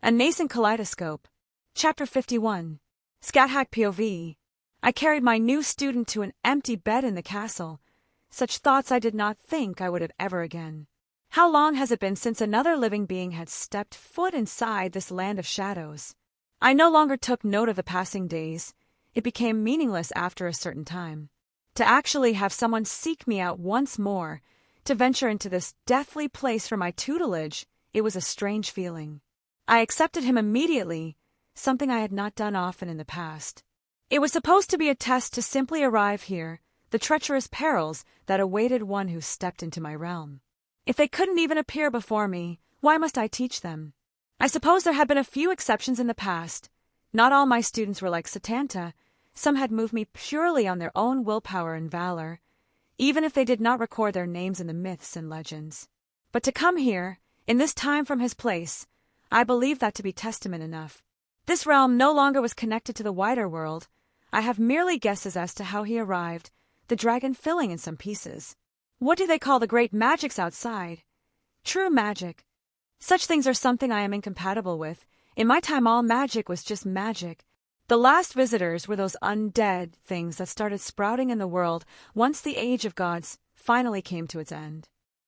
A Nascent Kaleidoscope. Chapter 51. Scat-hack POV. I carried my new student to an empty bed in the castle. Such thoughts I did not think I would have ever again. How long has it been since another living being had stepped foot inside this land of shadows? I no longer took note of the passing days. It became meaningless after a certain time. To actually have someone seek me out once more, to venture into this deathly place for my tutelage, it was a strange feeling. I accepted him immediately, something I had not done often in the past. It was supposed to be a test to simply arrive here, the treacherous perils that awaited one who stepped into my realm. If they couldn't even appear before me, why must I teach them? I suppose there had been a few exceptions in the past. Not all my students were like Satanta. Some had moved me purely on their own willpower and valor, even if they did not record their names in the myths and legends. But to come here, in this time from his place, I believe that to be testament enough. This realm no longer was connected to the wider world. I have merely guesses as to how he arrived, the dragon filling in some pieces. What do they call the great magics outside? True magic. Such things are something I am incompatible with. In my time all magic was just magic. The last visitors were those undead things that started sprouting in the world once the age of gods finally came to its end.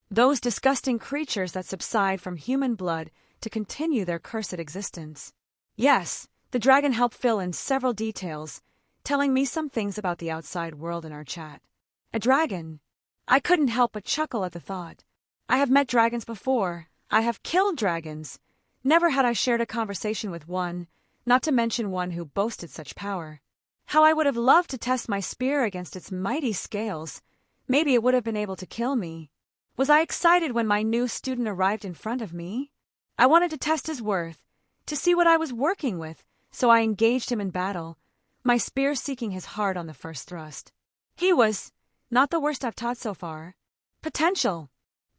Those disgusting creatures that subside from human blood to continue their cursed existence. Yes, the dragon helped fill in several details, telling me some things about the outside world in our chat. A dragon? I couldn't help but chuckle at the thought. I have met dragons before. I have killed dragons. Never had I shared a conversation with one, not to mention one who boasted such power. How I would have loved to test my spear against its mighty scales. Maybe it would have been able to kill me. Was I excited when my new student arrived in front of me? I wanted to test his worth, to see what I was working with, so I engaged him in battle, my spear seeking his heart on the first thrust. He was not the worst I've taught so far. Potential.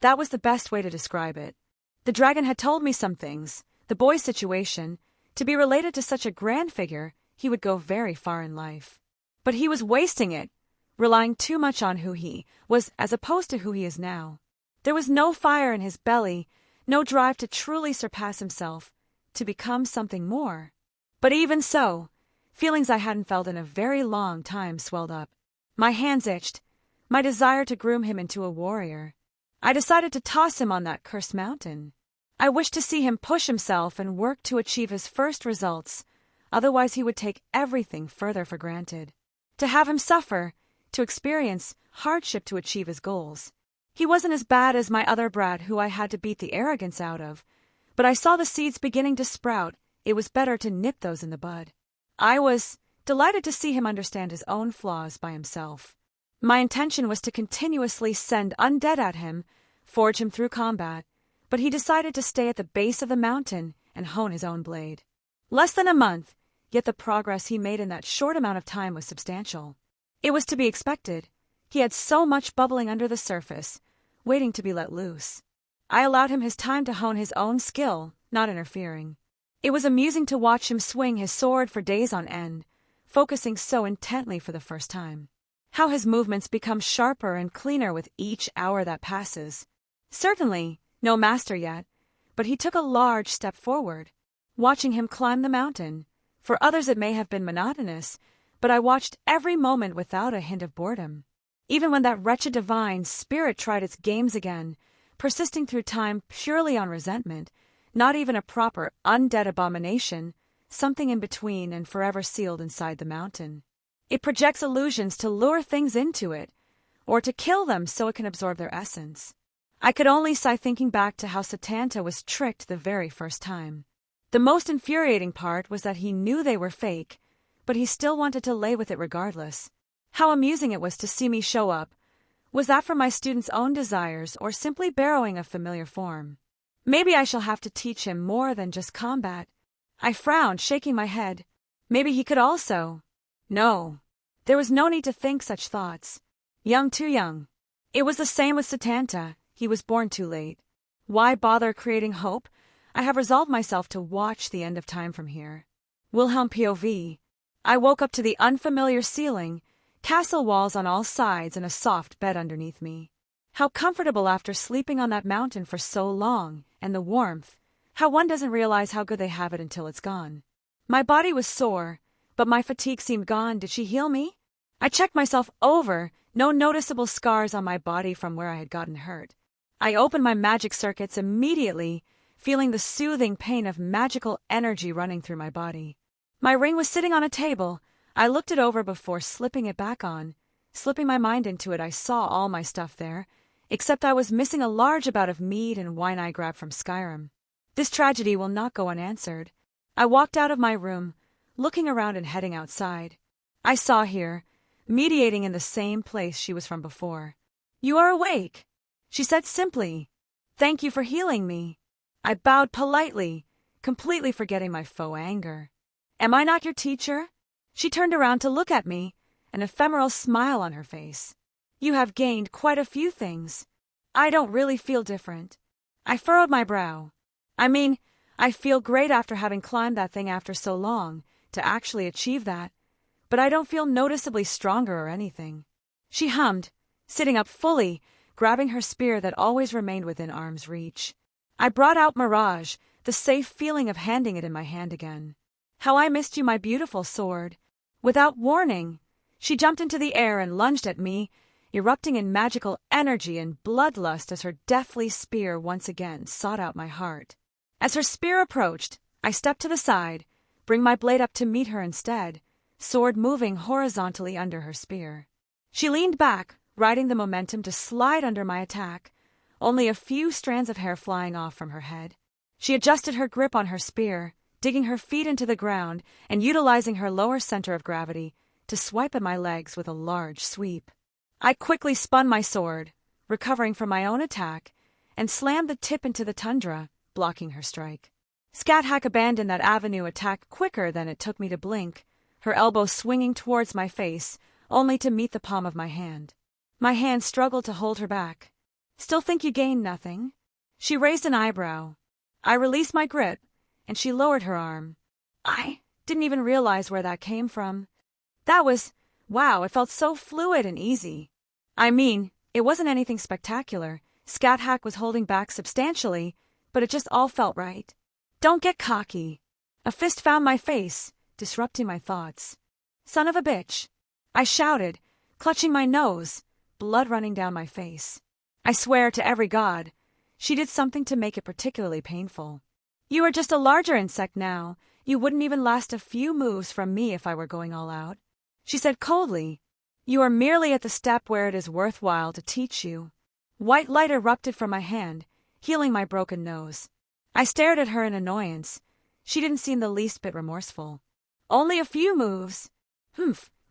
That was the best way to describe it. The dragon had told me some things. The boy's situation, to be related to such a grand figure, he would go very far in life. But he was wasting it, relying too much on who he was as opposed to who he is now. There was no fire in his belly, no drive to truly surpass himself, to become something more. But even so, feelings I hadn't felt in a very long time swelled up. My hands itched, my desire to groom him into a warrior. I decided to toss him on that cursed mountain. I wished to see him push himself and work to achieve his first results, otherwise he would take everything further for granted. To have him suffer, to experience hardship to achieve his goals. He wasn't as bad as my other brat who I had to beat the arrogance out of, but I saw the seeds beginning to sprout. It was better to nip those in the bud. I was delighted to see him understand his own flaws by himself. My intention was to continuously send undead at him, forge him through combat, but he decided to stay at the base of the mountain and hone his own blade. Less than a month, yet the progress he made in that short amount of time was substantial. It was to be expected. He had so much bubbling under the surface, waiting to be let loose. I allowed him his time to hone his own skill, not interfering. It was amusing to watch him swing his sword for days on end, focusing so intently for the first time. How his movements become sharper and cleaner with each hour that passes. Certainly, no master yet, but he took a large step forward. Watching him climb the mountain. For others it may have been monotonous, but I watched every moment without a hint of boredom. Even when that wretched divine spirit tried its games again, persisting through time purely on resentment, not even a proper undead abomination, something in between and forever sealed inside the mountain. It projects illusions to lure things into it, or to kill them so it can absorb their essence. I could only sigh thinking back to how Satanta was tricked the very first time. The most infuriating part was that he knew they were fake, but he still wanted to lay with it regardless. How amusing it was to see me show up. Was that for my student's own desires or simply borrowing a familiar form? Maybe I shall have to teach him more than just combat. I frowned, shaking my head. Maybe he could also. No. There was no need to think such thoughts. Young, too young. It was the same with Satanta. He was born too late. Why bother creating hope? I have resolved myself to watch the end of time from here. Wilhelm POV. I woke up to the unfamiliar ceiling, castle walls on all sides and a soft bed underneath me. How comfortable after sleeping on that mountain for so long, and the warmth. How one doesn't realize how good they have it until it's gone. My body was sore, but my fatigue seemed gone. Did she heal me? I checked myself over, no noticeable scars on my body from where I had gotten hurt. I opened my magic circuits immediately, feeling the soothing pain of magical energy running through my body. My ring was sitting on a table. I looked it over before slipping it back on. Slipping my mind into it, I saw all my stuff there, except I was missing a large amount of mead and wine I grabbed from Skyrim. This tragedy will not go unanswered. I walked out of my room, looking around and heading outside. I saw here, mediating in the same place she was from before. "You are awake," she said simply. "Thank you for healing me." I bowed politely, completely forgetting my faux anger. "Am I not your teacher?" She turned around to look at me, an ephemeral smile on her face. "You have gained quite a few things." "I don't really feel different." I furrowed my brow. I feel great after having climbed that thing after so long, to actually achieve that, but I don't feel noticeably stronger or anything. She hummed, sitting up fully, grabbing her spear that always remained within arm's reach. I brought out Mirage, the safe feeling of handing it in my hand again. "How I missed you, my beautiful sword." Without warning, she jumped into the air and lunged at me, erupting in magical energy and bloodlust as her deathly spear once again sought out my heart. As her spear approached, I stepped to the side, bring my blade up to meet her instead, sword moving horizontally under her spear. She leaned back, riding the momentum to slide under my attack, only a few strands of hair flying off from her head. She adjusted her grip on her spear, digging her feet into the ground and utilizing her lower center of gravity to swipe at my legs with a large sweep. I quickly spun my sword, recovering from my own attack, and slammed the tip into the tundra, blocking her strike. Scat abandoned that avenue attack quicker than it took me to blink, her elbow swinging towards my face, only to meet the palm of my hand. My hand struggled to hold her back. "Still think you gained nothing?" She raised an eyebrow. I released my grip, and she lowered her arm. I didn't even realize where that came from. Wow, it felt so fluid and easy. It wasn't anything spectacular. Scat was holding back substantially, but it just all felt right. "Don't get cocky." A fist found my face, disrupting my thoughts. "Son of a bitch," I shouted, clutching my nose, blood running down my face. I swear to every god, she did something to make it particularly painful. "You are just a larger insect now. You wouldn't even last a few moves from me if I were going all out," she said coldly. "You are merely at the step where it is worthwhile to teach you." White light erupted from my hand, healing my broken nose. I stared at her in annoyance. She didn't seem the least bit remorseful. "Only a few moves."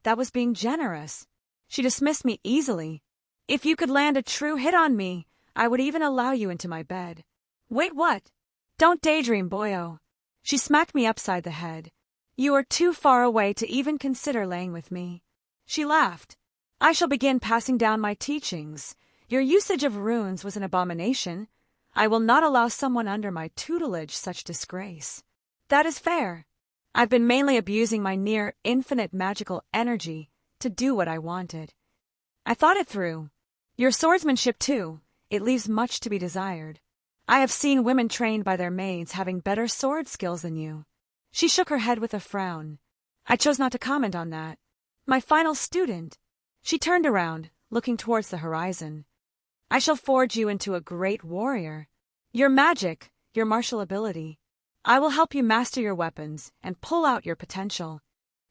That was being generous. She dismissed me easily. "If you could land a true hit on me, I would even allow you into my bed." "Wait, what?" "Don't daydream, boyo." She smacked me upside the head. "You are too far away to even consider laying with me." She laughed. "I shall begin passing down my teachings. Your usage of runes was an abomination. I will not allow someone under my tutelage such disgrace." "That is fair. I've been mainly abusing my near infinite magical energy to do what I wanted. I thought it through. Your swordsmanship, too, it leaves much to be desired. I have seen women trained by their maids having better sword skills than you." She shook her head with a frown. I chose not to comment on that. "My final student." She turned around, looking towards the horizon. "I shall forge you into a great warrior. Your magic, your martial ability. I will help you master your weapons and pull out your potential."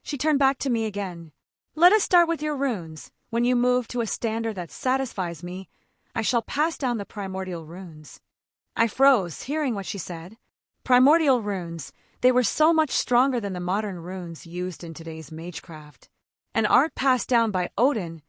She turned back to me again. "Let us start with your runes. When you move to a standard that satisfies me, I shall pass down the primordial runes." I froze, hearing what she said. Primordial runes, they were so much stronger than the modern runes used in today's magecraft. An art passed down by Odin,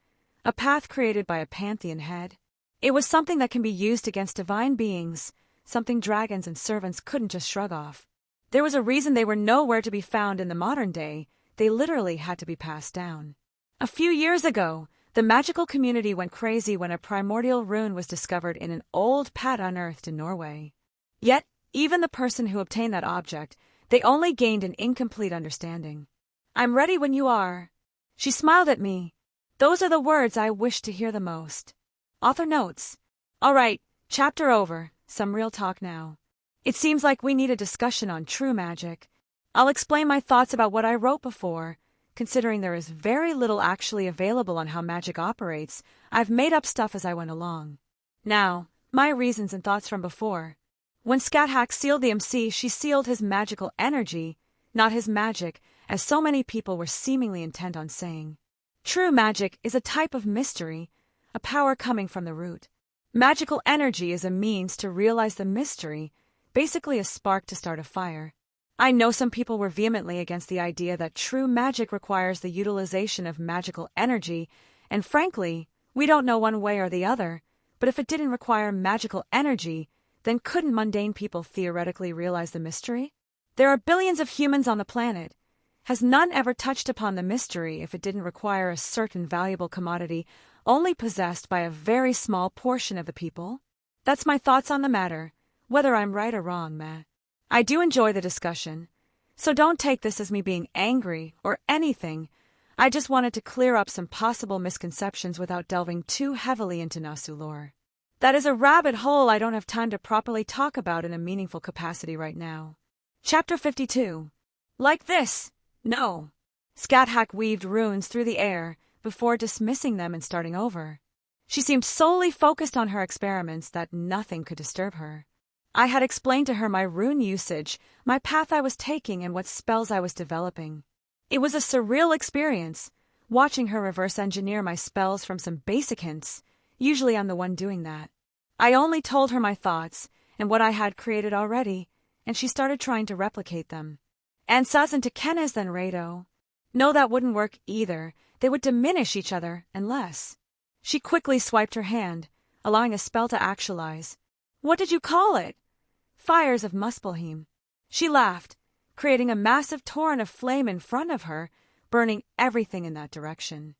a path created by a pantheon head. It was something that can be used against divine beings, something dragons and servants couldn't just shrug off. There was a reason they were nowhere to be found in the modern day. They literally had to be passed down. A few years ago, the magical community went crazy when a primordial rune was discovered in an old pad unearthed in Norway. Yet, even the person who obtained that object, they only gained an incomplete understanding. "I'm ready when you are." She smiled at me. Those are the words I wish to hear the most. Author notes. All right, chapter over. Some real talk now. It seems like we need a discussion on true magic. I'll explain my thoughts about what I wrote before. Considering there is very little actually available on how magic operates, I've made up stuff as I went along. Now, my reasons and thoughts from before. When Scat sealed the MC, she sealed his magical energy, not his magic, as so many people were seemingly intent on saying. True magic is a type of mystery, a power coming from the root. Magical energy is a means to realize the mystery, basically a spark to start a fire. I know some people were vehemently against the idea that true magic requires the utilization of magical energy, and frankly, we don't know one way or the other, but if it didn't require magical energy, then couldn't mundane people theoretically realize the mystery? There are billions of humans on the planet. Has none ever touched upon the mystery if it didn't require a certain valuable commodity only possessed by a very small portion of the people? That's my thoughts on the matter, whether I'm right or wrong, meh. I do enjoy the discussion, so don't take this as me being angry or anything. I just wanted to clear up some possible misconceptions without delving too heavily into Nasu lore. That is a rabbit hole I don't have time to properly talk about in a meaningful capacity right now. Chapter 52. Like this. No. Scat weaved runes through the air before dismissing them and starting over. She seemed solely focused on her experiments that nothing could disturb her. I had explained to her my rune usage, my path I was taking, and what spells I was developing. It was a surreal experience, watching her reverse engineer my spells from some basic hints. Usually I'm the one doing that. I only told her my thoughts and what I had created already, and she started trying to replicate them. Ansaz and Tekenes then Rado. No, that wouldn't work either. They would diminish each other, unless. She quickly swiped her hand, allowing a spell to actualize. What did you call it? Fires of Muspelheim. She laughed, creating a massive torrent of flame in front of her, burning everything in that direction.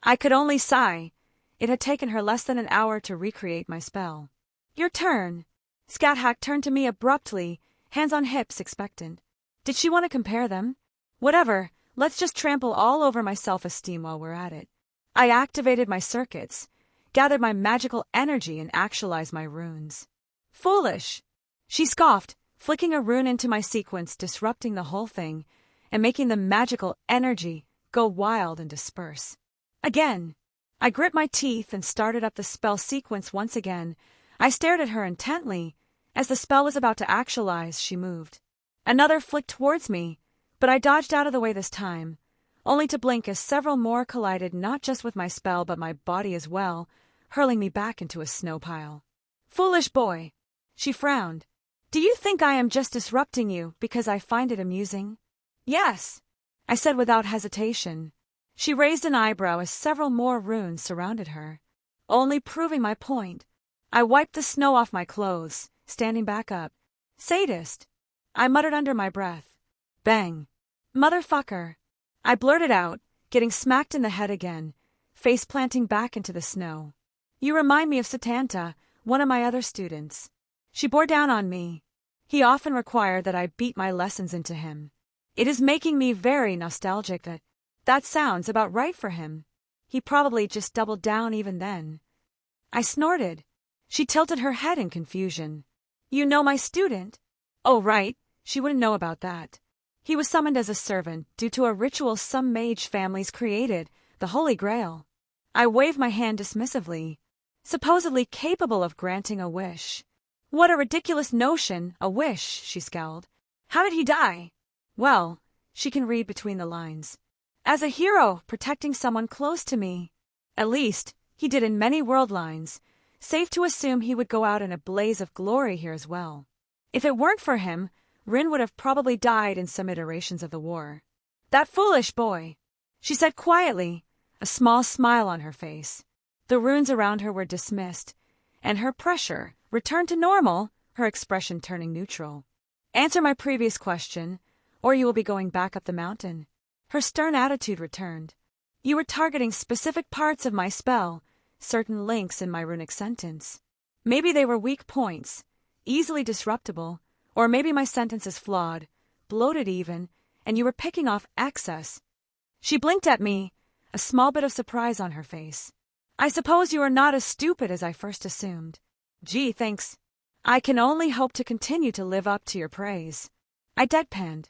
I could only sigh. It had taken her less than an hour to recreate my spell. Your turn. Scat turned to me abruptly, hands on hips, expectant. Did she want to compare them? Whatever, let's just trample all over my self-esteem while we're at it. I activated my circuits, gathered my magical energy, and actualized my runes. Foolish! She scoffed, flicking a rune into my sequence, disrupting the whole thing, and making the magical energy go wild and disperse. Again, I gripped my teeth and started up the spell sequence once again. I stared at her intently. As the spell was about to actualize, she moved. Another flicked towards me, but I dodged out of the way this time, only to blink as several more collided not just with my spell but my body as well, hurling me back into a snow pile. Foolish boy! She frowned. Do you think I am just disrupting you because I find it amusing? Yes, I said without hesitation. She raised an eyebrow as several more runes surrounded her, only proving my point. I wiped the snow off my clothes, standing back up. Sadist! I muttered under my breath. Bang! Motherfucker! I blurted out, getting smacked in the head again, face planting back into the snow. You remind me of Satanta, one of my other students. She bore down on me. He often required that I beat my lessons into him. It is making me very nostalgic. That sounds about right for him. He probably just doubled down even then. I snorted. She tilted her head in confusion. You know my student? Oh, right. She wouldn't know about that. He was summoned as a servant due to a ritual some mage families created, the Holy Grail. I waved my hand dismissively. Supposedly capable of granting a wish. What a ridiculous notion, a wish, she scowled. How did he die? Well, she can read between the lines. As a hero, protecting someone close to me. At least, he did in many world lines. Safe to assume he would go out in a blaze of glory here as well. If it weren't for him, Rin would have probably died in some iterations of the war. That foolish boy, she said quietly, a small smile on her face. The runes around her were dismissed, and her pressure returned to normal, her expression turning neutral. Answer my previous question, or you will be going back up the mountain. Her stern attitude returned. You were targeting specific parts of my spell, certain links in my runic sentence. Maybe they were weak points, easily disruptible, or maybe my sentence is flawed, bloated even, and you were picking off excess. She blinked at me, a small bit of surprise on her face. I suppose you are not as stupid as I first assumed. Gee, thanks. I can only hope to continue to live up to your praise. I deadpanned.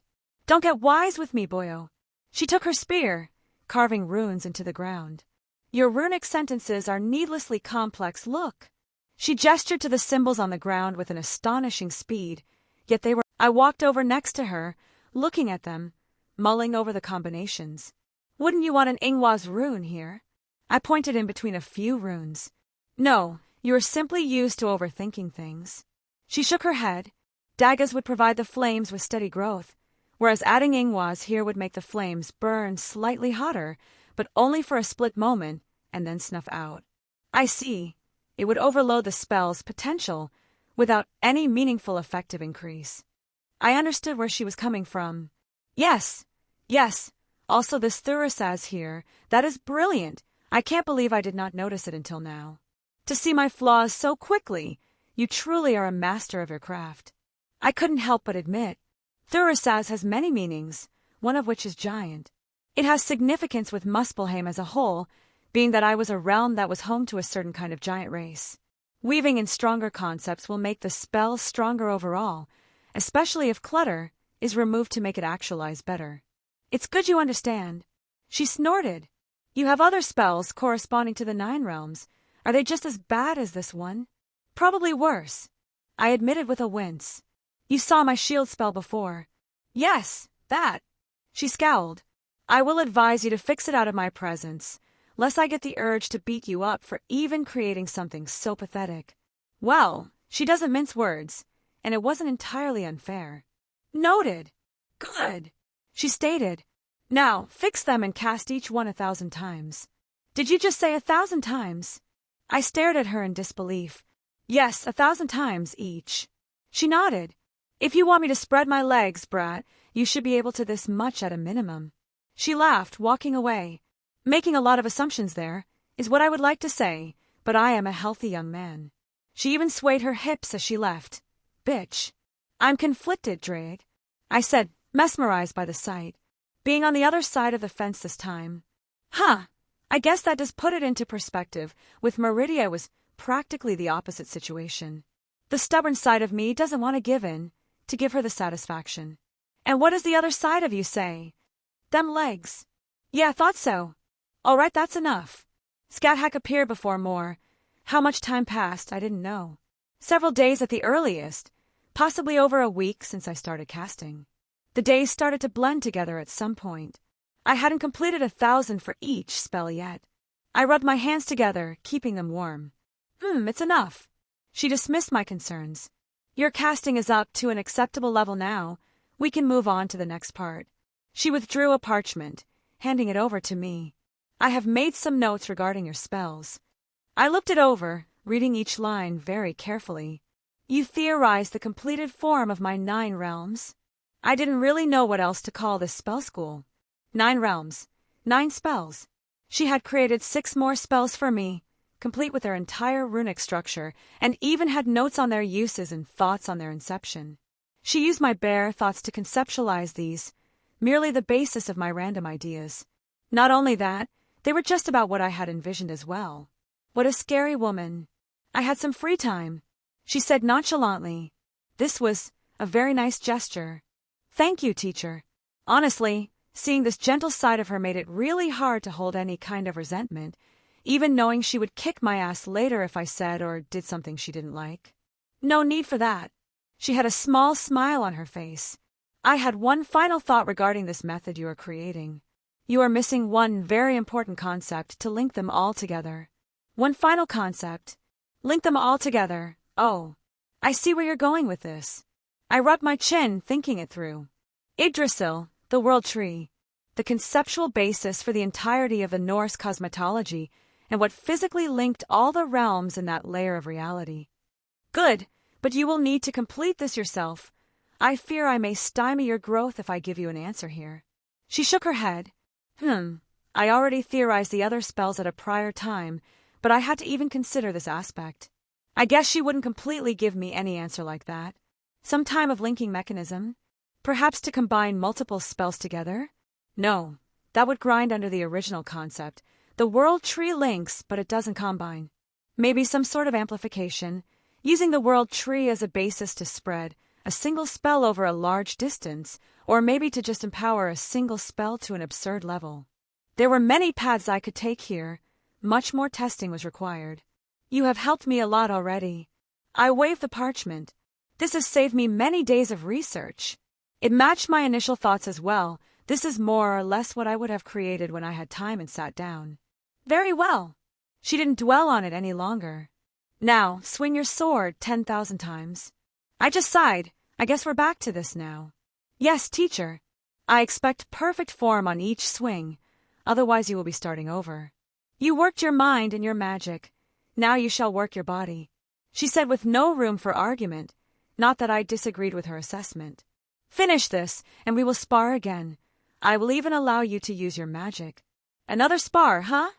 Don't get wise with me, boyo. She took her spear, carving runes into the ground. Your runic sentences are needlessly complex. Look. She gestured to the symbols on the ground with an astonishing speed, yet they were. I walked over next to her, looking at them, mulling over the combinations. Wouldn't you want an Ingwa's rune here? I pointed in between a few runes. No, you are simply used to overthinking things. She shook her head. Dagas would provide the flames with steady growth, whereas adding Ingwas here would make the flames burn slightly hotter, but only for a split moment, and then snuff out. I see. It would overload the spell's potential without any meaningful effective increase. I understood where she was coming from. Yes. Also this Thurasaz here, that is brilliant. I can't believe I did not notice it until now. To see my flaws so quickly, you truly are a master of your craft. I couldn't help but admit, Thurasaz has many meanings, one of which is giant. It has significance with Muspelheim as a whole, being that I was a realm that was home to a certain kind of giant race. Weaving in stronger concepts will make the spell stronger overall, especially if clutter is removed to make it actualize better. It's good you understand. She snorted. You have other spells corresponding to the 9 realms. Are they just as bad as this one? Probably worse. I admitted with a wince. You saw my shield spell before. Yes, that. She scowled. I will advise you to fix it out of my presence, lest I get the urge to beat you up for even creating something so pathetic. Well, she doesn't mince words, and it wasn't entirely unfair. Noted. Good. She stated. Now, fix them and cast each one 1,000 times. Did you just say 1,000 times? I stared at her in disbelief. Yes, 1,000 times each. She nodded. If you want me to spread my legs, brat, you should be able to this much at a minimum. She laughed, walking away. Making a lot of assumptions there, is what I would like to say, but I am a healthy young man. She even swayed her hips as she left. Bitch. I'm conflicted, Drake, I said, mesmerized by the sight. Being on the other side of the fence this time. I guess that does put it into perspective. With Meridia was practically the opposite situation. The stubborn side of me doesn't want to give in, to give her the satisfaction. And what does the other side of you say? Them legs. Yeah, thought so. All right, that's enough. Scathach appeared before more. How much time passed, I didn't know. Several days at the earliest, possibly over a week since I started casting. The days started to blend together at some point. I hadn't completed 1,000 for each spell yet. I rubbed my hands together, keeping them warm. It's enough. She dismissed my concerns. Your casting is up to an acceptable level now. We can move on to the next part. She withdrew a parchment, handing it over to me. I have made some notes regarding your spells. I looked it over, reading each line very carefully. You theorized the completed form of my 9 realms. I didn't really know what else to call this spell school. 9 realms, 9 spells. She had created 6 more spells for me, complete with their entire runic structure, and even had notes on their uses and thoughts on their inception. She used my bare thoughts to conceptualize these, merely the basis of my random ideas. Not only that, they were just about what I had envisioned as well. What a scary woman. I had some free time. She said nonchalantly. This was a very nice gesture. Thank you, teacher. Honestly, seeing this gentle side of her made it really hard to hold any kind of resentment, even knowing she would kick my ass later if I said or did something she didn't like. No need for that. She had a small smile on her face. I had one final thought regarding this method you are creating. You are missing one very important concept to link them all together. One final concept. Link them all together. Oh, I see where you're going with this. I rubbed my chin, thinking it through. Yggdrasil, the world tree, the conceptual basis for the entirety of the Norse cosmology, and what physically linked all the realms in that layer of reality. Good, but you will need to complete this yourself. I fear I may stymie your growth if I give you an answer here. She shook her head. I already theorized the other spells at a prior time, but I had to even consider this aspect. I guess she wouldn't completely give me any answer like that. Some time of linking mechanism? Perhaps to combine multiple spells together? No, that would grind under the original concept. The world tree links, but it doesn't combine. Maybe some sort of amplification. using the world tree as a basis to spread a single spell over a large distance, or maybe to just empower a single spell to an absurd level. There were many paths I could take here. Much more testing was required. You have helped me a lot already. I waved the parchment. This has saved me many days of research. It matched my initial thoughts as well. This is more or less what I would have created when I had time and sat down. Very well. She didn't dwell on it any longer. Now, swing your sword 10,000 times. I just sighed. I guess we're back to this now. Yes, teacher. I expect perfect form on each swing. Otherwise you will be starting over. You worked your mind and your magic. Now you shall work your body, she said with no room for argument. Not that I disagreed with her assessment. Finish this, and we will spar again. I will even allow you to use your magic. Another spar, huh?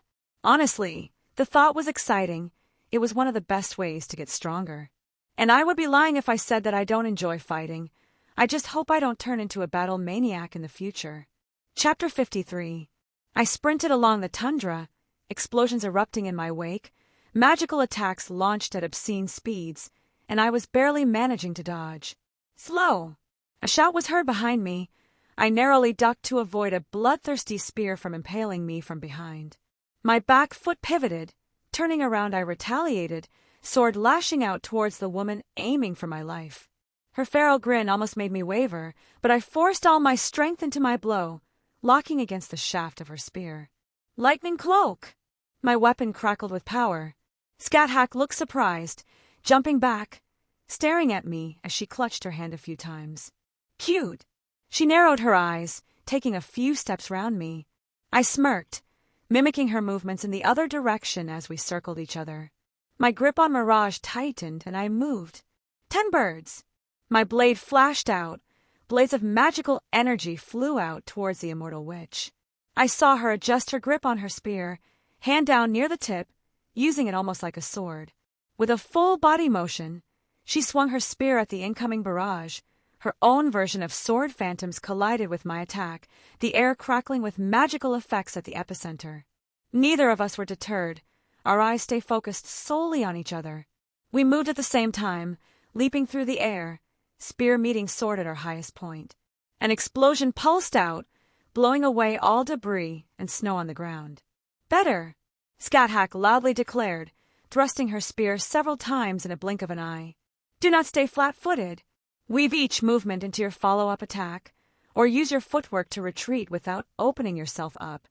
Honestly, the thought was exciting. It was one of the best ways to get stronger. And I would be lying if I said that I don't enjoy fighting. I just hope I don't turn into a battle maniac in the future. Chapter 53. I sprinted along the tundra, explosions erupting in my wake, magical attacks launched at obscene speeds, and I was barely managing to dodge. Slow! A shout was heard behind me. I narrowly ducked to avoid a bloodthirsty spear from impaling me from behind. My back foot pivoted. Turning around, I retaliated, sword lashing out towards the woman aiming for my life. Her feral grin almost made me waver, but I forced all my strength into my blow, locking against the shaft of her spear. Lightning cloak! My weapon crackled with power. Scat looked surprised, jumping back, staring at me as she clutched her hand a few times. Cute! She narrowed her eyes, taking a few steps round me. I smirked, mimicking her movements in the other direction as we circled each other. My grip on Mirage tightened and I moved. 10 birds! My blade flashed out. Blades of magical energy flew out towards the immortal witch. I saw her adjust her grip on her spear, hand down near the tip, using it almost like a sword. With a full body motion, she swung her spear at the incoming barrage. Her own version of sword phantoms collided with my attack, the air crackling with magical effects at the epicenter. Neither of us were deterred. Our eyes stayed focused solely on each other. We moved at the same time, leaping through the air, spear meeting sword at our highest point. An explosion pulsed out, blowing away all debris and snow on the ground. Better! Scat loudly declared, thrusting her spear several times in a blink of an eye. Do not stay flat-footed. Weave each movement into your follow-up attack, or use your footwork to retreat without opening yourself up.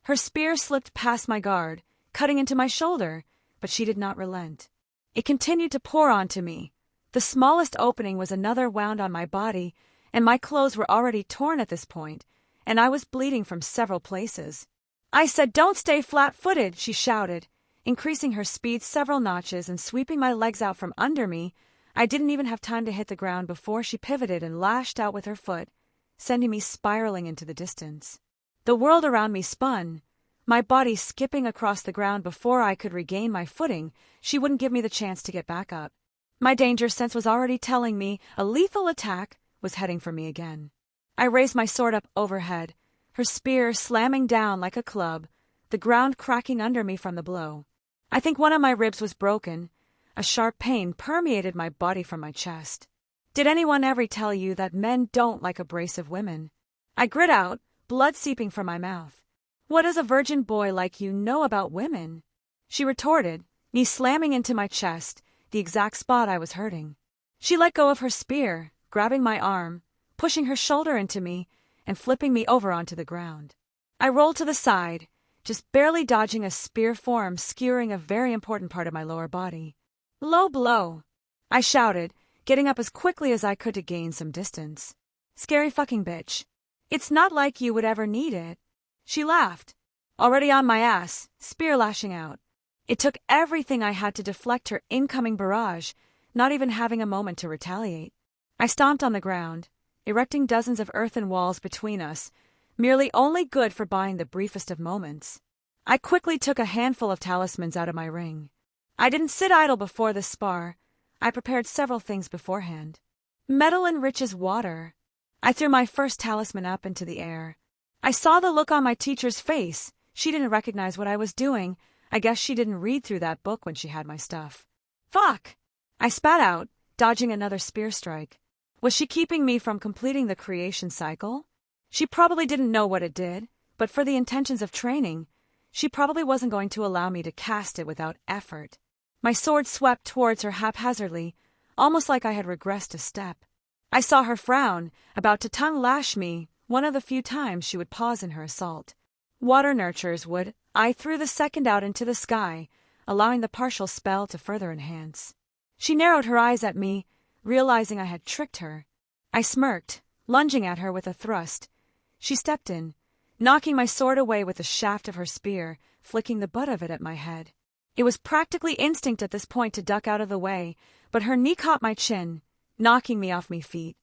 Her spear slipped past my guard, cutting into my shoulder, but she did not relent. It continued to pour onto me. The smallest opening was another wound on my body, and my clothes were already torn at this point, and I was bleeding from several places. I said, "Don't stay flat-footed," she shouted, increasing her speed several notches and sweeping my legs out from under me. I didn't even have time to hit the ground before she pivoted and lashed out with her foot, sending me spiraling into the distance. The world around me spun, my body skipping across the ground before I could regain my footing. She wouldn't give me the chance to get back up. My danger sense was already telling me a lethal attack was heading for me again. I raised my sword up overhead, her spear slamming down like a club, the ground cracking under me from the blow. I think one of my ribs was broken. A sharp pain permeated my body from my chest. Did anyone ever tell you that men don't like abrasive women? I grit out, blood seeping from my mouth. What does a virgin boy like you know about women? She retorted, knee slamming into my chest, the exact spot I was hurting. She let go of her spear, grabbing my arm, pushing her shoulder into me, and flipping me over onto the ground. I rolled to the side, just barely dodging a spear form skewering a very important part of my lower body. Low blow, I shouted, getting up as quickly as I could to gain some distance. Scary fucking bitch. It's not like you would ever need it. She laughed. Already on my ass, spear lashing out. It took everything I had to deflect her incoming barrage, not even having a moment to retaliate. I stomped on the ground, erecting dozens of earthen walls between us, merely only good for buying the briefest of moments. I quickly took a handful of talismans out of my ring. I didn't sit idle before this spar. I prepared several things beforehand. Metal enriches water. I threw my first talisman up into the air. I saw the look on my teacher's face. She didn't recognize what I was doing. I guess she didn't read through that book when she had my stuff. Fuck! I spat out, dodging another spear strike. Was she keeping me from completing the creation cycle? She probably didn't know what it did, but for the intentions of training, she probably wasn't going to allow me to cast it without effort. My sword swept towards her haphazardly, almost like I had regressed a step. I saw her frown, about to tongue lash me, one of the few times she would pause in her assault. Water nurtures would. I threw the second out into the sky, allowing the partial spell to further enhance. She narrowed her eyes at me, realizing I had tricked her. I smirked, lunging at her with a thrust. She stepped in, knocking my sword away with the shaft of her spear, flicking the butt of it at my head. It was practically instinct at this point to duck out of the way, but her knee caught my chin, knocking me off my feet.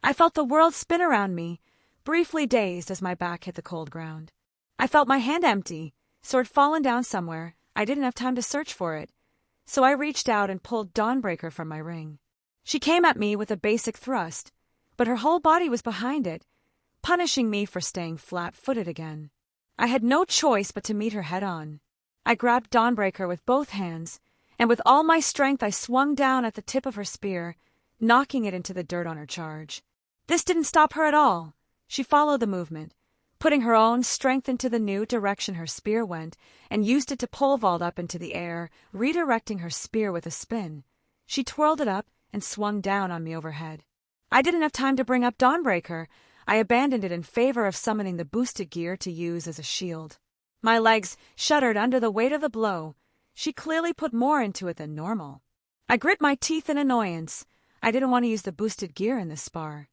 I felt the world spin around me, briefly dazed as my back hit the cold ground. I felt my hand empty, sword fallen down somewhere. I didn't have time to search for it, so I reached out and pulled Dawnbreaker from my ring. She came at me with a basic thrust, but her whole body was behind it, punishing me for staying flat-footed again. I had no choice but to meet her head-on. I grabbed Dawnbreaker with both hands, and with all my strength I swung down at the tip of her spear, knocking it into the dirt on her charge. This didn't stop her at all. She followed the movement, putting her own strength into the new direction her spear went, and used it to pole vault up into the air, redirecting her spear with a spin. She twirled it up and swung down on me overhead. I didn't have time to bring up Dawnbreaker. I abandoned it in favor of summoning the boosted gear to use as a shield. My legs shuddered under the weight of the blow. She clearly put more into it than normal. I grit my teeth in annoyance. I didn't want to use the boosted gear in this spar.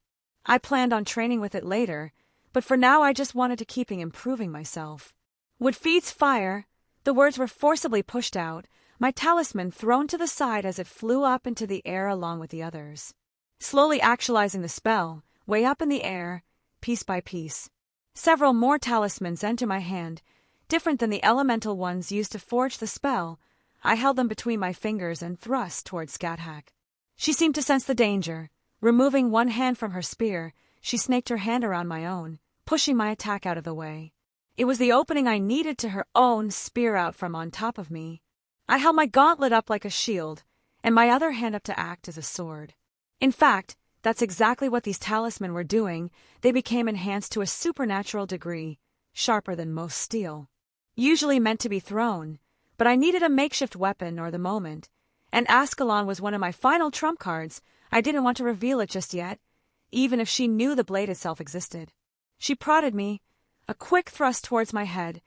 I planned on training with it later, but for now I just wanted to keep improving myself. Wood feeds fire. The words were forcibly pushed out, my talisman thrown to the side as it flew up into the air along with the others. Slowly actualizing the spell, way up in the air, piece by piece. Several more talismans enter my hand, different than the elemental ones used to forge the spell. I held them between my fingers and thrust towards Scathach. She seemed to sense the danger. Removing one hand from her spear, she snaked her hand around my own, pushing my attack out of the way. It was the opening I needed to her own spear out from on top of me. I held my gauntlet up like a shield, and my other hand up to act as a sword. In fact, that's exactly what these talismen were doing. They became enhanced to a supernatural degree, sharper than most steel. Usually meant to be thrown, but I needed a makeshift weapon or the moment, and Ascalon was one of my final trump cards. I didn't want to reveal it just yet, even if she knew the blade itself existed. She prodded me, a quick thrust towards my head.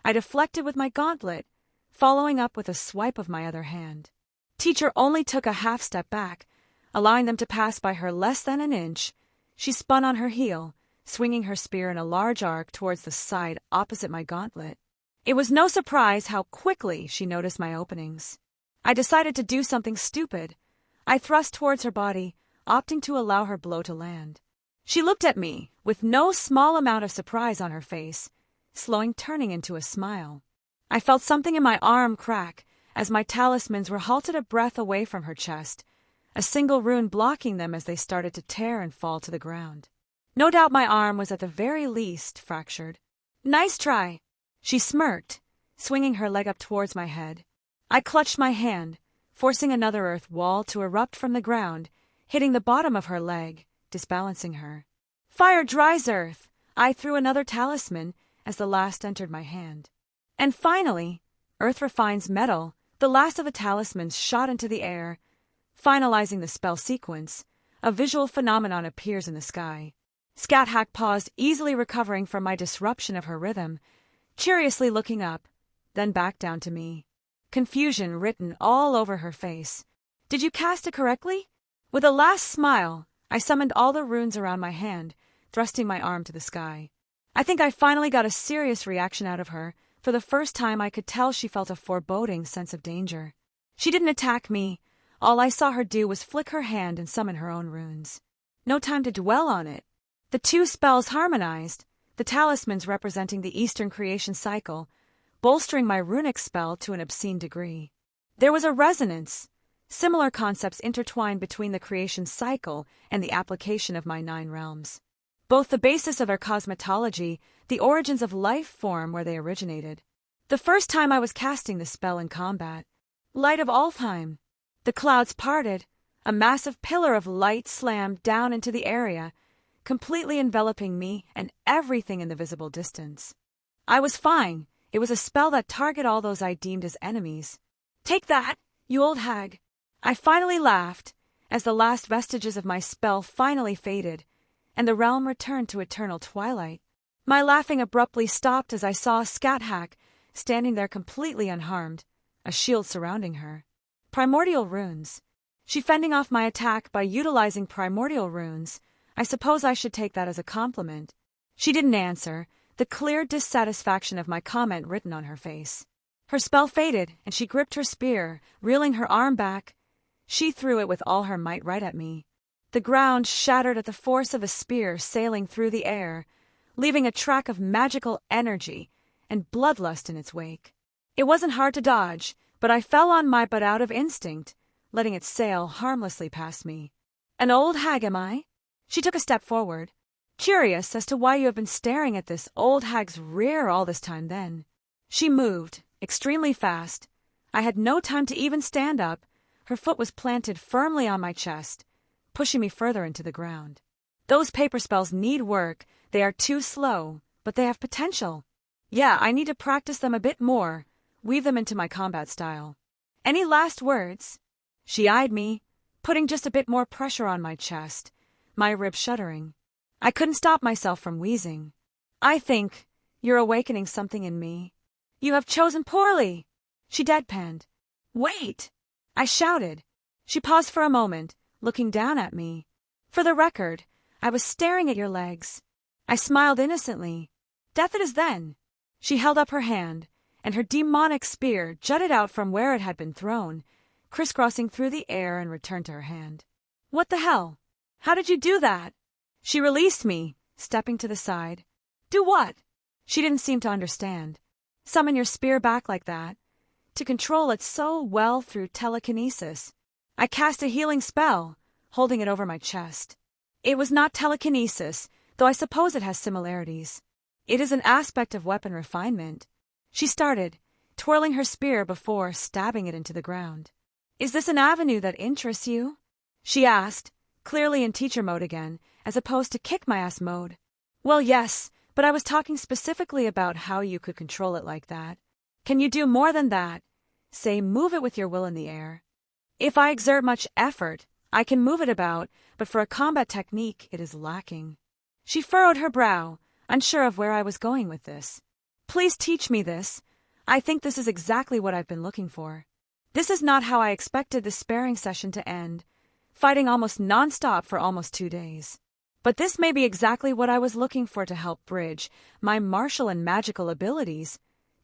I deflected with my gauntlet, following up with a swipe of my other hand. Teacher only took a half step back, allowing them to pass by her less than an inch. She spun on her heel, swinging her spear in a large arc towards the side opposite my gauntlet. It was no surprise how quickly she noticed my openings. I decided to do something stupid. I thrust towards her body, opting to allow her blow to land. She looked at me, with no small amount of surprise on her face, turning into a smile. I felt something in my arm crack, as my talismans were halted a breath away from her chest, a single rune blocking them as they started to tear and fall to the ground. No doubt my arm was at the very least fractured. "Nice try," she smirked, swinging her leg up towards my head. I clutched my hand, forcing another earth wall to erupt from the ground, hitting the bottom of her leg, disbalancing her. "Fire dries earth." I threw another talisman as the last entered my hand. And finally, earth refines metal. The last of the talismans shot into the air. Finalizing the spell sequence, a visual phenomenon appears in the sky. Scathach paused, easily recovering from my disruption of her rhythm, curiously looking up, then back down to me. Confusion written all over her face. "Did you cast it correctly?" With a last smile, I summoned all the runes around my hand, thrusting my arm to the sky. I think I finally got a serious reaction out of her. For the first time I could tell she felt a foreboding sense of danger. She didn't attack me. All I saw her do was flick her hand and summon her own runes. No time to dwell on it. The two spells harmonized, the talismans representing the Eastern creation cycle, bolstering my runic spell to an obscene degree. There was a resonance. Similar concepts intertwined between the creation cycle and the application of my 9 realms. Both the basis of our cosmetology, the origins of life form where they originated. The first time I was casting the spell in combat. Light of Alfheim. The clouds parted. A massive pillar of light slammed down into the area, completely enveloping me and everything in the visible distance. I was fine. It was a spell that targeted all those I deemed as enemies. Take that, you old hag. I finally laughed, as the last vestiges of my spell finally faded, and the realm returned to eternal twilight. My laughing abruptly stopped as I saw Scat standing there completely unharmed, a shield surrounding her. Primordial runes. She fending off my attack by utilizing primordial runes. I suppose I should take that as a compliment. She didn't answer, the clear dissatisfaction of my comment written on her face. Her spell faded, and she gripped her spear, reeling her arm back. She threw it with all her might right at me. The ground shattered at the force of a spear sailing through the air, leaving a track of magical energy and bloodlust in its wake. It wasn't hard to dodge, but I fell on my butt out of instinct, letting it sail harmlessly past me. An old hag, am I? She took a step forward. Curious as to why you have been staring at this old hag's rear all this time then. She moved, extremely fast. I had no time to even stand up. Her foot was planted firmly on my chest, pushing me further into the ground. Those paper spells need work. They are too slow, but they have potential. Yeah, I need to practice them a bit more, weave them into my combat style. Any last words? She eyed me, putting just a bit more pressure on my chest, my ribs shuddering. I couldn't stop myself from wheezing. I think you're awakening something in me. You have chosen poorly. She deadpanned. Wait! I shouted. She paused for a moment, looking down at me. For the record, I was staring at your legs. I smiled innocently. Death it is then. She held up her hand, and her demonic spear jutted out from where it had been thrown, crisscrossing through the air and returned to her hand. What the hell? How did you do that? She released me, stepping to the side. Do what? She didn't seem to understand. Summon your spear back like that. To control it so well through telekinesis. I cast a healing spell, holding it over my chest. It was not telekinesis, though I suppose it has similarities. It is an aspect of weapon refinement. She started, twirling her spear before stabbing it into the ground. Is this an avenue that interests you? She asked, clearly in teacher mode again, as opposed to kick-my-ass mode. Well, yes, but I was talking specifically about how you could control it like that. Can you do more than that? Say, move it with your will in the air. If I exert much effort, I can move it about, but for a combat technique, it is lacking. She furrowed her brow, unsure of where I was going with this. Please teach me this. I think this is exactly what I've been looking for. This is not how I expected the sparring session to end, fighting almost non-stop for almost 2 days. But this may be exactly what I was looking for to help bridge my martial and magical abilities,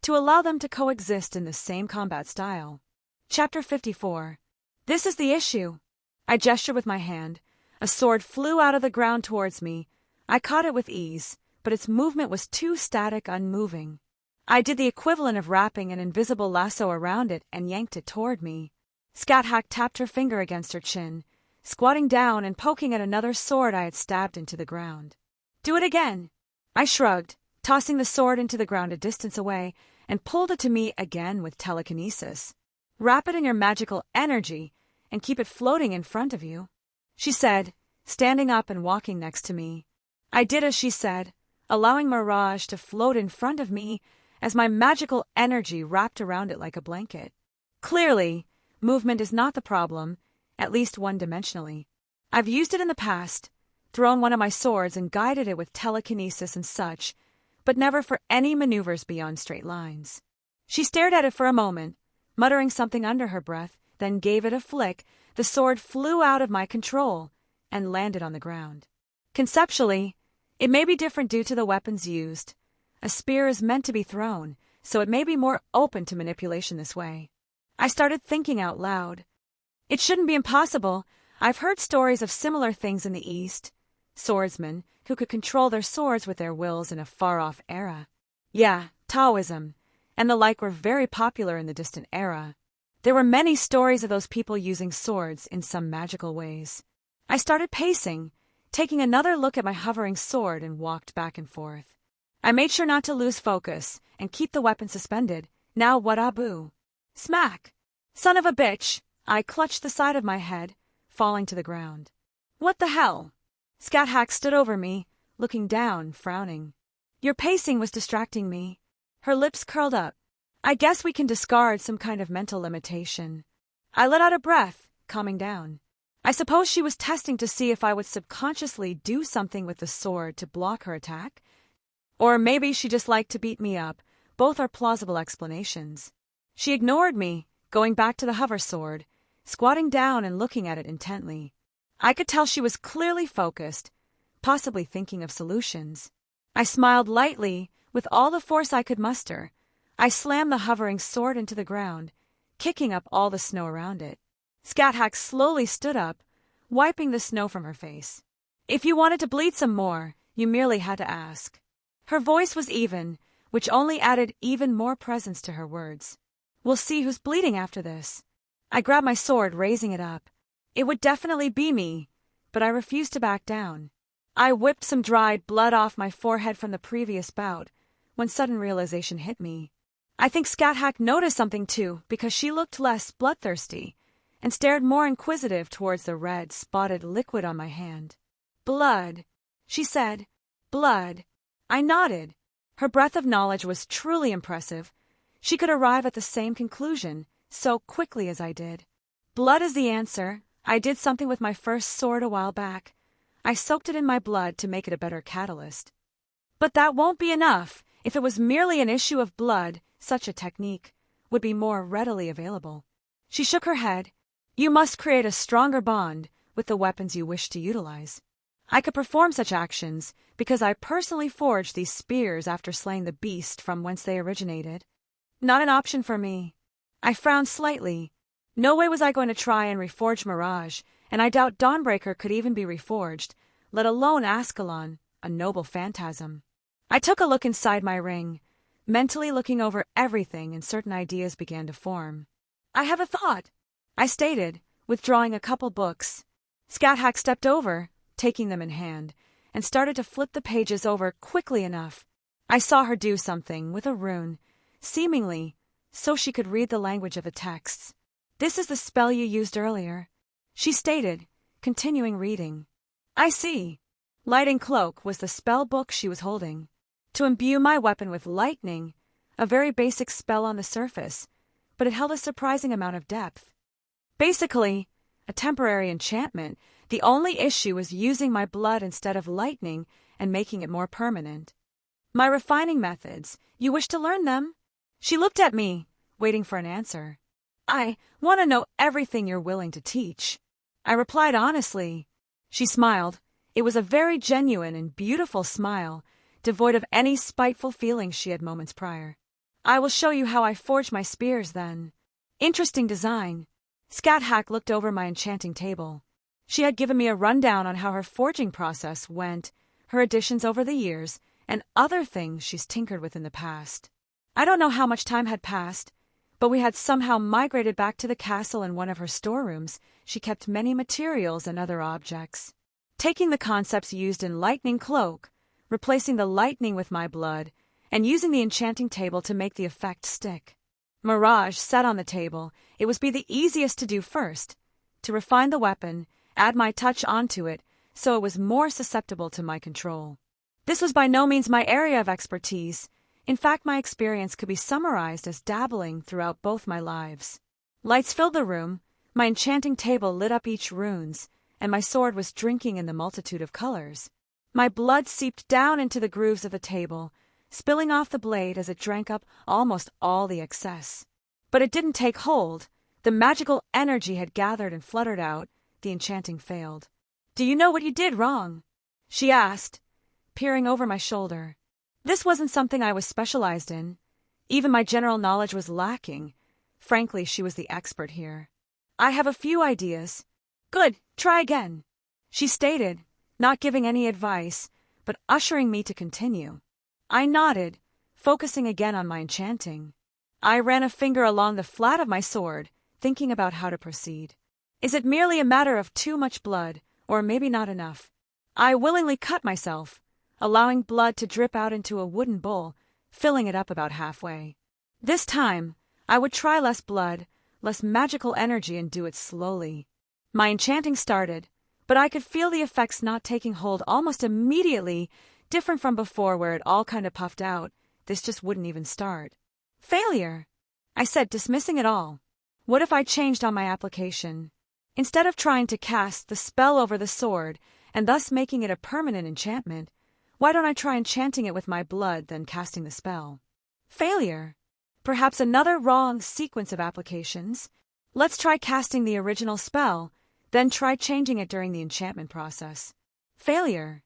to allow them to coexist in the same combat style. Chapter 54. This is the issue. I gestured with my hand. A sword flew out of the ground towards me. I caught it with ease, but its movement was too static, unmoving. I did the equivalent of wrapping an invisible lasso around it and yanked it toward me. Scat tapped her finger against her chin, squatting down and poking at another sword I had stabbed into the ground. Do it again. I shrugged, tossing the sword into the ground a distance away, and pulled it to me again with telekinesis. Wrap it in your magical energy and keep it floating in front of you, she said, standing up and walking next to me. I did as she said, allowing Mirage to float in front of me as my magical energy wrapped around it like a blanket. Clearly, movement is not the problem, at least one-dimensionally. I've used it in the past, thrown one of my swords and guided it with telekinesis and such, but never for any maneuvers beyond straight lines. She stared at it for a moment, muttering something under her breath, then gave it a flick. The sword flew out of my control and landed on the ground. Conceptually, it may be different due to the weapons used. A spear is meant to be thrown, so it may be more open to manipulation this way. I started thinking out loud. It shouldn't be impossible. I've heard stories of similar things in the East. Swordsmen who could control their swords with their wills in a far-off era. Yeah, Taoism and the like were very popular in the distant era. There were many stories of those people using swords in some magical ways. I started pacing, taking another look at my hovering sword, and walked back and forth. I made sure not to lose focus and keep the weapon suspended. Now what abu? Smack! Son of a bitch! I clutched the side of my head, falling to the ground. What the hell? Scat stood over me, looking down, frowning. Your pacing was distracting me. Her lips curled up. I guess we can discard some kind of mental limitation. I let out a breath, calming down. I suppose she was testing to see if I would subconsciously do something with the sword to block her attack. Or maybe she just liked to beat me up. Both are plausible explanations. She ignored me, going back to the hover sword, squatting down and looking at it intently. I could tell she was clearly focused, possibly thinking of solutions. I smiled lightly, with all the force I could muster. I slammed the hovering sword into the ground, kicking up all the snow around it. Scat slowly stood up, wiping the snow from her face. If you wanted to bleed some more, you merely had to ask. Her voice was even, which only added even more presence to her words. We'll see who's bleeding after this. I grabbed my sword, raising it up. It would definitely be me, but I refused to back down. I whipped some dried blood off my forehead from the previous bout, when sudden realization hit me. I think Scat noticed something too, because she looked less bloodthirsty, and stared more inquisitive towards the red, spotted liquid on my hand. Blood, she said. Blood. I nodded. Her breadth of knowledge was truly impressive. She could arrive at the same conclusion so quickly as I did. Blood is the answer. I did something with my first sword a while back. I soaked it in my blood to make it a better catalyst. But that won't be enough. If it was merely an issue of blood, such a technique would be more readily available. She shook her head. You must create a stronger bond with the weapons you wish to utilize. I could perform such actions because I personally forged these spears after slaying the beast from whence they originated. Not an option for me. I frowned slightly. No way was I going to try and reforge Mirage, and I doubt Dawnbreaker could even be reforged, let alone Ascalon, a noble phantasm. I took a look inside my ring, mentally looking over everything, and certain ideas began to form. I have a thought, I stated, withdrawing a couple books. Scat stepped over, taking them in hand, and started to flip the pages over quickly enough. I saw her do something with a rune, seemingly so she could read the language of the texts. This is the spell you used earlier, she stated, continuing reading. I see. Lighting Cloak was the spell book she was holding. To imbue my weapon with lightning, a very basic spell on the surface, but it held a surprising amount of depth. Basically, a temporary enchantment. The only issue was using my blood instead of lightning and making it more permanent. My refining methods, you wish to learn them? She looked at me, waiting for an answer. I want to know everything you're willing to teach, I replied honestly. She smiled. It was a very genuine and beautiful smile, devoid of any spiteful feelings she had moments prior. I will show you how I forge my spears then. Interesting design. Scat looked over my enchanting table. She had given me a rundown on how her forging process went, her additions over the years, and other things she's tinkered with in the past. I don't know how much time had passed, but we had somehow migrated back to the castle. In one of her storerooms, she kept many materials and other objects. Taking the concepts used in Lightning Cloak, replacing the lightning with my blood, and using the enchanting table to make the effect stick. Mirage sat on the table. It would be the easiest to do first, to refine the weapon, add my touch onto it, so it was more susceptible to my control. This was by no means my area of expertise. In fact, my experience could be summarized as dabbling throughout both my lives. Lights filled the room, my enchanting table lit up each runes, and my sword was drinking in the multitude of colors. My blood seeped down into the grooves of the table, spilling off the blade as it drank up almost all the excess. But it didn't take hold. The magical energy had gathered and fluttered out. The enchanting failed. Do you know what you did wrong? She asked, peering over my shoulder. This wasn't something I was specialized in. Even my general knowledge was lacking. Frankly, she was the expert here. I have a few ideas. Good, try again, she stated, not giving any advice, but ushering me to continue. I nodded, focusing again on my enchanting. I ran a finger along the flat of my sword, thinking about how to proceed. Is it merely a matter of too much blood, or maybe not enough? I willingly cut myself, allowing blood to drip out into a wooden bowl, filling it up about halfway. This time, I would try less blood, less magical energy and do it slowly. My enchanting started, but I could feel the effects not taking hold almost immediately, different from before where it all kind of puffed out. This just wouldn't even start. Failure, I said, dismissing it all. What if I changed on my application? Instead of trying to cast the spell over the sword and thus making it a permanent enchantment, why don't I try enchanting it with my blood, then casting the spell? Failure. Perhaps another wrong sequence of applications. Let's try casting the original spell, then try changing it during the enchantment process. Failure.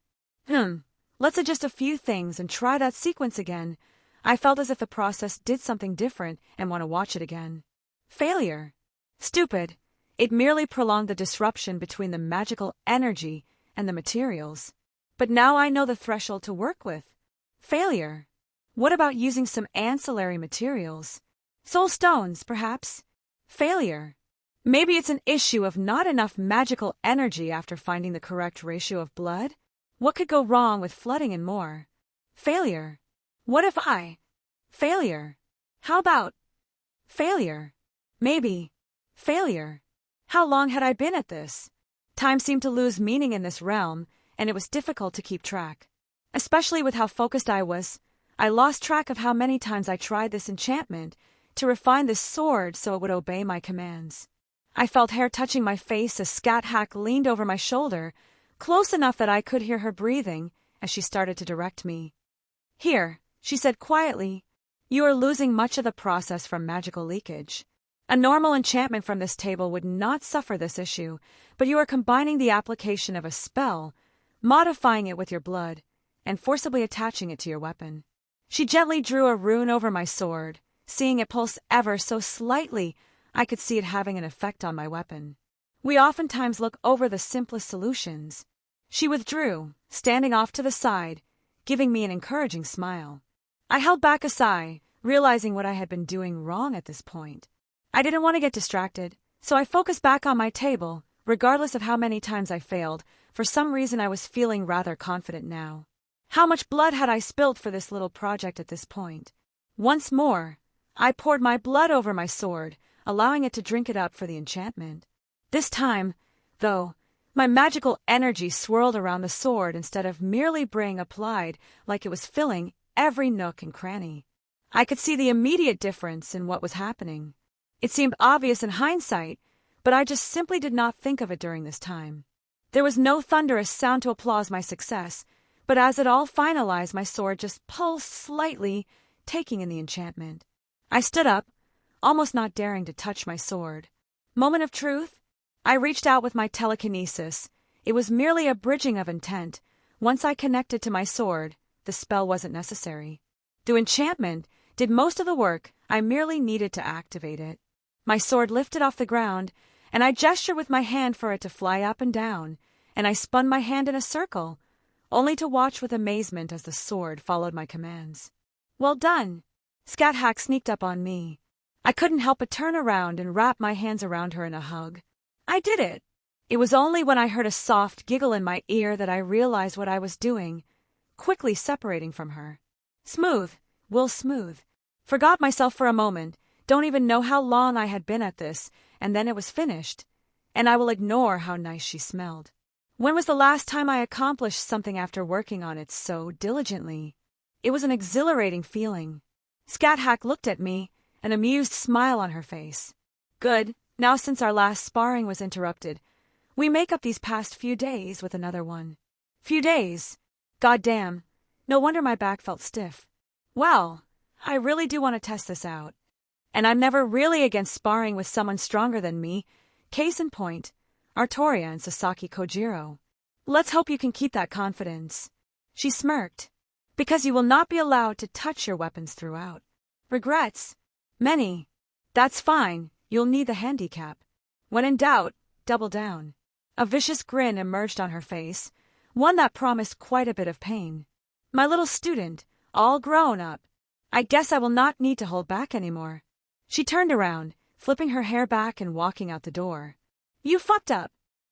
Let's adjust a few things and try that sequence again. I felt as if the process did something different and want to watch it again. Failure. Stupid. It merely prolonged the disruption between the magical energy and the materials. But now I know the threshold to work with. Failure. What about using some ancillary materials? Soul stones, perhaps? Failure. Maybe it's an issue of not enough magical energy after finding the correct ratio of blood? What could go wrong with flooding and more? Failure. What if I? Failure. How about? Failure. Maybe. Failure. How long had I been at this? Time seemed to lose meaning in this realm, and it was difficult to keep track. Especially with how focused I was, I lost track of how many times I tried this enchantment to refine this sword so it would obey my commands. I felt hair touching my face as Scat Hack leaned over my shoulder, close enough that I could hear her breathing as she started to direct me. Here, she said quietly, you are losing much of the process from magical leakage. A normal enchantment from this table would not suffer this issue, but you are combining the application of a spell, modifying it with your blood, and forcibly attaching it to your weapon. She gently drew a rune over my sword. Seeing it pulse ever so slightly, I could see it having an effect on my weapon. We oftentimes look over the simplest solutions. She withdrew, standing off to the side, giving me an encouraging smile. I held back a sigh, realizing what I had been doing wrong at this point. I didn't want to get distracted, so I focused back on my table. Regardless of how many times I failed, for some reason I was feeling rather confident now. How much blood had I spilt for this little project at this point? Once more, I poured my blood over my sword, allowing it to drink it up for the enchantment. This time, though, my magical energy swirled around the sword instead of merely being applied like it was filling every nook and cranny. I could see the immediate difference in what was happening. It seemed obvious in hindsight, but I just simply did not think of it during this time. There was no thunderous sound to applause my success, but as it all finalized, my sword just pulsed slightly, taking in the enchantment. I stood up, almost not daring to touch my sword. Moment of truth? I reached out with my telekinesis. It was merely a bridging of intent. Once I connected to my sword, the spell wasn't necessary. The enchantment did most of the work. I merely needed to activate it. My sword lifted off the ground, and I gestured with my hand for it to fly up and down, and I spun my hand in a circle, only to watch with amazement as the sword followed my commands. Well done! Scat Hack sneaked up on me. I couldn't help but turn around and wrap my hands around her in a hug. I did it! It was only when I heard a soft giggle in my ear that I realized what I was doing, quickly separating from her. Smooth, Will smooth. Forgot myself for a moment, don't even know how long I had been at this, and then it was finished. And I will ignore how nice she smelled. When was the last time I accomplished something after working on it so diligently? It was an exhilarating feeling. Scat Hack looked at me, an amused smile on her face. Good, now since our last sparring was interrupted, we make up these past few days with another one. Few days? Goddamn, no wonder my back felt stiff. Well, I really do want to test this out. And I'm never really against sparring with someone stronger than me. Case in point, Artoria and Sasaki Kojiro. Let's hope you can keep that confidence. She smirked. Because you will not be allowed to touch your weapons throughout. Regrets? Many. That's fine, you'll need the handicap. When in doubt, double down. A vicious grin emerged on her face, one that promised quite a bit of pain. My little student, all grown up. I guess I will not need to hold back anymore. She turned around, flipping her hair back and walking out the door. You fucked up.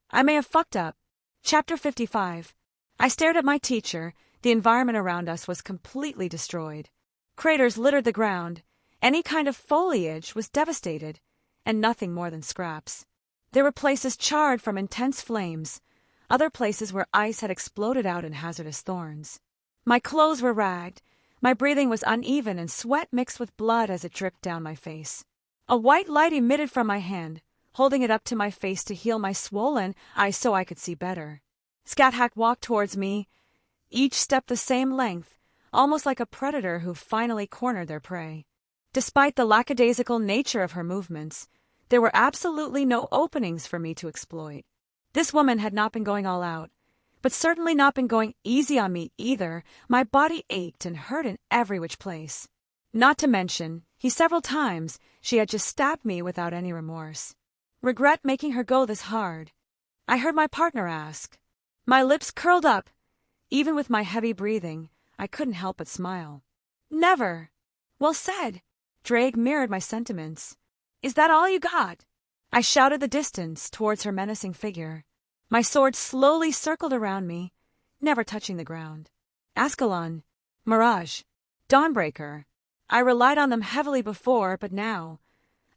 I may have fucked up. Chapter 55. I stared at my teacher. The environment around us was completely destroyed. Craters littered the ground. Any kind of foliage was devastated. and nothing more than scraps. There were places charred from intense flames, other places where ice had exploded out in hazardous thorns. My clothes were ragged, my breathing was uneven and sweat mixed with blood as it dripped down my face. A white light emitted from my hand, holding it up to my face to heal my swollen eyes so I could see better. Scat walked towards me, each step the same length, almost like a predator who finally cornered their prey. Despite the lackadaisical nature of her movements, there were absolutely no openings for me to exploit. This woman had not been going all out, but certainly not been going easy on me either. My body ached and hurt in every which place. Not to mention, several times, she had just stabbed me without any remorse. Regret making her go this hard, I heard my partner ask. My lips curled up. Even with my heavy breathing, I couldn't help but smile. Never. Well said. Drake mirrored my sentiments. Is that all you got? I shouted the distance towards her menacing figure. My sword slowly circled around me, never touching the ground. Ascalon, Mirage, Dawnbreaker. I relied on them heavily before, but now,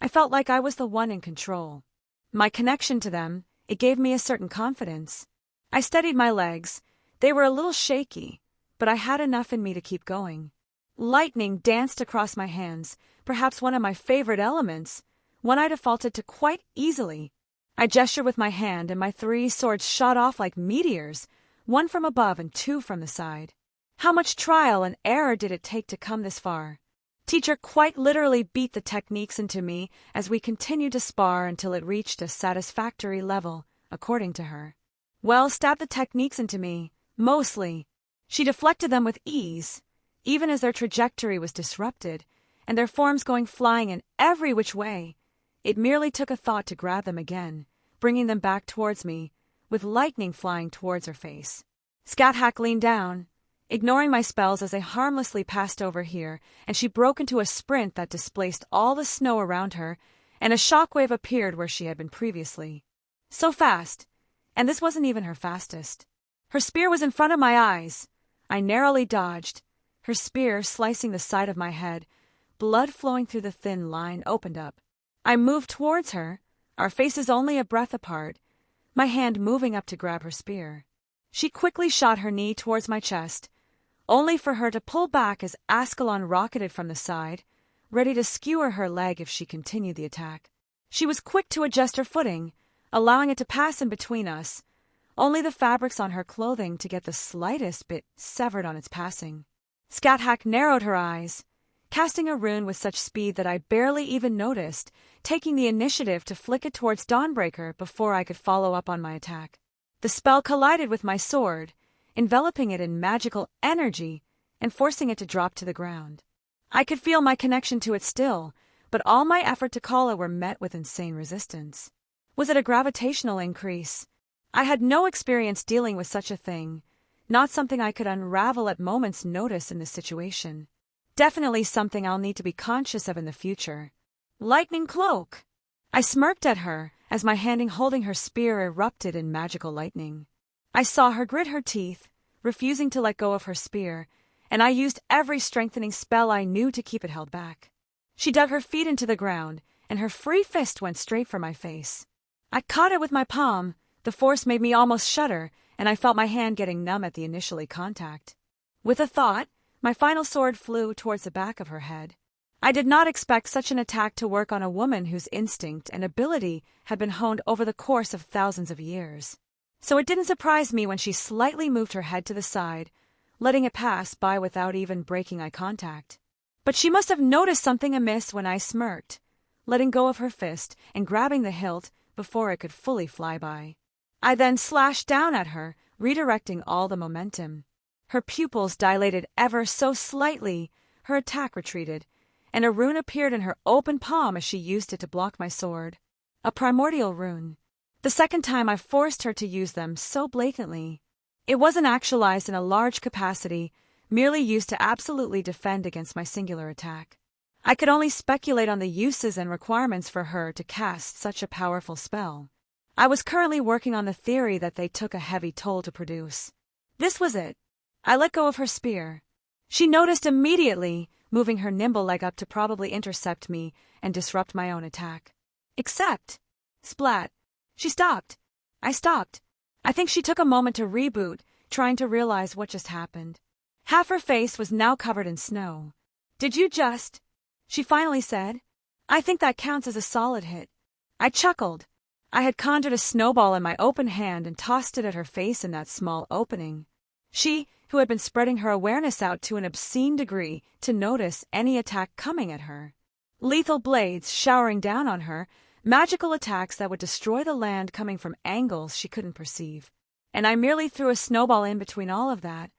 I felt like I was the one in control. My connection to them, it gave me a certain confidence. I steadied my legs. They were a little shaky, but I had enough in me to keep going. Lightning danced across my hands, perhaps one of my favorite elements, one I defaulted to quite easily. I gestured with my hand, and my 3 swords shot off like meteors, 1 from above and 2 from the side. How much trial and error did it take to come this far? Teacher quite literally beat the techniques into me as we continued to spar until it reached a satisfactory level, according to her. Well, stabbed the techniques into me, mostly. She deflected them with ease, even as their trajectory was disrupted, and their forms going flying in every which way. It merely took a thought to grab them again, bringing them back towards me, with lightning flying towards her face. Scat leaned down, ignoring my spells as they harmlessly passed over here, and she broke into a sprint that displaced all the snow around her, and a shockwave appeared where she had been previously. So fast, and this wasn't even her fastest. Her spear was in front of my eyes. I narrowly dodged, her spear slicing the side of my head. Blood flowing through the thin line opened up. I moved towards her, our faces only a breath apart, my hand moving up to grab her spear. She quickly shot her knee towards my chest, only for her to pull back as Ascalon rocketed from the side, ready to skewer her leg if she continued the attack. She was quick to adjust her footing, allowing it to pass in between us, only the fabrics on her clothing to get the slightest bit severed on its passing. Scat narrowed her eyes, casting a rune with such speed that I barely even noticed, taking the initiative to flick it towards Dawnbreaker before I could follow up on my attack. The spell collided with my sword, enveloping it in magical energy and forcing it to drop to the ground. I could feel my connection to it still, but all my effort to call it were met with insane resistance. Was it a gravitational increase? I had no experience dealing with such a thing, not something I could unravel at moment's notice in this situation. Definitely something I'll need to be conscious of in the future. Lightning cloak! I smirked at her as my hand holding her spear erupted in magical lightning. I saw her grit her teeth, refusing to let go of her spear, and I used every strengthening spell I knew to keep it held back. She dug her feet into the ground, and her free fist went straight for my face. I caught it with my palm. The force made me almost shudder, and I felt my hand getting numb at the initial contact. With a thought, my final sword flew towards the back of her head. I did not expect such an attack to work on a woman whose instinct and ability had been honed over the course of thousands of years. So it didn't surprise me when she slightly moved her head to the side, letting it pass by without even breaking eye contact. But she must have noticed something amiss when I smirked, letting go of her fist and grabbing the hilt before it could fully fly by. I then slashed down at her, redirecting all the momentum. Her pupils dilated ever so slightly, her attack retreated, and a rune appeared in her open palm as she used it to block my sword. A primordial rune. The second time I forced her to use them so blatantly. It wasn't actualized in a large capacity, merely used to absolutely defend against my singular attack. I could only speculate on the uses and requirements for her to cast such a powerful spell. I was currently working on the theory that they took a heavy toll to produce. This was it. I let go of her spear. She noticed immediately, moving her nimble leg up to probably intercept me and disrupt my own attack. Except, splat. She stopped. I stopped. I think she took a moment to reboot, trying to realize what just happened. Half her face was now covered in snow. Did you just? She finally said. I think that counts as a solid hit. I chuckled. I had conjured a snowball in my open hand and tossed it at her face in that small opening. She, who had been spreading her awareness out to an obscene degree to notice any attack coming at her. Lethal blades showering down on her, magical attacks that would destroy the land coming from angles she couldn't perceive. And I merely threw a snowball in between all of that.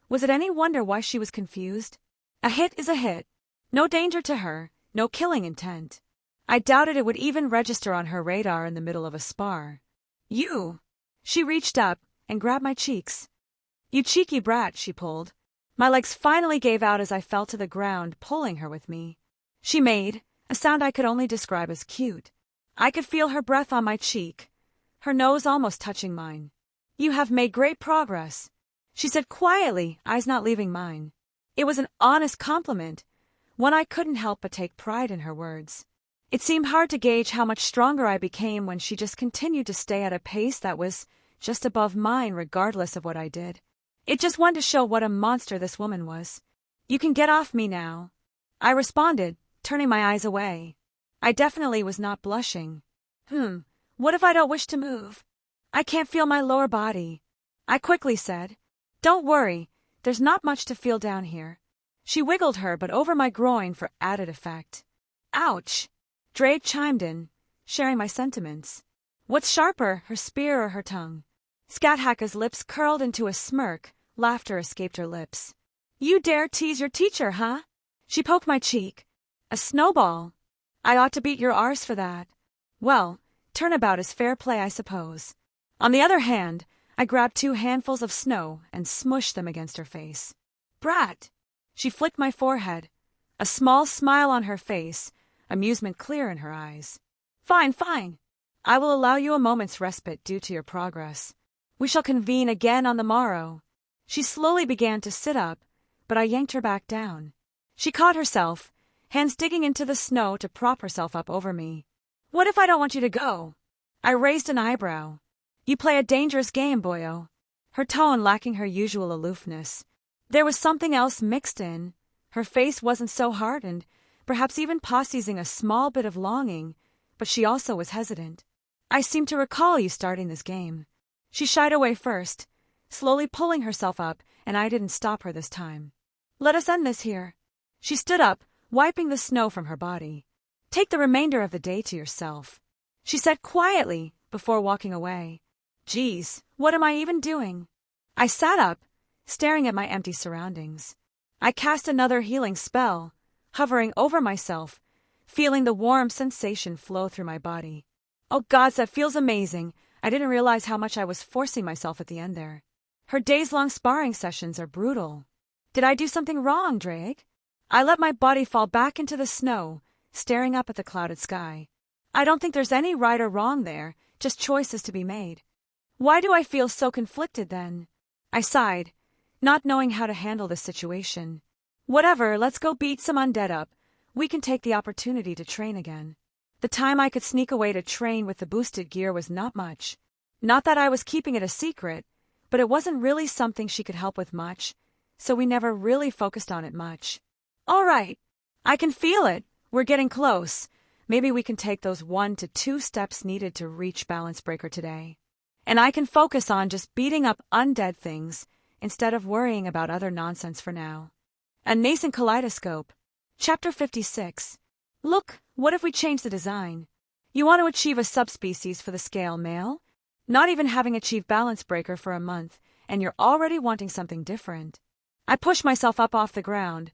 Was it any wonder why she was confused? A hit is a hit. No danger to her, no killing intent. I doubted it would even register on her radar in the middle of a spar. You! She reached up and grabbed my cheeks. You cheeky brat, she pulled. My legs finally gave out as I fell to the ground, pulling her with me. She made a sound I could only describe as cute. I could feel her breath on my cheek, her nose almost touching mine. You have made great progress, she said quietly, eyes not leaving mine. It was an honest compliment, one I couldn't help but take pride in her words. It seemed hard to gauge how much stronger I became when she just continued to stay at a pace that was just above mine regardless of what I did. It just went to show what a monster this woman was. You can get off me now, I responded, turning my eyes away. I definitely was not blushing. What if I don't wish to move? I can't feel my lower body, I quickly said. Don't worry, there's not much to feel down here. She wiggled her butt over my groin for added effect. Ouch! Drake chimed in, sharing my sentiments. What's sharper, her spear or her tongue? Skathaka's lips curled into a smirk, laughter escaped her lips. You dare tease your teacher, huh? She poked my cheek. A snowball. I ought to beat your arse for that. Well, turnabout is fair play, I suppose. On the other hand, I grabbed 2 handfuls of snow and smushed them against her face. Brat! She flicked my forehead, a small smile on her face, amusement clear in her eyes. Fine, fine. I will allow you a moment's respite due to your progress. We shall convene again on the morrow. She slowly began to sit up, but I yanked her back down. She caught herself, hands digging into the snow to prop herself up over me. What if I don't want you to go? I raised an eyebrow. You play a dangerous game, boyo. Her tone lacking her usual aloofness. There was something else mixed in. Her face wasn't so hardened, perhaps even possessing a small bit of longing, but she also was hesitant. I seem to recall you starting this game. She shied away first, slowly pulling herself up, and I didn't stop her this time. Let us end this here. She stood up, wiping the snow from her body. Take the remainder of the day to yourself, she said quietly before walking away. Geez, what am I even doing? I sat up, staring at my empty surroundings. I cast another healing spell, hovering over myself, feeling the warm sensation flow through my body. Oh gods, that feels amazing. I didn't realize how much I was forcing myself at the end there. Her days-long sparring sessions are brutal. Did I do something wrong, Drake? I let my body fall back into the snow, staring up at the clouded sky. I don't think there's any right or wrong there, just choices to be made. Why do I feel so conflicted then? I sighed, not knowing how to handle this situation. Whatever, let's go beat some undead up. We can take the opportunity to train again. The time I could sneak away to train with the boosted gear was not much. Not that I was keeping it a secret, but it wasn't really something she could help with much, so we never really focused on it much. All right, I can feel it. We're getting close. Maybe we can take those 1 to 2 steps needed to reach Balance Breaker today. And I can focus on just beating up undead things instead of worrying about other nonsense for now. A Nascent Kaleidoscope. Chapter 56. Look, what if we change the design? You want to achieve a subspecies for the scale male? Not even having achieved Balance Breaker for a month, and you're already wanting something different. I pushed myself up off the ground,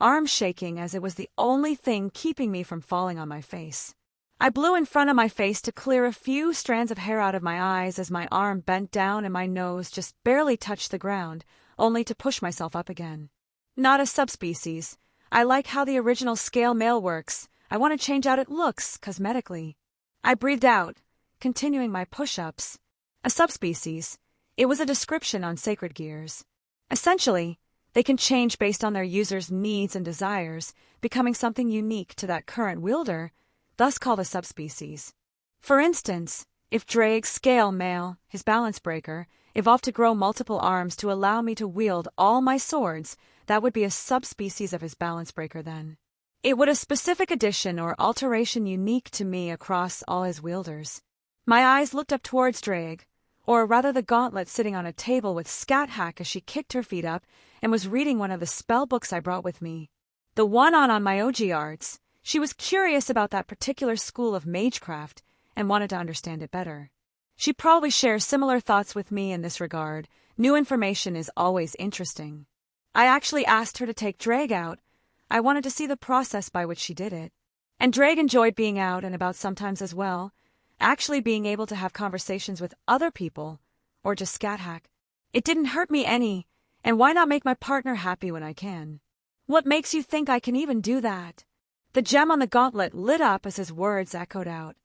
arms shaking as it was the only thing keeping me from falling on my face. I blew in front of my face to clear a few strands of hair out of my eyes as my arm bent down and my nose just barely touched the ground, only to push myself up again. Not a subspecies. I like how the original scale male works. I want to change out its looks, cosmetically. I breathed out, continuing my push-ups. A subspecies. It was a description on sacred gears. Essentially, they can change based on their user's needs and desires, becoming something unique to that current wielder, thus called a subspecies. For instance, if Drake's scale male, his balance breaker, evolved to grow multiple arms to allow me to wield all my swords, that would be a subspecies of his balance breaker then. It would a specific addition or alteration unique to me across all his wielders. My eyes looked up towards Drake, or rather the gauntlet sitting on a table with Scat-Hack as she kicked her feet up and was reading one of the spell books I brought with me. The one on my OG arts. She was curious about that particular school of magecraft and wanted to understand it better. She probably shares similar thoughts with me in this regard. New information is always interesting. I actually asked her to take Drake out. I wanted to see the process by which she did it. And Drake enjoyed being out and about sometimes as well, actually being able to have conversations with other people, or just Scat-Hack. It didn't hurt me any, and why not make my partner happy when I can? What makes you think I can even do that? The gem on the gauntlet lit up as his words echoed out.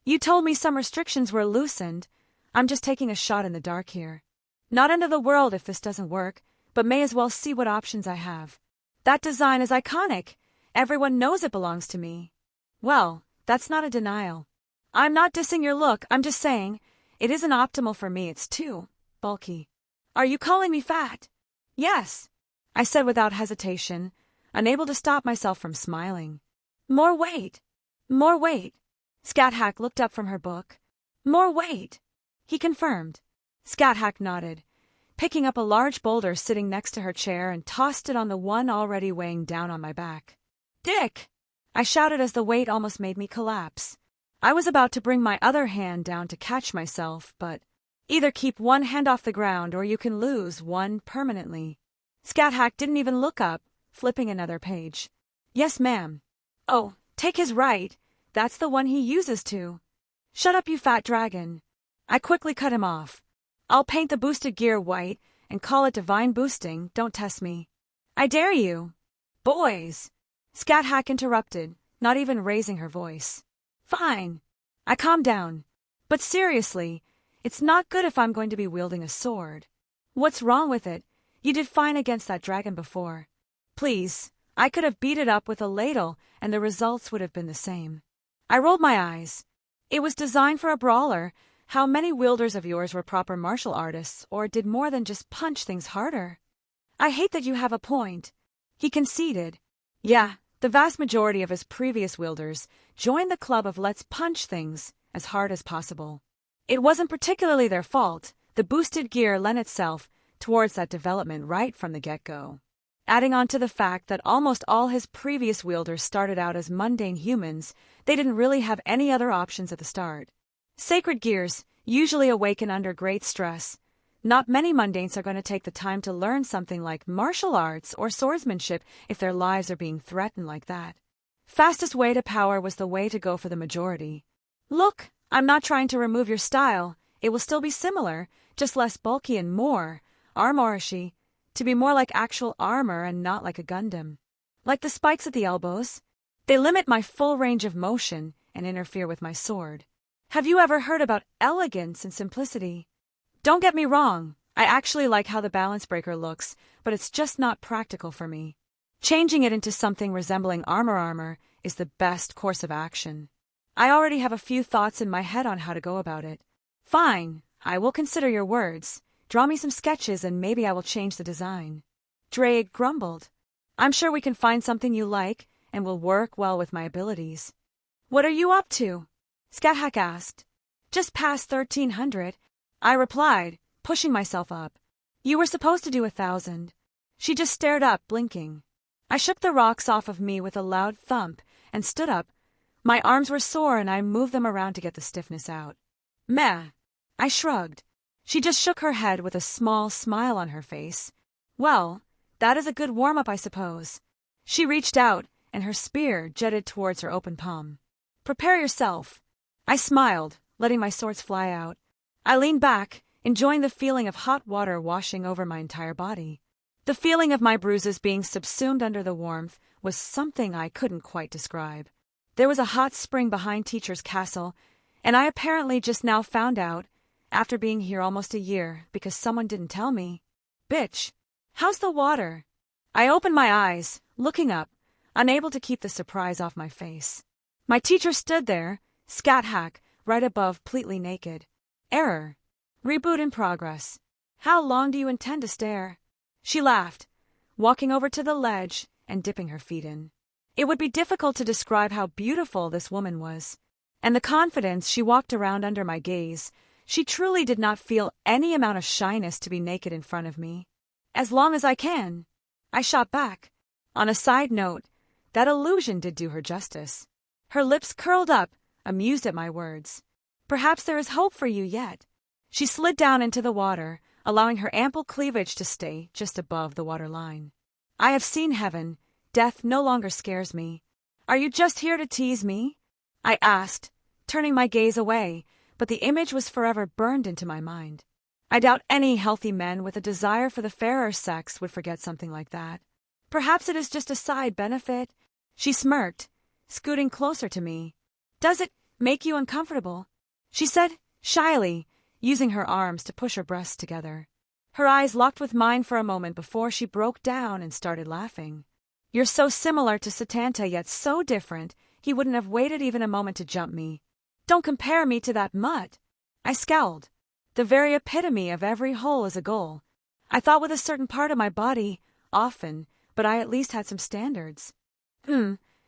You told me some restrictions were loosened. I'm just taking a shot in the dark here. Not end of the world if this doesn't work, but may as well see what options I have. That design is iconic. Everyone knows it belongs to me. Well, that's not a denial. I'm not dissing your look, I'm just saying, it isn't optimal for me, it's too bulky. Are you calling me fat? Yes, I said without hesitation, unable to stop myself from smiling. More weight. More weight. Scat-Hack looked up from her book. More weight. He confirmed. Scat-Hack nodded, picking up a large boulder sitting next to her chair and tossed it on the one already weighing down on my back. Dick! I shouted as the weight almost made me collapse. I was about to bring my other hand down to catch myself, but either keep one hand off the ground or you can lose one permanently. Scat-Hack didn't even look up, flipping another page. Yes, ma'am. Oh, take his right. That's the one he uses to. Shut up, you fat dragon. I quickly cut him off. I'll paint the boosted gear white and call it divine boosting, don't test me. I dare you. Boys! Scat-Hack interrupted, not even raising her voice. Fine. I calmed down. But seriously, it's not good if I'm going to be wielding a sword. What's wrong with it? You did fine against that dragon before. Please, I could have beat it up with a ladle and the results would have been the same. I rolled my eyes. It was designed for a brawler. How many wielders of yours were proper martial artists or did more than just punch things harder? I hate that you have a point. He conceded. Yeah, the vast majority of his previous wielders joined the club of let's punch things as hard as possible. It wasn't particularly their fault. The boosted gear lent itself towards that development right from the get-go. Adding on to the fact that almost all his previous wielders started out as mundane humans, they didn't really have any other options at the start. Sacred gears usually awaken under great stress. Not many mundanes are going to take the time to learn something like martial arts or swordsmanship if their lives are being threatened like that. Fastest way to power was the way to go for the majority. Look, I'm not trying to remove your style. It will still be similar, just less bulky and more armorish, to be more like actual armor and not like a Gundam. Like the spikes at the elbows. They limit my full range of motion and interfere with my sword. Have you ever heard about elegance and simplicity? Don't get me wrong, I actually like how the balance breaker looks, but it's just not practical for me. Changing it into something resembling armor is the best course of action. I already have a few thoughts in my head on how to go about it. Fine, I will consider your words. Draw me some sketches and maybe I will change the design. Drake grumbled. I'm sure we can find something you like and will work well with my abilities. What are you up to? Scat-Hack asked. Just past 1300. I replied, pushing myself up. You were supposed to do 1,000. She just stared up, blinking. I shook the rocks off of me with a loud thump and stood up. My arms were sore and I moved them around to get the stiffness out. Meh. I shrugged. She just shook her head with a small smile on her face. Well, that is a good warm-up, I suppose. She reached out and her spear jetted towards her open palm. Prepare yourself. I smiled, letting my swords fly out. I leaned back, enjoying the feeling of hot water washing over my entire body. The feeling of my bruises being subsumed under the warmth was something I couldn't quite describe. There was a hot spring behind Teacher's Castle, and I apparently just now found out, after being here almost a year, because someone didn't tell me. Bitch, how's the water? I opened my eyes, looking up, unable to keep the surprise off my face. My teacher stood there, scat hack, right above, pleatly naked. Error. Reboot in progress. How long do you intend to stare? She laughed, walking over to the ledge and dipping her feet in. It would be difficult to describe how beautiful this woman was, and the confidence she walked around under my gaze. She truly did not feel any amount of shyness to be naked in front of me. As long as I can, I shot back. On a side note, that illusion did do her justice. Her lips curled up, amused at my words. Perhaps there is hope for you yet. She slid down into the water, allowing her ample cleavage to stay just above the water line. I have seen heaven. Death no longer scares me. Are you just here to tease me? I asked, turning my gaze away, but the image was forever burned into my mind. I doubt any healthy men with a desire for the fairer sex would forget something like that. Perhaps it is just a side benefit. She smirked, scooting closer to me. Does it make you uncomfortable? She said, shyly, using her arms to push her breasts together. Her eyes locked with mine for a moment before she broke down and started laughing. You're so similar to Satanta, yet so different, he wouldn't have waited even a moment to jump me. Don't compare me to that mutt. I scowled. The very epitome of every hole is a goal. I thought with a certain part of my body, often, but I at least had some standards.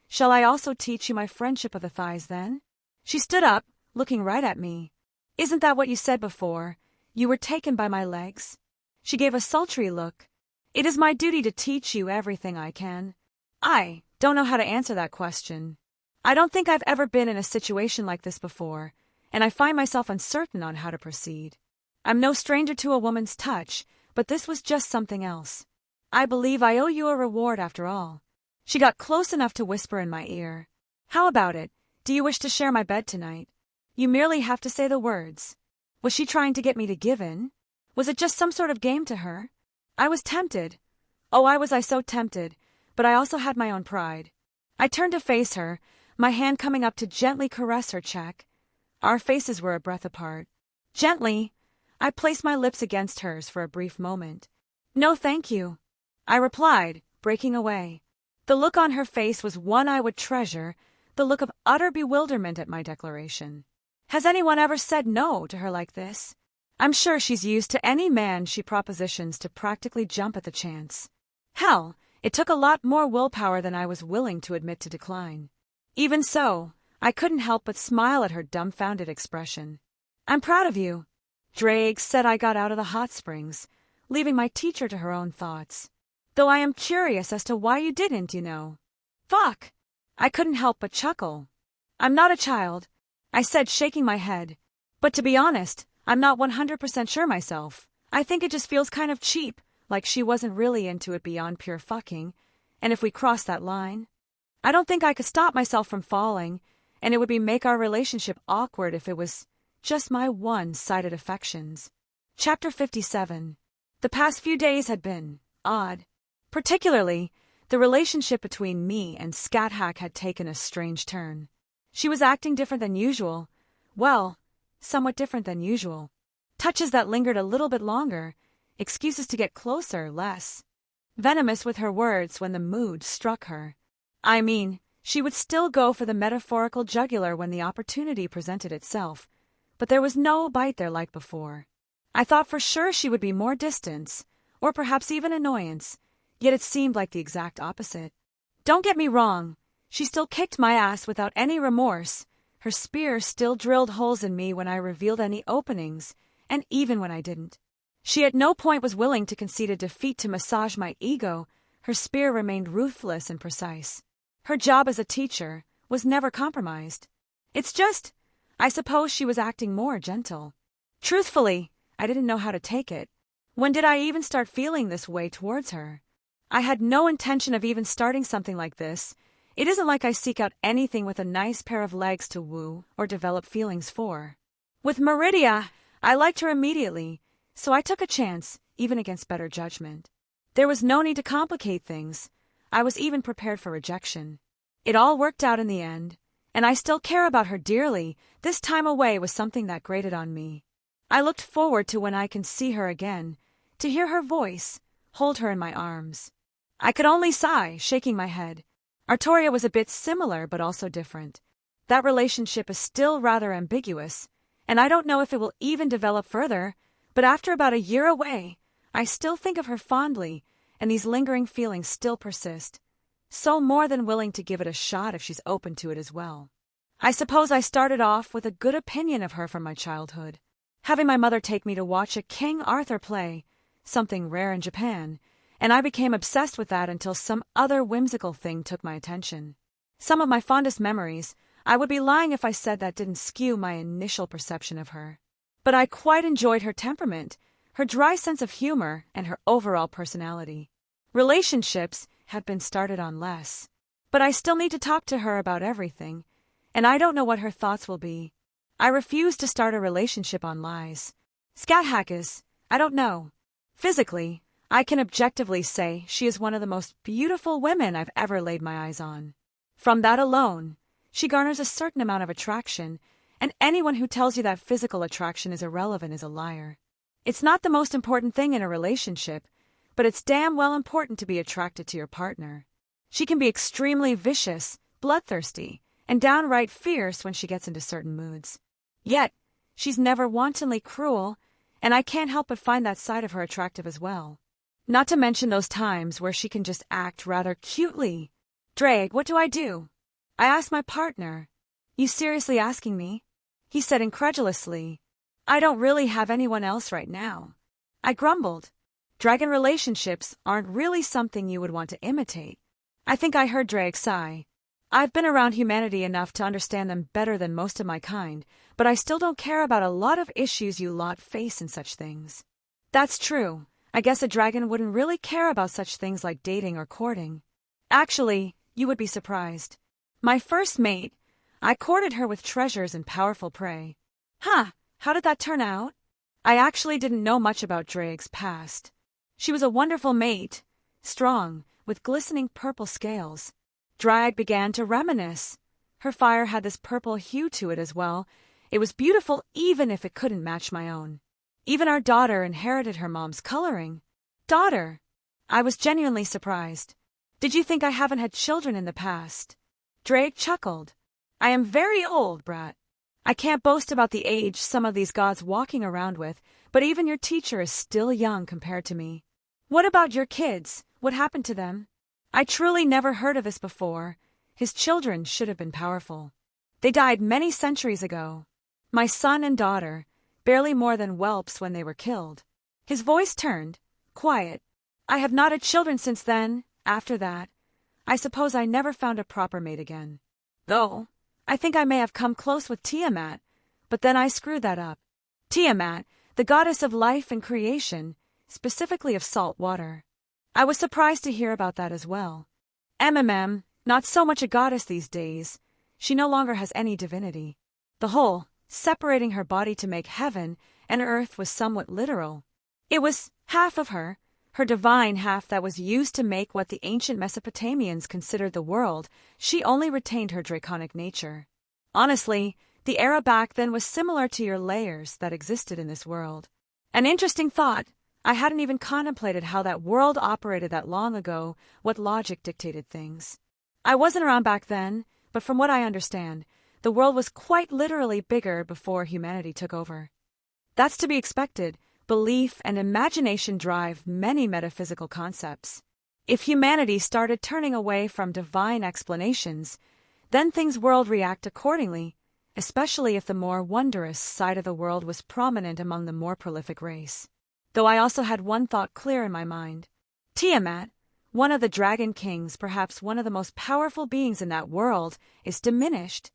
Shall I also teach you my friendship of the thighs then? She stood up, looking right at me. Isn't that what you said before? You were taken by my legs? She gave a sultry look. It is my duty to teach you everything I can. I don't know how to answer that question. I don't think I've ever been in a situation like this before, and I find myself uncertain on how to proceed. I'm no stranger to a woman's touch, but this was just something else. I believe I owe you a reward after all. She got close enough to whisper in my ear. How about it? Do you wish to share my bed tonight? You merely have to say the words. Was she trying to get me to give in? Was it just some sort of game to her? I was tempted. Oh, I was so tempted, but I also had my own pride. I turned to face her, my hand coming up to gently caress her cheek. Our faces were a breath apart. Gently, I placed my lips against hers for a brief moment. No, thank you, I replied, breaking away. The look on her face was one I would treasure, the look of utter bewilderment at my declaration. Has anyone ever said no to her like this? I'm sure she's used to any man she propositions to practically jump at the chance. Hell, it took a lot more willpower than I was willing to admit to decline. Even so, I couldn't help but smile at her dumbfounded expression. I'm proud of you. Drake said I got out of the hot springs, leaving my teacher to her own thoughts. Though I am curious as to why you didn't, you know. Fuck! I couldn't help but chuckle. I'm not a child, I said, shaking my head. But to be honest, I'm not 100% sure myself. I think it just feels kind of cheap, like she wasn't really into it beyond pure fucking, and if we cross that line, I don't think I could stop myself from falling, and it would make our relationship awkward if it was just my one-sided affections. Chapter 57. The past few days had been odd. Particularly, the relationship between me and Scat Hack had taken a strange turn. She was acting different than usual. Well, somewhat different than usual. Touches that lingered a little bit longer, excuses to get closer less. Venomous with her words when the mood struck her. I mean, she would still go for the metaphorical jugular when the opportunity presented itself, but there was no bite there like before. I thought for sure she would be more distance, or perhaps even annoyance, yet it seemed like the exact opposite. Don't get me wrong, she still kicked my ass without any remorse. Her spear still drilled holes in me when I revealed any openings, and even when I didn't. She at no point was willing to concede a defeat to massage my ego. Her spear remained ruthless and precise. Her job as a teacher was never compromised. It's just, I suppose she was acting more gentle. Truthfully, I didn't know how to take it. When did I even start feeling this way towards her? I had no intention of even starting something like this. It isn't like I seek out anything with a nice pair of legs to woo or develop feelings for. With Meridia, I liked her immediately, so I took a chance, even against better judgment. There was no need to complicate things. I was even prepared for rejection. It all worked out in the end, and I still care about her dearly. This time away was something that grated on me. I looked forward to when I can see her again, to hear her voice, hold her in my arms. I could only sigh, shaking my head. Artoria was a bit similar but also different. That relationship is still rather ambiguous, and I don't know if it will even develop further, but after about a year away, I still think of her fondly, and these lingering feelings still persist. So more than willing to give it a shot if she's open to it as well. I suppose I started off with a good opinion of her from my childhood, having my mother take me to watch a King Arthur play, something rare in Japan, and I became obsessed with that until some other whimsical thing took my attention. Some of my fondest memories, I would be lying if I said that didn't skew my initial perception of her. But I quite enjoyed her temperament, her dry sense of humor, and her overall personality. Relationships have been started on less, but I still need to talk to her about everything, and I don't know what her thoughts will be. I refuse to start a relationship on lies. Scat is, I don't know. Physically, I can objectively say she is one of the most beautiful women I've ever laid my eyes on. From that alone, she garners a certain amount of attraction, and anyone who tells you that physical attraction is irrelevant is a liar. It's not the most important thing in a relationship, but it's damn well important to be attracted to your partner. She can be extremely vicious, bloodthirsty, and downright fierce when she gets into certain moods. Yet, she's never wantonly cruel, and I can't help but find that side of her attractive as well. Not to mention those times where she can just act rather cutely. Drake, what do I do? I asked my partner. You seriously asking me? He said incredulously. I don't really have anyone else right now. I grumbled. Dragon relationships aren't really something you would want to imitate. I think I heard Drake sigh. I've been around humanity enough to understand them better than most of my kind, but I still don't care about a lot of issues you lot face in such things. That's true. I guess a dragon wouldn't really care about such things like dating or courting. Actually, you would be surprised. My first mate, I courted her with treasures and powerful prey. Huh, how did that turn out? I actually didn't know much about Drake's past. She was a wonderful mate, strong, with glistening purple scales. Drag began to reminisce. Her fire had this purple hue to it as well. It was beautiful even if it couldn't match my own. Even our daughter inherited her mom's coloring. Daughter! I was genuinely surprised. Did you think I haven't had children in the past? Drake chuckled. I am very old, brat. I can't boast about the age some of these gods walking around with, but even your teacher is still young compared to me. What about your kids? What happened to them? I truly never heard of this before. His children should have been powerful. They died many centuries ago. My son and daughter, barely more than whelps when they were killed. His voice turned, quiet. I have not had children since then. After that, I suppose I never found a proper mate again. Though, I think I may have come close with Tiamat, but then I screwed that up. Tiamat, the goddess of life and creation, specifically of salt water. I was surprised to hear about that as well. Not so much a goddess these days. She no longer has any divinity. The whole, separating her body to make heaven and earth was somewhat literal. It was half of her divine half that was used to make what the ancient Mesopotamians considered the world. She only retained her draconic nature. Honestly, the era back then was similar to your layers that existed in this world. An interesting thought. I hadn't even contemplated how that world operated that long ago, what logic dictated things. I wasn't around back then, but from what I understand, the world was quite literally bigger before humanity took over. That's to be expected. Belief and imagination drive many metaphysical concepts. If humanity started turning away from divine explanations, then things world react accordingly, especially if the more wondrous side of the world was prominent among the more prolific race. Though I also had one thought clear in my mind. Tiamat, one of the dragon kings, perhaps one of the most powerful beings in that world, is diminished.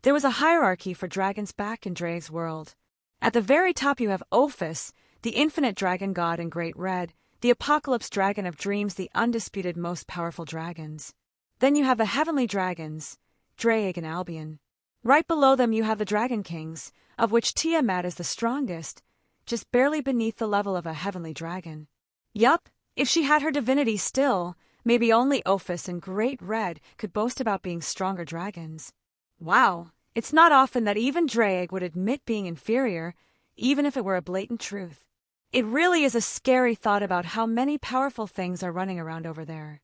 There was a hierarchy for dragons back in Drake's world. At the very top you have Ophis, the infinite dragon god in Great Red, the apocalypse dragon of dreams, the undisputed most powerful dragons. Then you have the heavenly dragons, Drake and Albion. Right below them you have the dragon kings, of which Tiamat is the strongest, just barely beneath the level of a heavenly dragon. Yup, if she had her divinity still, maybe only Ophis and Great Red could boast about being stronger dragons. Wow, it's not often that even Drake would admit being inferior, even if it were a blatant truth. It really is a scary thought about how many powerful things are running around over there.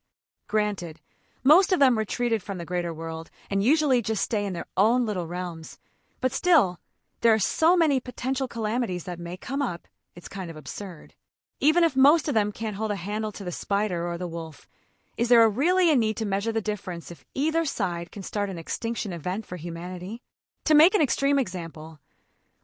Granted, Most of them retreated from the greater world and usually just stay in their own little realms. But still, there are so many potential calamities that may come up, it's kind of absurd. Even if most of them can't hold a handle to the spider or the wolf, is there really a need to measure the difference if either side can start an extinction event for humanity? To make an extreme example,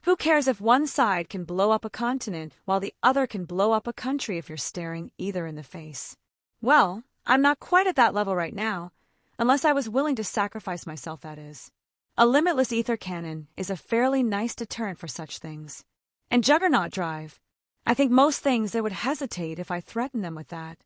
who cares if one side can blow up a continent while the other can blow up a country if you're staring either in the face? Well, I'm not quite at that level right now, unless I was willing to sacrifice myself, that is. A limitless ether cannon is a fairly nice deterrent for such things. And Juggernaut Drive. I think most things they would hesitate if I threatened them with that.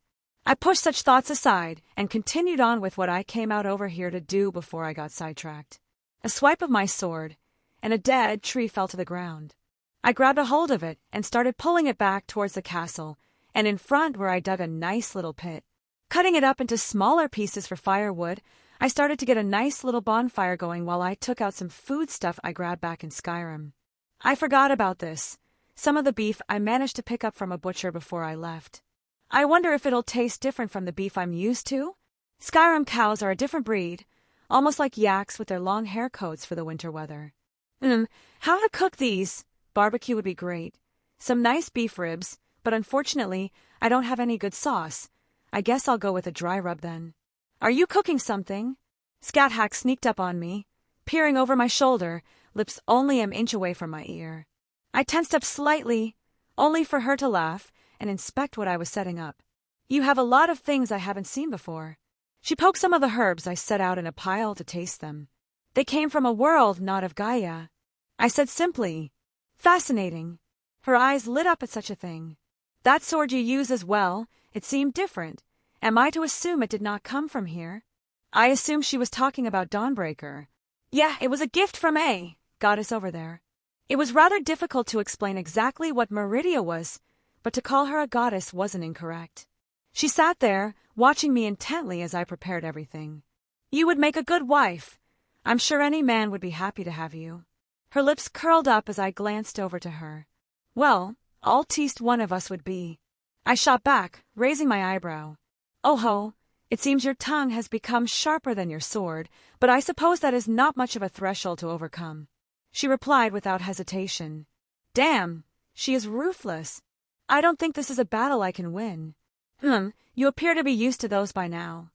I pushed such thoughts aside and continued on with what I came out over here to do before I got sidetracked. A swipe of my sword, and a dead tree fell to the ground. I grabbed a hold of it and started pulling it back towards the castle, and in front where I dug a nice little pit. Cutting it up into smaller pieces for firewood, I started to get a nice little bonfire going while I took out some food stuff I grabbed back in Skyrim. I forgot about this. Some of the beef I managed to pick up from a butcher before I left. I wonder if it'll taste different from the beef I'm used to? Skyrim cows are a different breed, almost like yaks with their long hair coats for the winter weather. How to cook these? Barbecue would be great. Some nice beef ribs, but unfortunately, I don't have any good sauce. I guess I'll go with a dry rub then. Are you cooking something? Scat-Hack sneaked up on me, peering over my shoulder, lips only an inch away from my ear. I tensed up slightly, only for her to laugh and inspect what I was setting up. You have a lot of things I haven't seen before. She poked some of the herbs I set out in a pile to taste them. They came from a world not of Gaia. I said simply, fascinating. Her eyes lit up at such a thing. That sword you use as well, it seemed different. Am I to assume it did not come from here? I assumed she was talking about Dawnbreaker. Yeah, it was a gift from A, goddess over there. It was rather difficult to explain exactly what Meridia was, but to call her a goddess wasn't incorrect. She sat there, watching me intently as I prepared everything. You would make a good wife. I'm sure any man would be happy to have you. Her lips curled up as I glanced over to her. Well, all teased one of us would be. I shot back, raising my eyebrow. Oh ho, it seems your tongue has become sharper than your sword, but I suppose that is not much of a threshold to overcome. She replied without hesitation. Damn, she is ruthless. I don't think this is a battle I can win. You appear to be used to those by now.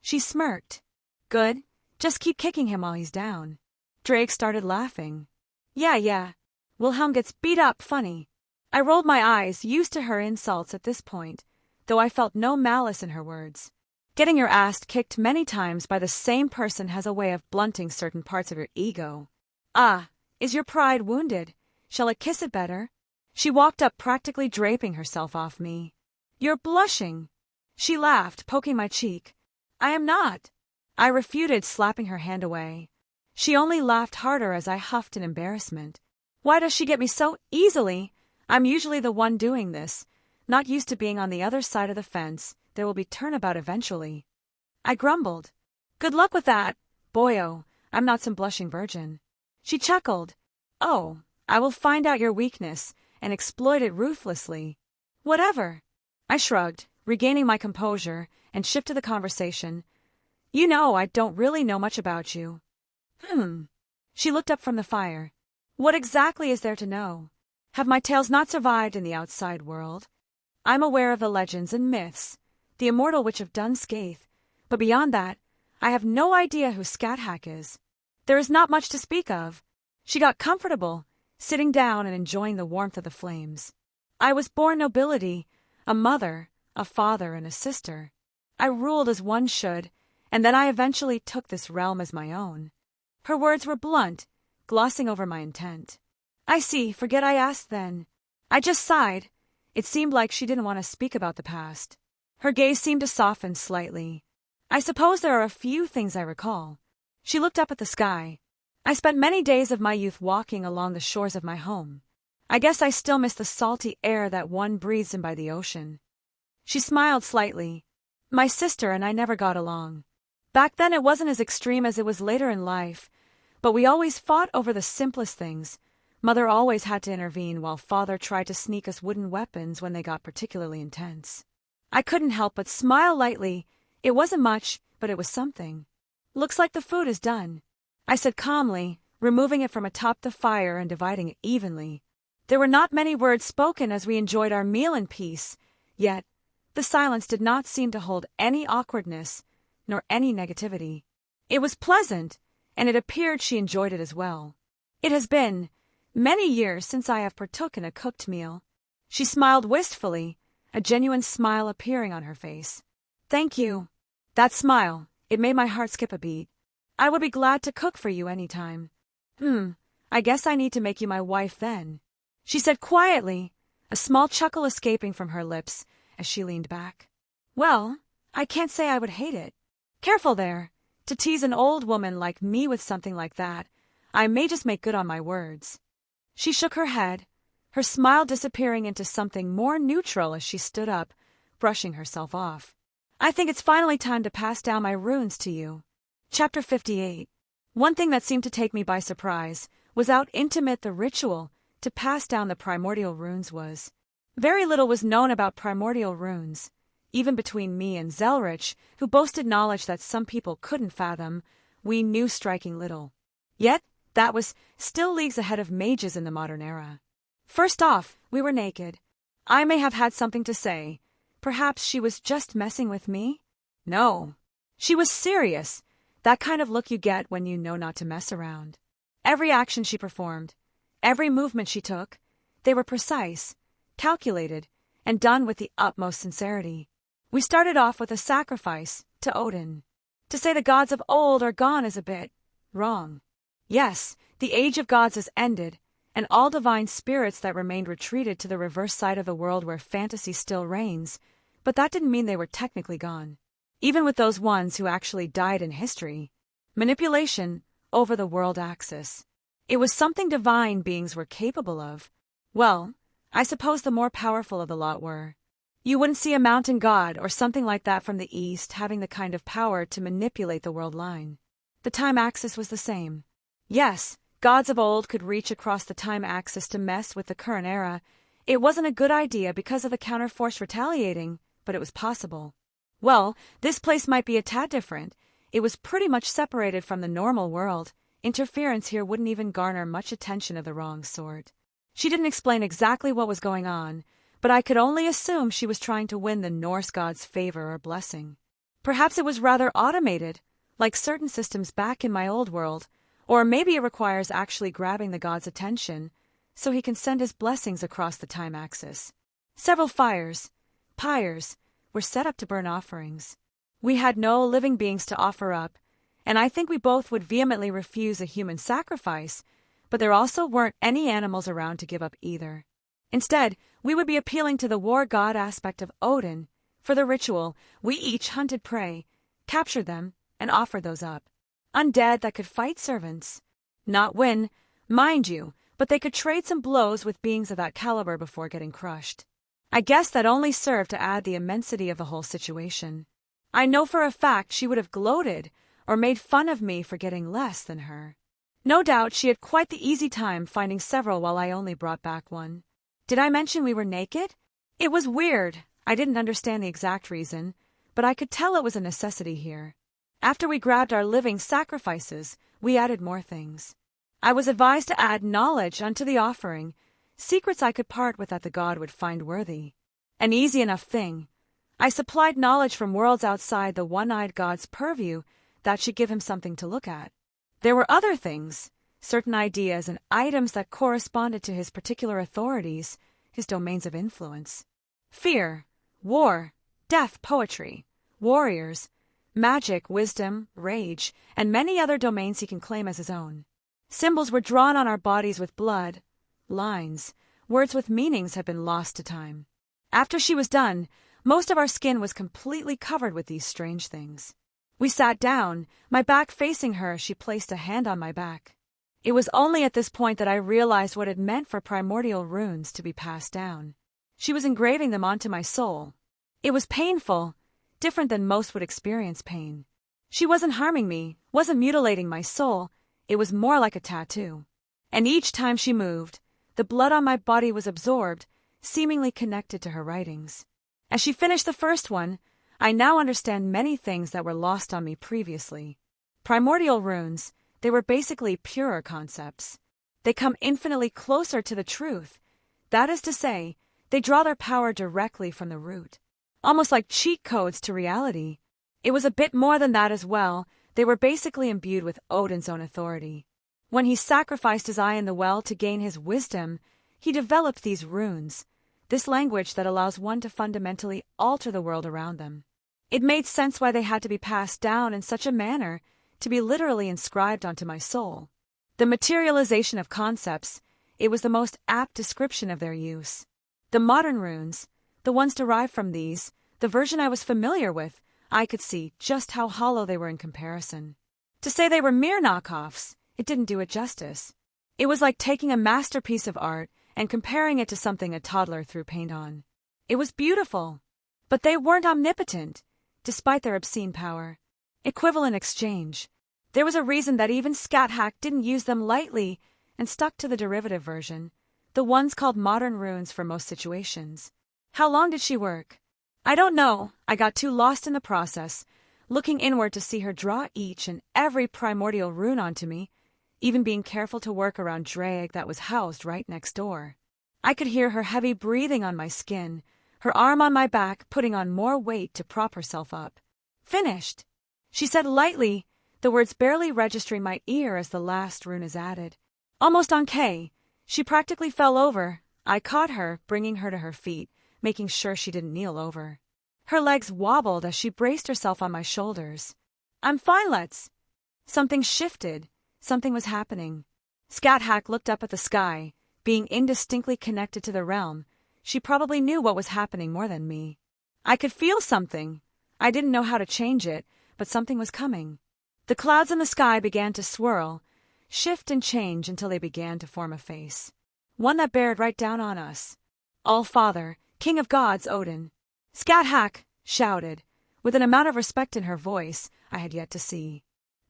She smirked. Good, just keep kicking him while he's down. Drake started laughing. Yeah, Wilhelm gets beat up funny. I rolled my eyes, used to her insults at this point, though I felt no malice in her words. Getting your ass kicked many times by the same person has a way of blunting certain parts of your ego. Ah, is your pride wounded? Shall I kiss it better? She walked up, practically draping herself off me. You're blushing. She laughed, poking my cheek. I am not. I refuted, slapping her hand away. She only laughed harder as I huffed in embarrassment. Why does she get me so easily? I'm usually the one doing this. Not used to being on the other side of the fence. There will be turnabout eventually. I grumbled. Good luck with that. Boyo, I'm not some blushing virgin. She chuckled. Oh, I will find out your weakness and exploit it ruthlessly. Whatever. I shrugged, regaining my composure, and shifted the conversation. You know, I don't really know much about you. She looked up from the fire. What exactly is there to know? Have my tales not survived in the outside world? I'm aware of the legends and myths, the immortal witch of Dunscaith, but beyond that, I have no idea who Scat-Hack is. There is not much to speak of. She got comfortable, sitting down and enjoying the warmth of the flames. I was born nobility, a mother, a father, and a sister. I ruled as one should, and then I eventually took this realm as my own. Her words were blunt, glossing over my intent. I see, forget I asked then. I just sighed. It seemed like she didn't want to speak about the past. Her gaze seemed to soften slightly. I suppose there are a few things I recall. She looked up at the sky. I spent many days of my youth walking along the shores of my home. I guess I still miss the salty air that one breathes in by the ocean. She smiled slightly. My sister and I never got along. Back then it wasn't as extreme as it was later in life, but we always fought over the simplest things. Mother always had to intervene while Father tried to sneak us wooden weapons when they got particularly intense. I couldn't help but smile lightly. It wasn't much, but it was something. "Looks like the food is done," I said calmly, removing it from atop the fire and dividing it evenly. There were not many words spoken as we enjoyed our meal in peace, yet the silence did not seem to hold any awkwardness, nor any negativity. It was pleasant, and it appeared she enjoyed it as well. "It has been many years since I have partook in a cooked meal." She smiled wistfully, a genuine smile appearing on her face. "Thank you." That smile, it made my heart skip a beat. "I would be glad to cook for you any time." I guess I need to make you my wife then," she said quietly, a small chuckle escaping from her lips as she leaned back. "Well, I can't say I would hate it. Careful there. To tease an old woman like me with something like that, I may just make good on my words." She shook her head, her smile disappearing into something more neutral as she stood up, brushing herself off. "I think it's finally time to pass down my runes to you." Chapter 58. One thing that seemed to take me by surprise was how intimate the ritual to pass down the primordial runes was. Very little was known about primordial runes. Even between me and Zelretch, who boasted knowledge that some people couldn't fathom, we knew striking little. Yet, that was still leagues ahead of mages in the modern era. First off, we were naked. I may have had something to say. Perhaps she was just messing with me? No. She was serious. That kind of look you get when you know not to mess around. Every action she performed, every movement she took, they were precise, calculated, and done with the utmost sincerity. We started off with a sacrifice to Odin. To say the gods of old are gone is a bit wrong. Yes, the age of gods has ended, and all divine spirits that remained retreated to the reverse side of the world where fantasy still reigns, but that didn't mean they were technically gone. Even with those ones who actually died in history. Manipulation over the world axis. It was something divine beings were capable of. Well, I suppose the more powerful of the lot were. You wouldn't see a mountain god or something like that from the east having the kind of power to manipulate the world line. The time axis was the same. Yes, gods of old could reach across the time axis to mess with the current era. It wasn't a good idea because of the counterforce retaliating, but it was possible. Well, this place might be a tad different. It was pretty much separated from the normal world. Interference here wouldn't even garner much attention of the wrong sort. She didn't explain exactly what was going on, but I could only assume she was trying to win the Norse god's favor or blessing. Perhaps it was rather automated, like certain systems back in my old world, or maybe it requires actually grabbing the god's attention so he can send his blessings across the time axis. Several pyres, were set up to burn offerings. We had no living beings to offer up, and I think we both would vehemently refuse a human sacrifice, but there also weren't any animals around to give up either. Instead, we would be appealing to the war god aspect of Odin. For the ritual, we each hunted prey, captured them, and offered those up. Undead that could fight servants. Not win, mind you, but they could trade some blows with beings of that caliber before getting crushed. I guess that only served to add the immensity of the whole situation. I know for a fact she would have gloated or made fun of me for getting less than her. No doubt she had quite the easy time finding several while I only brought back one. Did I mention we were naked? It was weird. I didn't understand the exact reason, but I could tell it was a necessity here. After we grabbed our living sacrifices, we added more things. I was advised to add knowledge unto the offering, secrets I could part with that the god would find worthy. An easy enough thing. I supplied knowledge from worlds outside the one-eyed god's purview that should give him something to look at. There were other things, certain ideas and items that corresponded to his particular authorities, his domains of influence. Fear, war, death, poetry, warriors, magic, wisdom, rage, and many other domains he can claim as his own. Symbols were drawn on our bodies with blood. Lines, words with meanings had been lost to time. After she was done, most of our skin was completely covered with these strange things. We sat down, my back facing her as she placed a hand on my back. It was only at this point that I realized what it meant for primordial runes to be passed down. She was engraving them onto my soul. It was painful, different than most would experience pain. She wasn't harming me, wasn't mutilating my soul. It was more like a tattoo. And each time she moved, the blood on my body was absorbed, seemingly connected to her writings. As she finished the first one, I now understand many things that were lost on me previously. Primordial runes, they were basically purer concepts. They come infinitely closer to the truth. That is to say, they draw their power directly from the root. Almost like cheat codes to reality. It was a bit more than that as well. They were basically imbued with Odin's own authority. When he sacrificed his eye in the well to gain his wisdom, he developed these runes, this language that allows one to fundamentally alter the world around them. It made sense why they had to be passed down in such a manner, to be literally inscribed onto my soul. The materialization of concepts, it was the most apt description of their use. The modern runes, the ones derived from these, the version I was familiar with, I could see just how hollow they were in comparison. To say they were mere knockoffs, it didn't do it justice. It was like taking a masterpiece of art and comparing it to something a toddler threw paint on. It was beautiful, but they weren't omnipotent, despite their obscene power. Equivalent exchange. There was a reason that even Scat didn't use them lightly and stuck to the derivative version, the ones called modern runes for most situations. How long did she work? I don't know. I got too lost in the process, looking inward to see her draw each and every primordial rune onto me, even being careful to work around Drag that was housed right next door. I could hear her heavy breathing on my skin, her arm on my back putting on more weight to prop herself up. Finished, she said lightly, the words barely registering my ear as the last rune is added. Almost on K, she practically fell over. I caught her, bringing her to her feet, making sure she didn't kneel over. Her legs wobbled as she braced herself on my shoulders. I'm fine, let's. Something shifted. Something was happening. Scat looked up at the sky. Being indistinctly connected to the realm, she probably knew what was happening more than me. I could feel something. I didn't know how to change it, but something was coming. The clouds in the sky began to swirl, shift and change until they began to form a face. One that bared right down on us. All-Father, King of Gods, Odin. Scat shouted, with an amount of respect in her voice I had yet to see.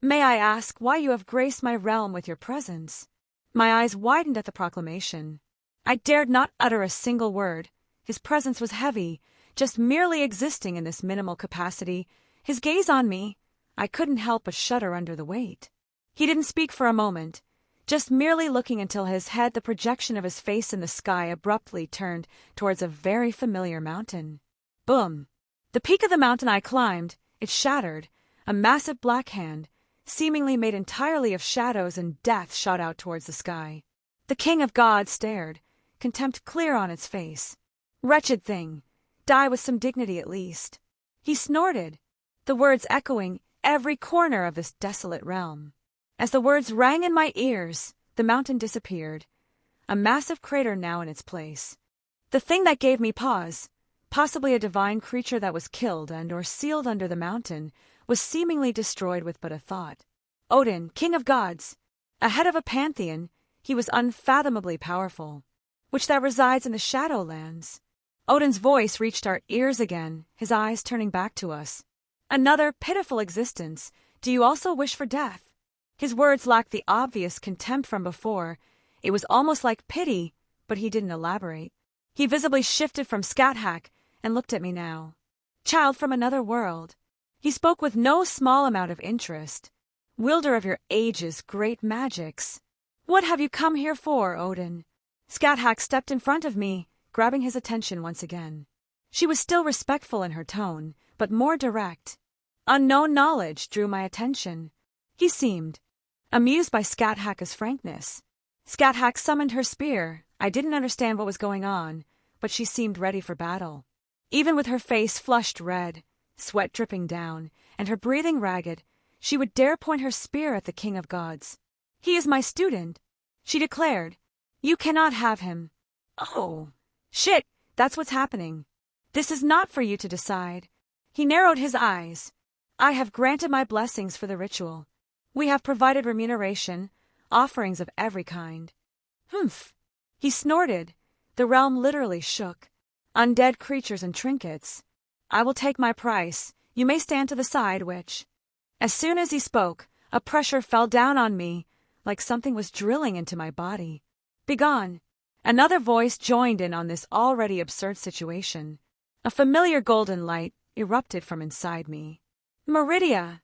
May I ask why you have graced my realm with your presence? My eyes widened at the proclamation. I dared not utter a single word. His presence was heavy, just merely existing in this minimal capacity. His gaze on me, I couldn't help but shudder under the weight. He didn't speak for a moment, just merely looking until his head, the projection of his face in the sky, abruptly turned towards a very familiar mountain. Boom! The peak of the mountain I climbed, it shattered. A massive black hand, seemingly made entirely of shadows and death, shot out towards the sky. The King of Gods stared, contempt clear on its face. Wretched thing, die with some dignity at least. He snorted, the words echoing every corner of this desolate realm. As the words rang in my ears, the mountain disappeared, a massive crater now in its place. The thing that gave me pause, possibly a divine creature that was killed and or sealed under the mountain, was seemingly destroyed with but a thought. Odin, King of Gods. Ahead of a pantheon, he was unfathomably powerful, which that resides in the Shadowlands. Odin's voice reached our ears again, his eyes turning back to us. Another pitiful existence. Do you also wish for death? His words lacked the obvious contempt from before. It was almost like pity, but he didn't elaborate. He visibly shifted from Scat and looked at me now. Child from another world. He spoke with no small amount of interest. Wielder of your age's great magics. What have you come here for, Odin? Scat stepped in front of me, grabbing his attention once again. She was still respectful in her tone, but more direct. Unknown knowledge drew my attention. He seemed amused by Scat frankness. Scat summoned her spear. I didn't understand what was going on, but she seemed ready for battle. Even with her face flushed red, sweat dripping down, and her breathing ragged, she would dare point her spear at the King of Gods. He is my student, she declared. You cannot have him. Oh, shit, that's what's happening. This is not for you to decide. He narrowed his eyes. I have granted my blessings for the ritual. We have provided remuneration, offerings of every kind. Humph. He snorted. The realm literally shook. Undead creatures and trinkets. I will take my price. You may stand to the side, witch. As soon as he spoke, a pressure fell down on me, like something was drilling into my body. Begone. Another voice joined in on this already absurd situation. A familiar golden light, erupted from inside me. "Meridia,"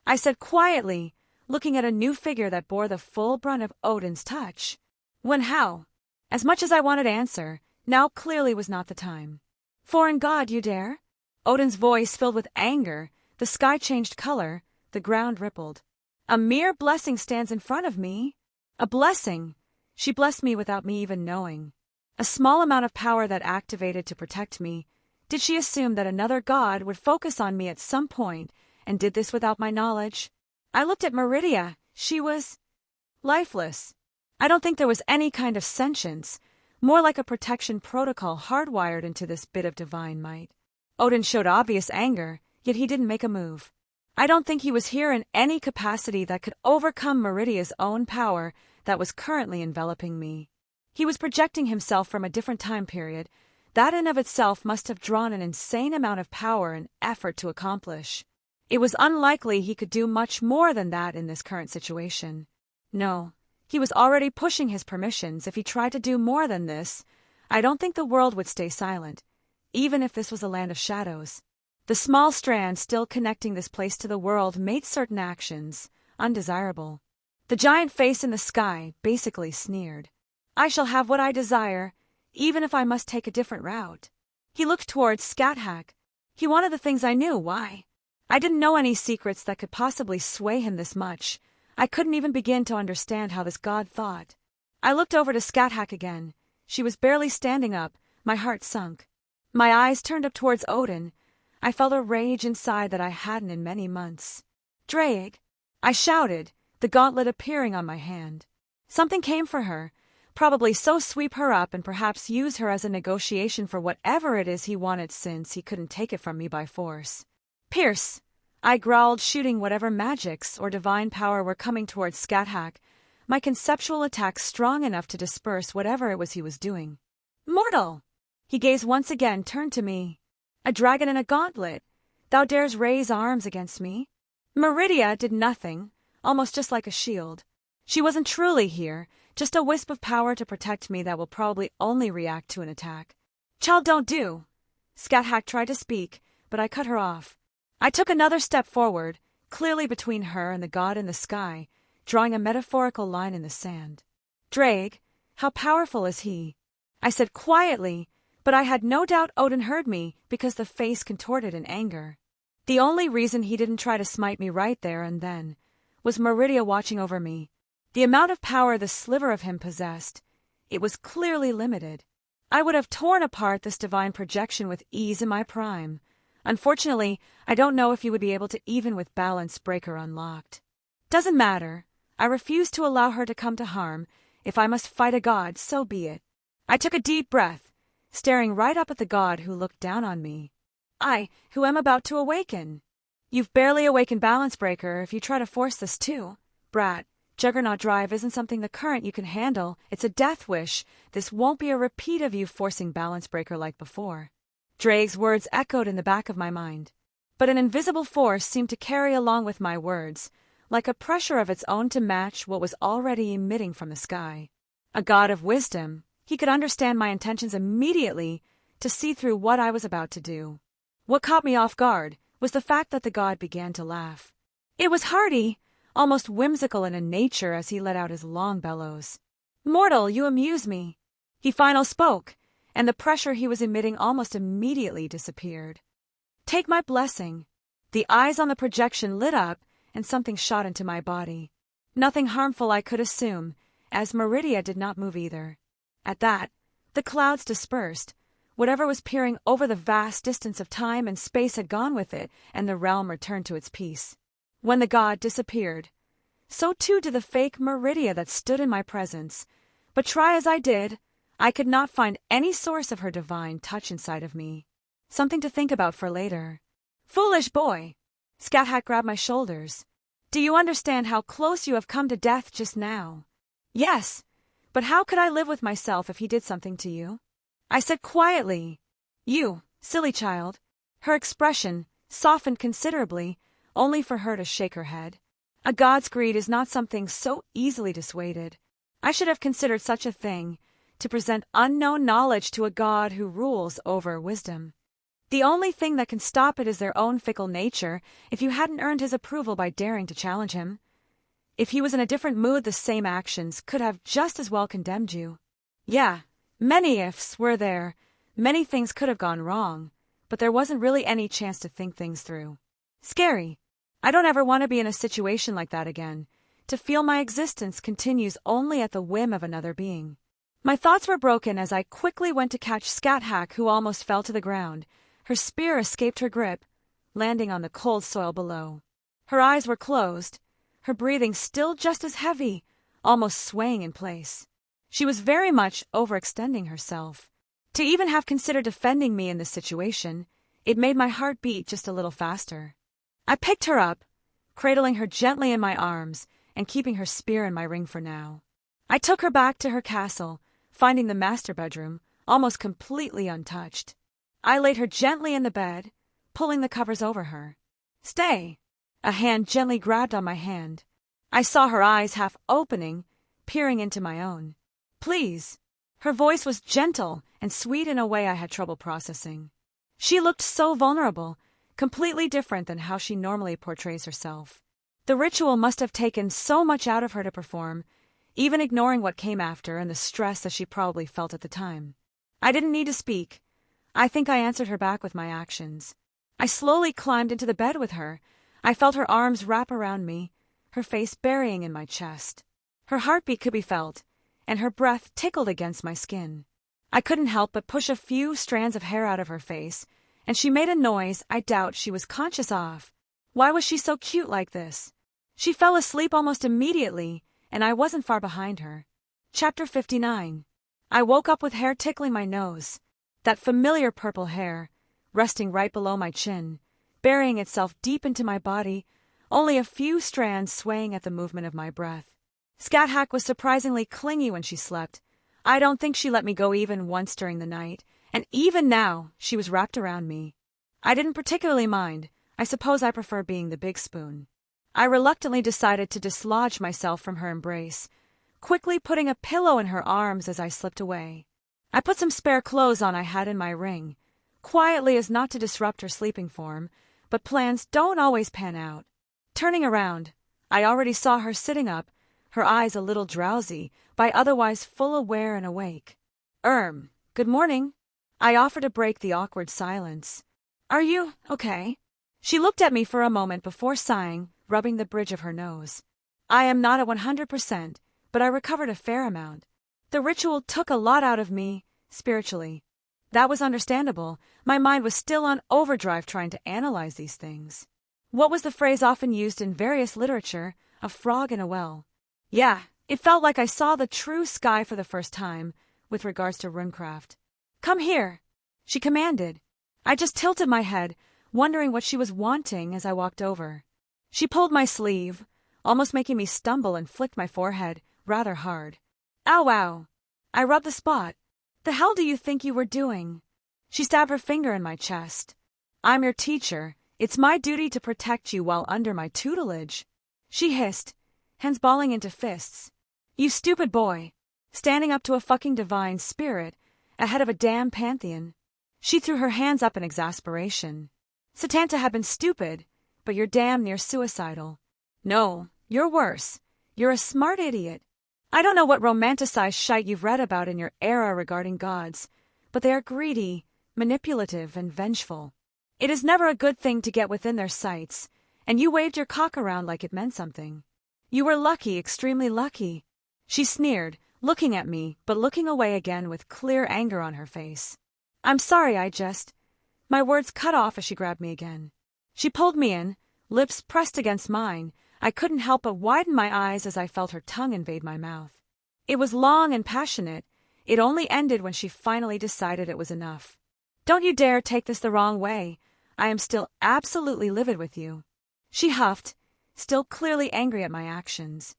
I said quietly, looking at a new figure that bore the full brunt of Odin's touch. "When how?" As much as I wanted to answer, now clearly was not the time. "Foreign god, you dare?" Odin's voice filled with anger, the sky changed color, the ground rippled. "A mere blessing stands in front of me." A blessing. She blessed me without me even knowing. A small amount of power that activated to protect me. Did she assume that another god would focus on me at some point, and did this without my knowledge? I looked at Meridia. She was lifeless. I don't think there was any kind of sentience, more like a protection protocol hardwired into this bit of divine might. Odin showed obvious anger, yet he didn't make a move. I don't think he was here in any capacity that could overcome Meridia's own power that was currently enveloping me. He was projecting himself from a different time period. That in of itself must have drawn an insane amount of power and effort to accomplish. It was unlikely he could do much more than that in this current situation. No, he was already pushing his permissions. If he tried to do more than this, I don't think the world would stay silent, even if this was a land of shadows. The small strand still connecting this place to the world made certain actions undesirable. The giant face in the sky basically sneered. "I shall have what I desire, even if I must take a different route." He looked towards Scathach. He wanted the things I knew. Why? I didn't know any secrets that could possibly sway him this much. I couldn't even begin to understand how this god thought. I looked over to Scathach again. She was barely standing up. My heart sunk. My eyes turned up towards Odin. I felt a rage inside that I hadn't in many months. "Draig!" I shouted, the gauntlet appearing on my hand. Something came for her, probably so sweep her up and perhaps use her as a negotiation for whatever it is he wanted, since he couldn't take it from me by force. "Pierce!" I growled, shooting whatever magics or divine power were coming towards Scathach, my conceptual attack strong enough to disperse whatever it was he was doing. "Mortal!" He gazed once again, turned to me. "A dragon in a gauntlet. Thou dares raise arms against me?" Meridia did nothing, almost just like a shield. She wasn't truly here, just a wisp of power to protect me that will probably only react to an attack. "Child, don't do." Scathach tried to speak, but I cut her off. I took another step forward, clearly between her and the god in the sky, drawing a metaphorical line in the sand. "Draig, how powerful is he?" I said quietly, but I had no doubt Odin heard me because the face contorted in anger. The only reason he didn't try to smite me right there and then was Meridia watching over me. The amount of power the sliver of him possessed, it was clearly limited. I would have torn apart this divine projection with ease in my prime. Unfortunately, I don't know if you would be able to, even with Balance Breaker unlocked. Doesn't matter. I refuse to allow her to come to harm. If I must fight a god, so be it. I took a deep breath, staring right up at the god who looked down on me. "I, who am about to awaken." "You've barely awakened Balance Breaker if you try to force this too. Brat, Juggernaut Drive isn't something the current you can handle. It's a death wish. This won't be a repeat of you forcing Balance Breaker like before." Draig's words echoed in the back of my mind. But an invisible force seemed to carry along with my words, like a pressure of its own to match what was already emitting from the sky. A god of wisdom, he could understand my intentions immediately, to see through what I was about to do. What caught me off guard was the fact that the god began to laugh. It was hearty, almost whimsical in a nature as he let out his long bellows. "Mortal, you amuse me." He finally spoke, and the pressure he was emitting almost immediately disappeared. "Take my blessing." The eyes on the projection lit up, and something shot into my body. Nothing harmful, I could assume, as Meridia did not move either. At that, the clouds dispersed. Whatever was peering over the vast distance of time and space had gone with it, and the realm returned to its peace. When the god disappeared, so too did the fake Meridia that stood in my presence. But try as I did, I could not find any source of her divine touch inside of me. Something to think about for later. "Foolish boy!" Scathach grabbed my shoulders. "Do you understand how close you have come to death just now?" "Yes, but how could I live with myself if he did something to you?" I said quietly. "You, silly child." Her expression softened considerably, only for her to shake her head. A god's greed is not something so easily dissuaded. I should have considered such a thing, to present unknown knowledge to a god who rules over wisdom. The only thing that can stop it is their own fickle nature. If you hadn't earned his approval by daring to challenge him, if he was in a different mood, the same actions could have just as well condemned you. Yeah, many ifs were there. Many things could have gone wrong, but there wasn't really any chance to think things through. Scary. I don't ever want to be in a situation like that again, to feel my existence continues only at the whim of another being. My thoughts were broken as I quickly went to catch Scat-Hack, who almost fell to the ground. Her spear escaped her grip, landing on the cold soil below. Her eyes were closed, her breathing still just as heavy, almost swaying in place. She was very much overextending herself. To even have considered defending me in this situation, it made my heart beat just a little faster. I picked her up, cradling her gently in my arms and keeping her spear in my ring for now. I took her back to her castle, finding the master bedroom almost completely untouched. I laid her gently in the bed, pulling the covers over her. Stay! A hand gently grabbed on my hand. I saw her eyes half opening, peering into my own. Please. Her voice was gentle and sweet in a way I had trouble processing. She looked so vulnerable, completely different than how she normally portrays herself. The ritual must have taken so much out of her to perform, even ignoring what came after and the stress that she probably felt at the time. I didn't need to speak. I think I answered her back with my actions. I slowly climbed into the bed with her. I felt her arms wrap around me, her face burying in my chest. Her heartbeat could be felt, and her breath tickled against my skin. I couldn't help but push a few strands of hair out of her face, and she made a noise I doubt she was conscious of. Why was she so cute like this? She fell asleep almost immediately, and I wasn't far behind her. Chapter 59. I woke up with hair tickling my nose. That familiar purple hair, resting right below my chin, burying itself deep into my body, only a few strands swaying at the movement of my breath. Scat-Hack was surprisingly clingy when she slept. I don't think she let me go even once during the night, and even now she was wrapped around me. I didn't particularly mind. I suppose I prefer being the big spoon. I reluctantly decided to dislodge myself from her embrace, quickly putting a pillow in her arms as I slipped away. I put some spare clothes on I had in my ring, quietly as not to disrupt her sleeping form, but plans don't always pan out. Turning around, I already saw her sitting up, her eyes a little drowsy, but otherwise full aware and awake. Good morning. I offered to break the awkward silence. Are you okay? She looked at me for a moment before sighing, rubbing the bridge of her nose. I am not at 100%, but I recovered a fair amount. The ritual took a lot out of me, spiritually. That was understandable. My mind was still on overdrive trying to analyze these things. What was the phrase often used in various literature? A frog in a well. Yeah, it felt like I saw the true sky for the first time, with regards to runecraft. Come here, she commanded. I just tilted my head, wondering what she was wanting as I walked over. She pulled my sleeve, almost making me stumble, and flicked my forehead rather hard. Ow, ow. I rubbed the spot. The hell do you think you were doing? She stabbed her finger in my chest. I'm your teacher. It's my duty to protect you while under my tutelage. She hissed, hands balling into fists. You stupid boy. Standing up to a fucking divine spirit, ahead of a damn pantheon. She threw her hands up in exasperation. Satanta had been stupid, but you're damn near suicidal. No, you're worse. You're a smart idiot. I don't know what romanticized shite you've read about in your era regarding gods, but they are greedy, manipulative, and vengeful. It is never a good thing to get within their sights, and you waved your cock around like it meant something. You were lucky, extremely lucky. She sneered, looking at me, but looking away again with clear anger on her face. I'm sorry, My words cut off as she grabbed me again. She pulled me in, lips pressed against mine. I couldn't help but widen my eyes as I felt her tongue invade my mouth. It was long and passionate. It only ended when she finally decided it was enough. Don't you dare take this the wrong way. I am still absolutely livid with you. She huffed, still clearly angry at my actions.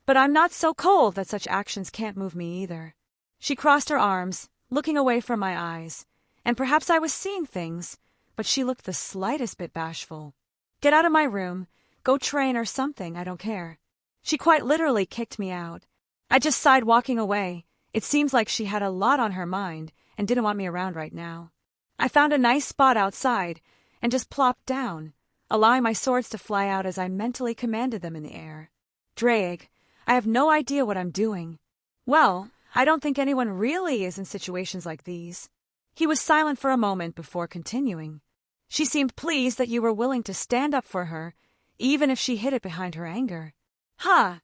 But I'm not so cold that such actions can't move me either. She crossed her arms, looking away from my eyes, and perhaps I was seeing things, but she looked the slightest bit bashful. Get out of my room, go train or something, I don't care. She quite literally kicked me out. I just sighed, walking away. It seems like she had a lot on her mind and didn't want me around right now. I found a nice spot outside and just plopped down, allowing my swords to fly out as I mentally commanded them in the air. Drake, I have no idea what I'm doing. Well, I don't think anyone really is in situations like these. He was silent for a moment before continuing. She seemed pleased that you were willing to stand up for her, even if she hid it behind her anger. Ha!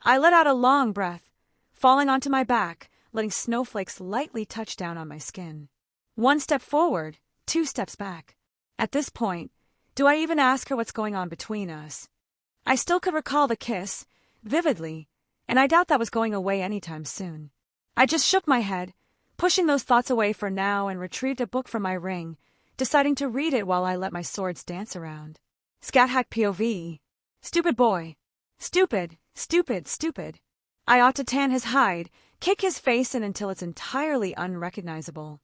I let out a long breath, falling onto my back, letting snowflakes lightly touch down on my skin. 1 step forward, 2 steps back. At this point, do I even ask her what's going on between us? I still could recall the kiss, vividly, and I doubt that was going away anytime soon. I just shook my head, pushing those thoughts away for now, and retrieved a book from my ring, deciding to read it while I let my swords dance around. Scat POV. Stupid boy. Stupid, stupid, stupid. I ought to tan his hide, kick his face in until it's entirely unrecognizable.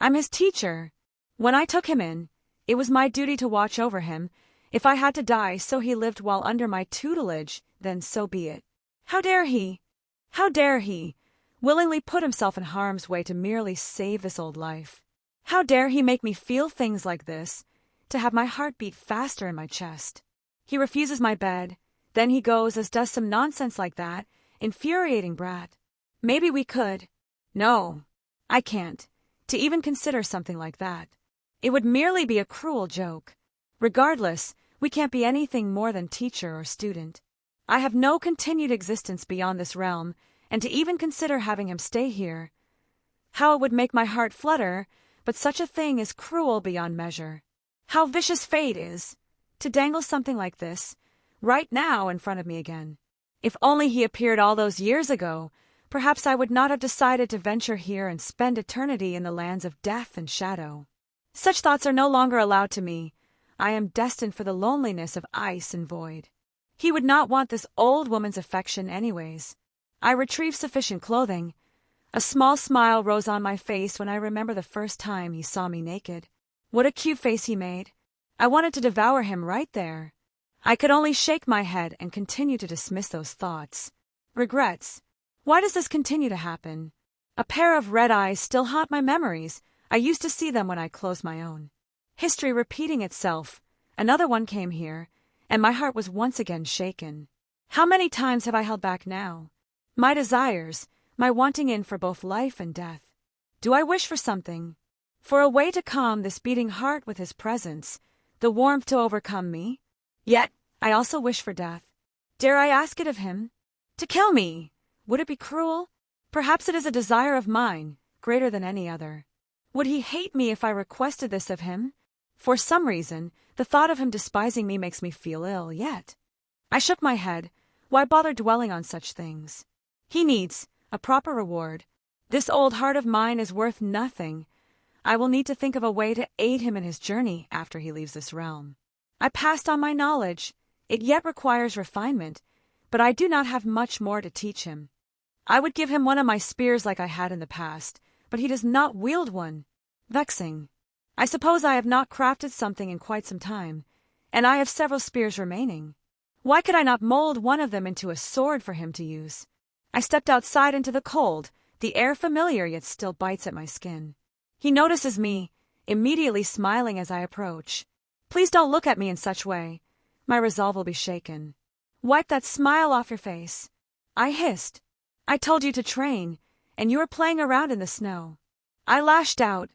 I'm his teacher. When I took him in, it was my duty to watch over him. If I had to die so he lived while under my tutelage, then so be it. How dare he willingly put himself in harm's way to merely save this old life? How dare he make me feel things like this, to have my heart beat faster in my chest? He refuses my bed, then he goes and does some nonsense like that. Infuriating brat. Maybe we could. No, I can't. To even consider something like that. It would merely be a cruel joke. Regardless, we can't be anything more than teacher or student. I have no continued existence beyond this realm, and to even consider having him stay here. How it would make my heart flutter, but such a thing is cruel beyond measure. How vicious fate is, to dangle something like this, right now in front of me again. If only he appeared all those years ago, perhaps I would not have decided to venture here and spend eternity in the lands of death and shadow. Such thoughts are no longer allowed to me. I am destined for the loneliness of ice and void. He would not want this old woman's affection anyways. I retrieved sufficient clothing. A small smile rose on my face when I remember the first time he saw me naked. What a cute face he made. I wanted to devour him right there. I could only shake my head and continue to dismiss those thoughts. Regrets. Why does this continue to happen? A pair of red eyes still haunt my memories. I used to see them when I closed my own. History repeating itself. Another one came here, and my heart was once again shaken. How many times have I held back now? My desires, my wanting in for both life and death. Do I wish for something? For a way to calm this beating heart with his presence, the warmth to overcome me? Yet, I also wish for death. Dare I ask it of him? To kill me! Would it be cruel? Perhaps it is a desire of mine, greater than any other. Would he hate me if I requested this of him? For some reason, the thought of him despising me makes me feel ill, yet. I shook my head. Why bother dwelling on such things? He needs a proper reward. This old heart of mine is worth nothing. I will need to think of a way to aid him in his journey after he leaves this realm. I passed on my knowledge. It yet requires refinement, but I do not have much more to teach him. I would give him one of my spears like I had in the past, but he does not wield one. Vexing. I suppose I have not crafted something in quite some time, and I have several spears remaining. Why could I not mold one of them into a sword for him to use? I stepped outside into the cold, the air familiar yet still bites at my skin. He notices me, immediately smiling as I approach. Please don't look at me in such way. My resolve will be shaken. Wipe that smile off your face. I hissed. I told you to train, and you are playing around in the snow. I lashed out,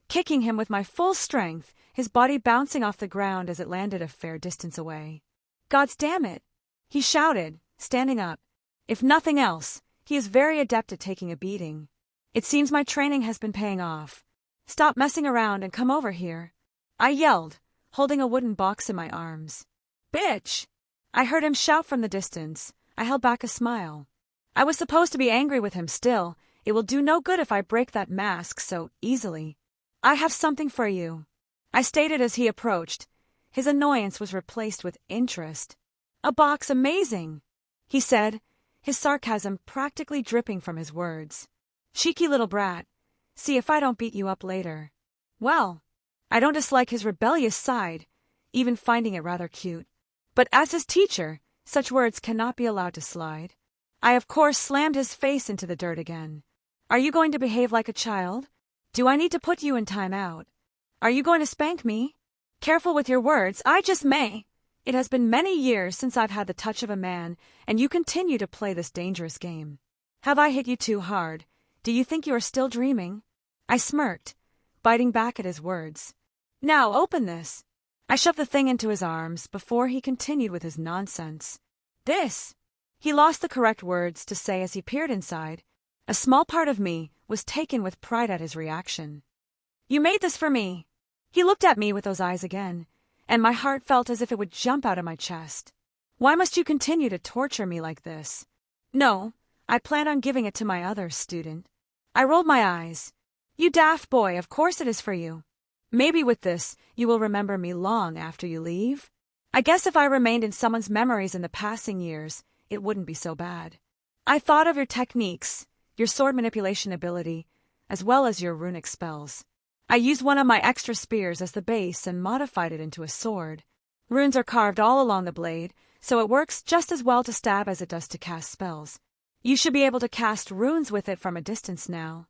kicking him with my full strength, his body bouncing off the ground as it landed a fair distance away. Gods damn it! He shouted, standing up. If nothing else, he is very adept at taking a beating. It seems my training has been paying off. Stop messing around and come over here. I yelled, holding a wooden box in my arms. Bitch! I heard him shout from the distance. I held back a smile. I was supposed to be angry with him still. It will do no good if I break that mask so easily. I have something for you, I stated as he approached. His annoyance was replaced with interest. A box, amazing, he said, his sarcasm practically dripping from his words. Cheeky little brat. See if I don't beat you up later. Well, I don't dislike his rebellious side, even finding it rather cute. But as his teacher, such words cannot be allowed to slide. I of course slammed his face into the dirt again. Are you going to behave like a child? Do I need to put you in time out? Are you going to spank me? Careful with your words, I just may. It has been many years since I've had the touch of a man, and you continue to play this dangerous game. Have I hit you too hard? Do you think you are still dreaming? I smirked, biting back at his words. Now open this. I shoved the thing into his arms before he continued with his nonsense. This. He lost the correct words to say as he peered inside. A small part of me was taken with pride at his reaction. You made this for me. He looked at me with those eyes again, and my heart felt as if it would jump out of my chest. Why must you continue to torture me like this? No, I plan on giving it to my other student. I rolled my eyes. You daft boy, of course it is for you. Maybe with this, you will remember me long after you leave. I guess if I remained in someone's memories in the passing years, it wouldn't be so bad. I thought of your techniques, your sword manipulation ability, as well as your runic spells. I used one of my extra spears as the base and modified it into a sword. Runes are carved all along the blade, so it works just as well to stab as it does to cast spells. You should be able to cast runes with it from a distance now.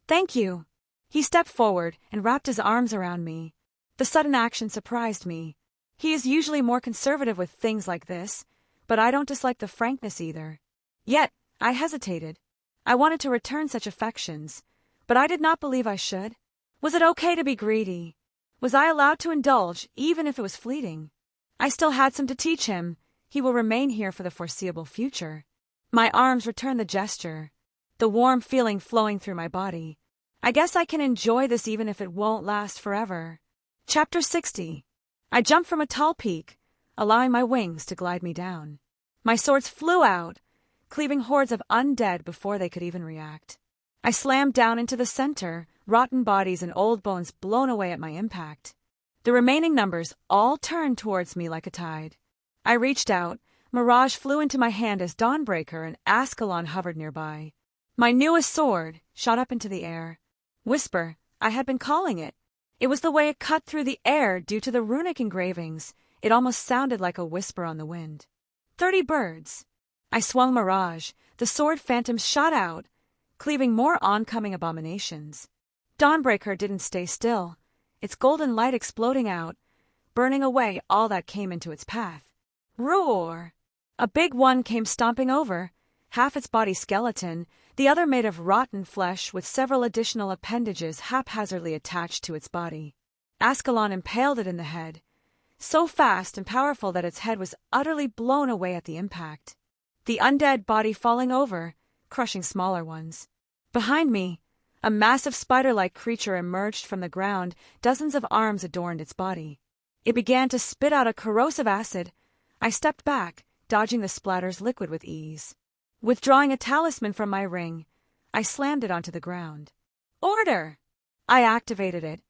Thank you. He stepped forward and wrapped his arms around me. The sudden action surprised me. He is usually more conservative with things like this, but I don't dislike the frankness either. Yet, I hesitated. I wanted to return such affections, but I did not believe I should. Was it okay to be greedy? Was I allowed to indulge, even if it was fleeting? I still had some to teach him. He will remain here for the foreseeable future. My arms returned the gesture, the warm feeling flowing through my body. I guess I can enjoy this even if it won't last forever. Chapter 60. I jumped from a tall peak, allowing my wings to glide me down. My swords flew out, cleaving hordes of undead before they could even react. I slammed down into the center, rotten bodies and old bones blown away at my impact. The remaining numbers all turned towards me like a tide. I reached out. Mirage flew into my hand as Dawnbreaker and Ascalon hovered nearby. My newest sword shot up into the air. Whisper, I had been calling it. It was the way it cut through the air due to the runic engravings. It almost sounded like a whisper on the wind. 30 birds. I swung Mirage. The sword phantoms shot out, cleaving more oncoming abominations. Dawnbreaker didn't stay still, its golden light exploding out, burning away all that came into its path. Roar! A big one came stomping over, half its body skeleton, the other made of rotten flesh with several additional appendages haphazardly attached to its body. Ascalon impaled it in the head, so fast and powerful that its head was utterly blown away at the impact. The undead body falling over, crushing smaller ones. Behind me, a massive spider-like creature emerged from the ground. Dozens of arms adorned its body. It began to spit out a corrosive acid. I stepped back, dodging the splatters liquid with ease. Withdrawing a talisman from my ring, I slammed it onto the ground. Order! I activated it.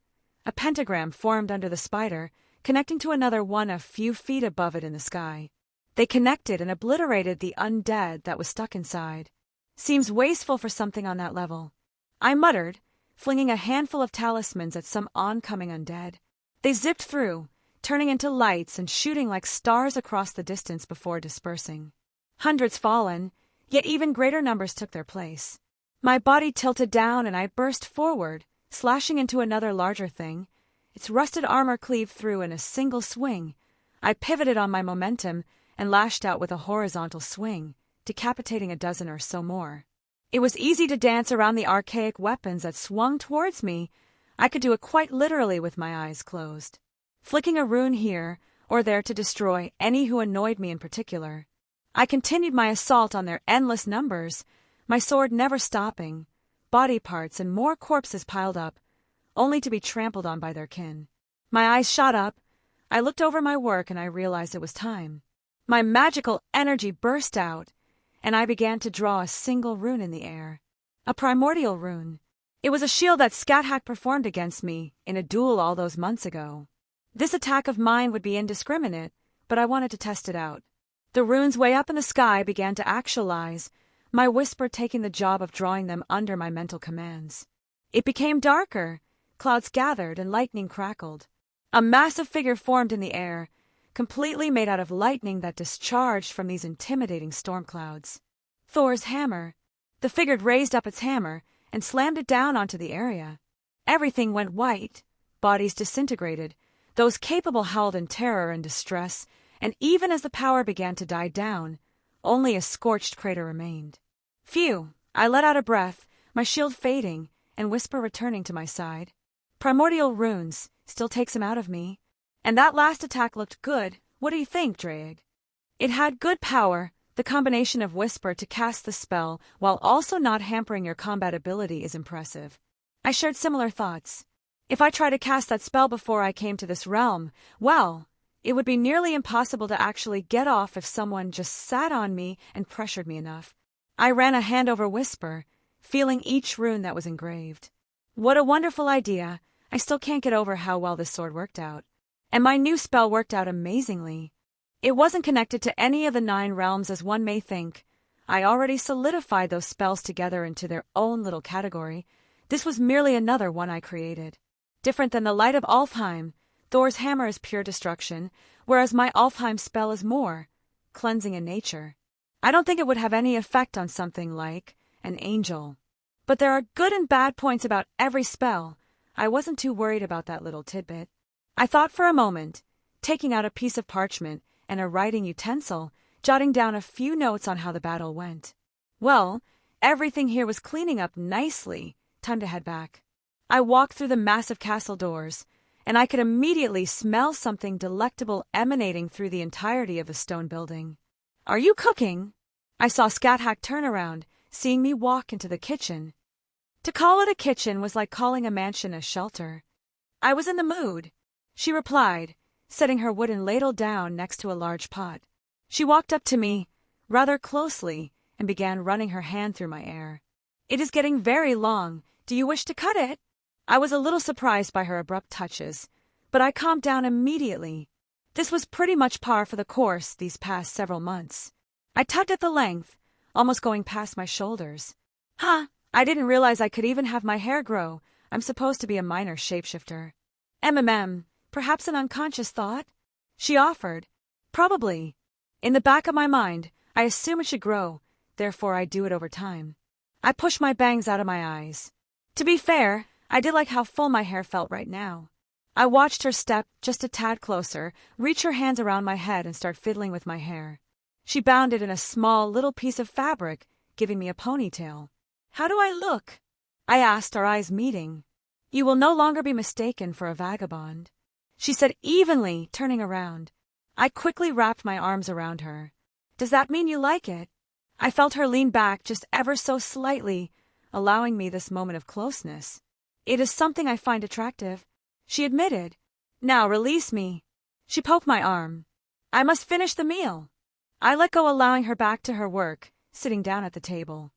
A pentagram formed under the spider, connecting to another one a few feet above it in the sky. They connected and obliterated the undead that was stuck inside. Seems wasteful for something on that level. I muttered, flinging a handful of talismans at some oncoming undead. They zipped through, turning into lights and shooting like stars across the distance before dispersing. Hundreds fallen, yet even greater numbers took their place. My body tilted down and I burst forward, slashing into another larger thing. Its rusted armor cleaved through in a single swing. I pivoted on my momentum and lashed out with a horizontal swing, decapitating a dozen or so more. It was easy to dance around the archaic weapons that swung towards me. I could do it quite literally with my eyes closed. Flicking a rune here or there to destroy any who annoyed me in particular. I continued my assault on their endless numbers, my sword never stopping, body parts and more corpses piled up, only to be trampled on by their kin. My eyes shot up. I looked over my work and I realized it was time. My magical energy burst out, and I began to draw a single rune in the air. A primordial rune. It was a shield that Scathach performed against me in a duel all those months ago. This attack of mine would be indiscriminate, but I wanted to test it out. The runes way up in the sky began to actualize, my whisper taking the job of drawing them under my mental commands. It became darker, clouds gathered and lightning crackled. A massive figure formed in the air, completely made out of lightning that discharged from these intimidating storm clouds. Thor's hammer. The figure raised up its hammer and slammed it down onto the area. Everything went white, bodies disintegrated, those capable howled in terror and distress, and even as the power began to die down, only a scorched crater remained. Phew! I let out a breath, my shield fading, and Whisper returning to my side. Primordial runes still takes him out of me. And that last attack looked good. What do you think, Draig? It had good power. The combination of Whisper to cast the spell while also not hampering your combat ability is impressive. I shared similar thoughts. If I tried to cast that spell before I came to this realm, well, it would be nearly impossible to actually get off if someone just sat on me and pressured me enough. I ran a hand over Whisper, feeling each rune that was engraved. What a wonderful idea. I still can't get over how well this sword worked out. And my new spell worked out amazingly. It wasn't connected to any of the 9 realms as one may think. I already solidified those spells together into their own little category. This was merely another one I created. Different than the Light of Alfheim, Thor's hammer is pure destruction, whereas my Alfheim spell is more cleansing in nature. I don't think it would have any effect on something like an angel. But there are good and bad points about every spell. I wasn't too worried about that little tidbit. I thought for a moment, taking out a piece of parchment and a writing utensil, jotting down a few notes on how the battle went. Well, everything here was cleaning up nicely. Time to head back. I walked through the massive castle doors, and I could immediately smell something delectable emanating through the entirety of the stone building. Are you cooking? I saw Scathach turn around, seeing me walk into the kitchen. To call it a kitchen was like calling a mansion a shelter. I was in the mood, she replied, setting her wooden ladle down next to a large pot. She walked up to me, rather closely, and began running her hand through my hair. It is getting very long. Do you wish to cut it? I was a little surprised by her abrupt touches, but I calmed down immediately. This was pretty much par for the course these past several months. I tugged at the length, almost going past my shoulders. Huh, I didn't realize I could even have my hair grow. I'm supposed to be a minor shapeshifter. Perhaps an unconscious thought? She offered. Probably. In the back of my mind, I assume it should grow, therefore I do it over time. I pushed my bangs out of my eyes. To be fair, I did like how full my hair felt right now. I watched her step just a tad closer, reach her hands around my head and start fiddling with my hair. She bound it in a small little piece of fabric, giving me a ponytail. How do I look? I asked, our eyes meeting. You will no longer be mistaken for a vagabond, she said evenly, turning around. I quickly wrapped my arms around her. Does that mean you like it? I felt her lean back just ever so slightly, allowing me this moment of closeness. It is something I find attractive, she admitted. Now release me. She poked my arm. I must finish the meal. I let go, allowing her back to her work, sitting down at the table.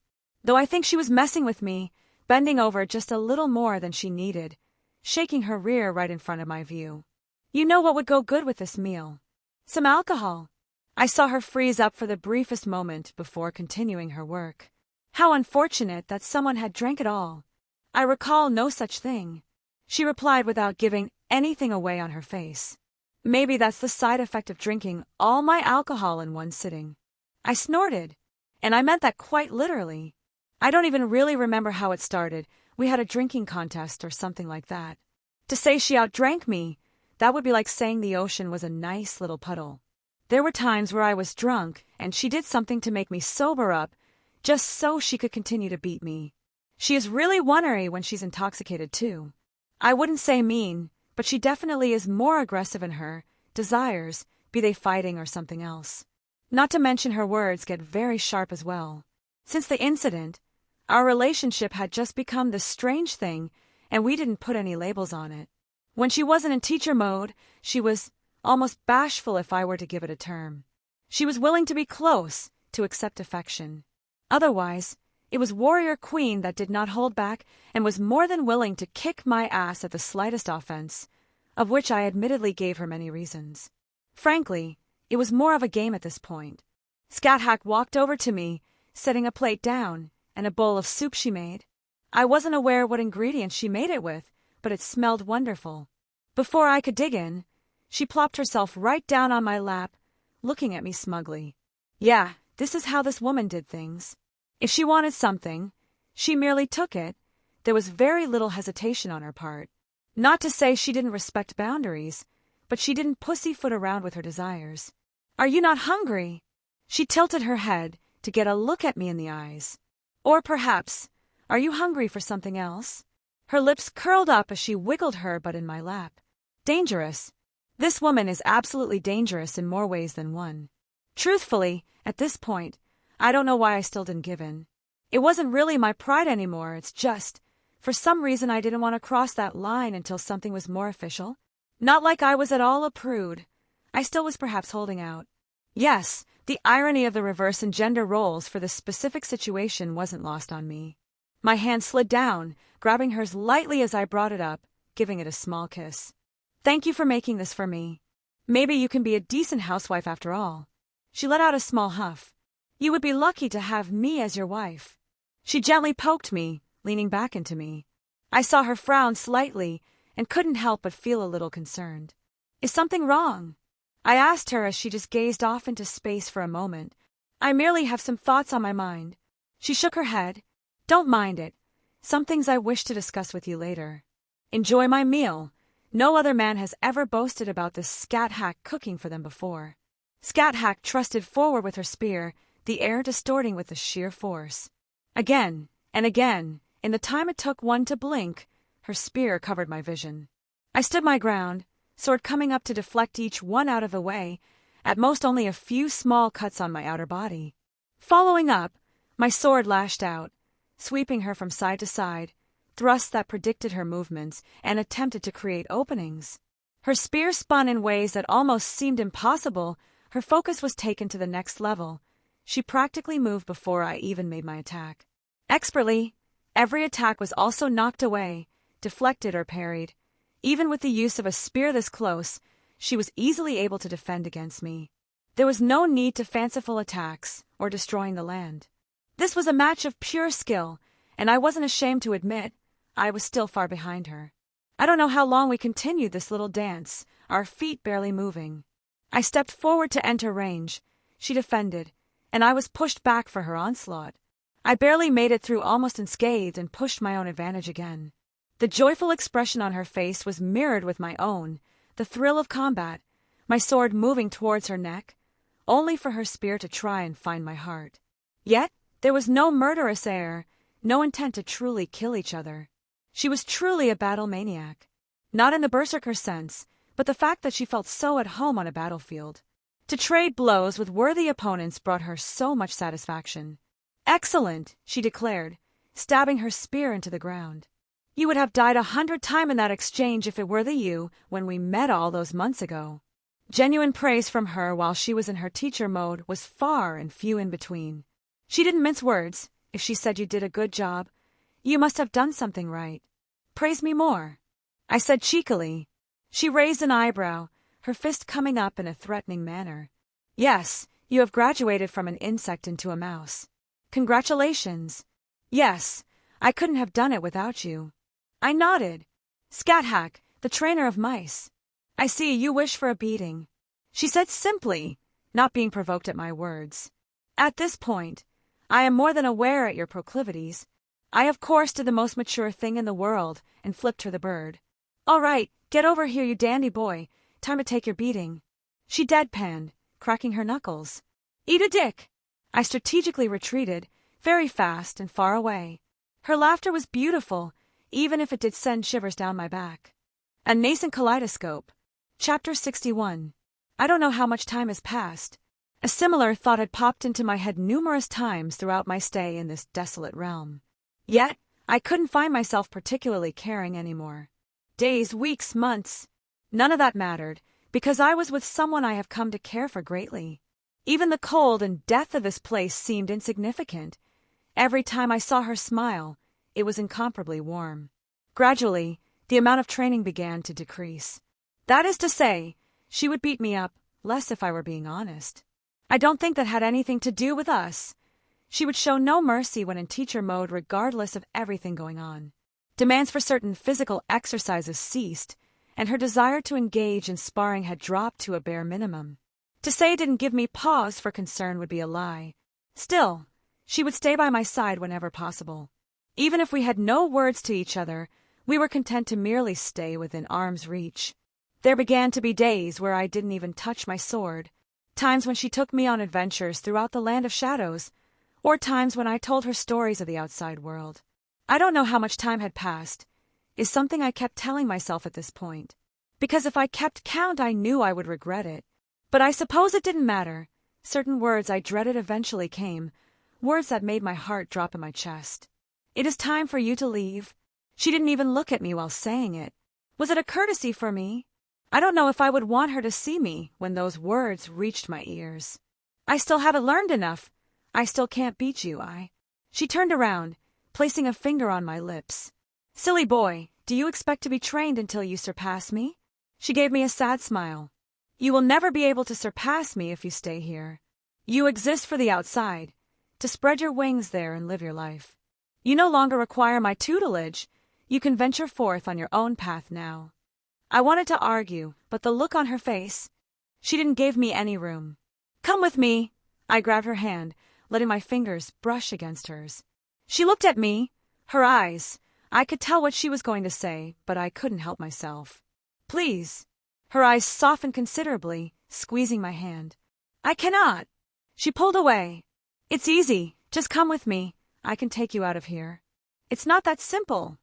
Though I think she was messing with me, bending over just a little more than she needed, shaking her rear right in front of my view. You know what would go good with this meal? Some alcohol. I saw her freeze up for the briefest moment before continuing her work. How unfortunate that someone had drank it all. I recall no such thing, she replied without giving anything away on her face. Maybe that's the side effect of drinking all my alcohol in one sitting. I snorted, and I meant that quite literally. I don't even really remember how it started. We had a drinking contest or something like that. To say she outdrank me, that would be like saying the ocean was a nice little puddle. There were times where I was drunk, and she did something to make me sober up, just so she could continue to beat me. She is really ornery when she's intoxicated too. I wouldn't say mean, but she definitely is more aggressive in her desires, be they fighting or something else. Not to mention her words get very sharp as well. Since the incident, our relationship had just become this strange thing, and we didn't put any labels on it. When she wasn't in teacher mode, she was almost bashful, if I were to give it a term. She was willing to be close, to accept affection. Otherwise, it was warrior queen that did not hold back and was more than willing to kick my ass at the slightest offense, of which I admittedly gave her many reasons. Frankly, it was more of a game at this point. Scathach walked over to me, setting a plate down and a bowl of soup she made. I wasn't aware what ingredients she made it with, but it smelled wonderful. Before I could dig in, she plopped herself right down on my lap, looking at me smugly. Yeah, this is how this woman did things. If she wanted something, she merely took it. There was very little hesitation on her part. Not to say she didn't respect boundaries, but she didn't pussyfoot around with her desires. Are you not hungry? She tilted her head to get a look at me in the eyes. Or perhaps, are you hungry for something else? Her lips curled up as she wiggled her butt in my lap. Dangerous. This woman is absolutely dangerous in more ways than one. Truthfully, at this point, I don't know why I still didn't give in. It wasn't really my pride anymore, it's just, for some reason I didn't want to cross that line until something was more official. Not like I was at all a prude. I still was perhaps holding out. Yes, the irony of the reverse in gender roles for this specific situation wasn't lost on me. My hand slid down, grabbing hers lightly as I brought it up, giving it a small kiss. Thank you for making this for me. Maybe you can be a decent housewife after all. She let out a small huff. You would be lucky to have me as your wife. She gently poked me, leaning back into me. I saw her frown slightly and couldn't help but feel a little concerned. Is something wrong? I asked her as she just gazed off into space for a moment. I merely have some thoughts on my mind. She shook her head. Don't mind it. Some things I wish to discuss with you later. Enjoy my meal. No other man has ever boasted about this scat hack cooking for them before. Scat hack thrusted forward with her spear, the air distorting with the sheer force. Again and again, in the time it took one to blink, her spear covered my vision. I stood my ground, sword coming up to deflect each one out of the way, at most only a few small cuts on my outer body. Following up, my sword lashed out, sweeping her from side to side, thrusts that predicted her movements and attempted to create openings. Her spear spun in ways that almost seemed impossible. Her focus was taken to the next level. She practically moved before I even made my attack. Expertly, every attack was also knocked away, deflected or parried. Even with the use of a spear this close, she was easily able to defend against me. There was no need to fanciful attacks or destroying the land. This was a match of pure skill, and I wasn't ashamed to admit I was still far behind her. I don't know how long we continued this little dance, our feet barely moving. I stepped forward to enter range. She defended, and I was pushed back for her onslaught. I barely made it through almost unscathed and pushed my own advantage again. The joyful expression on her face was mirrored with my own, the thrill of combat, my sword moving towards her neck, only for her spear to try and find my heart. Yet, there was no murderous air, no intent to truly kill each other. She was truly a battle maniac. Not in the berserker sense, but the fact that she felt so at home on a battlefield. To trade blows with worthy opponents brought her so much satisfaction. Excellent, she declared, stabbing her spear into the ground. You would have died 100 times in that exchange if it were the you when we met all those months ago. Genuine praise from her while she was in her teacher mode was far and few in between. She didn't mince words. If she said you did a good job, you must have done something right. Praise me more, I said cheekily. She raised an eyebrow, her fist coming up in a threatening manner. Yes, you have graduated from an insect into a mouse. Congratulations. Yes, I couldn't have done it without you. I nodded. Scathack, the trainer of mice. I see you wish for a beating, she said simply, not being provoked at my words. At this point, I am more than aware at your proclivities. I of course did the most mature thing in the world and flipped her the bird. All right, get over here, you dandy boy. Time to take your beating. She deadpanned, cracking her knuckles. Eat a dick. I strategically retreated, very fast and far away. Her laughter was beautiful, even if it did send shivers down my back. A Nascent Kaleidoscope. Chapter 61. I don't know how much time has passed. A similar thought had popped into my head numerous times throughout my stay in this desolate realm. Yet, I couldn't find myself particularly caring anymore. Days, weeks, months. None of that mattered, because I was with someone I have come to care for greatly. Even the cold and death of this place seemed insignificant. Every time I saw her smile, it was incomparably warm. Gradually, the amount of training began to decrease. That is to say, she would beat me up, less if I were being honest. I don't think that had anything to do with us. She would show no mercy when in teacher mode regardless of everything going on. Demands for certain physical exercises ceased, and her desire to engage in sparring had dropped to a bare minimum. To say it didn't give me pause for concern would be a lie. Still, she would stay by my side whenever possible. Even if we had no words to each other, We were content to merely stay within arm's reach. There began to be days where I didn't even touch my sword, times when she took me on adventures throughout the land of shadows, or times when I told her stories of the outside world. I don't know how much time had passed, is something I kept telling myself at this point, because if I kept count I knew I would regret it. But I suppose it didn't matter. Certain words I dreaded eventually came, words that made my heart drop in my chest. "It is time for you to leave." She didn't even look at me while saying it. Was it a courtesy for me? I don't know if I would want her to see me when those words reached my ears. "I still haven't learned enough. I still can't beat you, She turned around, placing a finger on my lips. "Silly boy, do you expect to be trained until you surpass me?" She gave me a sad smile. "You will never be able to surpass me if you stay here. You exist for the outside, to spread your wings there and live your life. You no longer require my tutelage. You can venture forth on your own path now." I wanted to argue, but the look on her face, she didn't give me any room. "Come with me." I grabbed her hand, letting my fingers brush against hers. She looked at me, her eyes. I could tell what she was going to say, but I couldn't help myself. "Please." Her eyes softened considerably, squeezing my hand. "I cannot." She pulled away. "It's easy. Just come with me. I can take you out of here." "It's not that simple,"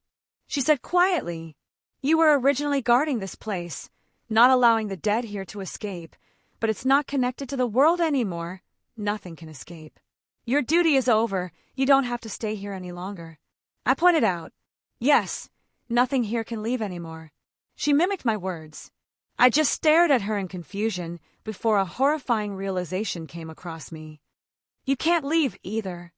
she said quietly. "You were originally guarding this place, not allowing the dead here to escape, but it's not connected to the world anymore. Nothing can escape. Your duty is over. You don't have to stay here any longer." I pointed out. "Yes, nothing here can leave anymore." She mimicked my words. I just stared at her in confusion before a horrifying realization came across me. "You can't leave either."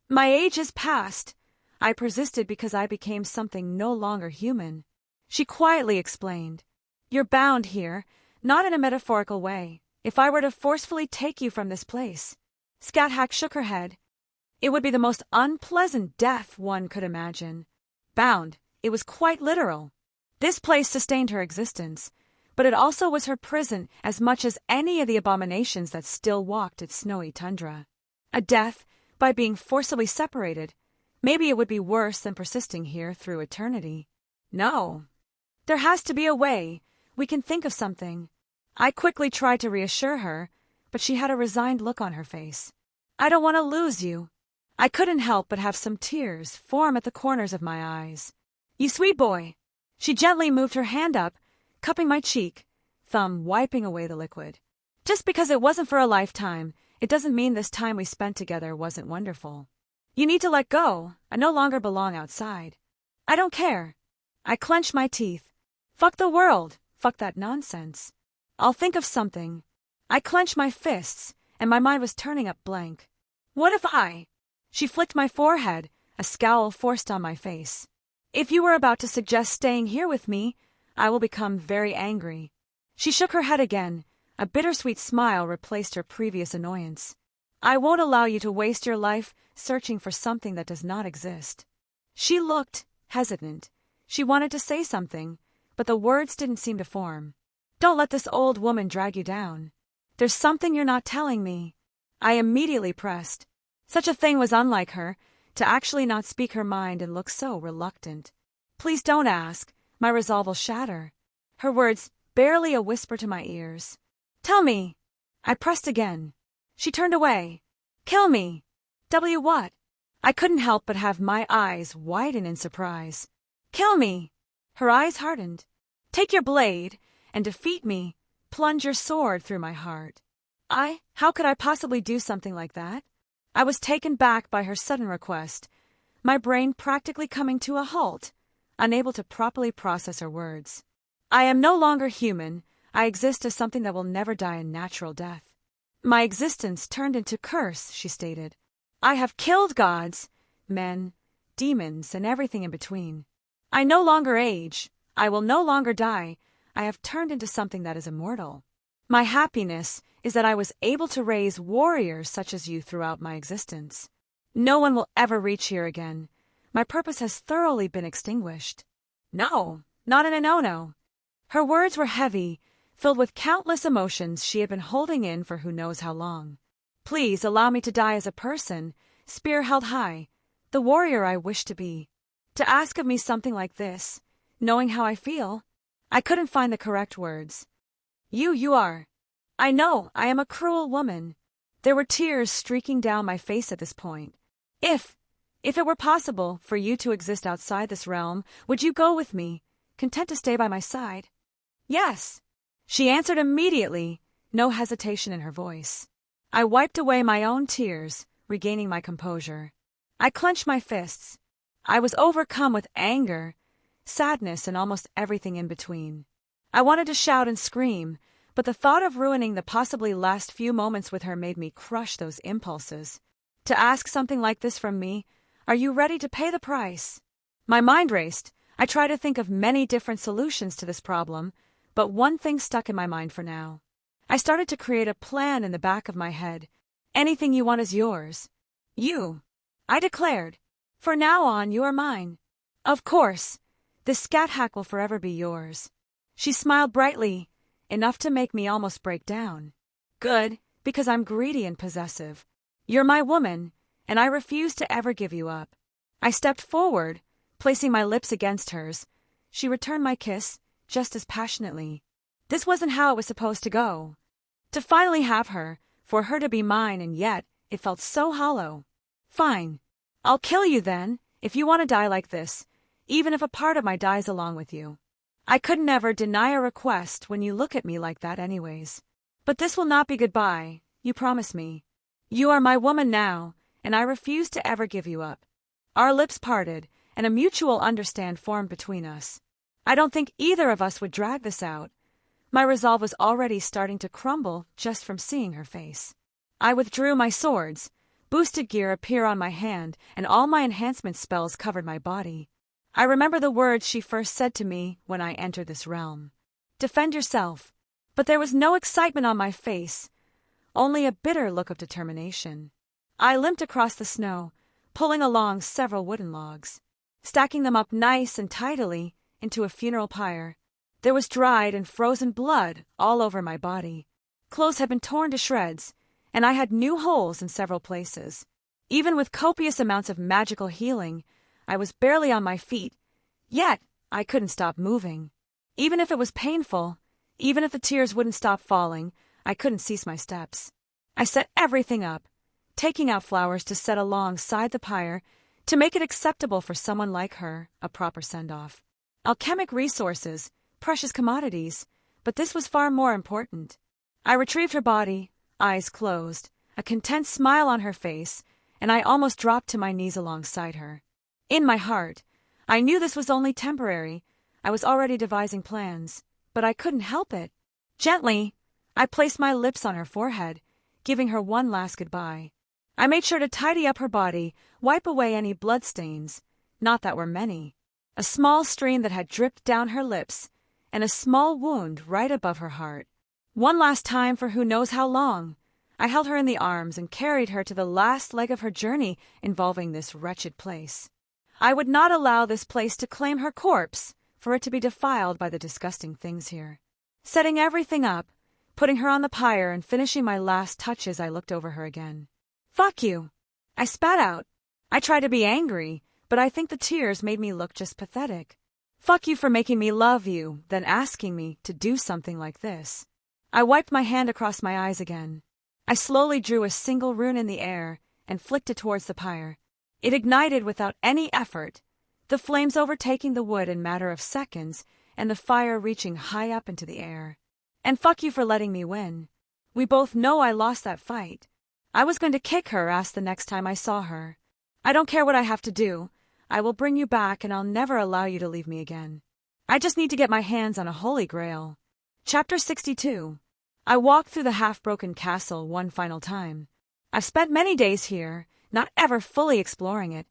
"My age is past." I persisted because I became something no longer human. She quietly explained. "You're bound here, not in a metaphorical way. If I were to forcefully take you from this place..." Scat shook her head. "It would be the most unpleasant death one could imagine." Bound, it was quite literal. This place sustained her existence, but it also was her prison as much as any of the abominations that still walked its snowy tundra. A death by being forcibly separated. Maybe it would be worse than persisting here through eternity. "No. There has to be a way. We can think of something." I quickly tried to reassure her, but she had a resigned look on her face. "I don't want to lose you." I couldn't help but have some tears form at the corners of my eyes. "You sweet boy." She gently moved her hand up, cupping my cheek, thumb wiping away the liquid. "Just because it wasn't for a lifetime, it doesn't mean this time we spent together wasn't wonderful. You need to let go. I no longer belong outside." "I don't care." I clenched my teeth. "Fuck the world. Fuck that nonsense. I'll think of something." I clenched my fists, and my mind was turning up blank. "What if I..." She flicked my forehead, a scowl forced on my face. "If you were about to suggest staying here with me, I will become very angry." She shook her head again. A bittersweet smile replaced her previous annoyance. "I won't allow you to waste your life searching for something that does not exist." She looked hesitant. She wanted to say something, but the words didn't seem to form. "Don't let this old woman drag you down. There's something you're not telling me." I immediately pressed. Such a thing was unlike her, to actually not speak her mind and look so reluctant. "Please don't ask. My resolve will shatter." Her words barely a whisper to my ears. "Tell me." I pressed again. She turned away. "Kill me." What? I couldn't help but have my eyes widen in surprise. "Kill me." Her eyes hardened. "Take your blade and defeat me. Plunge your sword through my heart." How could I possibly do something like that? I was taken back by her sudden request, my brain practically coming to a halt, unable to properly process her words. "I am no longer human. I exist as something that will never die a natural death." "My existence turned into curse," she stated. "I have killed gods, men, demons, and everything in between. I no longer age. I will no longer die. I have turned into something that is immortal. My happiness is that I was able to raise warriors such as you throughout my existence. No one will ever reach here again. My purpose has thoroughly been extinguished." "No, not in a no-no." Her words were heavy, filled with countless emotions she had been holding in for who knows how long. "Please allow me to die as a person, spear held high, the warrior I wish to be. To ask of me something like this, knowing how I feel. I couldn't find the correct words. You are. I know, I am a cruel woman. There were tears streaking down my face at this point. If it were possible for you to exist outside this realm, would you go with me, content to stay by my side? Yes. She answered immediately, no hesitation in her voice. I wiped away my own tears, regaining my composure. I clenched my fists. I was overcome with anger, sadness, and almost everything in between. I wanted to shout and scream, but the thought of ruining the possibly last few moments with her made me crush those impulses. To ask something like this from me, are you ready to pay the price? My mind raced. I tried to think of many different solutions to this problem, but one thing stuck in my mind for now. I started to create a plan in the back of my head. Anything you want is yours. You, I declared. For now on, you are mine. Of course, this scat hack will forever be yours. She smiled brightly, enough to make me almost break down. Good, because I'm greedy and possessive. You're my woman, and I refuse to ever give you up. I stepped forward, placing my lips against hers. She returned my kiss, just as passionately. This wasn't how it was supposed to go. To finally have her, for her to be mine, and yet it felt so hollow. Fine. I'll kill you then, if you want to die like this, even if a part of my dies along with you. I could never deny a request when you look at me like that anyways. But this will not be goodbye, you promise me. You are my woman now, and I refuse to ever give you up. Our lips parted, and a mutual understand formed between us. I don't think either of us would drag this out. My resolve was already starting to crumble just from seeing her face. I withdrew my swords. Boosted gear appeared on my hand, and all my enhancement spells covered my body. I remember the words she first said to me when I entered this realm. Defend yourself. But there was no excitement on my face, only a bitter look of determination. I limped across the snow, pulling along several wooden logs, stacking them up nice and tidily into a funeral pyre. There was dried and frozen blood all over my body. Clothes had been torn to shreds, and I had new holes in several places. Even with copious amounts of magical healing, I was barely on my feet, yet I couldn't stop moving. Even if it was painful, even if the tears wouldn't stop falling, I couldn't cease my steps. I set everything up, taking out flowers to set alongside the pyre to make it acceptable for someone like her, a proper send-off. Alchemic resources, precious commodities, but this was far more important. I retrieved her body, eyes closed, a content smile on her face, and I almost dropped to my knees alongside her. In my heart, I knew this was only temporary. I was already devising plans, but I couldn't help it. Gently, I placed my lips on her forehead, giving her one last goodbye. I made sure to tidy up her body, wipe away any bloodstains, not that were many, a small stream that had dripped down her lips, and a small wound right above her heart. One last time for who knows how long, I held her in the arms and carried her to the last leg of her journey involving this wretched place. I would not allow this place to claim her corpse, for it to be defiled by the disgusting things here. Setting everything up, putting her on the pyre and finishing my last touches, I looked over her again. Fuck you. I spat out. I tried to be angry, but I think the tears made me look just pathetic. Fuck you for making me love you, then asking me to do something like this. I wiped my hand across my eyes again. I slowly drew a single rune in the air and flicked it towards the pyre. It ignited without any effort, the flames overtaking the wood in a matter of seconds and the fire reaching high up into the air. And fuck you for letting me win. We both know I lost that fight. I was going to kick her ass the next time I saw her. I don't care what I have to do. I will bring you back and I'll never allow you to leave me again. I just need to get my hands on a holy grail. Chapter 62. I walked through the half-broken castle one final time. I've spent many days here, not ever fully exploring it,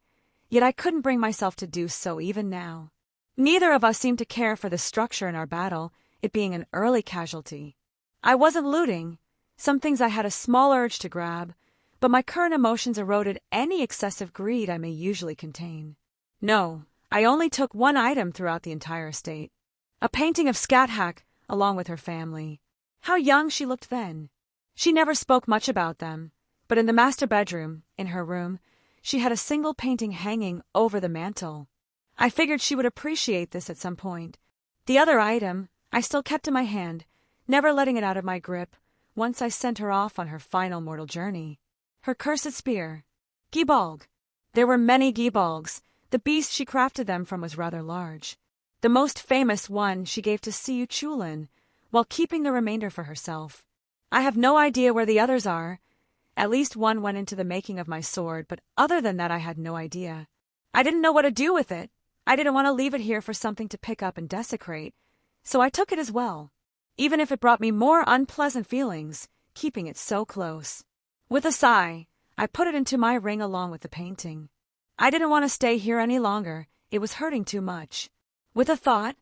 yet I couldn't bring myself to do so even now. Neither of us seemed to care for the structure in our battle, it being an early casualty. I wasn't looting. Some things I had a small urge to grab, but my current emotions eroded any excessive greed I may usually contain. No, I only took one item throughout the entire estate. A painting of Scathach, along with her family. How young she looked then. She never spoke much about them, but in the master bedroom, in her room, she had a single painting hanging over the mantel. I figured she would appreciate this at some point. The other item I still kept in my hand, never letting it out of my grip, once I sent her off on her final mortal journey. Her cursed spear. Gibalg. There were many Gibalgs. The beast she crafted them from was rather large. The most famous one she gave to Siu Chulin, while keeping the remainder for herself. I have no idea where the others are. At least one went into the making of my sword, but other than that I had no idea. I didn't know what to do with it. I didn't want to leave it here for something to pick up and desecrate, so I took it as well, even if it brought me more unpleasant feelings, keeping it so close. With a sigh, I put it into my ring along with the painting. I didn't want to stay here any longer. It was hurting too much. With a thought,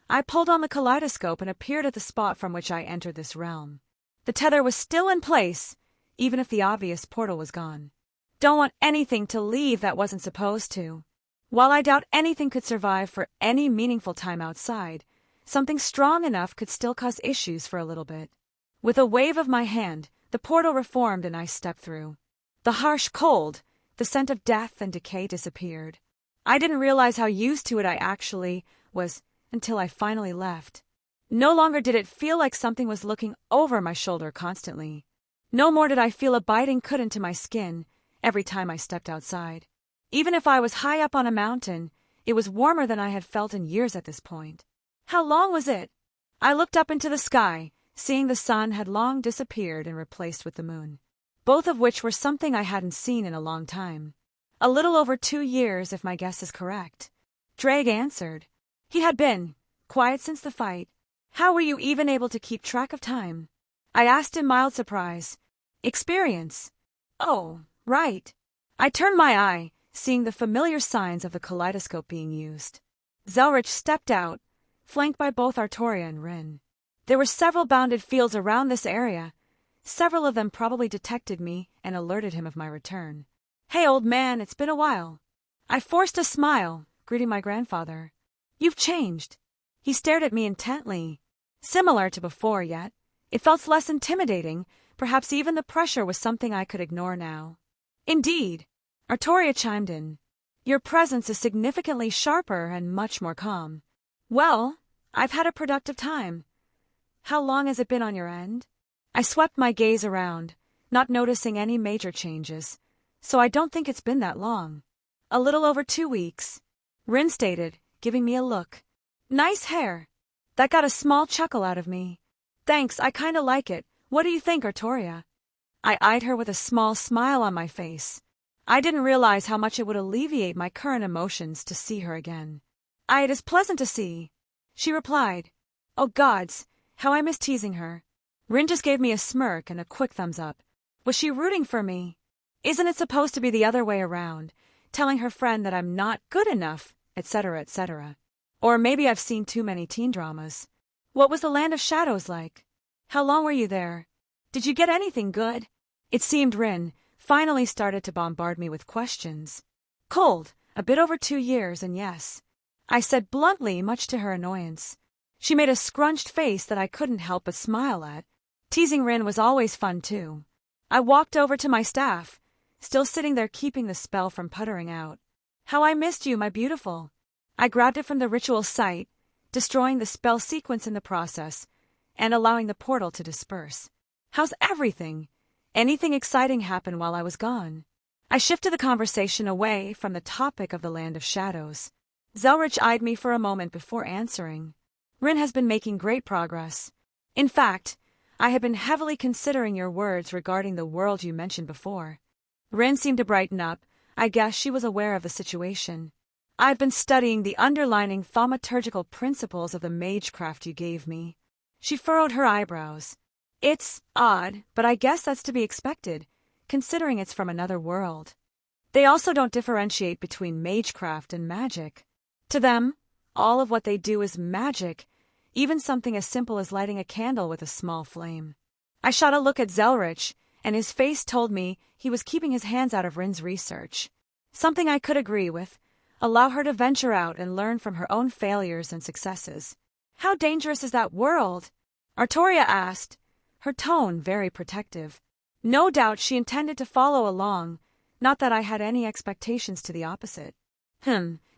I pulled on the kaleidoscope and appeared at the spot from which I entered this realm. The tether was still in place, even if the obvious portal was gone. Don't want anything to leave that wasn't supposed to. While I doubt anything could survive for any meaningful time outside, something strong enough could still cause issues for a little bit. With a wave of my hand, the portal reformed and I stepped through. The harsh cold, the scent of death and decay disappeared. I didn't realize how used to it I actually was until I finally left. No longer did it feel like something was looking over my shoulder constantly. No more did I feel a biting cut into my skin every time I stepped outside. Even if I was high up on a mountain, it was warmer than I had felt in years at this point. How long was it? I looked up into the sky, seeing the sun had long disappeared and replaced with the moon, both of which were something I hadn't seen in a long time. A little over 2 years, if my guess is correct. Drake answered. He had been quiet since the fight. How were you even able to keep track of time? I asked in mild surprise. Experience. Oh, right. I turned my eye, seeing the familiar signs of the kaleidoscope being used. Zelretch stepped out, flanked by both Artoria and Rin. There were several bounded fields around this area. Several of them probably detected me and alerted him of my return. Hey, old man, it's been a while. I forced a smile, greeting my grandfather. You've changed. He stared at me intently. Similar to before, yet it felt less intimidating. Perhaps even the pressure was something I could ignore now. Indeed, Artoria chimed in. Your presence is significantly sharper and much more calm. Well, I've had a productive time. How long has it been on your end? I swept my gaze around, not noticing any major changes, so I don't think it's been that long. A little over 2 weeks, Rin stated, giving me a look. Nice hair. That got a small chuckle out of me. Thanks, I kinda like it. What do you think, Artoria? I eyed her with a small smile on my face. I didn't realize how much it would alleviate my current emotions to see her again. It is pleasant to see, she replied. Oh gods, how I miss teasing her. Rin just gave me a smirk and a quick thumbs up. Was she rooting for me? Isn't it supposed to be the other way around, telling her friend that I'm not good enough, etc., etc.? Or maybe I've seen too many teen dramas. What was the Land of Shadows like? How long were you there? Did you get anything good? It seemed Rin finally started to bombard me with questions. Cold, a bit over 2 years, and yes, I said bluntly, much to her annoyance. She made a scrunched face that I couldn't help but smile at. Teasing Rin was always fun, too. I walked over to my staff, still sitting there keeping the spell from puttering out. How I missed you, my beautiful. I grabbed it from the ritual site, destroying the spell sequence in the process, and allowing the portal to disperse. How's everything? Anything exciting happen while I was gone? I shifted the conversation away from the topic of the Land of Shadows. Zelretch eyed me for a moment before answering. Rin has been making great progress. In fact, I had been heavily considering your words regarding the world you mentioned before. Rin seemed to brighten up. I guess she was aware of the situation. I've been studying the underlying thaumaturgical principles of the magecraft you gave me. She furrowed her eyebrows. It's odd, but I guess that's to be expected, considering it's from another world. They also don't differentiate between magecraft and magic. To them, all of what they do is magic, even something as simple as lighting a candle with a small flame. I shot a look at Zelretch, and his face told me he was keeping his hands out of Rin's research. Something I could agree with. Allow her to venture out and learn from her own failures and successes. How dangerous is that world? Artoria asked, her tone very protective. No doubt she intended to follow along, not that I had any expectations to the opposite.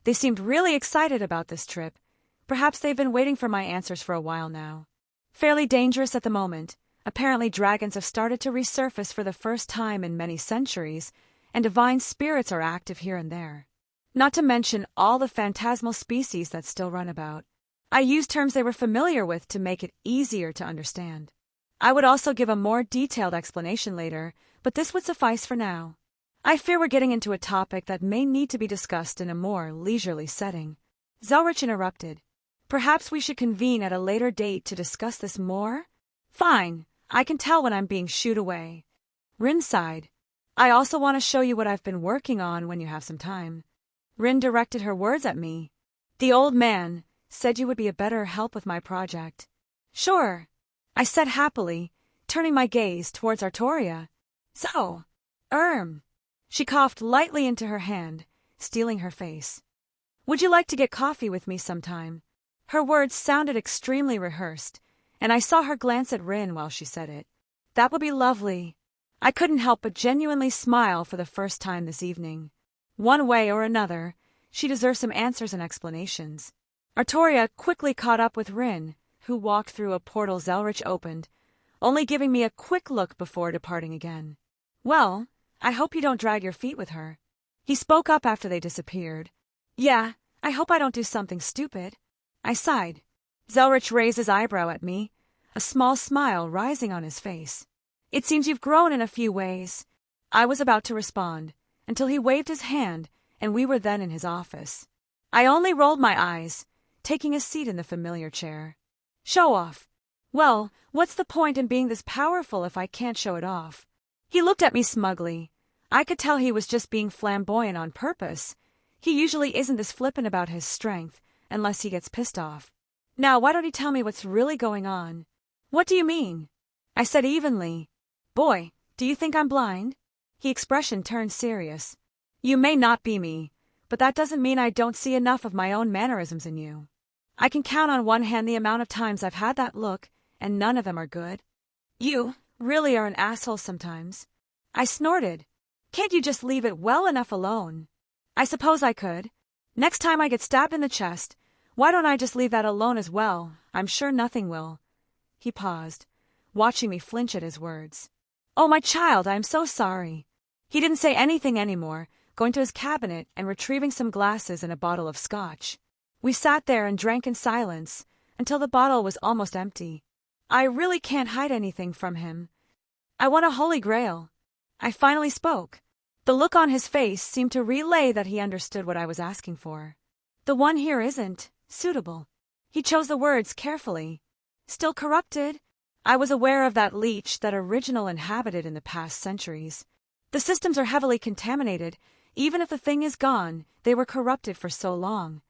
They seemed really excited about this trip. Perhaps they've been waiting for my answers for a while now. Fairly dangerous at the moment. Apparently dragons have started to resurface for the first time in many centuries, and divine spirits are active here and there. Not to mention all the phantasmal species that still run about. I used terms they were familiar with to make it easier to understand. I would also give a more detailed explanation later, but this would suffice for now. I fear we're getting into a topic that may need to be discussed in a more leisurely setting. Zelretch interrupted. Perhaps we should convene at a later date to discuss this more? Fine, I can tell when I'm being shooed away. Rin sighed. I also want to show you what I've been working on when you have some time. Rin directed her words at me. The old man said you would be a better help with my project. Sure, I said happily, turning my gaze towards Artoria. So, She coughed lightly into her hand, stealing her face. Would you like to get coffee with me sometime? Her words sounded extremely rehearsed, and I saw her glance at Rin while she said it. That would be lovely. I couldn't help but genuinely smile for the first time this evening. One way or another, she deserves some answers and explanations. Artoria quickly caught up with Rin, who walked through a portal Zelretch opened, only giving me a quick look before departing again. Well, I hope you don't drag your feet with her. He spoke up after they disappeared. Yeah, I hope I don't do something stupid. I sighed. Zelretch raised his eyebrow at me, a small smile rising on his face. It seems you've grown in a few ways. I was about to respond, until he waved his hand, and we were then in his office. I only rolled my eyes, taking a seat in the familiar chair. Show off. Well, what's the point in being this powerful if I can't show it off? He looked at me smugly. I could tell he was just being flamboyant on purpose. He usually isn't this flippant about his strength, unless he gets pissed off. Now, why don't he tell me what's really going on? What do you mean? I said evenly. Boy, do you think I'm blind? His expression turned serious. You may not be me, but that doesn't mean I don't see enough of my own mannerisms in you. I can count on one hand the amount of times I've had that look, and none of them are good. You really are an asshole sometimes. I snorted. Can't you just leave it well enough alone? I suppose I could. Next time I get stabbed in the chest, why don't I just leave that alone as well? I'm sure nothing will. He paused, watching me flinch at his words. Oh, my child, I am so sorry. He didn't say anything anymore, going to his cabinet and retrieving some glasses and a bottle of scotch. We sat there and drank in silence until the bottle was almost empty. I really can't hide anything from him. I want a holy grail. I finally spoke. The look on his face seemed to relay that he understood what I was asking for. The one here isn't suitable. He chose the words carefully. Still corrupted. I was aware of that leech that original inhabited in the past centuries. The systems are heavily contaminated. Even if the thing is gone, they were corrupted for so long.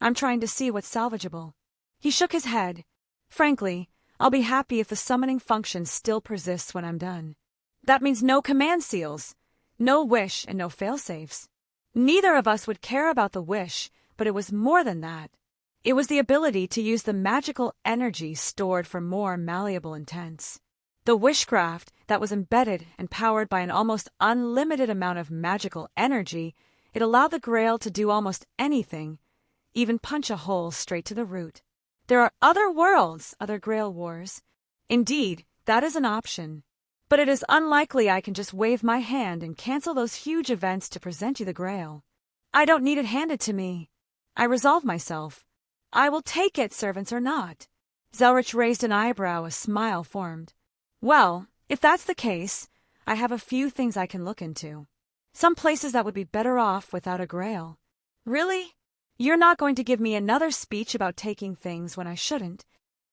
I'm trying to see what's salvageable. He shook his head. Frankly, I'll be happy if the summoning function still persists when I'm done. That means no command seals, no wish, and no failsafes. Neither of us would care about the wish, but it was more than that. It was the ability to use the magical energy stored for more malleable intents. The wishcraft that was embedded and powered by an almost unlimited amount of magical energy, it allowed the Grail to do almost anything, even punch a hole straight to the root. There are other worlds, other Grail wars. Indeed, that is an option. But it is unlikely I can just wave my hand and cancel those huge events to present you the Grail. I don't need it handed to me. I resolve myself. I will take it, servants or not. Zelretch raised an eyebrow, a smile formed. Well, if that's the case, I have a few things I can look into. Some places that would be better off without a Grail. Really? You're not going to give me another speech about taking things when I shouldn't.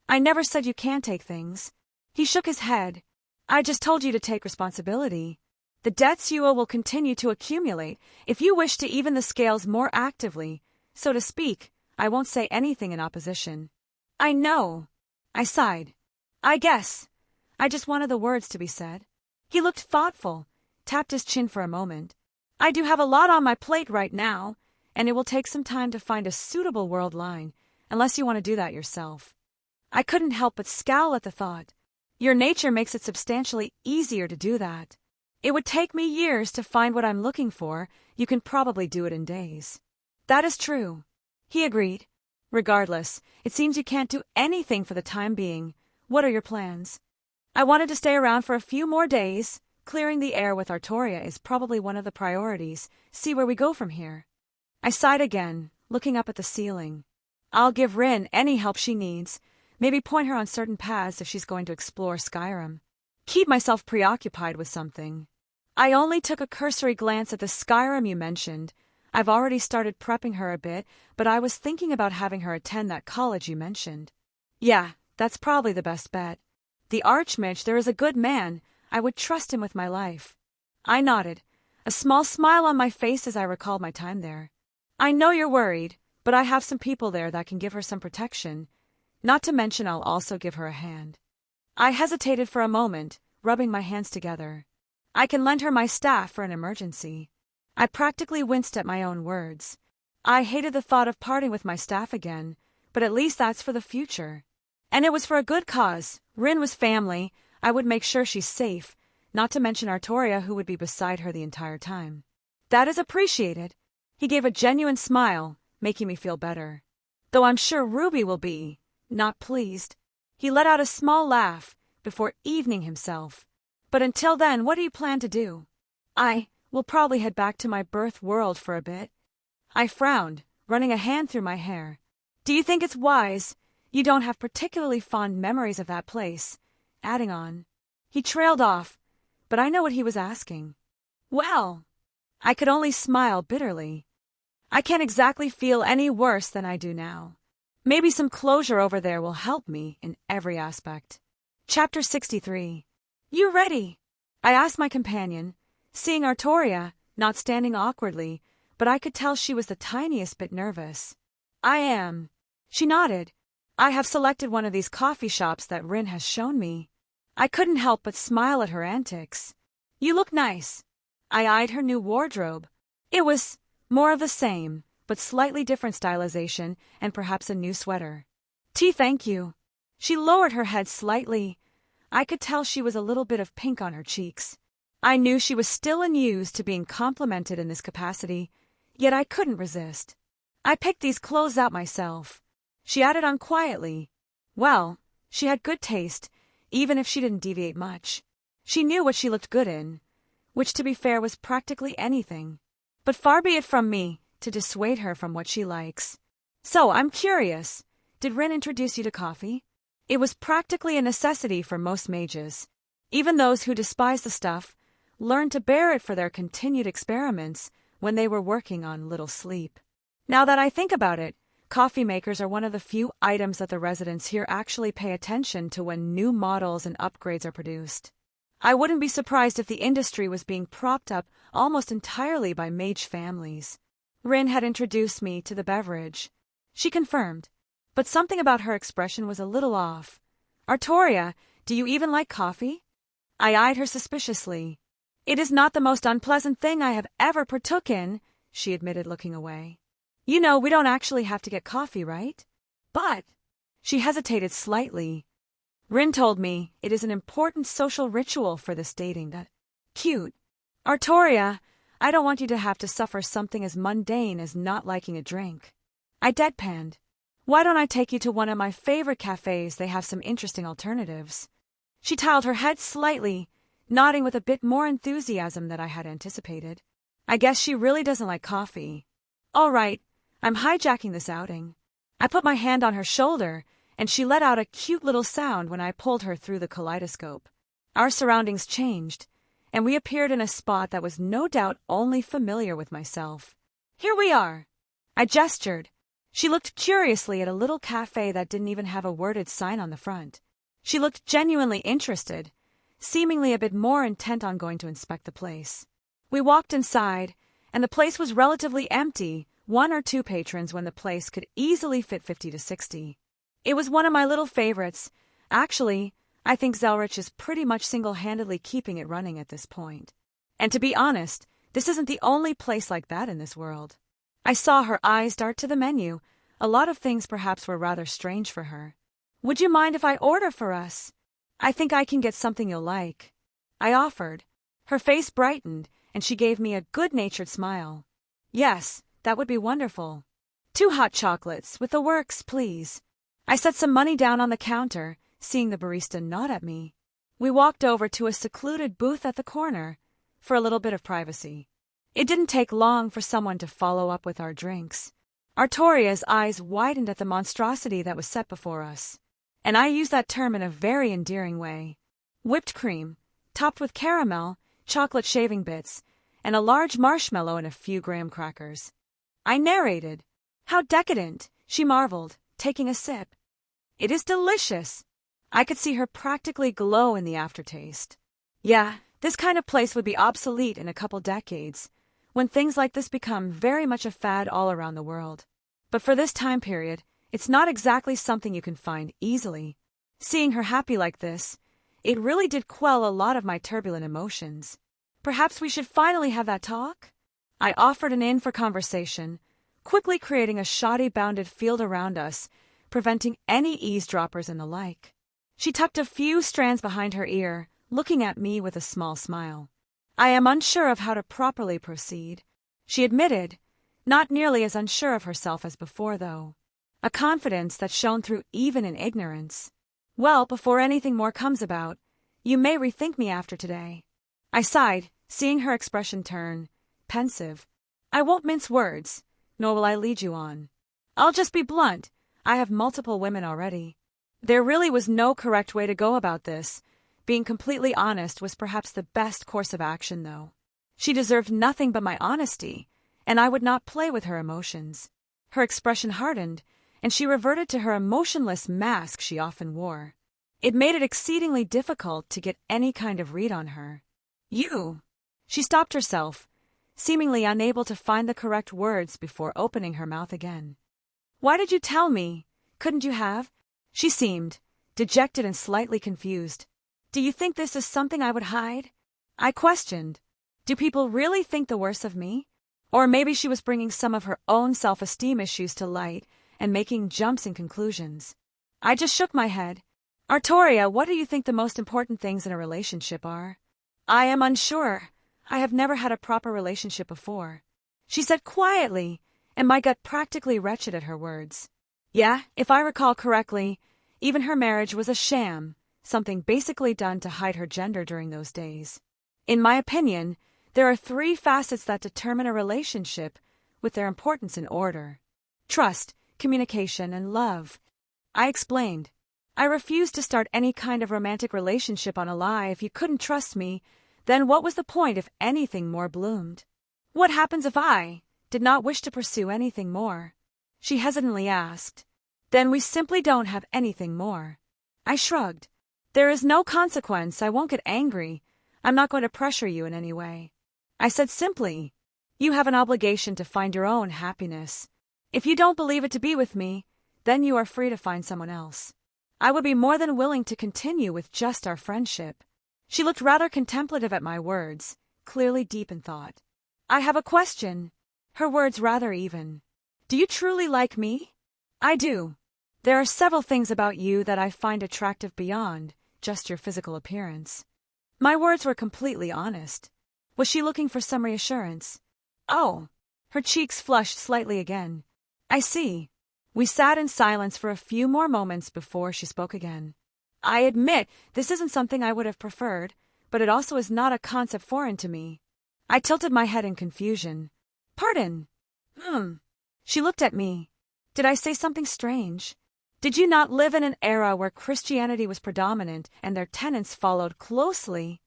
I never said you can't take things. He shook his head. I just told you to take responsibility. The debts you owe will continue to accumulate. If you wish to even the scales more actively, so to speak, I won't say anything in opposition. I know. I sighed. I guess. I just wanted the words to be said. He looked thoughtful, tapped his chin for a moment. I do have a lot on my plate right now, and it will take some time to find a suitable world line, unless you want to do that yourself. I couldn't help but scowl at the thought. Your nature makes it substantially easier to do that. It would take me years to find what I'm looking for. You can probably do it in days. That is true. He agreed. Regardless, it seems you can't do anything for the time being. What are your plans? I wanted to stay around for a few more days. Clearing the air with Artoria is probably one of the priorities. See where we go from here. I sighed again, looking up at the ceiling. I'll give Rin any help she needs. Maybe point her on certain paths if she's going to explore Skyrim. Keep myself preoccupied with something. I only took a cursory glance at the Skyrim you mentioned. I've already started prepping her a bit, but I was thinking about having her attend that college you mentioned. Yeah, that's probably the best bet. The Archmage there is a good man. I would trust him with my life. I nodded, a small smile on my face as I recalled my time there. I know you're worried, but I have some people there that can give her some protection. Not to mention I'll also give her a hand. I hesitated for a moment, rubbing my hands together. I can lend her my staff for an emergency. I practically winced at my own words. I hated the thought of parting with my staff again, but at least that's for the future. And it was for a good cause. Rin was family. I would make sure she's safe, not to mention Artoria, who would be beside her the entire time. That is appreciated. He gave a genuine smile, making me feel better. Though I'm sure Ruby will be not pleased. He let out a small laugh before evening himself. But until then, what do you plan to do? I will probably head back to my birth world for a bit. I frowned, running a hand through my hair. Do you think it's wise? You don't have particularly fond memories of that place. Adding on. He trailed off, but I know what he was asking. Well, I could only smile bitterly. I can't exactly feel any worse than I do now. Maybe some closure over there will help me in every aspect. Chapter 63. You ready? I asked my companion, seeing Artoria, not standing awkwardly, but I could tell she was the tiniest bit nervous. I am. She nodded. I have selected one of these coffee shops that Rin has shown me. I couldn't help but smile at her antics. You look nice. I eyed her new wardrobe. It was more of the same, but slightly different stylization and perhaps a new sweater. Thank you. She lowered her head slightly. I could tell she was a little bit of pink on her cheeks. I knew she was still unused to being complimented in this capacity, yet I couldn't resist. I picked these clothes out myself. She added on quietly. Well, she had good taste, even if she didn't deviate much. She knew what she looked good in, which to be fair was practically anything. But far be it from me to dissuade her from what she likes. So, I'm curious, did Rin introduce you to coffee? It was practically a necessity for most mages. Even those who despise the stuff learned to bear it for their continued experiments when they were working on little sleep. Now that I think about it, coffee makers are one of the few items that the residents here actually pay attention to when new models and upgrades are produced. I wouldn't be surprised if the industry was being propped up almost entirely by mage families. Rin had introduced me to the beverage. She confirmed, but something about her expression was a little off. Artoria, do you even like coffee? I eyed her suspiciously. It is not the most unpleasant thing I have ever partook in, she admitted, looking away. You know, we don't actually have to get coffee, right? But, she hesitated slightly. Rin told me it is an important social ritual for this dating that. Cute. Artoria, I don't want you to have to suffer something as mundane as not liking a drink. I deadpanned. Why don't I take you to one of my favorite cafes? They have some interesting alternatives. She tiled her head slightly, nodding with a bit more enthusiasm than I had anticipated. I guess she really doesn't like coffee. All right, I'm hijacking this outing. I put my hand on her shoulder, and she let out a cute little sound when I pulled her through the kaleidoscope. Our surroundings changed, and we appeared in a spot that was no doubt only familiar with myself. Here we are. I gestured. She looked curiously at a little cafe that didn't even have a worded sign on the front. She looked genuinely interested, seemingly a bit more intent on going to inspect the place. We walked inside, and the place was relatively empty, 1 or 2 patrons when the place could easily fit 50 to 60. It was one of my little favorites. Actually, I think Zelretch is pretty much single-handedly keeping it running at this point. And to be honest, this isn't the only place like that in this world. I saw her eyes dart to the menu. A lot of things perhaps were rather strange for her. Would you mind if I order for us? I think I can get something you'll like. I offered. Her face brightened, and she gave me a good-natured smile. Yes, that would be wonderful. 2 hot chocolates, with the works, please. I set some money down on the counter, seeing the barista nod at me. We walked over to a secluded booth at the corner for a little bit of privacy. It didn't take long for someone to follow up with our drinks. Artoria's eyes widened at the monstrosity that was set before us, and I used that term in a very endearing way. Whipped cream, topped with caramel, chocolate shaving bits, and a large marshmallow and a few graham crackers. I narrated. How decadent, she marveled, taking a sip. It is delicious. I could see her practically glow in the aftertaste. Yeah, this kind of place would be obsolete in a couple decades, when things like this become very much a fad all around the world. But for this time period, it's not exactly something you can find easily. Seeing her happy like this, it really did quell a lot of my turbulent emotions. Perhaps we should finally have that talk? I offered an in for conversation, quickly creating a shoddy-bounded field around us, preventing any eavesdroppers and the like. She tucked a few strands behind her ear, looking at me with a small smile. I am unsure of how to properly proceed, she admitted, not nearly as unsure of herself as before, though. A confidence that shone through even in ignorance. Well, before anything more comes about, you may rethink me after today. I sighed, seeing her expression turn pensive. I won't mince words, nor will I lead you on. I'll just be blunt. I have multiple women already. There really was no correct way to go about this. Being completely honest was perhaps the best course of action, though. She deserved nothing but my honesty, and I would not play with her emotions. Her expression hardened, and she reverted to her emotionless mask she often wore. It made it exceedingly difficult to get any kind of read on her. You! She stopped herself, seemingly unable to find the correct words before opening her mouth again. Why did you tell me? Couldn't you have? She seemed dejected and slightly confused. Do you think this is something I would hide? I questioned. Do people really think the worst of me? Or maybe she was bringing some of her own self-esteem issues to light and making jumps in conclusions. I just shook my head. Artoria, what do you think the most important things in a relationship are? I am unsure. I have never had a proper relationship before, she said quietly, and my gut practically wretched at her words. Yeah, if I recall correctly, even her marriage was a sham, something basically done to hide her gender during those days. In my opinion, there are 3 facets that determine a relationship, with their importance in order: trust, communication, and love. I explained. I refused to start any kind of romantic relationship on a lie. If you couldn't trust me, then what was the point if anything more bloomed? What happens if I did not wish to pursue anything more? She hesitantly asked. Then we simply don't have anything more. I shrugged. There is no consequence. I won't get angry. I'm not going to pressure you in any way. I said simply, you have an obligation to find your own happiness. If you don't believe it to be with me, then you are free to find someone else. I would be more than willing to continue with just our friendship. She looked rather contemplative at my words, clearly deep in thought. I have a question. Her words rather even. Do you truly like me? I do. There are several things about you that I find attractive beyond just your physical appearance. My words were completely honest. Was she looking for some reassurance? Oh, her cheeks flushed slightly again. I see. We sat in silence for a few more moments before she spoke again. I admit this isn't something I would have preferred, but it also is not a concept foreign to me. I tilted my head in confusion. Pardon. She looked at me. Did I say something strange? Did you not live in an era where Christianity was predominant and their tenets followed closely?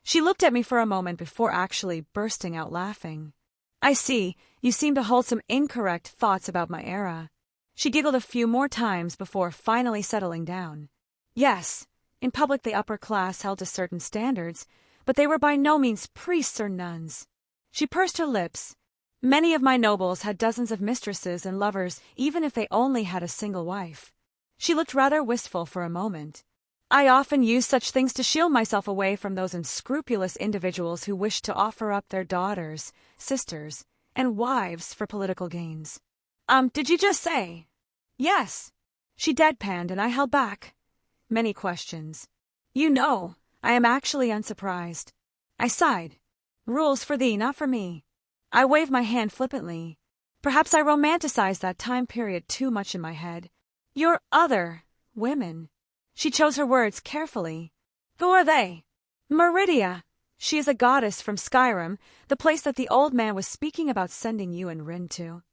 She looked at me for a moment before actually bursting out laughing. I see, you seem to hold some incorrect thoughts about my era. She giggled a few more times before finally settling down. Yes, in public the upper class held to certain standards, but they were by no means priests or nuns. She pursed her lips. Many of my nobles had dozens of mistresses and lovers, even if they only had a single wife. She looked rather wistful for a moment. I often use such things to shield myself away from those unscrupulous individuals who wish to offer up their daughters, sisters, and wives for political gains. Did you just say? Yes. She deadpanned, and I held back many questions. You know, I am actually unsurprised. I sighed. Rules for thee, not for me. I waved my hand flippantly. Perhaps I romanticized that time period too much in my head. Your other women. She chose her words carefully. Who are they? Meridia. She is a goddess from Skyrim, the place that the old man was speaking about sending you and Rin to.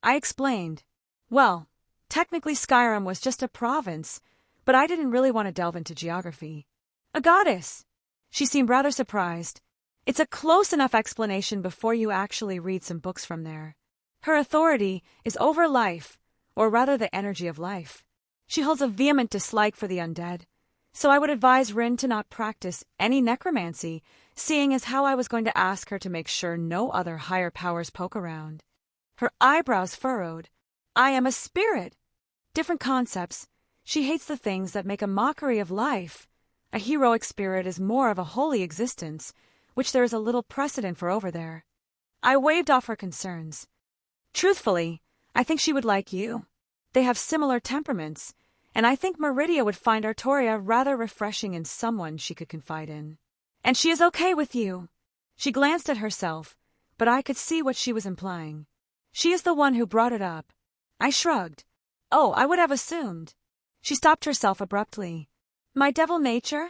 I explained. Well, technically Skyrim was just a province, but I didn't really want to delve into geography. A goddess. She seemed rather surprised. It's a close enough explanation before you actually read some books from there. Her authority is over life, or rather the energy of life. She holds a vehement dislike for the undead, so I would advise Rin to not practice any necromancy, seeing as how I was going to ask her to make sure no other higher powers poke around. Her eyebrows furrowed. I am a spirit. Different concepts. She hates the things that make a mockery of life. A heroic spirit is more of a holy existence, which there is a little precedent for over there. I waved off her concerns. Truthfully, I think she would like you. They have similar temperaments, and I think Meridia would find Artoria rather refreshing and someone she could confide in. And she is okay with you. She glanced at herself, but I could see what she was implying. She is the one who brought it up. I shrugged. Oh, I would have assumed. She stopped herself abruptly. My devil nature?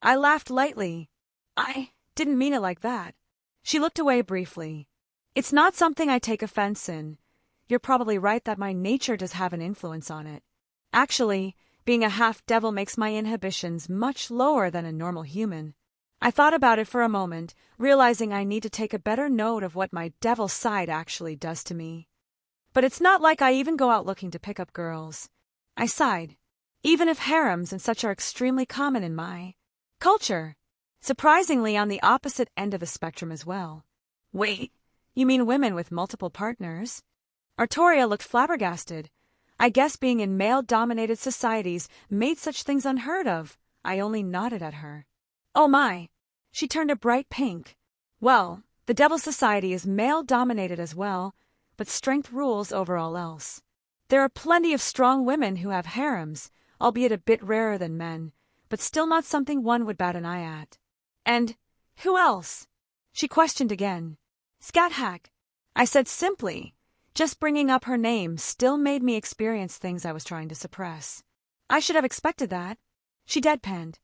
I laughed lightly. I didn't mean it like that. She looked away briefly. It's not something I take offense in. You're probably right that my nature does have an influence on it. Actually, being a half-devil makes my inhibitions much lower than a normal human. I thought about it for a moment, realizing I need to take a better note of what my devil side actually does to me. But it's not like I even go out looking to pick up girls. I sighed. Even if harems and such are extremely common in my culture. Surprisingly on the opposite end of the spectrum as well. Wait, you mean women with multiple partners? Artoria looked flabbergasted. I guess being in male-dominated societies made such things unheard of. I only nodded at her. Oh my! She turned a bright pink. Well, the Devil Society is male-dominated as well, but strength rules over all else. There are plenty of strong women who have harems, albeit a bit rarer than men, but still not something one would bat an eye at. And who else? She questioned again. Scat-Hack. I said simply. Just bringing up her name still made me experience things I was trying to suppress. I should have expected that. She deadpanned.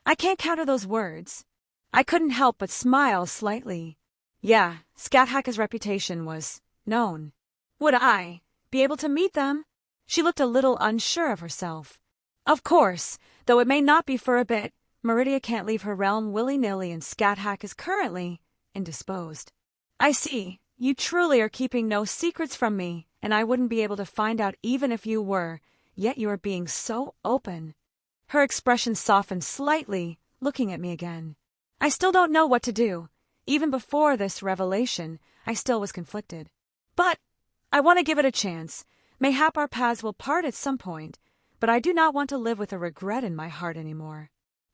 I can't counter those words. I couldn't help but smile slightly. Yeah, Scat-Hack's reputation was known. Would I be able to meet them? She looked a little unsure of herself. Of course, though it may not be for a bit. Meridia can't leave her realm willy-nilly and Scat-Hack is currently indisposed. I see. You truly are keeping no secrets from me, and I wouldn't be able to find out even if you were, yet you are being so open. Her expression softened slightly, looking at me again. I still don't know what to do. Even before this revelation, I still was conflicted. But I want to give it a chance. Mayhap our paths will part at some point, but I do not want to live with a regret in my heart anymore.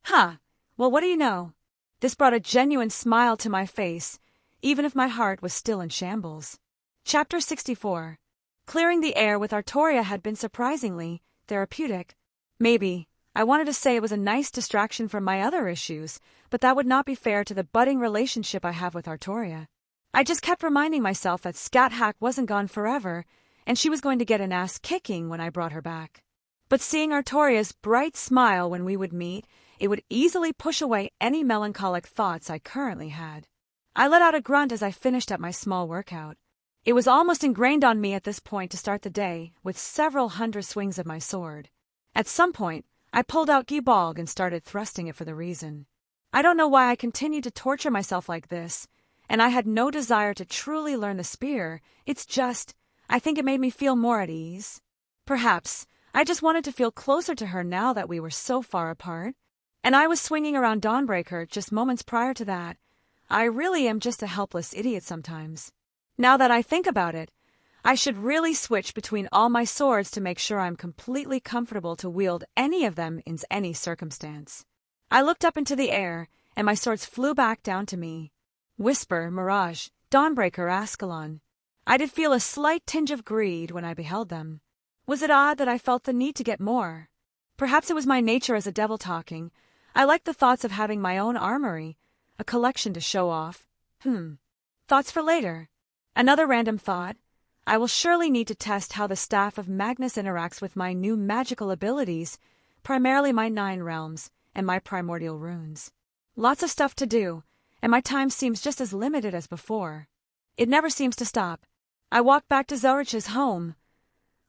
Huh, well, what do you know? This brought a genuine smile to my face, even if my heart was still in shambles. Chapter 64. Clearing the air with Artoria had been surprisingly therapeutic. Maybe. I wanted to say it was a nice distraction from my other issues, but that would not be fair to the budding relationship I have with Artoria. I just kept reminding myself that Scat-Hack wasn't gone forever, and she was going to get an ass kicking when I brought her back. But seeing Artoria's bright smile when we would meet, it would easily push away any melancholic thoughts I currently had. I let out a grunt as I finished up my small workout. It was almost ingrained on me at this point to start the day with several hundred swings of my sword. At some point, I pulled out Gibalg and started thrusting it for the reason. I don't know why I continued to torture myself like this, and I had no desire to truly learn the spear. It's just, I think it made me feel more at ease. Perhaps, I just wanted to feel closer to her now that we were so far apart. And I was swinging around Dawnbreaker just moments prior to that. I really am just a helpless idiot sometimes. Now that I think about it, I should really switch between all my swords to make sure I'm completely comfortable to wield any of them in any circumstance. I looked up into the air, and my swords flew back down to me. Whisper, Mirage, Dawnbreaker, Ascalon. I did feel a slight tinge of greed when I beheld them. Was it odd that I felt the need to get more? Perhaps it was my nature as a devil talking. I liked the thoughts of having my own armory, a collection to show off. Thoughts for later. Another random thought. I will surely need to test how the staff of Magnus interacts with my new magical abilities, primarily my 9 realms and my primordial runes. Lots of stuff to do, and my time seems just as limited as before. It never seems to stop. I walked back to Zelretch's home,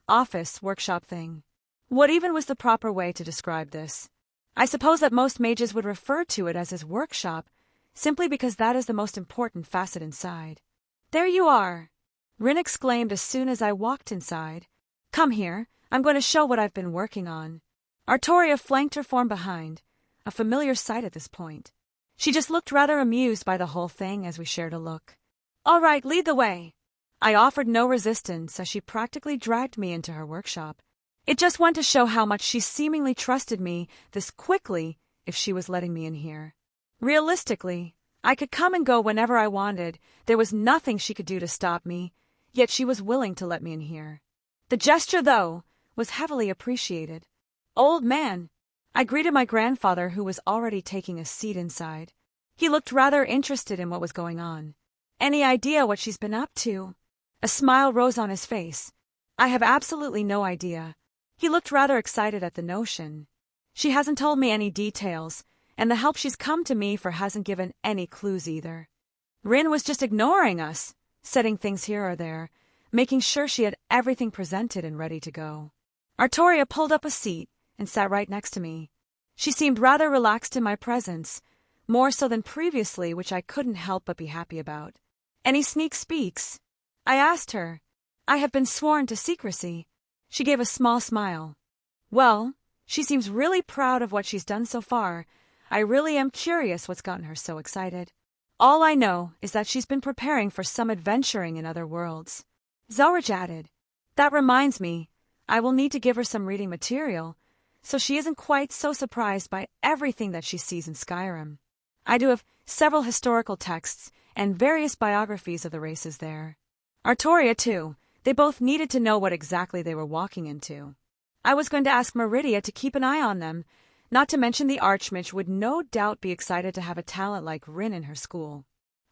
office, workshop thing. What even was the proper way to describe this? I suppose that most mages would refer to it as his workshop, simply because that is the most important facet inside. There you are! Rin exclaimed as soon as I walked inside. Come here, I'm going to show what I've been working on. Artoria flanked her from behind, a familiar sight at this point. She just looked rather amused by the whole thing as we shared a look. All right, lead the way. I offered no resistance as she practically dragged me into her workshop. It just went to show how much she seemingly trusted me this quickly if she was letting me in here. Realistically, I could come and go whenever I wanted. There was nothing she could do to stop me, yet she was willing to let me in here. The gesture, though, was heavily appreciated. Old man, I greeted my grandfather, who was already taking a seat inside. He looked rather interested in what was going on. Any idea what she's been up to? A smile rose on his face. I have absolutely no idea. He looked rather excited at the notion. She hasn't told me any details, and the help she's come to me for hasn't given any clues either. Rin was just ignoring us, setting things here or there, making sure she had everything presented and ready to go. Artoria pulled up a seat and sat right next to me. She seemed rather relaxed in my presence, more so than previously, which I couldn't help but be happy about. Any sneak speaks? I asked her. I have been sworn to secrecy. She gave a small smile. Well, she seems really proud of what she's done so far. I really am curious what's gotten her so excited. All I know is that she's been preparing for some adventuring in other worlds. Zelretch added. That reminds me, I will need to give her some reading material, so she isn't quite so surprised by everything that she sees in Skyrim. I do have several historical texts and various biographies of the races there. Artoria, too. They both needed to know what exactly they were walking into. I was going to ask Meridia to keep an eye on them, not to mention the Archmage would no doubt be excited to have a talent like Rin in her school.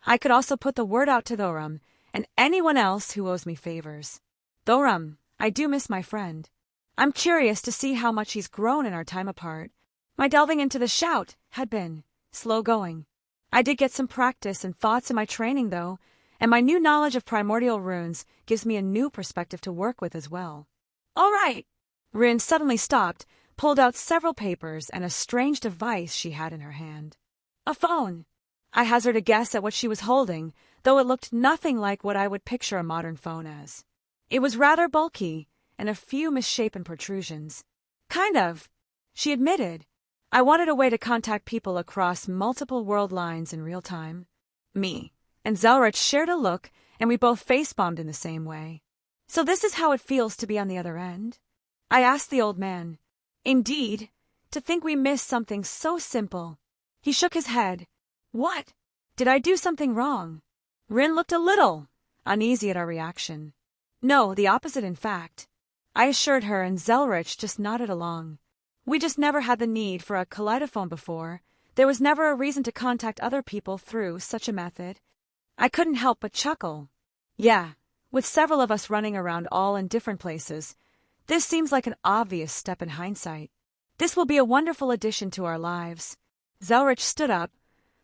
I could also put the word out to Thorum and anyone else who owes me favors. Thorum, I do miss my friend. I'm curious to see how much he's grown in our time apart. My delving into the shout had been slow going. I did get some practice and thoughts in my training, though, and my new knowledge of primordial runes gives me a new perspective to work with as well. All right! Rin suddenly stopped, pulled out several papers and a strange device she had in her hand. A phone. I hazarded a guess at what she was holding, though it looked nothing like what I would picture a modern phone as. It was rather bulky, and a few misshapen protrusions. Kind of, she admitted. I wanted a way to contact people across multiple world lines in real time. Me and Zelretch shared a look, and we both face-bombed in the same way. So this is how it feels to be on the other end? I asked the old man. Indeed, to think we missed something so simple. He shook his head. What? Did I do something wrong? Rin looked a little uneasy at our reaction. No, the opposite in fact. I assured her, and Zelretch just nodded along. We just never had the need for a kaleidophone before. There was never a reason to contact other people through such a method. I couldn't help but chuckle. Yeah, with several of us running around all in different places, this seems like an obvious step in hindsight. This will be a wonderful addition to our lives. Zelretch stood up,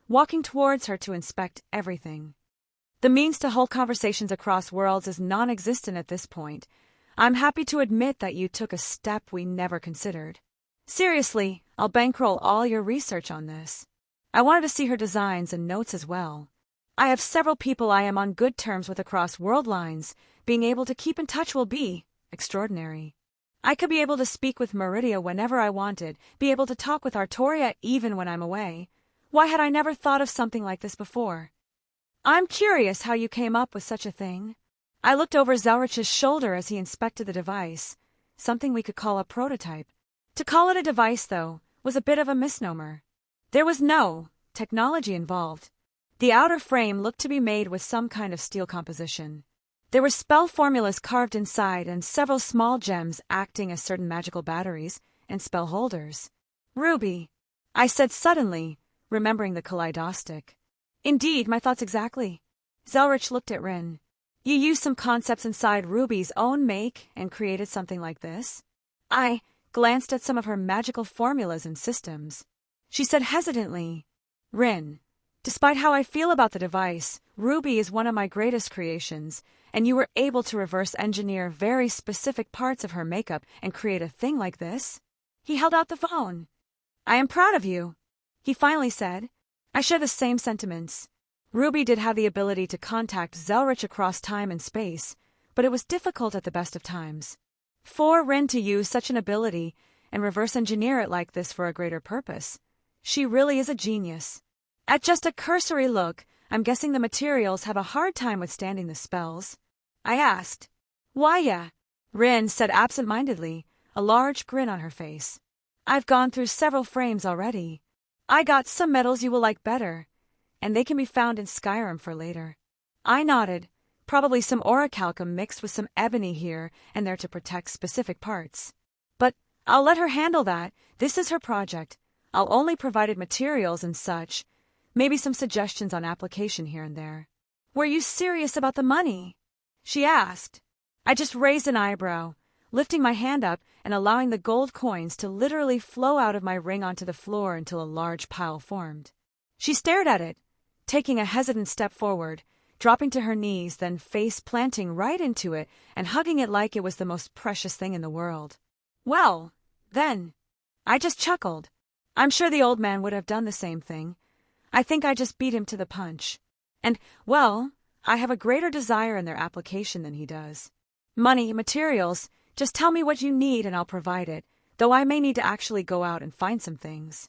walking towards her to inspect everything. The means to hold conversations across worlds is non-existent at this point. I'm happy to admit that you took a step we never considered. Seriously, I'll bankroll all your research on this. I wanted to see her designs and notes as well. I have several people I am on good terms with across world lines. Being able to keep in touch will be extraordinary. I could be able to speak with Meridia whenever I wanted, be able to talk with Artoria even when I'm away. Why had I never thought of something like this before? I'm curious how you came up with such a thing. I looked over Zelretch's shoulder as he inspected the device, something we could call a prototype. To call it a device, though, was a bit of a misnomer. There was no technology involved. The outer frame looked to be made with some kind of steel composition. There were spell formulas carved inside and several small gems acting as certain magical batteries and spell holders. Ruby, I said suddenly, remembering the kaleidoscope. Indeed, my thoughts exactly. Zelretch looked at Rin. You used some concepts inside Ruby's own make and created something like this? I glanced at some of her magical formulas and systems. She said hesitantly, Rin, despite how I feel about the device, Ruby is one of my greatest creations, and you were able to reverse engineer very specific parts of her makeup and create a thing like this? He held out the phone. I am proud of you, he finally said. I share the same sentiments. Ruby did have the ability to contact Zelretch across time and space, but it was difficult at the best of times. For Rin to use such an ability and reverse engineer it like this for a greater purpose, she really is a genius. At just a cursory look, I'm guessing the materials have a hard time withstanding the spells. I asked. Why, yeah, Rin said absent-mindedly, a large grin on her face. I've gone through several frames already. I got some metals you will like better, and they can be found in Skyrim for later. I nodded, probably some orichalcum mixed with some ebony here and there to protect specific parts. But I'll let her handle that. This is her project. I'll only provide materials and such, maybe some suggestions on application here and there. Were you serious about the money? She asked. I just raised an eyebrow, lifting my hand up and allowing the gold coins to literally flow out of my ring onto the floor until a large pile formed. She stared at it, taking a hesitant step forward, dropping to her knees, then face planting right into it and hugging it like it was the most precious thing in the world. Well, then, I just chuckled. I'm sure the old man would have done the same thing. I think I just beat him to the punch. And, well, I have a greater desire in their application than he does. Money, materials, just tell me what you need and I'll provide it, though I may need to actually go out and find some things.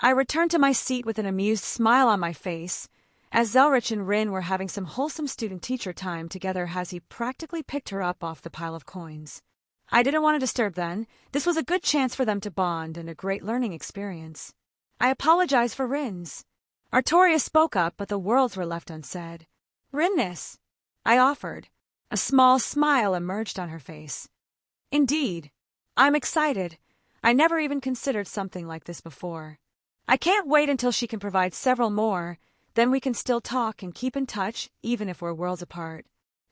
I returned to my seat with an amused smile on my face, as Zelretch and Rin were having some wholesome student-teacher time together as he practically picked her up off the pile of coins. I didn't want to disturb them. This was a good chance for them to bond and a great learning experience. I apologized for Rin's. Artoria spoke up, but the words were left unsaid. Rinnis, I offered. A small smile emerged on her face. Indeed. I'm excited. I never even considered something like this before. I can't wait until she can provide several more, then we can still talk and keep in touch, even if we're worlds apart.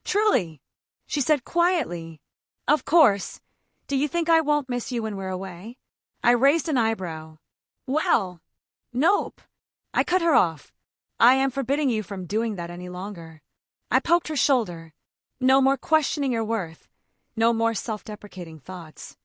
Truly, she said quietly. Of course. Do you think I won't miss you when we're away? I raised an eyebrow. Well, nope. I cut her off. I am forbidding you from doing that any longer. I poked her shoulder. No more questioning your worth. No more self-deprecating thoughts.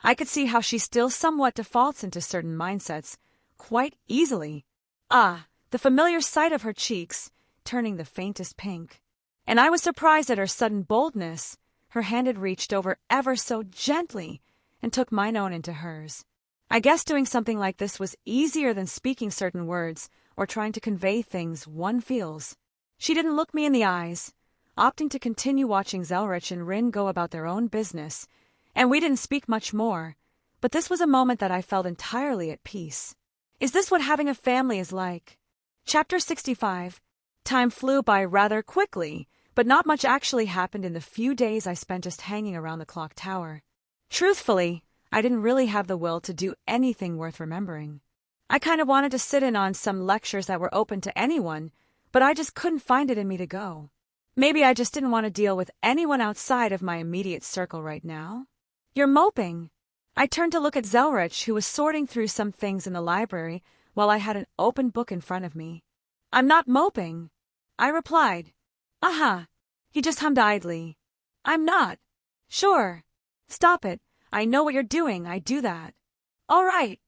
I could see how she still somewhat defaults into certain mindsets, quite easily. The familiar sight of her cheeks, turning the faintest pink. And I was surprised at her sudden boldness. Her hand had reached over ever so gently and took mine own into hers. I guess doing something like this was easier than speaking certain words or trying to convey things one feels. She didn't look me in the eyes, opting to continue watching Zelretch and Rin go about their own business, and we didn't speak much more, but this was a moment that I felt entirely at peace. Is this what having a family is like? Chapter 65. Time flew by rather quickly, but not much actually happened in the few days I spent just hanging around the clock tower. Truthfully, I didn't really have the will to do anything worth remembering. I kind of wanted to sit in on some lectures that were open to anyone, but I just couldn't find it in me to go. Maybe I just didn't want to deal with anyone outside of my immediate circle right now. You're moping. I turned to look at Zelretch, who was sorting through some things in the library while I had an open book in front of me. I'm not moping, I replied. Aha. He just hummed idly. I'm not. Sure. Stop it. I know what you're doing. I do that. All right.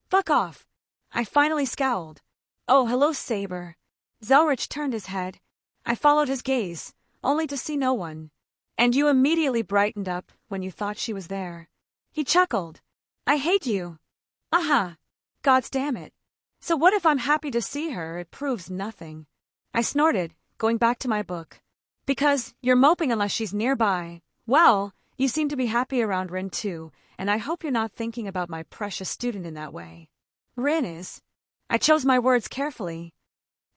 Fuck off. I finally scowled. Oh, hello, Saber. Zelretch turned his head. I followed his gaze, only to see no one. And you immediately brightened up when you thought she was there. He chuckled. I hate you. Aha. Gods damn it. So what if I'm happy to see her? It proves nothing. I snorted, going back to my book. Because you're moping unless she's nearby. Well, you seem to be happy around Rin too, and I hope you're not thinking about my precious student in that way. Rin is. I chose my words carefully.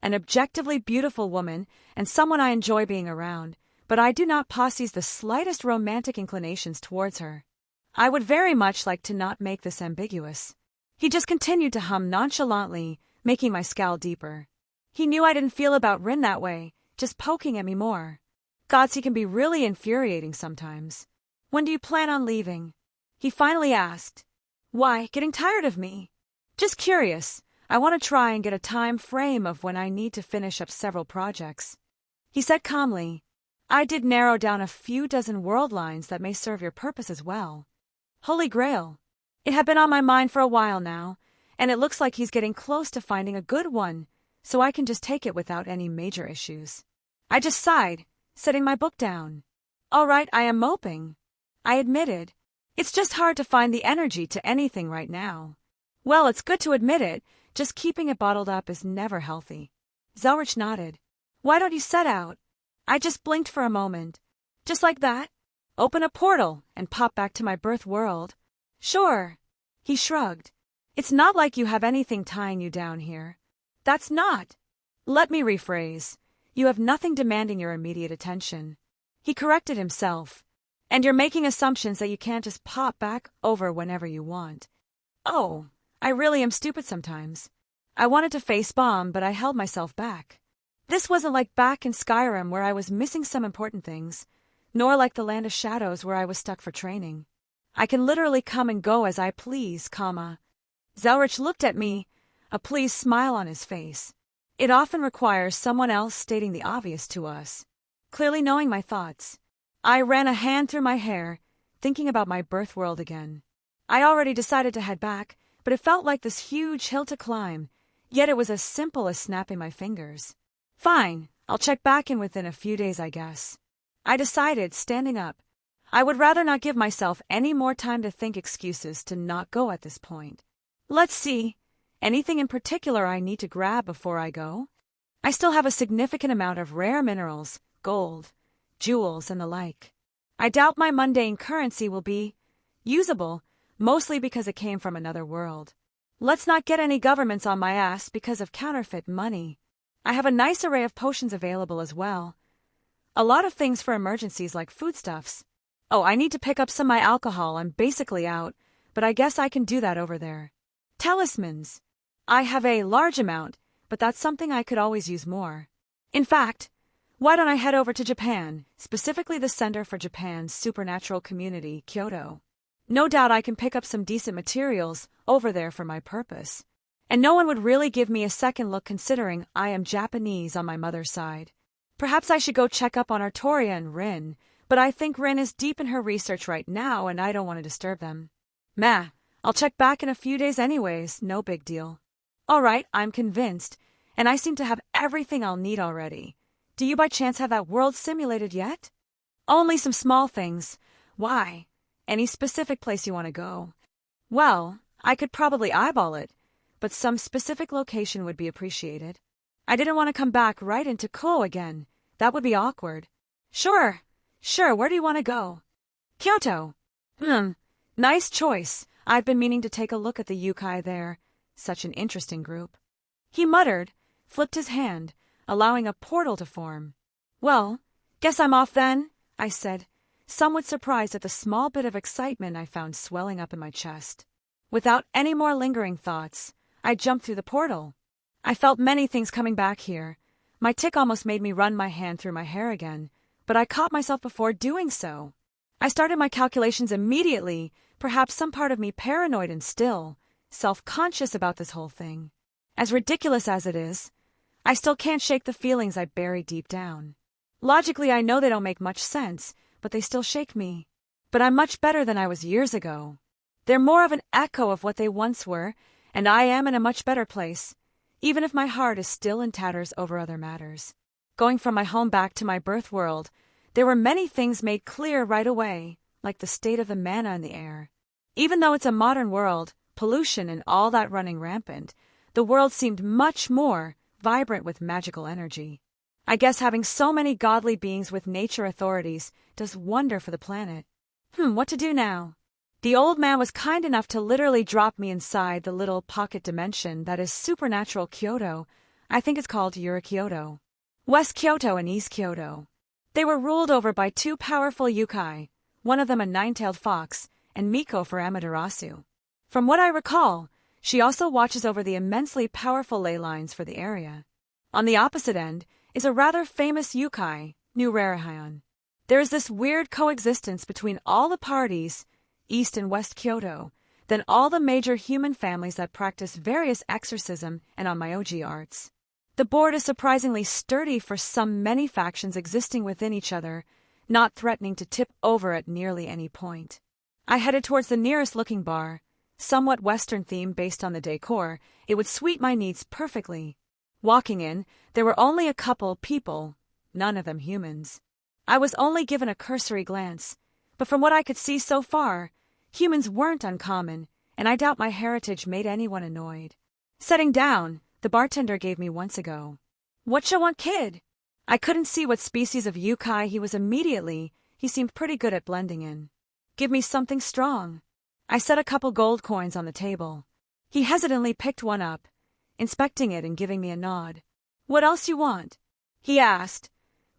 An objectively beautiful woman, and someone I enjoy being around, but I do not possess the slightest romantic inclinations towards her. I would very much like to not make this ambiguous. He just continued to hum nonchalantly, making my scowl deeper. He knew I didn't feel about Rin that way, just poking at me more. Gods, he can be really infuriating sometimes. When do you plan on leaving? He finally asked. Why, getting tired of me? Just curious. I want to try and get a time frame of when I need to finish up several projects. He said calmly, I did narrow down a few dozen world lines that may serve your purpose as well. Holy Grail. It had been on my mind for a while now, and it looks like he's getting close to finding a good one, so I can just take it without any major issues. I just sighed, setting my book down. All right, I am moping, I admitted. It's just hard to find the energy to anything right now. Well, it's good to admit it. Just keeping it bottled up is never healthy. Zelretch nodded. Why don't you set out? I just blinked for a moment. Just like that? Open a portal and pop back to my birth world? Sure. He shrugged. It's not like you have anything tying you down here. That's not. Let me rephrase. You have nothing demanding your immediate attention. He corrected himself. And you're making assumptions that you can't just pop back over whenever you want. Oh, I really am stupid sometimes. I wanted to face bomb, but I held myself back. This wasn't like back in Skyrim where I was missing some important things, nor like the Land of Shadows where I was stuck for training. I can literally come and go as I please, Zelretch looked at me, a pleased smile on his face. It often requires someone else stating the obvious to us. Clearly knowing my thoughts, I ran a hand through my hair, thinking about my birth world again. I already decided to head back, but it felt like this huge hill to climb, yet it was as simple as snapping my fingers. Fine, I'll check back in within a few days, I guess. I decided, standing up. I would rather not give myself any more time to think excuses to not go at this point. Let's see. Anything in particular I need to grab before I go? I still have a significant amount of rare minerals, gold, jewels, and the like. I doubt my mundane currency will be usable, mostly because it came from another world. Let's not get any governments on my ass because of counterfeit money. I have a nice array of potions available as well. A lot of things for emergencies like foodstuffs. Oh, I need to pick up some of my alcohol. I'm basically out, but I guess I can do that over there. Talismans. I have a large amount, but that's something I could always use more. In fact, why don't I head over to Japan, specifically the Center for Japan's Supernatural Community, Kyoto? No doubt I can pick up some decent materials over there for my purpose. And no one would really give me a second look considering I am Japanese on my mother's side. Perhaps I should go check up on Artoria and Rin, but I think Rin is deep in her research right now and I don't want to disturb them. Meh, I'll check back in a few days anyways, no big deal. All right, I'm convinced, and I seem to have everything I'll need already. Do you by chance have that world simulated yet? Only some small things. Why? Any specific place you want to go? Well, I could probably eyeball it, but some specific location would be appreciated. I didn't want to come back right into Ko again. That would be awkward. Sure, where do you want to go? Kyoto. Nice choice. I've been meaning to take a look at the yokai there. Such an interesting group. He muttered, flipped his hand, allowing a portal to form. Well, guess I'm off then, I said, somewhat surprised at the small bit of excitement I found swelling up in my chest. Without any more lingering thoughts, I jumped through the portal. I felt many things coming back here. My tic almost made me run my hand through my hair again, but I caught myself before doing so. I started my calculations immediately, perhaps some part of me paranoid and still, self-conscious about this whole thing. As ridiculous as it is, I still can't shake the feelings I bury deep down. Logically, I know they don't make much sense, but they still shake me. But I'm much better than I was years ago. They're more of an echo of what they once were, and I am in a much better place, even if my heart is still in tatters over other matters. Going from my home back to my birth world, there were many things made clear right away, like the state of the mana in the air. Even though it's a modern world, pollution and all that running rampant, the world seemed much more vibrant with magical energy. I guess having so many godly beings with nature authorities does wonder for the planet. What to do now? The old man was kind enough to literally drop me inside the little pocket dimension that is supernatural Kyoto. I think it's called Kyoto. West Kyoto and East Kyoto. They were ruled over by two powerful yokai, one of them a nine-tailed fox, and Miko for Amaterasu. From what I recall, she also watches over the immensely powerful ley lines for the area. On the opposite end is a rather famous yokai, New Rarihan. There is this weird coexistence between all the parties, East and West Kyoto, then all the major human families that practice various exorcism and onmyoji arts. The board is surprisingly sturdy for some many factions existing within each other, not threatening to tip over at nearly any point. I headed towards the nearest looking bar, somewhat Western themed based on the decor. It would suit my needs perfectly. Walking in, there were only a couple people, none of them humans. I was only given a cursory glance, but from what I could see so far, humans weren't uncommon, and I doubt my heritage made anyone annoyed. Sitting down, the bartender gave me once ago. "What you want, kid?" I couldn't see what species of yokai he was immediately. He seemed pretty good at blending in. "Give me something strong." I set a couple gold coins on the table. He hesitantly picked one up, inspecting it and giving me a nod. "What else you want?" he asked,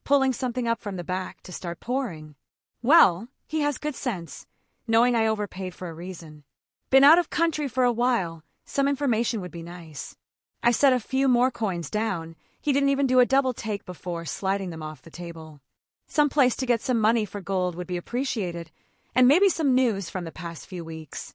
pulling something up from the back to start pouring. Well, he has good sense, knowing I overpaid for a reason. Been out of country for a while, some information would be nice. I set a few more coins down. He didn't even do a double take before sliding them off the table. Some place to get some money for gold would be appreciated, and maybe some news from the past few weeks.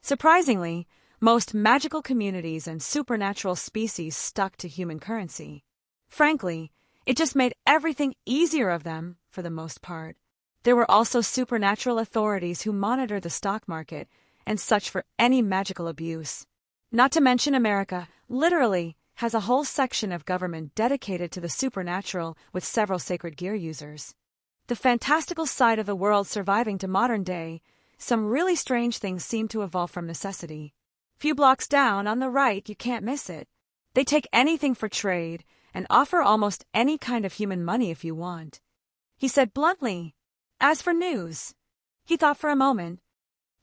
Surprisingly, most magical communities and supernatural species stuck to human currency. Frankly, it just made everything easier of them, for the most part. There were also supernatural authorities who monitored the stock market and such for any magical abuse. Not to mention America, literally, has a whole section of government dedicated to the supernatural with several sacred gear users. The fantastical side of the world surviving to modern day, some really strange things seem to evolve from necessity. Few blocks down, on the right, you can't miss it. They take anything for trade and offer almost any kind of human money if you want. He said bluntly. As for news, he thought for a moment.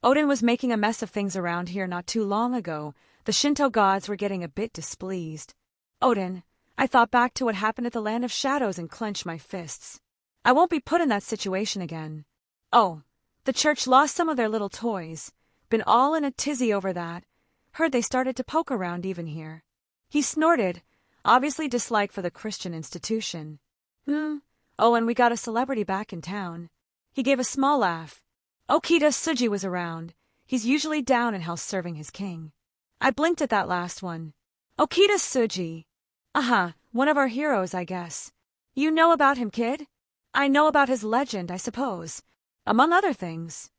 Odin was making a mess of things around here not too long ago. The Shinto gods were getting a bit displeased. Odin, I thought back to what happened at the Land of Shadows and clenched my fists. I won't be put in that situation again. Oh, the church lost some of their little toys. Been all in a tizzy over that. Heard they started to poke around even here. He snorted, obviously dislike for the Christian institution. Oh, and we got a celebrity back in town. He gave a small laugh. Okita Tsuji was around. He's usually down in house serving his king. I blinked at that last one. Okita Tsuji. One of our heroes, I guess. You know about him, kid? I know about his legend, I suppose. Among other things.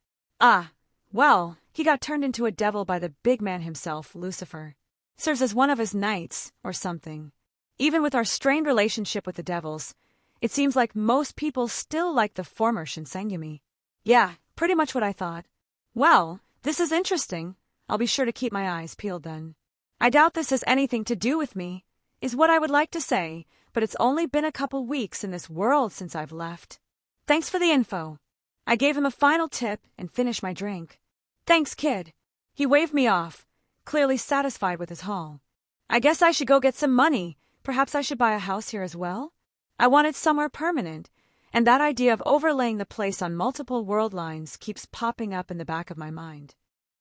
Well, he got turned into a devil by the big man himself, Lucifer. Serves as one of his knights, or something. Even with our strained relationship with the devils, it seems like most people still like the former Shinsengumi. Yeah, pretty much what I thought. Well, this is interesting. I'll be sure to keep my eyes peeled then. I doubt this has anything to do with me, is what I would like to say, but it's only been a couple weeks in this world since I've left. Thanks for the info. I gave him a final tip and finished my drink. Thanks, kid. He waved me off, clearly satisfied with his haul. I guess I should go get some money. Perhaps I should buy a house here as well? I wanted somewhere permanent, and that idea of overlaying the place on multiple world lines keeps popping up in the back of my mind.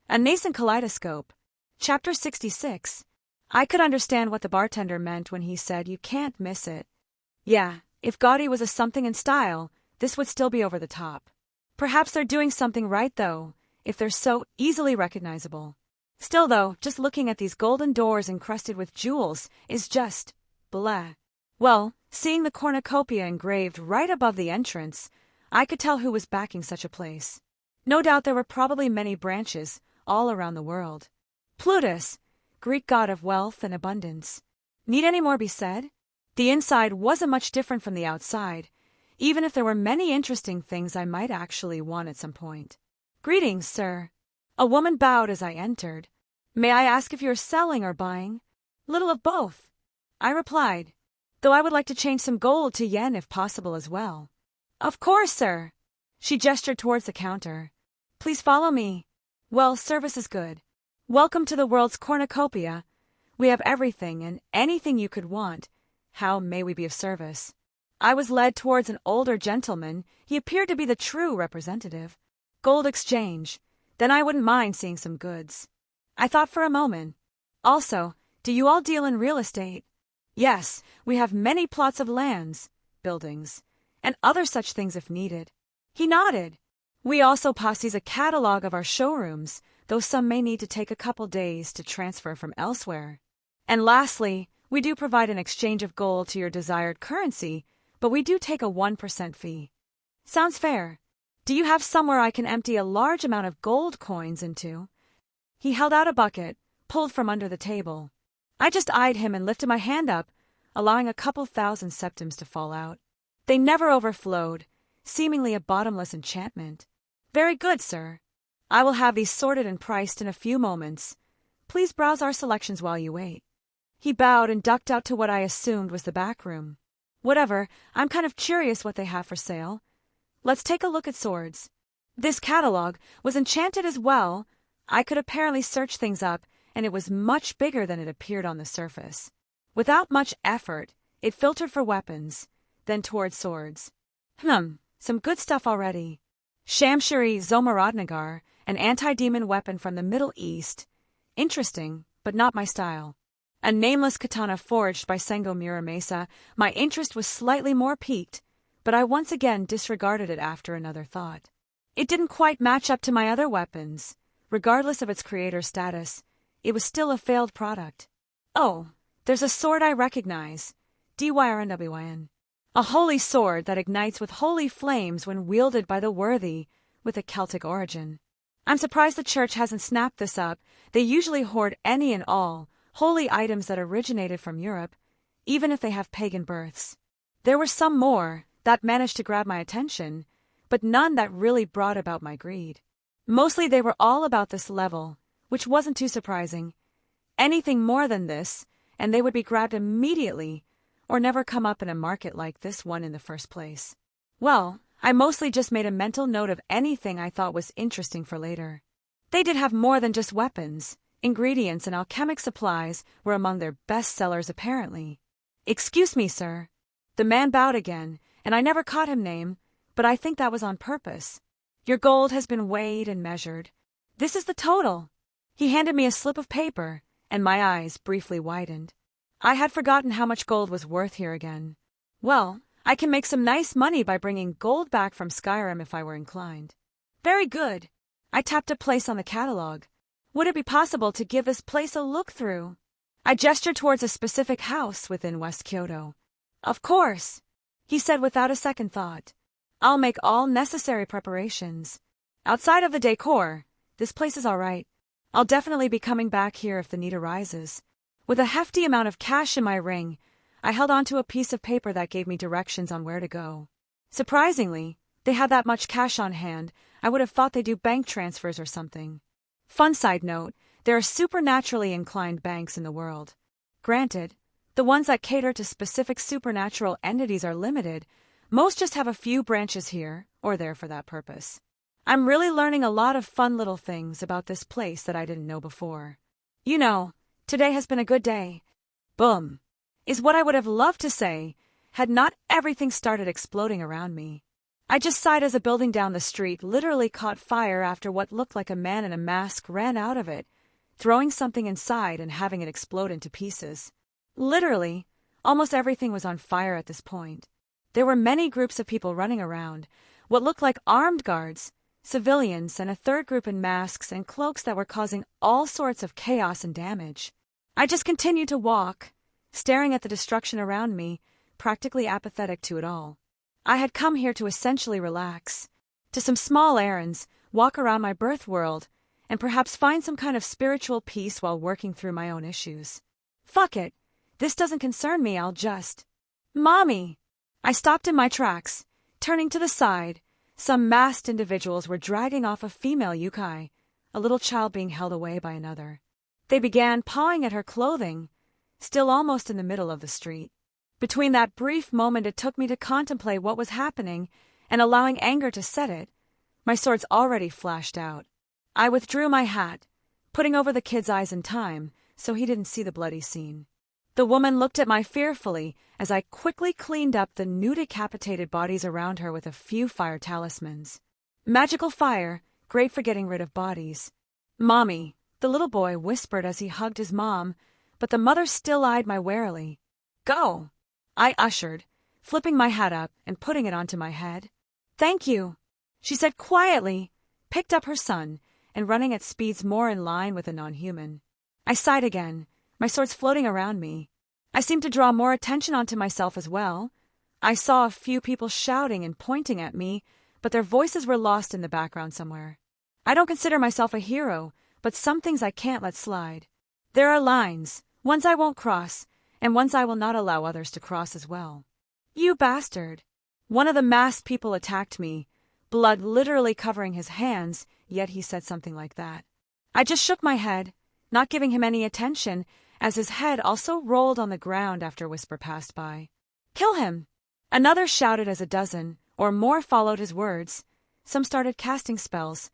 A Nascent Kaleidoscope. Chapter 66. I could understand what the bartender meant when he said you can't miss it. Yeah, if gaudy was a something in style, this would still be over the top. Perhaps they're doing something right, though, if they're so easily recognizable. Still, though, just looking at these golden doors encrusted with jewels is just bleh. Well, seeing the cornucopia engraved right above the entrance, I could tell who was backing such a place. No doubt there were probably many branches all around the world. Plutus, Greek god of wealth and abundance. Need any more be said? The inside wasn't much different from the outside, even if there were many interesting things I might actually want at some point. Greetings, sir. A woman bowed as I entered. May I ask if you're selling or buying? Little of both, I replied, though I would like to change some gold to yen if possible as well. Of course, sir. She gestured towards the counter. Please follow me. Well, service is good. Welcome to the world's cornucopia. We have everything and anything you could want. How may we be of service? I was led towards an older gentleman. He appeared to be the true representative. Gold exchange. Then I wouldn't mind seeing some goods. I thought for a moment. Also, do you all deal in real estate? Yes, we have many plots of lands, buildings. and other such things if needed. He nodded. We also possess a catalog of our showrooms, though some may need to take a couple days to transfer from elsewhere. And lastly, we do provide an exchange of gold to your desired currency, but we do take a 1% fee. Sounds fair. Do you have somewhere I can empty a large amount of gold coins into? He held out a bucket, pulled from under the table. I just eyed him and lifted my hand up, allowing a couple thousand septims to fall out. They never overflowed, seemingly a bottomless enchantment. Very good, sir. I will have these sorted and priced in a few moments. Please browse our selections while you wait. He bowed and ducked out to what I assumed was the back room. Whatever, I'm kind of curious what they have for sale. Let's take a look at swords. This catalog was enchanted as well. I could apparently search things up, and it was much bigger than it appeared on the surface. Without much effort, it filtered for weapons, then towards swords. Some good stuff already. Shamshiri Zomarodnagar, an anti-demon weapon from the Middle East. Interesting, but not my style. A nameless katana forged by Sengo Muramasa. My interest was slightly more piqued, but I once again disregarded it after another thought. It didn't quite match up to my other weapons. Regardless of its creator's status, it was still a failed product. Oh, there's a sword I recognize. DYRNWYN. A holy sword that ignites with holy flames when wielded by the worthy, with a Celtic origin. I'm surprised the church hasn't snapped this up. They usually hoard any and all holy items that originated from Europe, even if they have pagan births. There were some more that managed to grab my attention, but none that really brought about my greed. Mostly they were all about this level, which wasn't too surprising. Anything more than this, and they would be grabbed immediately, or never come up in a market like this one in the first place. Well, I mostly just made a mental note of anything I thought was interesting for later. They did have more than just weapons. Ingredients and alchemic supplies were among their best sellers apparently. Excuse me, sir. The man bowed again, and I never caught him name, but I think that was on purpose. Your gold has been weighed and measured. This is the total. He handed me a slip of paper, and my eyes briefly widened. I had forgotten how much gold was worth here again. Well, I can make some nice money by bringing gold back from Skyrim if I were inclined. Very good. I tapped a place on the catalog. Would it be possible to give this place a look through? I gestured towards a specific house within West Kyoto. Of course, he said without a second thought. I'll make all necessary preparations. Outside of the decor, this place is all right. I'll definitely be coming back here if the need arises. With a hefty amount of cash in my ring, I held onto a piece of paper that gave me directions on where to go. Surprisingly, they had that much cash on hand. I would have thought they do bank transfers or something. Fun side note, there are supernaturally inclined banks in the world. Granted, the ones that cater to specific supernatural entities are limited. Most just have a few branches here or there for that purpose. I'm really learning a lot of fun little things about this place that I didn't know before. You know, today has been a good day. Boom, is what I would have loved to say had not everything started exploding around me. I just sighed as a building down the street literally caught fire after what looked like a man in a mask ran out of it, throwing something inside and having it explode into pieces. Literally, almost everything was on fire at this point. There were many groups of people running around, what looked like armed guards, civilians, and a third group in masks and cloaks that were causing all sorts of chaos and damage. I just continued to walk, staring at the destruction around me, practically apathetic to it all. I had come here to essentially relax, to some small errands, walk around my birth world, and perhaps find some kind of spiritual peace while working through my own issues. Fuck it. This doesn't concern me, I'll just... Mommy! I stopped in my tracks, turning to the side. Some masked individuals were dragging off a female yokai, a little child being held away by another. They began pawing at her clothing, still almost in the middle of the street. Between that brief moment it took me to contemplate what was happening and allowing anger to set it, my swords already flashed out. I withdrew my hat, putting over the kid's eyes in time so he didn't see the bloody scene. The woman looked at me fearfully as I quickly cleaned up the new decapitated bodies around her with a few fire talismans. Magical fire, great for getting rid of bodies. Mommy, the little boy whispered as he hugged his mom, but the mother still eyed me warily. Go! I ushered, flipping my hat up and putting it onto my head. "Thank you," she said quietly, picked up her son, and running at speeds more in line with a non-human. I sighed again, my swords floating around me. I seemed to draw more attention onto myself as well. I saw a few people shouting and pointing at me, but their voices were lost in the background somewhere. I don't consider myself a hero, but some things I can't let slide. There are lines, ones I won't cross, and ones I will not allow others to cross as well. "You bastard!" One of the masked people attacked me, blood literally covering his hands, yet he said something like that. I just shook my head, not giving him any attention, as his head also rolled on the ground after a whisper passed by. "Kill him!" Another shouted as a dozen, or more followed his words. Some started casting spells.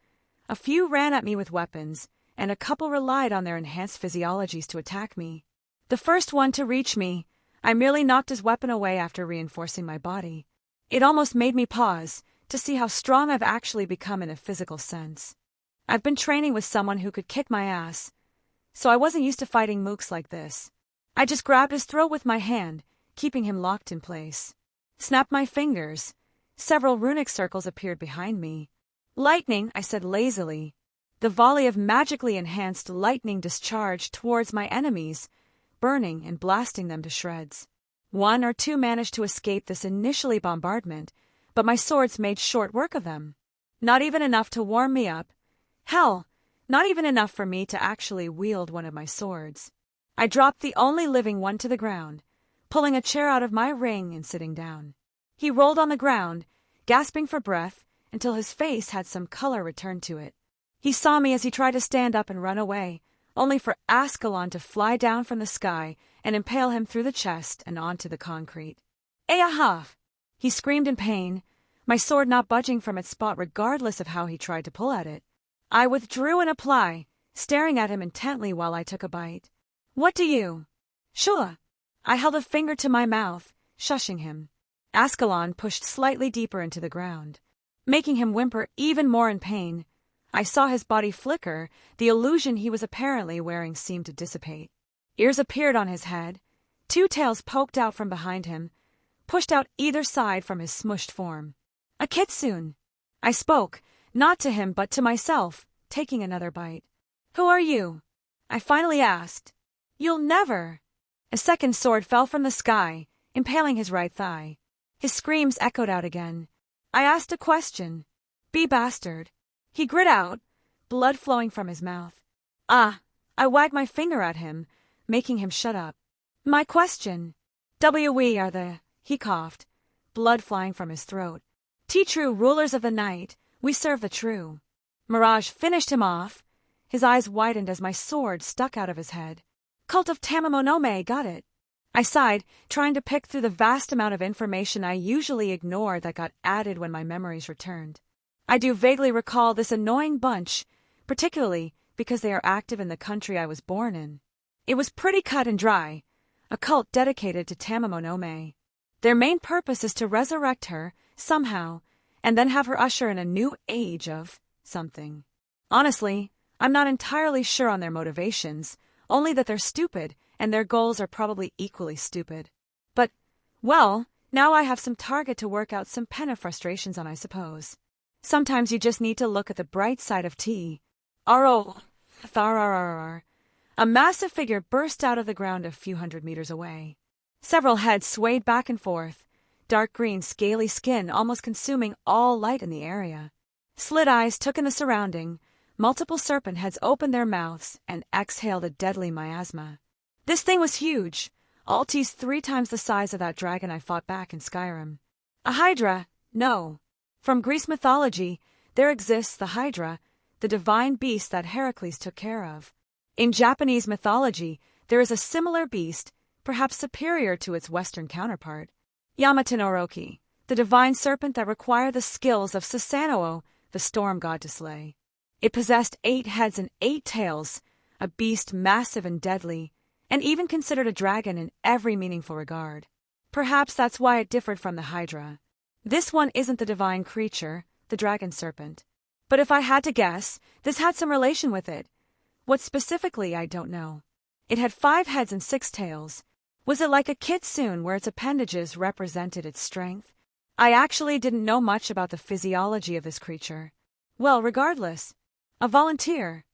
A few ran at me with weapons, and a couple relied on their enhanced physiologies to attack me. The first one to reach me, I merely knocked his weapon away after reinforcing my body. It almost made me pause to see how strong I've actually become in a physical sense. I've been training with someone who could kick my ass, so I wasn't used to fighting mooks like this. I just grabbed his throat with my hand, keeping him locked in place. Snapped my fingers. Several runic circles appeared behind me. "Lightning," I said lazily. The volley of magically enhanced lightning discharged towards my enemies, burning and blasting them to shreds. One or two managed to escape this initially bombardment, but my swords made short work of them. Not even enough to warm me up. Hell, not even enough for me to actually wield one of my swords. I dropped the only living one to the ground, pulling a chair out of my ring and sitting down. He rolled on the ground, gasping for breath, until his face had some color return to it. He saw me as he tried to stand up and run away, only for Ascalon to fly down from the sky and impale him through the chest and onto the concrete. "Ayahaf!" He screamed in pain, my sword not budging from its spot regardless of how he tried to pull at it. I withdrew and applied, staring at him intently while I took a bite. "What do you?" "Shua." I held a finger to my mouth, shushing him. Ascalon pushed slightly deeper into the ground, making him whimper even more in pain. I saw his body flicker, the illusion he was apparently wearing seemed to dissipate. Ears appeared on his head, two tails poked out from behind him, pushed out either side from his smushed form. "A kitsune." I spoke, not to him but to myself, taking another bite. "Who are you?" I finally asked. "You'll never." A second sword fell from the sky, impaling his right thigh. His screams echoed out again. I asked a question. "Be bastard." He grit out, blood flowing from his mouth. "Ah." I wagged my finger at him, making him shut up. "My question." "We are the," he coughed, blood flying from his throat. "True rulers of the night, we serve the true." Mirage finished him off. His eyes widened as my sword stuck out of his head. "Cult of Tamamonome, got it." I sighed, trying to pick through the vast amount of information I usually ignore that got added when my memories returned. I do vaguely recall this annoying bunch, particularly because they are active in the country I was born in. It was pretty cut and dry, a cult dedicated to Tamamonome. Their main purpose is to resurrect her, somehow, and then have her usher in a new age of something. Honestly, I'm not entirely sure on their motivations, only that they're stupid, and their goals are probably equally stupid. But, well, now I have some target to work out some pen of frustrations on, I suppose. Sometimes you just need to look at the bright side of tea. Arrgh! Tharararrar. A massive figure burst out of the ground a few hundred meters away. Several heads swayed back and forth, dark green, scaly skin almost consuming all light in the area. Slit eyes took in the surrounding. Multiple serpent heads opened their mouths and exhaled a deadly miasma. This thing was huge, altis 3 times the size of that dragon I fought back in Skyrim. A hydra? No. From Greece mythology, there exists the hydra, the divine beast that Heracles took care of. In Japanese mythology, there is a similar beast, perhaps superior to its Western counterpart. Yamato-no-Orochi, the divine serpent that required the skills of Susanoo, the storm god, to slay. It possessed 8 heads and 8 tails, a beast massive and deadly, and even considered a dragon in every meaningful regard. Perhaps that's why it differed from the hydra. This one isn't the divine creature, the dragon serpent. But if I had to guess, this had some relation with it. What specifically, I don't know. It had 5 heads and 6 tails. Was it like a kitsune where its appendages represented its strength? I actually didn't know much about the physiology of this creature. Well, regardless. A volunteer.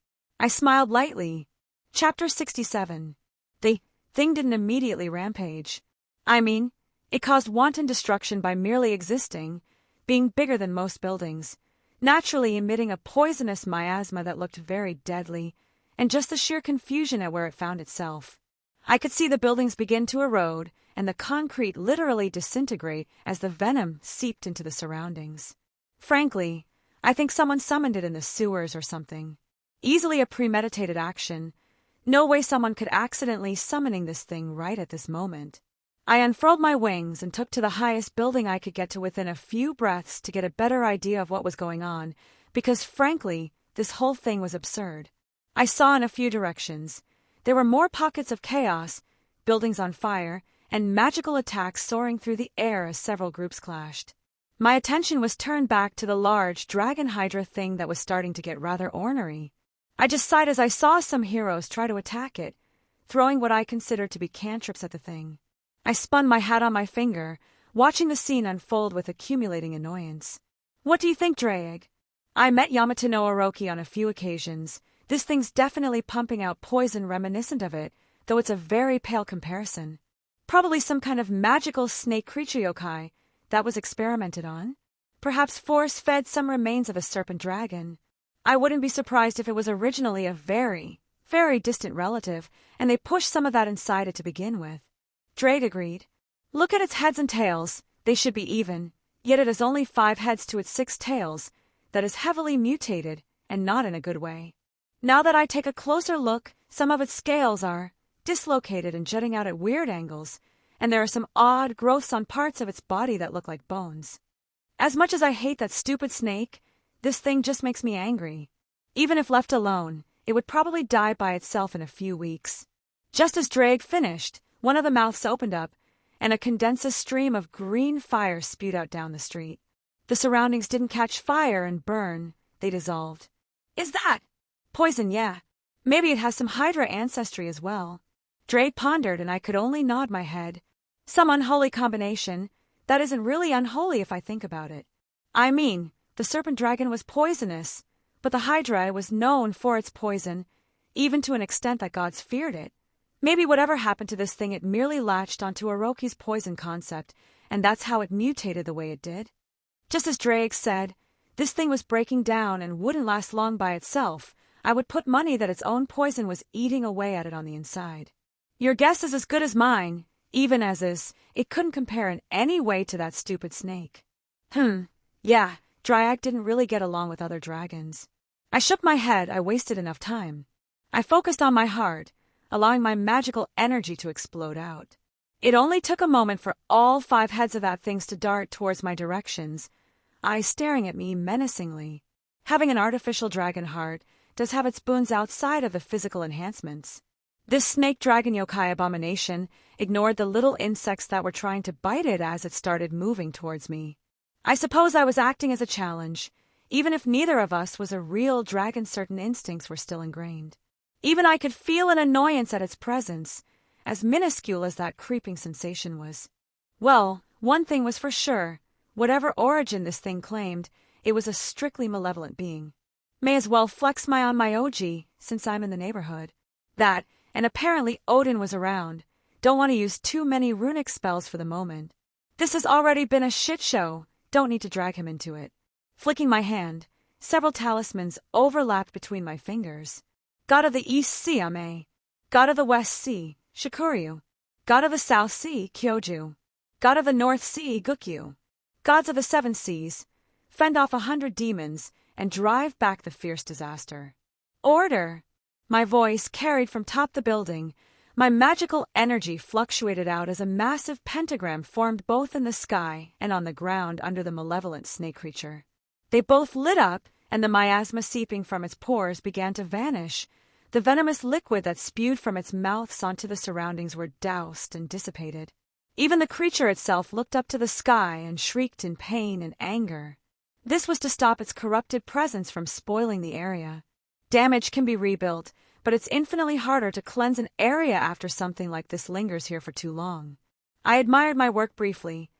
I smiled lightly. Chapter 67. The thing didn't immediately rampage. I mean, it caused wanton destruction by merely existing, being bigger than most buildings, naturally emitting a poisonous miasma that looked very deadly, and just the sheer confusion at where it found itself. I could see the buildings begin to erode, and the concrete literally disintegrate as the venom seeped into the surroundings. Frankly, I think someone summoned it in the sewers or something. Easily a premeditated action. No way someone could accidentally summoning this thing right at this moment. I unfurled my wings and took to the highest building I could get to within a few breaths to get a better idea of what was going on, because frankly, this whole thing was absurd. I saw in a few directions. There were more pockets of chaos, buildings on fire, and magical attacks soaring through the air as several groups clashed. My attention was turned back to the large dragon hydra thing that was starting to get rather ornery. I just sighed as I saw some heroes try to attack it, throwing what I considered to be cantrips at the thing. I spun my hat on my finger, watching the scene unfold with accumulating annoyance. What do you think, Draeg? I met Yamato no Orochi on a few occasions. This thing's definitely pumping out poison reminiscent of it, though it's a very pale comparison. Probably some kind of magical snake creature yokai that was experimented on. Perhaps force-fed some remains of a serpent dragon. I wouldn't be surprised if it was originally a very, very distant relative, and they pushed some of that inside it to begin with. Draeg agreed. Look at its heads and tails. They should be even, yet it has only 5 heads to its 6 tails. That is heavily mutated, and not in a good way. Now that I take a closer look, some of its scales are dislocated and jutting out at weird angles, and there are some odd growths on parts of its body that look like bones. As much as I hate that stupid snake, this thing just makes me angry. Even if left alone, it would probably die by itself in a few weeks. Just as Draeg finished, one of the mouths opened up, and a condensed stream of green fire spewed out down the street. The surroundings didn't catch fire and burn, they dissolved. Is that poison? Yeah. Maybe it has some Hydra ancestry as well. Draeg pondered, and I could only nod my head. Some unholy combination. That isn't really unholy if I think about it. I mean, the serpent dragon was poisonous, but the Hydra was known for its poison, even to an extent that gods feared it. Maybe whatever happened to this thing, it merely latched onto Orochi's poison concept, and that's how it mutated the way it did. Just as Draeg said, this thing was breaking down and wouldn't last long by itself. I would put money that its own poison was eating away at it on the inside. Your guess is as good as mine. Even as is, it couldn't compare in any way to that stupid snake. Yeah, Draeg didn't really get along with other dragons. I shook my head. I wasted enough time. I focused on my heart, allowing my magical energy to explode out. It only took a moment for all 5 heads of that things to dart towards my directions, eyes staring at me menacingly. Having an artificial dragon heart does have its boons outside of the physical enhancements. This snake dragon yokai abomination ignored the little insects that were trying to bite it as it started moving towards me. I suppose I was acting as a challenge. Even if neither of us was a real dragon, certain instincts were still ingrained. Even I could feel an annoyance at its presence, as minuscule as that creeping sensation was. Well, one thing was for sure. Whatever origin this thing claimed, it was a strictly malevolent being. May as well flex my on my OG, since I'm in the neighborhood. That, and apparently Odin was around. Don't want to use too many runic spells for the moment. This has already been a shit show. Don't need to drag him into it. Flicking my hand, several talismans overlapped between my fingers. God of the East Sea, Ame. God of the West Sea, Shikuryu. God of the South Sea, Kyoju. God of the North Sea, Gukyu. Gods of the 7 seas, fend off 100 demons and drive back the fierce disaster. Order! My voice carried from top the building. My magical energy fluctuated out as a massive pentagram formed both in the sky and on the ground under the malevolent snake creature. They both lit up, and the miasma seeping from its pores began to vanish. The venomous liquid that spewed from its mouths onto the surroundings were doused and dissipated. Even the creature itself looked up to the sky and shrieked in pain and anger. This was to stop its corrupted presence from spoiling the area. Damage can be rebuilt, but it's infinitely harder to cleanse an area after something like this lingers here for too long. I admired my work briefly.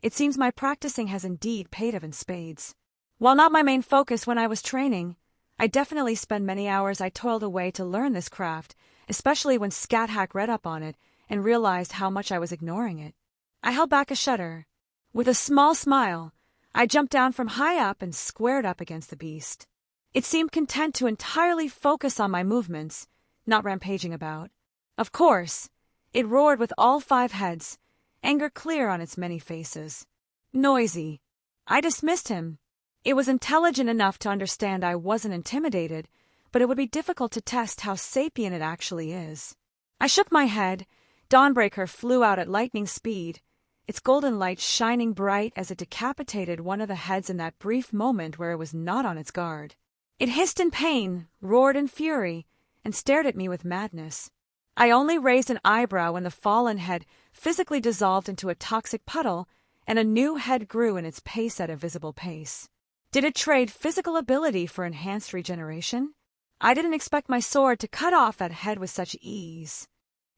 It seems my practicing has indeed paid off in spades. While not my main focus when I was training, I definitely spent many hours I toiled away to learn this craft, especially when Scat read up on it and realized how much I was ignoring it. I held back a shudder. With a small smile, I jumped down from high up and squared up against the beast. It seemed content to entirely focus on my movements, not rampaging about. Of course, it roared with all 5 heads, anger clear on its many faces. Noisy. I dismissed him. It was intelligent enough to understand I wasn't intimidated, but it would be difficult to test how sapient it actually is. I shook my head. Dawnbreaker flew out at lightning speed, its golden light shining bright as it decapitated one of the heads in that brief moment where it was not on its guard. It hissed in pain, roared in fury, and stared at me with madness. I only raised an eyebrow when the fallen head physically dissolved into a toxic puddle, and a new head grew in its pace at a visible pace. Did it trade physical ability for enhanced regeneration? I didn't expect my sword to cut off that head with such ease.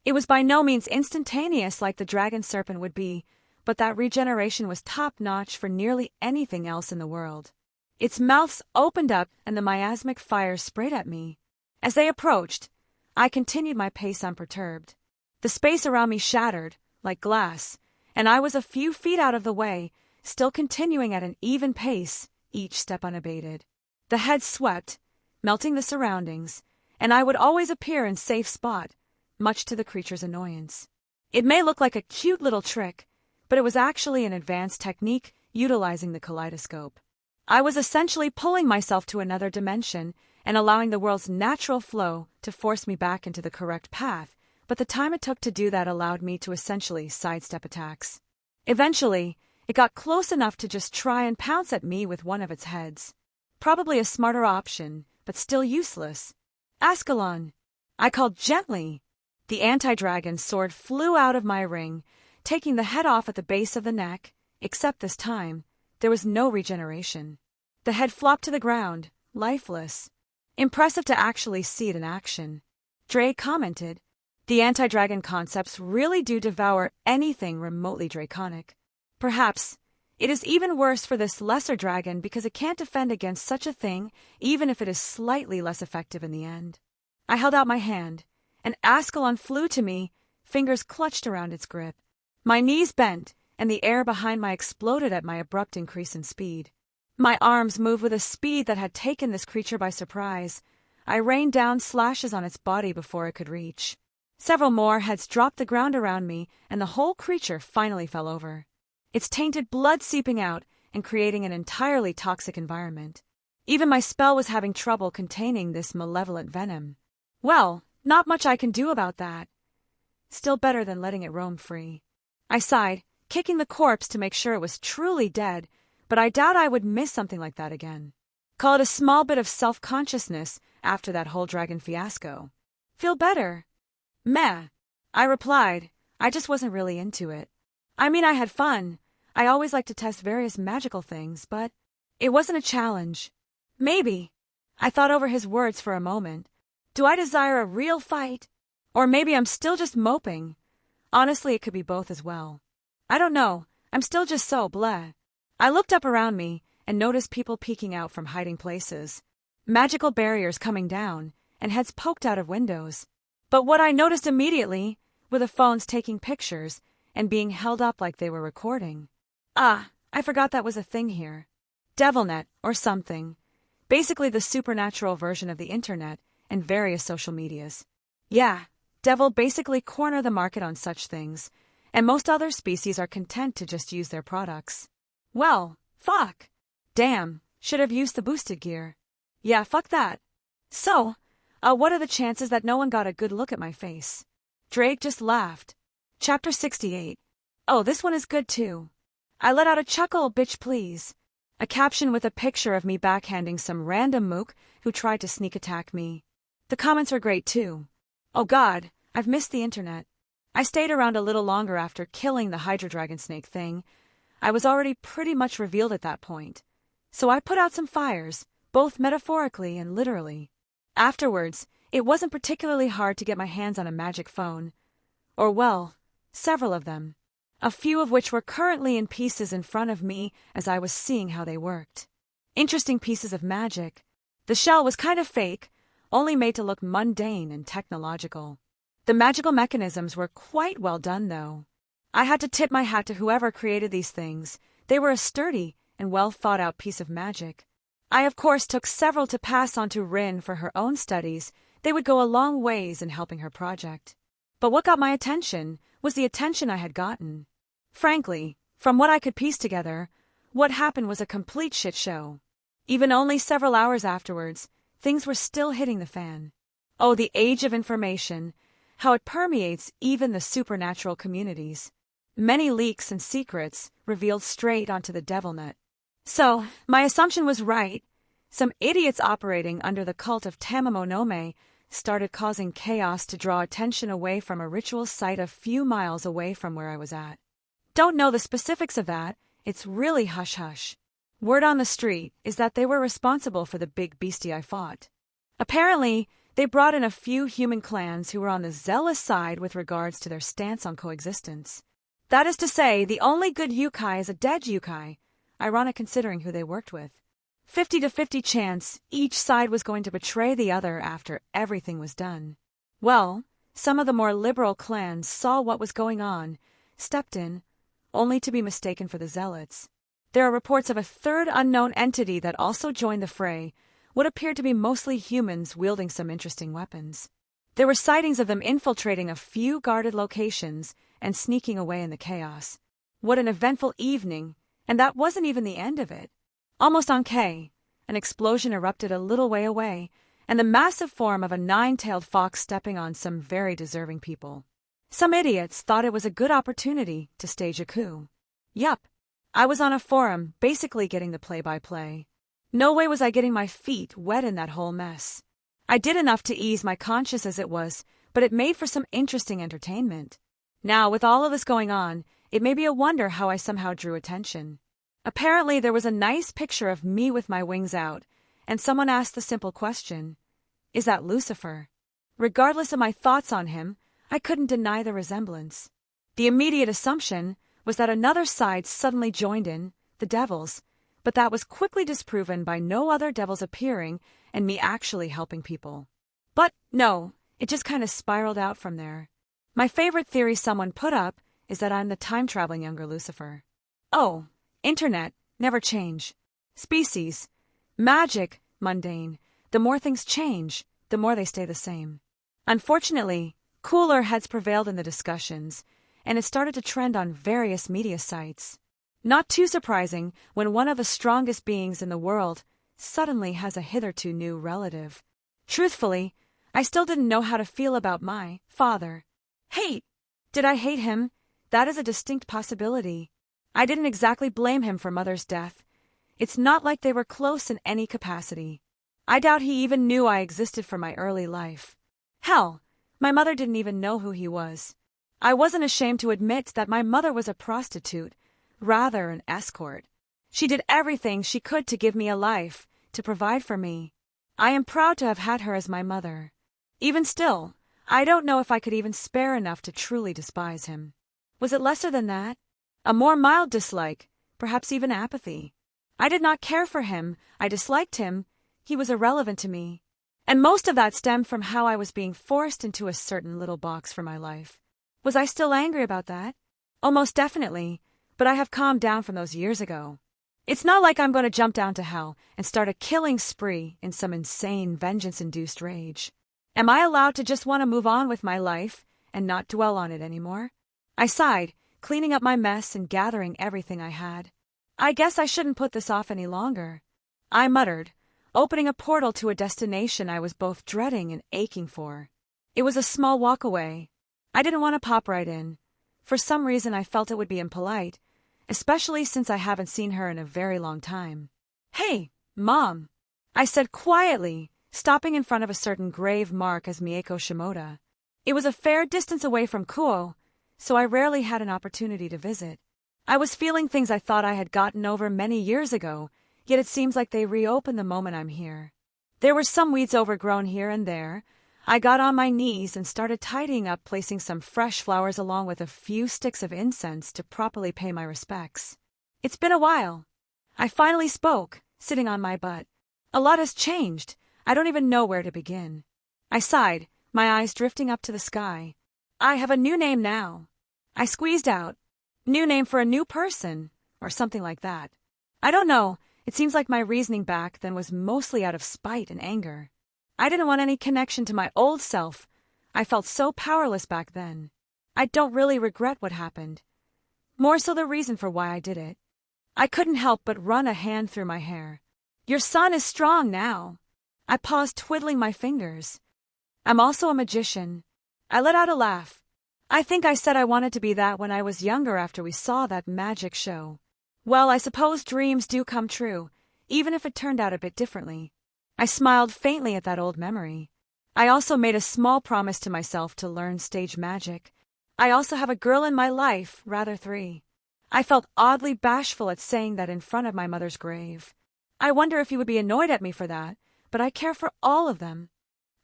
It was by no means instantaneous like the dragon serpent would be, but that regeneration was top-notch for nearly anything else in the world. Its mouths opened up and the miasmic fire sprayed at me. As they approached, I continued my pace unperturbed. The space around me shattered, like glass, and I was a few feet out of the way, still continuing at an even pace, each step unabated. The head swept, melting the surroundings, and I would always appear in safe spot, much to the creature's annoyance. It may look like a cute little trick, but it was actually an advanced technique utilizing the kaleidoscope. I was essentially pulling myself to another dimension and allowing the world's natural flow to force me back into the correct path, but the time it took to do that allowed me to essentially sidestep attacks. Eventually, it got close enough to just try and pounce at me with one of its heads. Probably a smarter option, but still useless. Ascalon, I called gently. The anti-dragon's sword flew out of my ring, taking the head off at the base of the neck, except this time, there was no regeneration. The head flopped to the ground, lifeless. Impressive to actually see it in action. Drake commented, "The anti-dragon concepts really do devour anything remotely draconic. Perhaps it is even worse for this lesser dragon because it can't defend against such a thing even if it is slightly less effective in the end." I held out my hand, and Ascalon flew to me, fingers clutched around its grip. My knees bent, and the air behind me exploded at my abrupt increase in speed. My arms moved with a speed that had taken this creature by surprise. I rained down slashes on its body before it could reach. Several more heads dropped the ground around me, and the whole creature finally fell over. Its tainted blood seeping out and creating an entirely toxic environment. Even my spell was having trouble containing this malevolent venom. Well, not much I can do about that. Still better than letting it roam free. I sighed, kicking the corpse to make sure it was truly dead, but I doubt I would miss something like that again. Call it a small bit of self-consciousness after that whole dragon fiasco. Feel better? Meh, I replied. I just wasn't really into it. I mean, I had fun. I always like to test various magical things, but it wasn't a challenge. Maybe. I thought over his words for a moment. Do I desire a real fight? Or maybe I'm still just moping. Honestly, it could be both as well. I don't know. I'm still just so bleh. I looked up around me and noticed people peeking out from hiding places. Magical barriers coming down and heads poked out of windows. But what I noticed immediately were the phones taking pictures and being held up like they were recording. Ah, I forgot that was a thing here. DevilNet or something. Basically the supernatural version of the internet and various social medias. Yeah, Devil basically corner the market on such things, and most other species are content to just use their products. Well, fuck. Damn, should have used the boosted gear. Yeah, fuck that. So, what are the chances that no one got a good look at my face? Drake just laughed. Chapter 68. Oh, this one is good too. I let out a chuckle, bitch please. A caption with a picture of me backhanding some random mook who tried to sneak attack me. The comments are great too. Oh god, I've missed the internet. I stayed around a little longer after killing the Hydra Dragon Snake thing. I was already pretty much revealed at that point. So I put out some fires, both metaphorically and literally. Afterwards, it wasn't particularly hard to get my hands on a magic phone. Or well, several of them. A few of which were currently in pieces in front of me as I was seeing how they worked. Interesting pieces of magic. The shell was kind of fake, only made to look mundane and technological. The magical mechanisms were quite well done, though. I had to tip my hat to whoever created these things. They were a sturdy and well-thought-out piece of magic. I, of course, took several to pass on to Rin for her own studies. They would go a long ways in helping her project. But what got my attention was the attention I had gotten. Frankly, from what I could piece together, what happened was a complete shit show. Even only several hours afterwards, things were still hitting the fan. Oh, the age of information, how it permeates even the supernatural communities. Many leaks and secrets revealed straight onto the DevilNet. So, my assumption was right. Some idiots operating under the cult of Tamamonome started causing chaos to draw attention away from a ritual site a few miles away from where I was at. Don't know the specifics of that, it's really hush-hush. Word on the street is that they were responsible for the big beastie I fought. Apparently, they brought in a few human clans who were on the zealous side with regards to their stance on coexistence. That is to say, the only good yokai is a dead yokai, ironic considering who they worked with. 50-50 chance each side was going to betray the other after everything was done. Well, some of the more liberal clans saw what was going on, stepped in, only to be mistaken for the zealots. There are reports of a third unknown entity that also joined the fray, what appeared to be mostly humans wielding some interesting weapons. There were sightings of them infiltrating a few guarded locations and sneaking away in the chaos. What an eventful evening, and that wasn't even the end of it. Almost on K, an explosion erupted a little way away, and the massive form of a 9-tailed fox stepping on some very deserving people. Some idiots thought it was a good opportunity to stage a coup. Yup, I was on a forum, basically getting the play-by-play. No way was I getting my feet wet in that whole mess. I did enough to ease my conscience as it was, but it made for some interesting entertainment. Now, with all of this going on, it may be a wonder how I somehow drew attention. Apparently, there was a nice picture of me with my wings out, and someone asked the simple question, "Is that Lucifer?" Regardless of my thoughts on him, I couldn't deny the resemblance. The immediate assumption was that another side suddenly joined in, the devils, but that was quickly disproven by no other devils appearing and me actually helping people. But no, it just kind of spiraled out from there. My favorite theory someone put up is that I'm the time-traveling younger Lucifer. Oh, internet, never change. Species, magic, mundane. The more things change, the more they stay the same. Unfortunately, cooler heads prevailed in the discussions, and it started to trend on various media sites. Not too surprising when one of the strongest beings in the world suddenly has a hitherto new relative. Truthfully, I still didn't know how to feel about my father. Hate. Did I hate him? That is a distinct possibility. I didn't exactly blame him for Mother's death. It's not like they were close in any capacity. I doubt he even knew I existed for my early life. Hell, my mother didn't even know who he was. I wasn't ashamed to admit that my mother was a prostitute, rather an escort. She did everything she could to give me a life, to provide for me. I am proud to have had her as my mother. Even still, I don't know if I could even spare enough to truly despise him. Was it lesser than that? A more mild dislike, perhaps even apathy. I did not care for him, I disliked him, he was irrelevant to me. And most of that stemmed from how I was being forced into a certain little box for my life. Was I still angry about that? Oh, most definitely, but I have calmed down from those years ago. It's not like I'm going to jump down to hell and start a killing spree in some insane vengeance-induced rage. Am I allowed to just want to move on with my life and not dwell on it anymore? I sighed, cleaning up my mess and gathering everything I had. I guess I shouldn't put this off any longer. I muttered, opening a portal to a destination I was both dreading and aching for. It was a small walk away. I didn't want to pop right in. For some reason I felt it would be impolite, especially since I haven't seen her in a very long time. "Hey, Mom," I said quietly, stopping in front of a certain grave mark as Mieko Shimoda. It was a fair distance away from Kuo, so I rarely had an opportunity to visit. I was feeling things I thought I had gotten over many years ago, yet it seems like they reopen the moment I'm here. There were some weeds overgrown here and there. I got on my knees and started tidying up, placing some fresh flowers along with a few sticks of incense to properly pay my respects. It's been a while. I finally spoke, sitting on my butt. A lot has changed. I don't even know where to begin. I sighed, my eyes drifting up to the sky. I have a new name now. I squeezed out. New name for a new person, or something like that. I don't know. It seems like my reasoning back then was mostly out of spite and anger. I didn't want any connection to my old self. I felt so powerless back then. I don't really regret what happened. More so the reason for why I did it. I couldn't help but run a hand through my hair. Your son is strong now. I paused, twiddling my fingers. I'm also a magician. I let out a laugh. I think I said I wanted to be that when I was younger after we saw that magic show. Well, I suppose dreams do come true, even if it turned out a bit differently. I smiled faintly at that old memory. I also made a small promise to myself to learn stage magic. I also have a girl in my life, rather 3. I felt oddly bashful at saying that in front of my mother's grave. I wonder if you would be annoyed at me for that, but I care for all of them.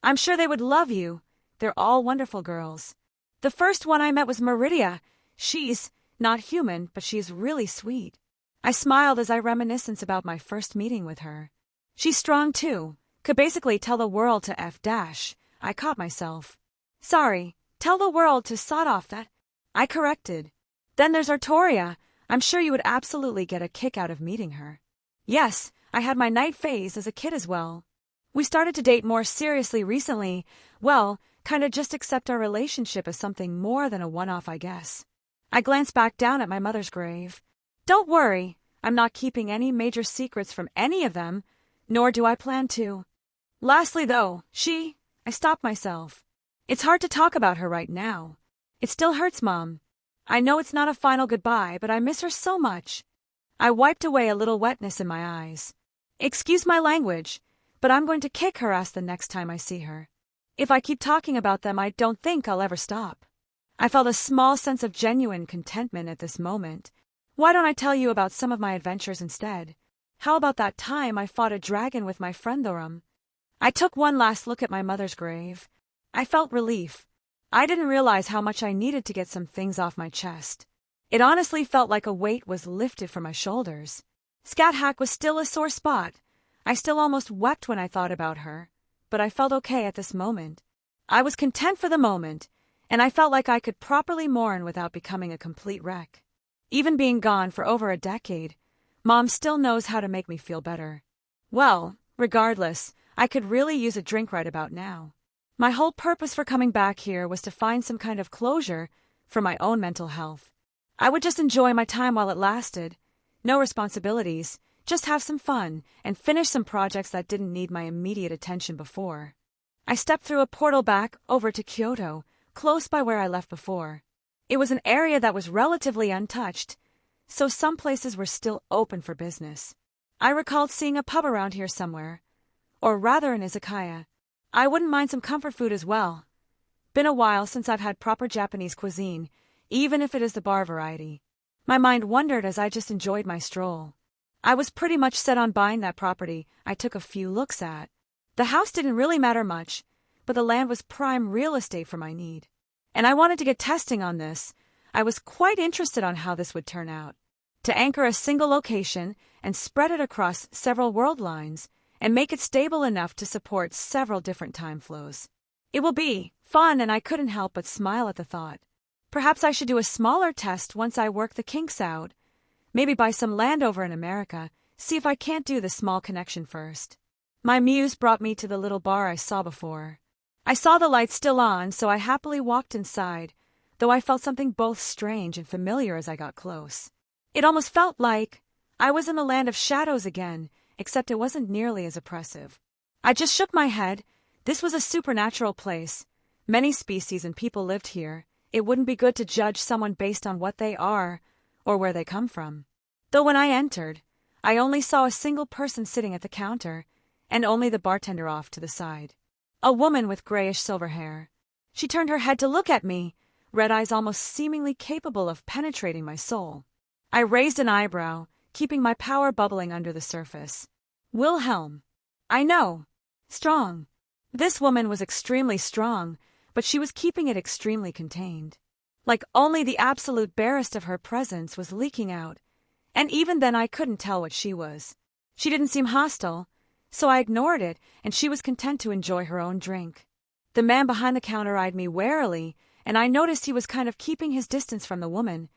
I'm sure they would love you. They're all wonderful girls. The first one I met was Meridia. She's not human, but she's really sweet. I smiled as I reminisced about my first meeting with her. She's strong too. Could basically tell the world to F dash. I caught myself. Sorry, tell the world to sod off that. I corrected. Then there's Artoria. I'm sure you would absolutely get a kick out of meeting her. Yes, I had my night phase as a kid as well. We started to date more seriously recently. Well, kinda just accept our relationship as something more than a one-off, I guess. I glanced back down at my mother's grave. Don't worry, I'm not keeping any major secrets from any of them, nor do I plan to. Lastly, though, I stopped myself. It's hard to talk about her right now. It still hurts, Mom. I know it's not a final goodbye, but I miss her so much. I wiped away a little wetness in my eyes. Excuse my language, but I'm going to kick her ass the next time I see her. If I keep talking about them, I don't think I'll ever stop. I felt a small sense of genuine contentment at this moment. Why don't I tell you about some of my adventures instead? How about that time I fought a dragon with my friend Thorum? I took one last look at my mother's grave. I felt relief. I didn't realize how much I needed to get some things off my chest. It honestly felt like a weight was lifted from my shoulders. Scat was still a sore spot. I still almost wept when I thought about her, but I felt okay at this moment. I was content for the moment, and I felt like I could properly mourn without becoming a complete wreck. Even being gone for over a decade, Mom still knows how to make me feel better. Well, regardless, I could really use a drink right about now. My whole purpose for coming back here was to find some kind of closure for my own mental health. I would just enjoy my time while it lasted. No responsibilities, just have some fun and finish some projects that didn't need my immediate attention before. I stepped through a portal back over to Kyoto, close by where I left before. It was an area that was relatively untouched, so some places were still open for business. I recalled seeing a pub around here somewhere, or rather an izakaya. I wouldn't mind some comfort food as well. Been a while since I've had proper Japanese cuisine, even if it is the bar variety. My mind wandered as I just enjoyed my stroll. I was pretty much set on buying that property I took a few looks at. The house didn't really matter much, but the land was prime real estate for my need. And I wanted to get testing on this. I was quite interested on how this would turn out. To anchor a single location and spread it across several world lines and make it stable enough to support several different time flows. It will be fun, and I couldn't help but smile at the thought. Perhaps I should do a smaller test once I work the kinks out. Maybe buy some land over in America, see if I can't do the small connection first. My muse brought me to the little bar I saw before. I saw the lights still on, so I happily walked inside, though I felt something both strange and familiar as I got close. It almost felt like I was in the land of shadows again, except it wasn't nearly as oppressive. I just shook my head. This was a supernatural place. Many species and people lived here. It wouldn't be good to judge someone based on what they are or where they come from. Though when I entered, I only saw a single person sitting at the counter, and only the bartender off to the side. A woman with grayish silver hair. She turned her head to look at me, red eyes almost seemingly capable of penetrating my soul. I raised an eyebrow, keeping my power bubbling under the surface. Wilhelm. I know. Strong. This woman was extremely strong, but she was keeping it extremely contained. Like only the absolute barest of her presence was leaking out, and even then I couldn't tell what she was. She didn't seem hostile, so I ignored it, and she was content to enjoy her own drink. The man behind the counter eyed me warily, and I noticed he was kind of keeping his distance from the woman,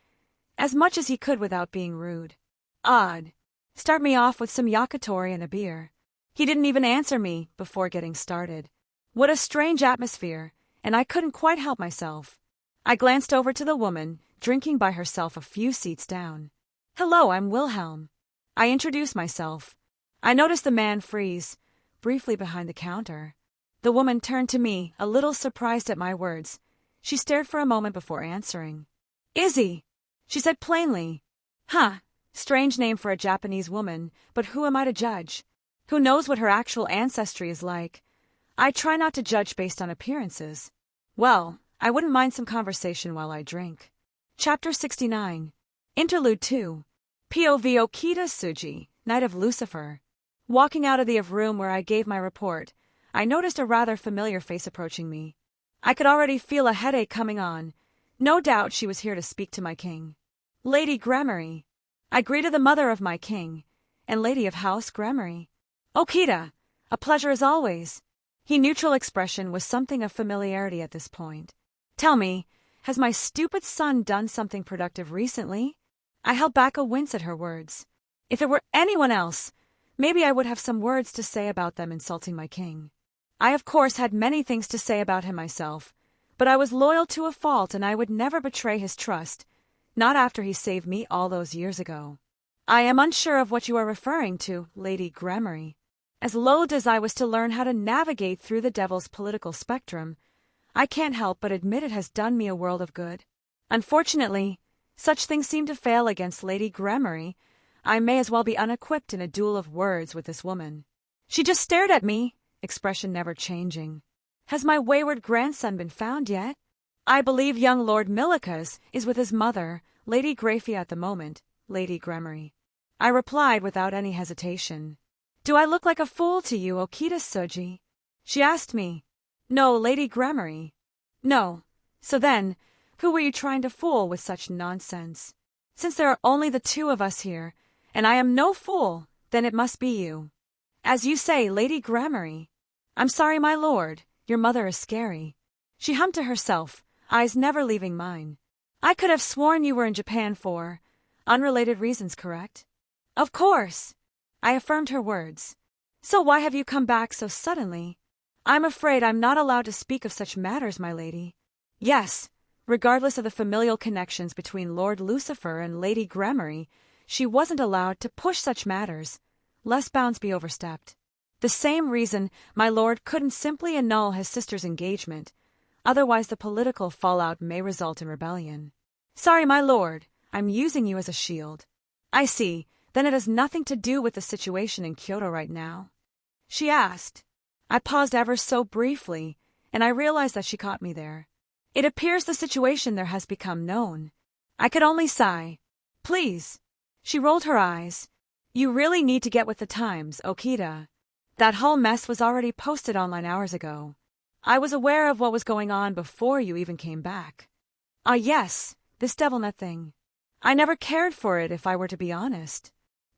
as much as he could without being rude. Odd. Start me off with some yakitori and a beer. He didn't even answer me before getting started. What a strange atmosphere, and I couldn't quite help myself. I glanced over to the woman, drinking by herself a few seats down. Hello, I'm Wilhelm. I introduced myself. I noticed the man freeze, briefly behind the counter. The woman turned to me, a little surprised at my words. She stared for a moment before answering. Izzy, she said plainly. Huh, strange name for a Japanese woman, but who am I to judge? Who knows what her actual ancestry is like? I try not to judge based on appearances. Well, I wouldn't mind some conversation while I drink. Chapter 69. Interlude 2. POV Okita Tsuji, Knight of Lucifer. Walking out of the room where I gave my report, I noticed a rather familiar face approaching me. I could already feel a headache coming on. No doubt she was here to speak to my king. Lady Gremory. I greeted the mother of my king, and lady of House Gremory. Okita, a pleasure as always. His neutral expression was something of familiarity at this point. Tell me, has my stupid son done something productive recently? I held back a wince at her words. If it were anyone else, maybe I would have some words to say about them insulting my king. I of course had many things to say about him myself, but I was loyal to a fault and I would never betray his trust, not after he saved me all those years ago. I am unsure of what you are referring to, Lady Gremory. As loath as I was to learn how to navigate through the devil's political spectrum, I can't help but admit it has done me a world of good. Unfortunately, such things seem to fail against Lady Gremory. I may as well be unequipped in a duel of words with this woman. She just stared at me, expression never changing. Has my wayward grandson been found yet? I believe young Lord Milikas is with his mother, Lady Grafia at the moment, Lady Gremory. I replied without any hesitation. Do I look like a fool to you, Okita Tsuji? She asked me. No, Lady Gremory. No. So then, who were you trying to fool with such nonsense? Since there are only the two of us here, and I am no fool, then it must be you. As you say, Lady Gremory. I'm sorry, my lord, your mother is scary. She hummed to herself, eyes never leaving mine. I could have sworn you were in Japan for unrelated reasons, correct? Of course. I affirmed her words. So why have you come back so suddenly? I'm afraid I'm not allowed to speak of such matters, my lady. Yes, regardless of the familial connections between Lord Lucifer and Lady Gremory, she wasn't allowed to push such matters, lest bounds be overstepped. The same reason my lord couldn't simply annul his sister's engagement, otherwise the political fallout may result in rebellion. Sorry, my lord, I'm using you as a shield. I see, then it has nothing to do with the situation in Kyoto right now? She asked. I paused ever so briefly, and I realized that she caught me there. It appears the situation there has become known. I could only sigh. Please. She rolled her eyes. You really need to get with the times, Okita. That whole mess was already posted online hours ago. I was aware of what was going on before you even came back. Ah yes, this devilnet thing. I never cared for it, if I were to be honest.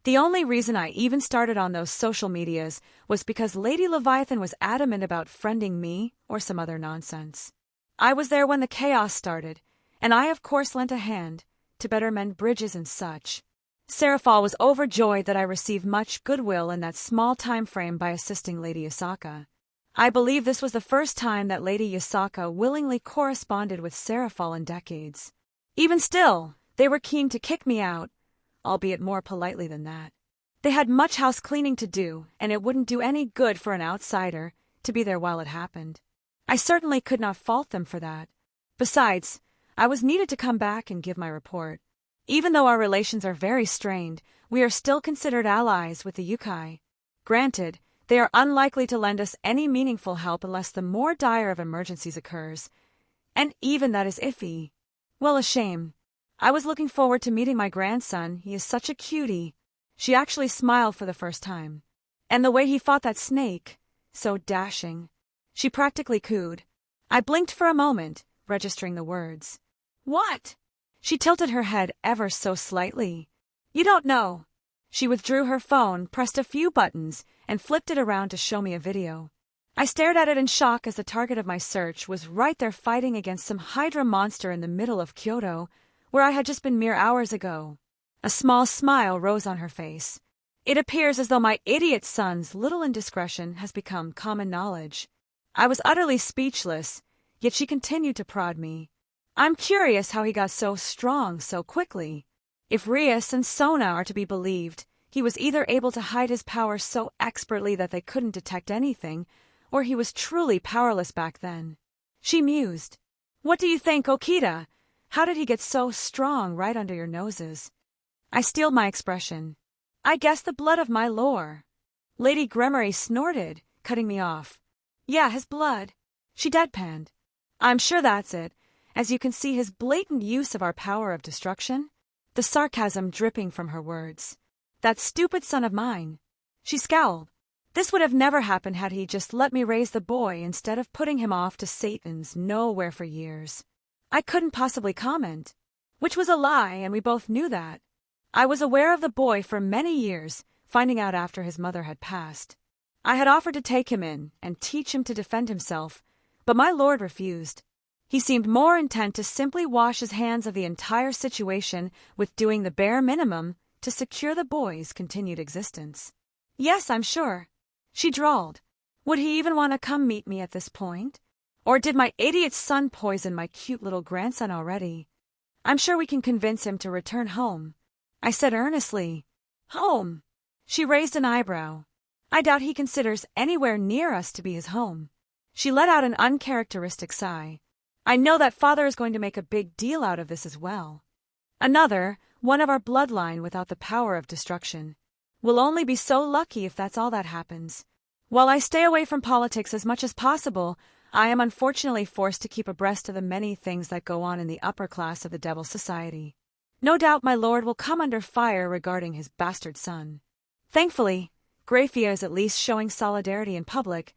The only reason I even started on those social medias was because Lady Leviathan was adamant about friending me or some other nonsense. I was there when the chaos started, and I of course lent a hand to better mend bridges and such. Seraphal was overjoyed that I received much goodwill in that small time frame by assisting Lady Yasaka. I believe this was the first time that Lady Yasaka willingly corresponded with Seraphal in decades. Even still, they were keen to kick me out, albeit more politely than that. They had much house cleaning to do, and it wouldn't do any good for an outsider to be there while it happened. I certainly could not fault them for that. Besides, I was needed to come back and give my report. Even though our relations are very strained, we are still considered allies with the Yukai. Granted, they are unlikely to lend us any meaningful help unless the more dire of emergencies occurs. And even that is iffy. Well, a shame. I was looking forward to meeting my grandson. He is such a cutie. She actually smiled for the first time. And the way he fought that snake, So dashing. She practically cooed. I blinked for a moment, registering the words. What? She tilted her head ever so slightly. You don't know. She withdrew her phone, pressed a few buttons, and flipped it around to show me a video. I stared at it in shock as the target of my search was right there fighting against some Hydra monster in the middle of Kyoto, where I had just been mere hours ago. A small smile rose on her face. It appears as though my idiot son's little indiscretion has become common knowledge. I was utterly speechless, yet she continued to prod me. I'm curious how he got so strong so quickly. If Rias and Sona are to be believed, he was either able to hide his power so expertly that they couldn't detect anything, or he was truly powerless back then. She mused. What do you think, Okita? How did he get so strong right under your noses? I steeled my expression. I guess the blood of my lore. Lady Gremory snorted, cutting me off. Yeah, his blood. She deadpanned. I'm sure that's it, as you can see his blatant use of our power of destruction. The sarcasm dripping from her words. That stupid son of mine. She scowled. This would have never happened had he just let me raise the boy instead of putting him off to Satan's nowhere for years. I couldn't possibly comment. Which was a lie, and we both knew that. I was aware of the boy for many years, finding out after his mother had passed. I had offered to take him in and teach him to defend himself, but my lord refused. He seemed more intent to simply wash his hands of the entire situation with doing the bare minimum to secure the boy's continued existence. Yes, I'm sure. She drawled. Would he even want to come meet me at this point? Or did my idiot son poison my cute little grandson already? I'm sure we can convince him to return home. I said earnestly. Home? She raised an eyebrow. I doubt he considers anywhere near us to be his home. She let out an uncharacteristic sigh. I know that father is going to make a big deal out of this as well. Another, one of our bloodline without the power of destruction. We'll only be so lucky if that's all that happens. While I stay away from politics as much as possible, I am unfortunately forced to keep abreast of the many things that go on in the upper class of the Devil's Society. No doubt my lord will come under fire regarding his bastard son. Thankfully, Grafia is at least showing solidarity in public,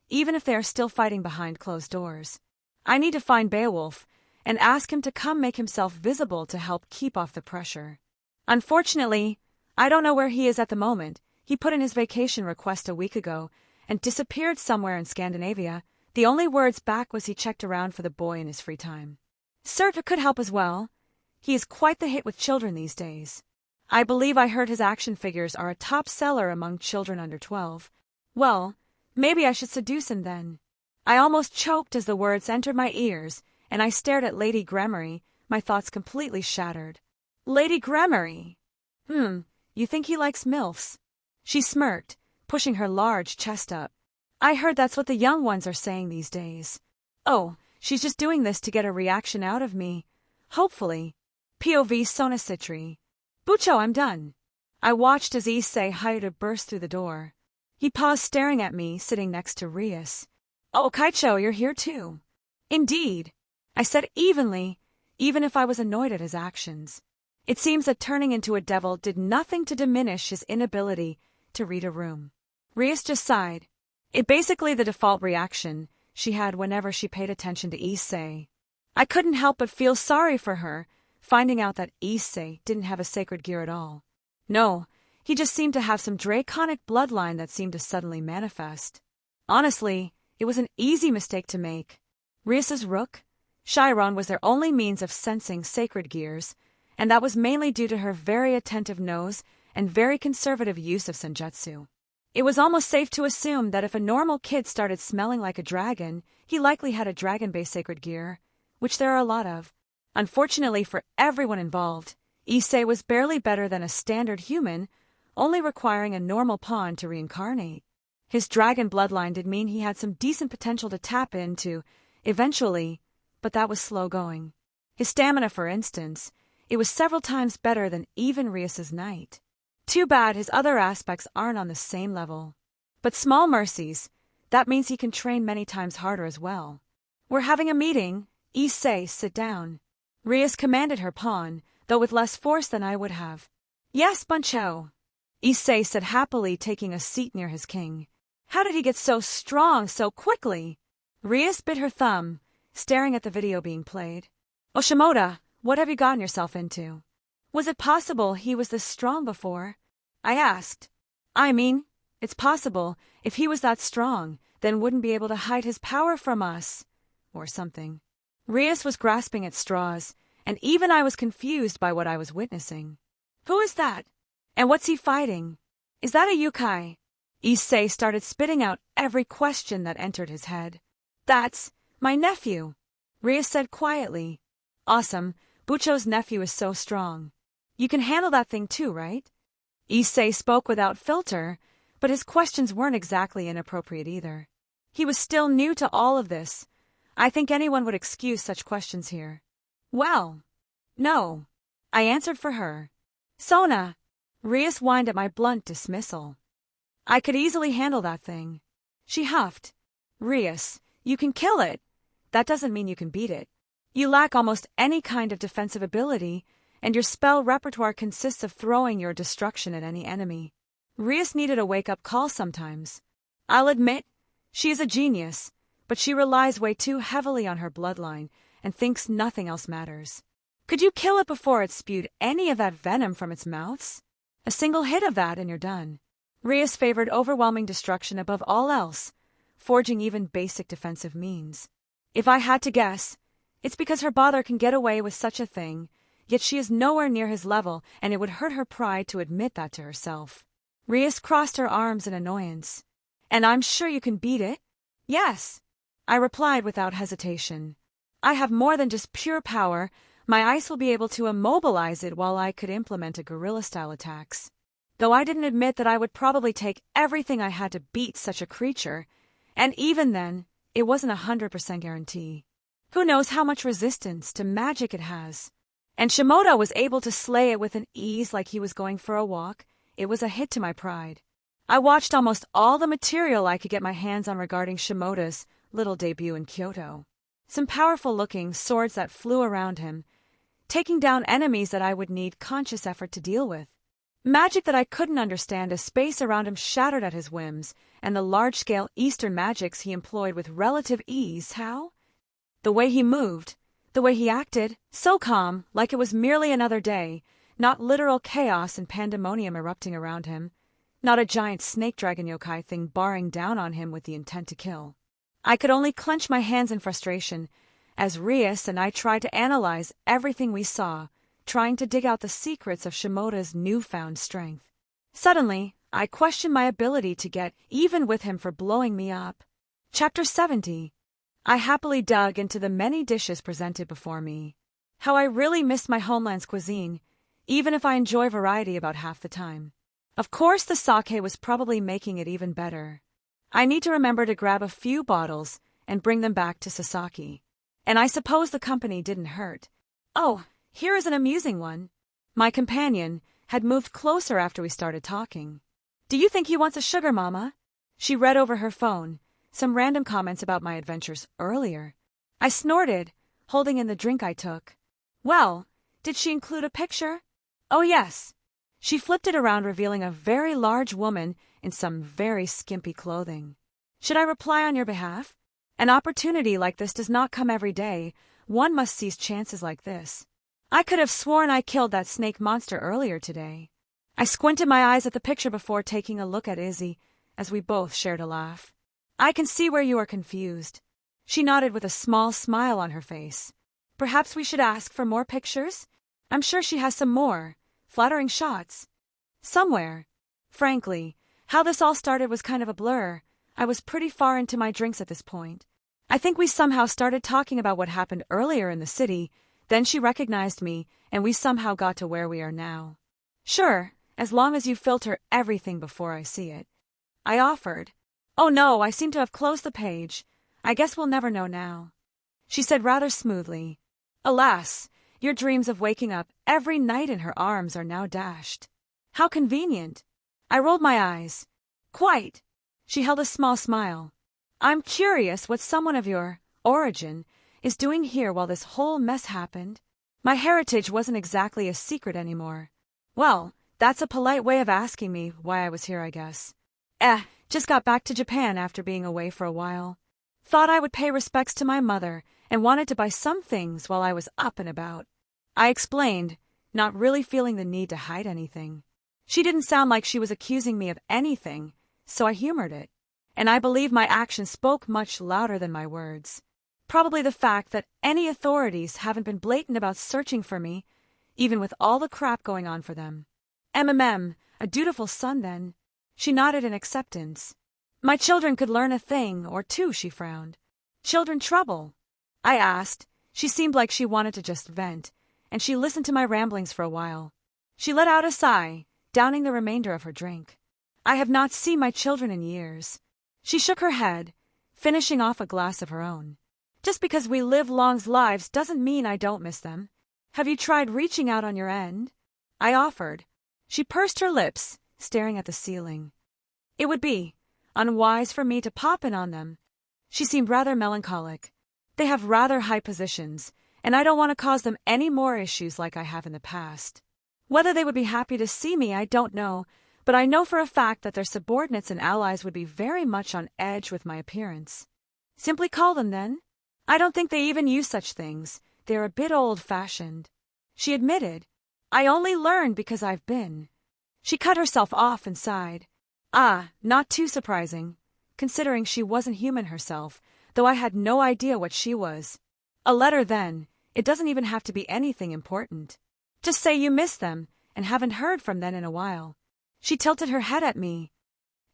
even if they are still fighting behind closed doors. I need to find Beowulf and ask him to come make himself visible to help keep off the pressure. Unfortunately, I don't know where he is at the moment. He put in his vacation request a week ago and disappeared somewhere in Scandinavia. The only words back was he checked around for the boy in his free time. Surtur could help as well. He is quite the hit with children these days. I believe I heard his action figures are a top seller among children under 12. Well, maybe I should seduce him then. I almost choked as the words entered my ears, and I stared at Lady Gremory, my thoughts completely shattered. Lady Gremory! You think he likes MILFs? She smirked, pushing her large chest up. I heard that's what the young ones are saying these days. Oh, she's just doing this to get a reaction out of me. Hopefully. POV Sonacitri. Bucho, I'm done. I watched as Issei Hayato burst through the door. He paused staring at me, sitting next to Rias. Oh, Kaicho, you're here too. Indeed. I said evenly, even if I was annoyed at his actions. It seems that turning into a devil did nothing to diminish his inability to read a room. Rias just sighed. It basically the default reaction she had whenever she paid attention to Issei. I couldn't help but feel sorry for her, finding out that Issei didn't have a sacred gear at all. No, he just seemed to have some draconic bloodline that seemed to suddenly manifest. Honestly, it was an easy mistake to make. Rias's rook, Chiron, was their only means of sensing sacred gears, and that was mainly due to her very attentive nose and very conservative use of senjutsu. It was almost safe to assume that if a normal kid started smelling like a dragon, he likely had a dragon-based sacred gear, which there are a lot of. Unfortunately for everyone involved, Issei was barely better than a standard human, only requiring a normal pawn to reincarnate. His dragon bloodline did mean he had some decent potential to tap into, eventually, but that was slow going. His stamina, for instance, it was several times better than even Rias's knight. Too bad his other aspects aren't on the same level. But small mercies, that means he can train many times harder as well. We're having a meeting. Issei, sit down. Rias commanded her pawn, though with less force than I would have. Yes, Buncho. Issei said happily, taking a seat near his king. How did he get so strong so quickly? Rias bit her thumb, staring at the video being played. Shimoda, what have you gotten yourself into? Was it possible he was this strong before? I asked. I mean, it's possible. If he was that strong, then wouldn't be able to hide his power from us. Or something. Rias was grasping at straws, and even I was confused by what I was witnessing. Who is that? And what's he fighting? Is that a yokai? Issei started spitting out every question that entered his head. That's my nephew, Rias said quietly. Awesome, Bucho's nephew is so strong. You can handle that thing too, right? Issei spoke without filter, but his questions weren't exactly inappropriate either. He was still new to all of this. I think anyone would excuse such questions here. Well, no, I answered for her. Sona, Rias whined at my blunt dismissal. I could easily handle that thing. She huffed. Rias, you can kill it. That doesn't mean you can beat it. You lack almost any kind of defensive ability, and your spell repertoire consists of throwing your destruction at any enemy. Rias needed a wake-up call sometimes. I'll admit, she is a genius, but she relies way too heavily on her bloodline and thinks nothing else matters. Could you kill it before it spewed any of that venom from its mouths? A single hit of that and you're done. Rias favored overwhelming destruction above all else, forging even basic defensive means. If I had to guess, it's because her father can get away with such a thing, yet she is nowhere near his level, and it would hurt her pride to admit that to herself. Rias crossed her arms in annoyance. And I'm sure you can beat it? Yes, I replied without hesitation. I have more than just pure power. My ice will be able to immobilize it while I could implement a guerrilla-style attacks. Though I didn't admit that I would probably take everything I had to beat such a creature, and even then, it wasn't 100% guarantee. Who knows how much resistance to magic it has? And Shimoda was able to slay it with an ease like he was going for a walk. It was a hit to my pride. I watched almost all the material I could get my hands on regarding Shimoda's little debut in Kyoto. Some powerful-looking swords that flew around him, taking down enemies that I would need conscious effort to deal with. Magic that I couldn't understand as space around him shattered at his whims, and the large-scale Eastern magics he employed with relative ease. How? The way he moved, the way he acted, so calm, like it was merely another day, not literal chaos and pandemonium erupting around him, not a giant snake dragon yokai thing barring down on him with the intent to kill. I could only clench my hands in frustration, as Rias and I tried to analyze everything we saw, trying to dig out the secrets of Shimoda's newfound strength. Suddenly, I questioned my ability to get even with him for blowing me up. Chapter 70. I happily dug into the many dishes presented before me. How I really missed my homeland's cuisine, even if I enjoy variety about half the time. Of course, the sake was probably making it even better. I need to remember to grab a few bottles and bring them back to Sasaki. And I suppose the company didn't hurt. Oh, here is an amusing one. My companion had moved closer after we started talking. Do you think he wants a sugar, Mama? She read over her phone some random comments about my adventures earlier. I snorted, holding in the drink I took. Well, did she include a picture? Oh, yes. She flipped it around, revealing a very large woman in some very skimpy clothing. Should I reply on your behalf? An opportunity like this does not come every day. One must seize chances like this. I could have sworn I killed that snake monster earlier today. I squinted my eyes at the picture before taking a look at Izzy, as we both shared a laugh. I can see where you are confused. She nodded with a small smile on her face. Perhaps we should ask for more pictures? I'm sure she has some more flattering shots. Somewhere. Frankly, how this all started was kind of a blur. I was pretty far into my drinks at this point. I think we somehow started talking about what happened earlier in the city. Then she recognized me, and we somehow got to where we are now. Sure, as long as you filter everything before I see it. I offered. Oh no, I seem to have closed the page. I guess we'll never know now. She said rather smoothly. Alas, your dreams of waking up every night in her arms are now dashed. How convenient. I rolled my eyes. Quite. She held a small smile. I'm curious what someone of your origin is doing here while this whole mess happened. My heritage wasn't exactly a secret anymore. Well, that's a polite way of asking me why I was here, I guess. Just got back to Japan after being away for a while. Thought I would pay respects to my mother and wanted to buy some things while I was up and about. I explained, not really feeling the need to hide anything. She didn't sound like she was accusing me of anything, so I humored it. And I believe my actions spoke much louder than my words. Probably the fact that any authorities haven't been blatant about searching for me, even with all the crap going on for them. A dutiful son then. She nodded in acceptance. My children could learn a thing or two, she frowned. Children trouble? I asked. She seemed like she wanted to just vent, and she listened to my ramblings for a while. She let out a sigh, downing the remainder of her drink. I have not seen my children in years. She shook her head, finishing off a glass of her own. Just because we live long lives doesn't mean I don't miss them. Have you tried reaching out on your end? I offered. She pursed her lips, staring at the ceiling. It would be unwise for me to pop in on them. She seemed rather melancholic. They have rather high positions, and I don't want to cause them any more issues like I have in the past. Whether they would be happy to see me, I don't know, but I know for a fact that their subordinates and allies would be very much on edge with my appearance. Simply call them, then. I don't think they even use such things. They're a bit old-fashioned. She admitted. I only learned because I've been. She cut herself off and sighed. Not too surprising, considering she wasn't human herself, though I had no idea what she was. A letter, then. It doesn't even have to be anything important. Just say you miss them and haven't heard from them in a while. She tilted her head at me.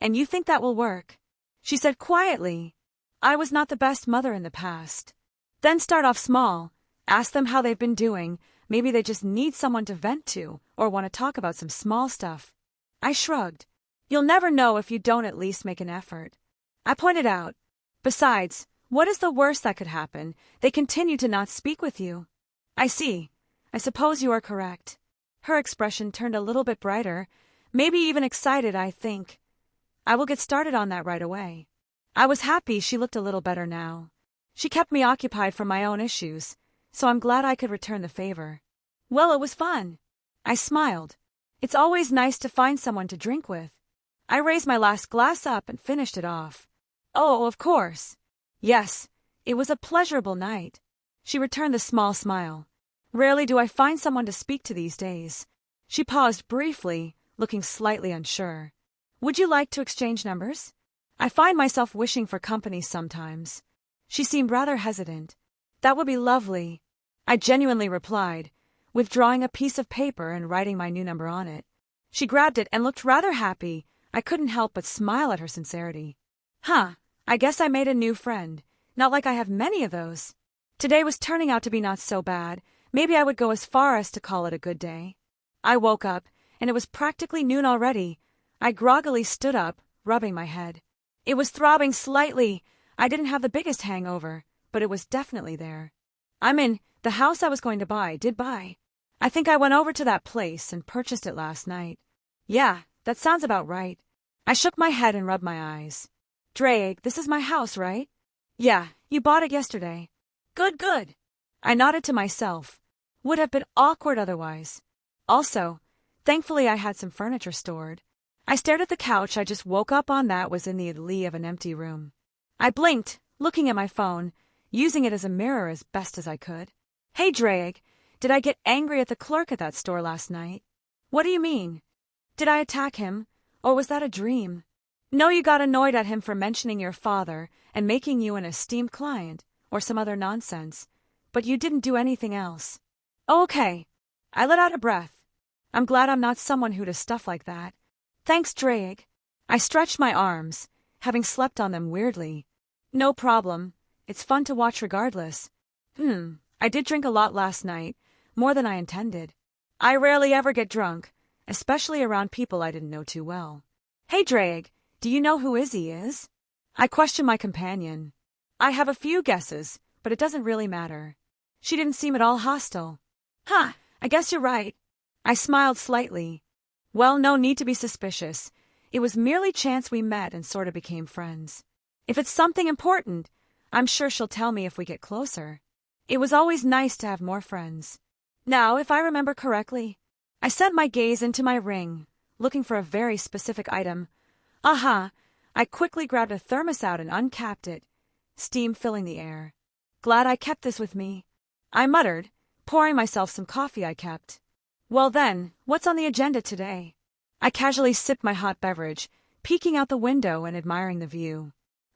And you think that will work? She said quietly. I was not the best mother in the past. Then start off small. Ask them how they've been doing. Maybe they just need someone to vent to or want to talk about some small stuff. I shrugged. You'll never know if you don't at least make an effort. I pointed out. Besides, what is the worst that could happen? They continue to not speak with you. I see. I suppose you are correct. Her expression turned a little bit brighter, maybe even excited, I think. I will get started on that right away. I was happy she looked a little better now. She kept me occupied from my own issues, so I'm glad I could return the favor. Well, it was fun. I smiled. It's always nice to find someone to drink with. I raised my last glass up and finished it off. Oh, of course. Yes, it was a pleasurable night. She returned the small smile. Rarely do I find someone to speak to these days. She paused briefly, looking slightly unsure. Would you like to exchange numbers? I find myself wishing for company sometimes. She seemed rather hesitant. That would be lovely. I genuinely replied, withdrawing a piece of paper and writing my new number on it. She grabbed it and looked rather happy. I couldn't help but smile at her sincerity. I guess I made a new friend. Not like I have many of those. Today was turning out to be not so bad. Maybe I would go as far as to call it a good day. I woke up, and it was practically noon already. I groggily stood up, rubbing my head. It was throbbing slightly. I didn't have the biggest hangover, but it was definitely there. The house I was going to buy did buy. I think I went over to that place and purchased it last night. Yeah, that sounds about right. I shook my head and rubbed my eyes. Drake, this is my house, right? Yeah, you bought it yesterday. Good. I nodded to myself. Would have been awkward otherwise. Also, thankfully I had some furniture stored. I stared at the couch I just woke up on that was in the lee of an empty room. I blinked, looking at my phone, using it as a mirror as best as I could. Hey, Drake, did I get angry at the clerk at that store last night? What do you mean? Did I attack him, or was that a dream? No, you got annoyed at him for mentioning your father and making you an esteemed client, or some other nonsense, but you didn't do anything else. Oh, okay. I let out a breath. I'm glad I'm not someone who does stuff like that. Thanks, Drake. I stretched my arms, having slept on them weirdly. No problem. It's fun to watch regardless. I did drink a lot last night, more than I intended. I rarely ever get drunk, especially around people I didn't know too well. Hey, Drake, do you know who Izzy is? I questioned my companion. I have a few guesses, but it doesn't really matter. She didn't seem at all hostile. I guess you're right. I smiled slightly. Well, no need to be suspicious. It was merely chance we met and sort of became friends. If it's something important, I'm sure she'll tell me if we get closer. It was always nice to have more friends. Now, if I remember correctly, I sent my gaze into my ring, looking for a very specific item. I quickly grabbed a thermos out and uncapped it, steam filling the air. Glad I kept this with me, I muttered, pouring myself some coffee I kept. Well then, what's on the agenda today? I casually sipped my hot beverage, peeking out the window and admiring the view.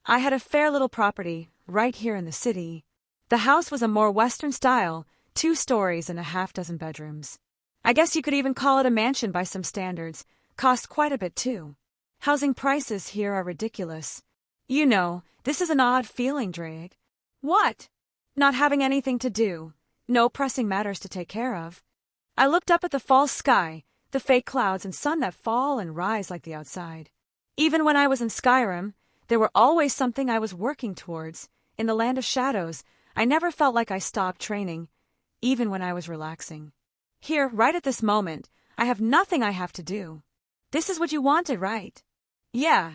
I had a fair little property, right here in the city. The house was a more Western style, 2 stories and a half-dozen bedrooms. I guess you could even call it a mansion by some standards, cost quite a bit too. Housing prices here are ridiculous. You know, this is an odd feeling, Drake. What? Not having anything to do, no pressing matters to take care of. I looked up at the fall sky, the fake clouds and sun that fall and rise like the outside. Even when I was in Skyrim, there were always something I was working towards. In the land of shadows, I never felt like I stopped training, even when I was relaxing. Here, right at this moment, I have nothing I have to do. This is what you wanted, right? Yeah,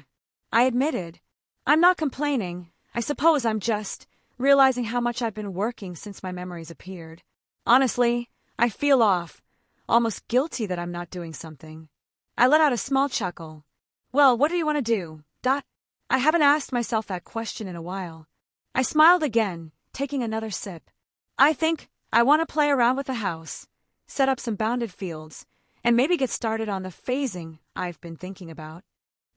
I admitted. I'm not complaining. I suppose I'm just realizing how much I've been working since my memories appeared. Honestly, I feel off, almost guilty that I'm not doing something. I let out a small chuckle. Well, what do you want to do? I haven't asked myself that question in a while. I smiled again, taking another sip. I think I want to play around with the house, set up some bounded fields, and maybe get started on the phasing I've been thinking about.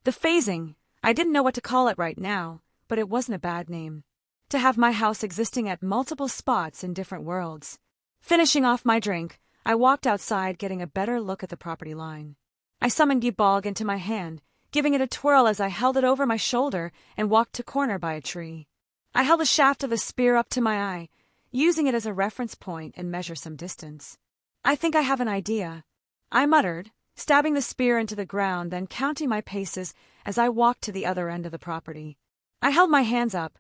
The phasing, I didn't know what to call it right now, but it wasn't a bad name. To have my house existing at multiple spots in different worlds. Finishing off my drink, I walked outside, getting a better look at the property line. I summoned Yebolg into my hand, giving it a twirl as I held it over my shoulder and walked to corner by a tree. I held the shaft of the spear up to my eye, using it as a reference point and measure some distance. I think I have an idea, I muttered, stabbing the spear into the ground, then counting my paces as I walked to the other end of the property. I held my hands up,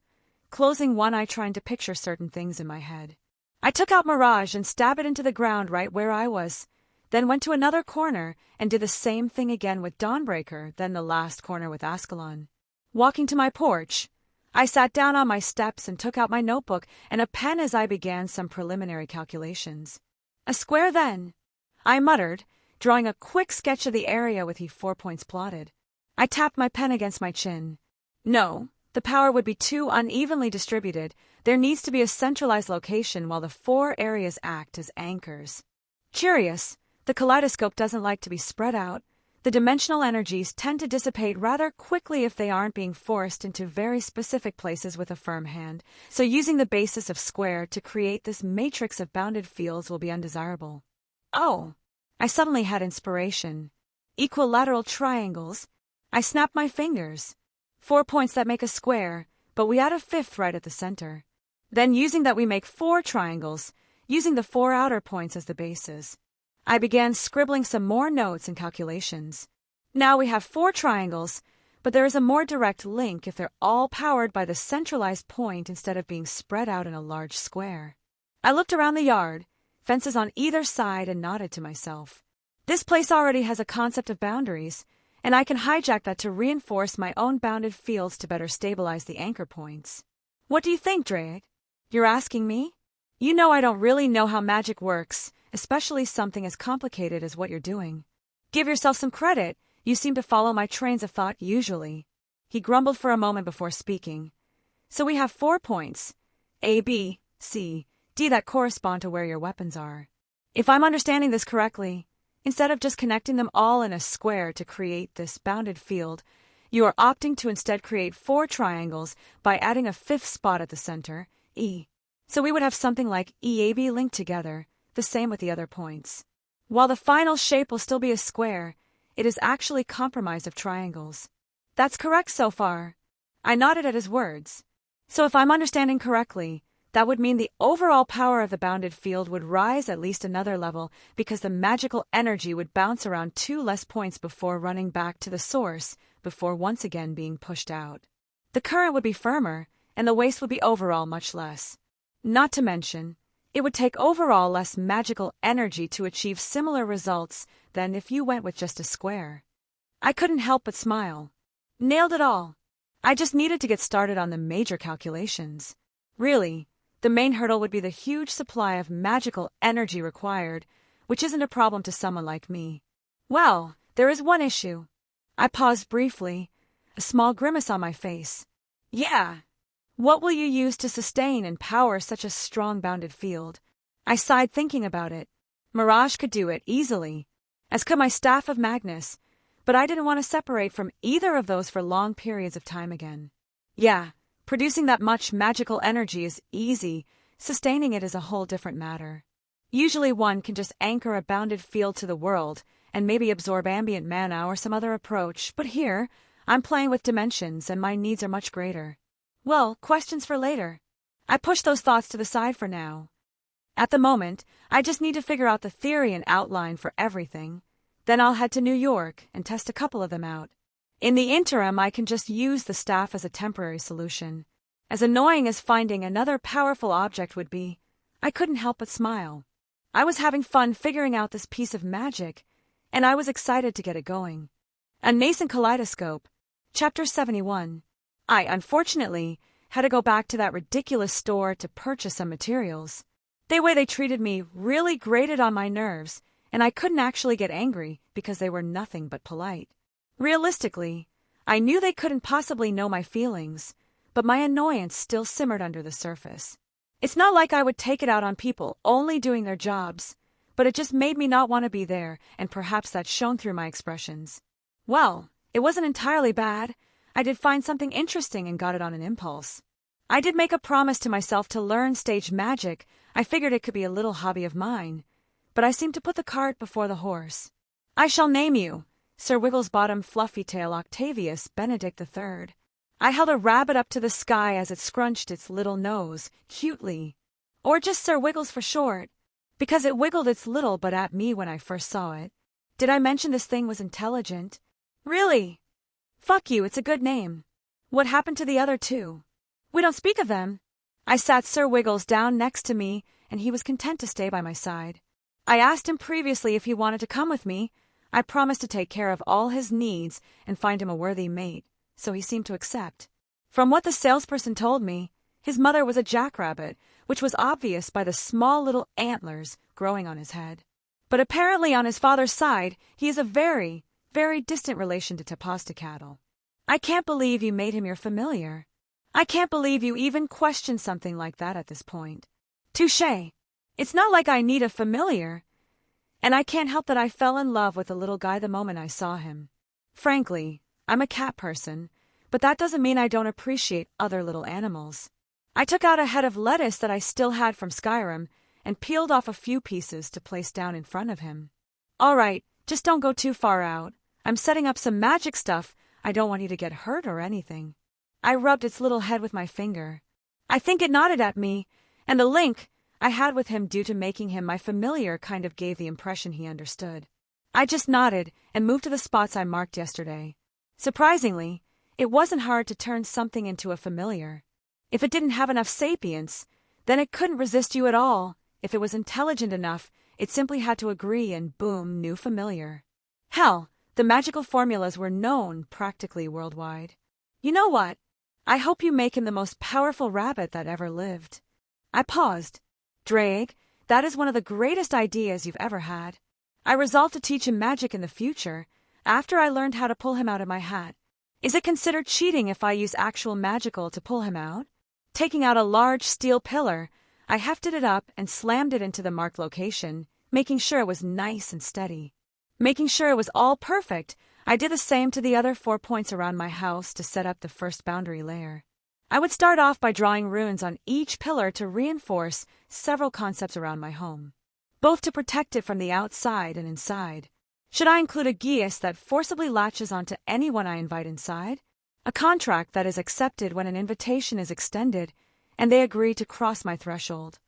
closing one eye, trying to picture certain things in my head. I took out Mirage and stabbed it into the ground right where I was, then went to another corner and did the same thing again with Dawnbreaker, then the last corner with Ascalon. Walking to my porch, I sat down on my steps and took out my notebook and a pen as I began some preliminary calculations. A square then, I muttered, drawing a quick sketch of the area with 4 points plotted. I tapped my pen against my chin. No, the power would be too unevenly distributed. There needs to be a centralized location while the 4 areas act as anchors. Curious, the kaleidoscope doesn't like to be spread out. The dimensional energies tend to dissipate rather quickly if they aren't being forced into very specific places with a firm hand, so using the basis of square to create this matrix of bounded fields will be undesirable. Oh, I suddenly had inspiration. Equilateral triangles. I snapped my fingers. 4 points that make a square, but we add a 5th right at the center. Then using that we make 4 triangles, using the 4 outer points as the bases. I began scribbling some more notes and calculations. Now we have 4 triangles, but there is a more direct link if they're all powered by the centralized point instead of being spread out in a large square. I looked around the yard, fences on either side, and nodded to myself. This place already has a concept of boundaries, and I can hijack that to reinforce my own bounded fields to better stabilize the anchor points. What do you think, Drake? You're asking me? You know I don't really know how magic works, especially something as complicated as what you're doing. Give yourself some credit. You seem to follow my trains of thought usually. He grumbled for a moment before speaking. So we have 4 points, A, B, C, D, that correspond to where your weapons are. If I'm understanding this correctly, instead of just connecting them all in a square to create this bounded field, you are opting to instead create 4 triangles by adding a 5th spot at the center, E. So we would have something like EAB linked together, the same with the other points. While the final shape will still be a square, it is actually comprised of triangles. That's correct so far. I nodded at his words. So if I'm understanding correctly, that would mean the overall power of the bounded field would rise at least another level because the magical energy would bounce around 2 less points before running back to the source, before once again being pushed out. The current would be firmer, and the waste would be overall much less. Not to mention, it would take overall less magical energy to achieve similar results than if you went with just a square. I couldn't help but smile. Nailed it all. I just needed to get started on the major calculations. Really, the main hurdle would be the huge supply of magical energy required, which isn't a problem to someone like me. Well, there is one issue. I paused briefly. a small grimace on my face. Yeah. What will you use to sustain and power such a strong bounded field? I sighed thinking about it. Mirage could do it easily, as could my staff of Magnus, but I didn't want to separate from either of those for long periods of time again. Yeah, producing that much magical energy is easy, sustaining it is a whole different matter. Usually one can just anchor a bounded field to the world and maybe absorb ambient mana or some other approach, but here, I'm playing with dimensions and my needs are much greater. Well, questions for later. I push those thoughts to the side for now. At the moment, I just need to figure out the theory and outline for everything. Then I'll head to New York and test a couple of them out. In the interim, I can just use the staff as a temporary solution. As annoying as finding another powerful object would be, I couldn't help but smile. I was having fun figuring out this piece of magic, and I was excited to get it going. A Nascent Kaleidoscope, Chapter 71. I, unfortunately, had to go back to that ridiculous store to purchase some materials. The way they treated me really grated on my nerves, and I couldn't actually get angry because they were nothing but polite. Realistically, I knew they couldn't possibly know my feelings, but my annoyance still simmered under the surface. It's not like I would take it out on people only doing their jobs, but it just made me not want to be there, and perhaps that shone through my expressions. Well, it wasn't entirely bad. I did find something interesting and got it on an impulse. I did make a promise to myself to learn stage magic. I figured it could be a little hobby of mine, but I seemed to put the cart before the horse. I shall name you Sir Wigglesbottom Fluffytail Octavius Benedict III. I held a rabbit up to the sky as it scrunched its little nose, cutely. Or just Sir Wiggles for short, because it wiggled its little butt at me when I first saw it. Did I mention this thing was intelligent? Really? Fuck you, it's a good name. What happened to the other two? We don't speak of them. I sat Sir Wiggles down next to me, and he was content to stay by my side. I asked him previously if he wanted to come with me. I promised to take care of all his needs and find him a worthy mate, so he seemed to accept. From what the salesperson told me, his mother was a jackrabbit, which was obvious by the small little antlers growing on his head. But apparently on his father's side, he is a very, very distant relation to Tepostacatl. I can't believe you made him your familiar. I can't believe you even questioned something like that at this point. Touché. It's not like I need a familiar, and I can't help that I fell in love with the little guy the moment I saw him. Frankly, I'm a cat person, but that doesn't mean I don't appreciate other little animals. I took out a head of lettuce that I still had from Skyrim and peeled off a few pieces to place down in front of him. All right, just don't go too far out. I'm setting up some magic stuff. I don't want you to get hurt or anything. I rubbed its little head with my finger. I think it nodded at me, and the link I had with him due to making him my familiar kind of gave the impression he understood. I just nodded and moved to the spots I marked yesterday. Surprisingly, it wasn't hard to turn something into a familiar. If it didn't have enough sapience, then it couldn't resist you at all. If it was intelligent enough, it simply had to agree and boom, new familiar. Hell, the magical formulas were known practically worldwide. You know what? I hope you make him the most powerful rabbit that ever lived. I paused. Drake, that is one of the greatest ideas you've ever had. I resolved to teach him magic in the future, after I learned how to pull him out of my hat. Is it considered cheating if I use actual magical to pull him out? Taking out a large steel pillar, I hefted it up and slammed it into the marked location, making sure it was nice and steady. Making sure it was all perfect, I did the same to the other 4 points around my house to set up the first boundary layer. I would start off by drawing runes on each pillar to reinforce several concepts around my home, both to protect it from the outside and inside. Should I include a geas that forcibly latches onto anyone I invite inside? A contract that is accepted when an invitation is extended and they agree to cross my threshold.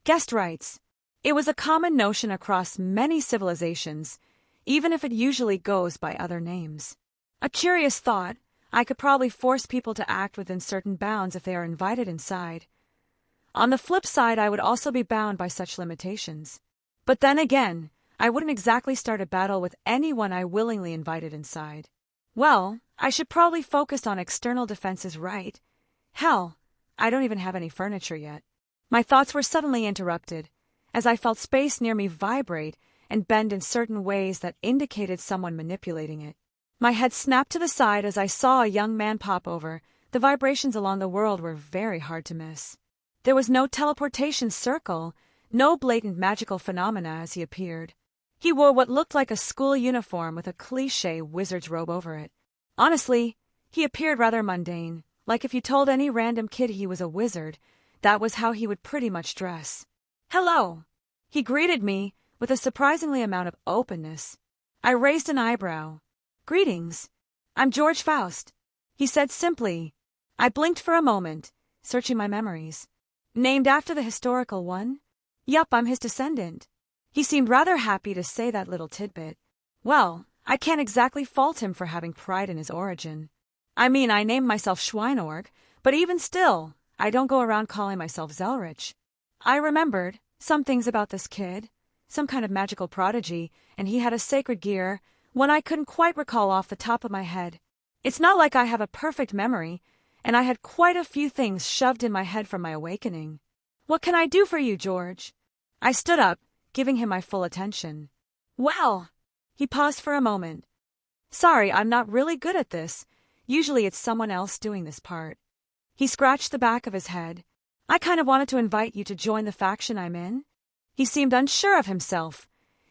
Guest rights. It was a common notion across many civilizations, even if it usually goes by other names. A curious thought, I could probably force people to act within certain bounds if they are invited inside. On the flip side, I would also be bound by such limitations. But then again, I wouldn't exactly start a battle with anyone I willingly invited inside. Well, I should probably focus on external defenses, right? Hell, I don't even have any furniture yet. My thoughts were suddenly interrupted, as I felt space near me vibrate and bend in certain ways that indicated someone manipulating it. My head snapped to the side as I saw a young man pop over. The vibrations along the world were very hard to miss. There was no teleportation circle, no blatant magical phenomena as he appeared. He wore what looked like a school uniform with a cliché wizard's robe over it. Honestly, he appeared rather mundane, like if you told any random kid he was a wizard, that was how he would pretty much dress. "Hello!" He greeted me with a surprisingly amount of openness. I raised an eyebrow. "Greetings. I'm George Faust," he said simply. I blinked for a moment, searching my memories. "Named after the historical one?" "Yup, I'm his descendant." He seemed rather happy to say that little tidbit. Well, I can't exactly fault him for having pride in his origin. I mean, I named myself Schweinorg, but even still, I don't go around calling myself Zelretch. I remembered some things about this kid, some kind of magical prodigy, and he had a sacred gear, one I couldn't quite recall off the top of my head. It's not like I have a perfect memory, and I had quite a few things shoved in my head from my awakening. "What can I do for you, George?" I stood up, giving him my full attention. "Well," he paused for a moment. "Sorry, I'm not really good at this. Usually it's someone else doing this part." He scratched the back of his head. "I kind of wanted to invite you to join the faction I'm in." He seemed unsure of himself,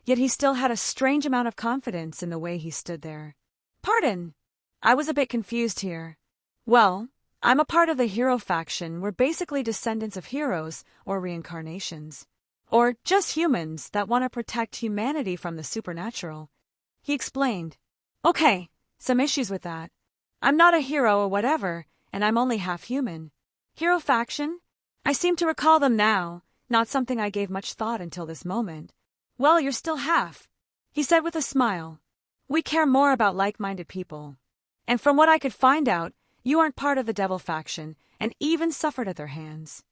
yet he still had a strange amount of confidence in the way he stood there. "Pardon?" I was a bit confused here. "Well, I'm a part of the hero faction. We're basically descendants of heroes or reincarnations. Or just humans that want to protect humanity from the supernatural." He explained. "Okay, some issues with that. I'm not a hero or whatever, and I'm only half human." "Hero faction?" I seem to recall them now, not something I gave much thought until this moment. "Well, you're still half," he said with a smile. "We care more about like-minded people. And from what I could find out, you aren't part of the devil faction, and even suffered at their hands."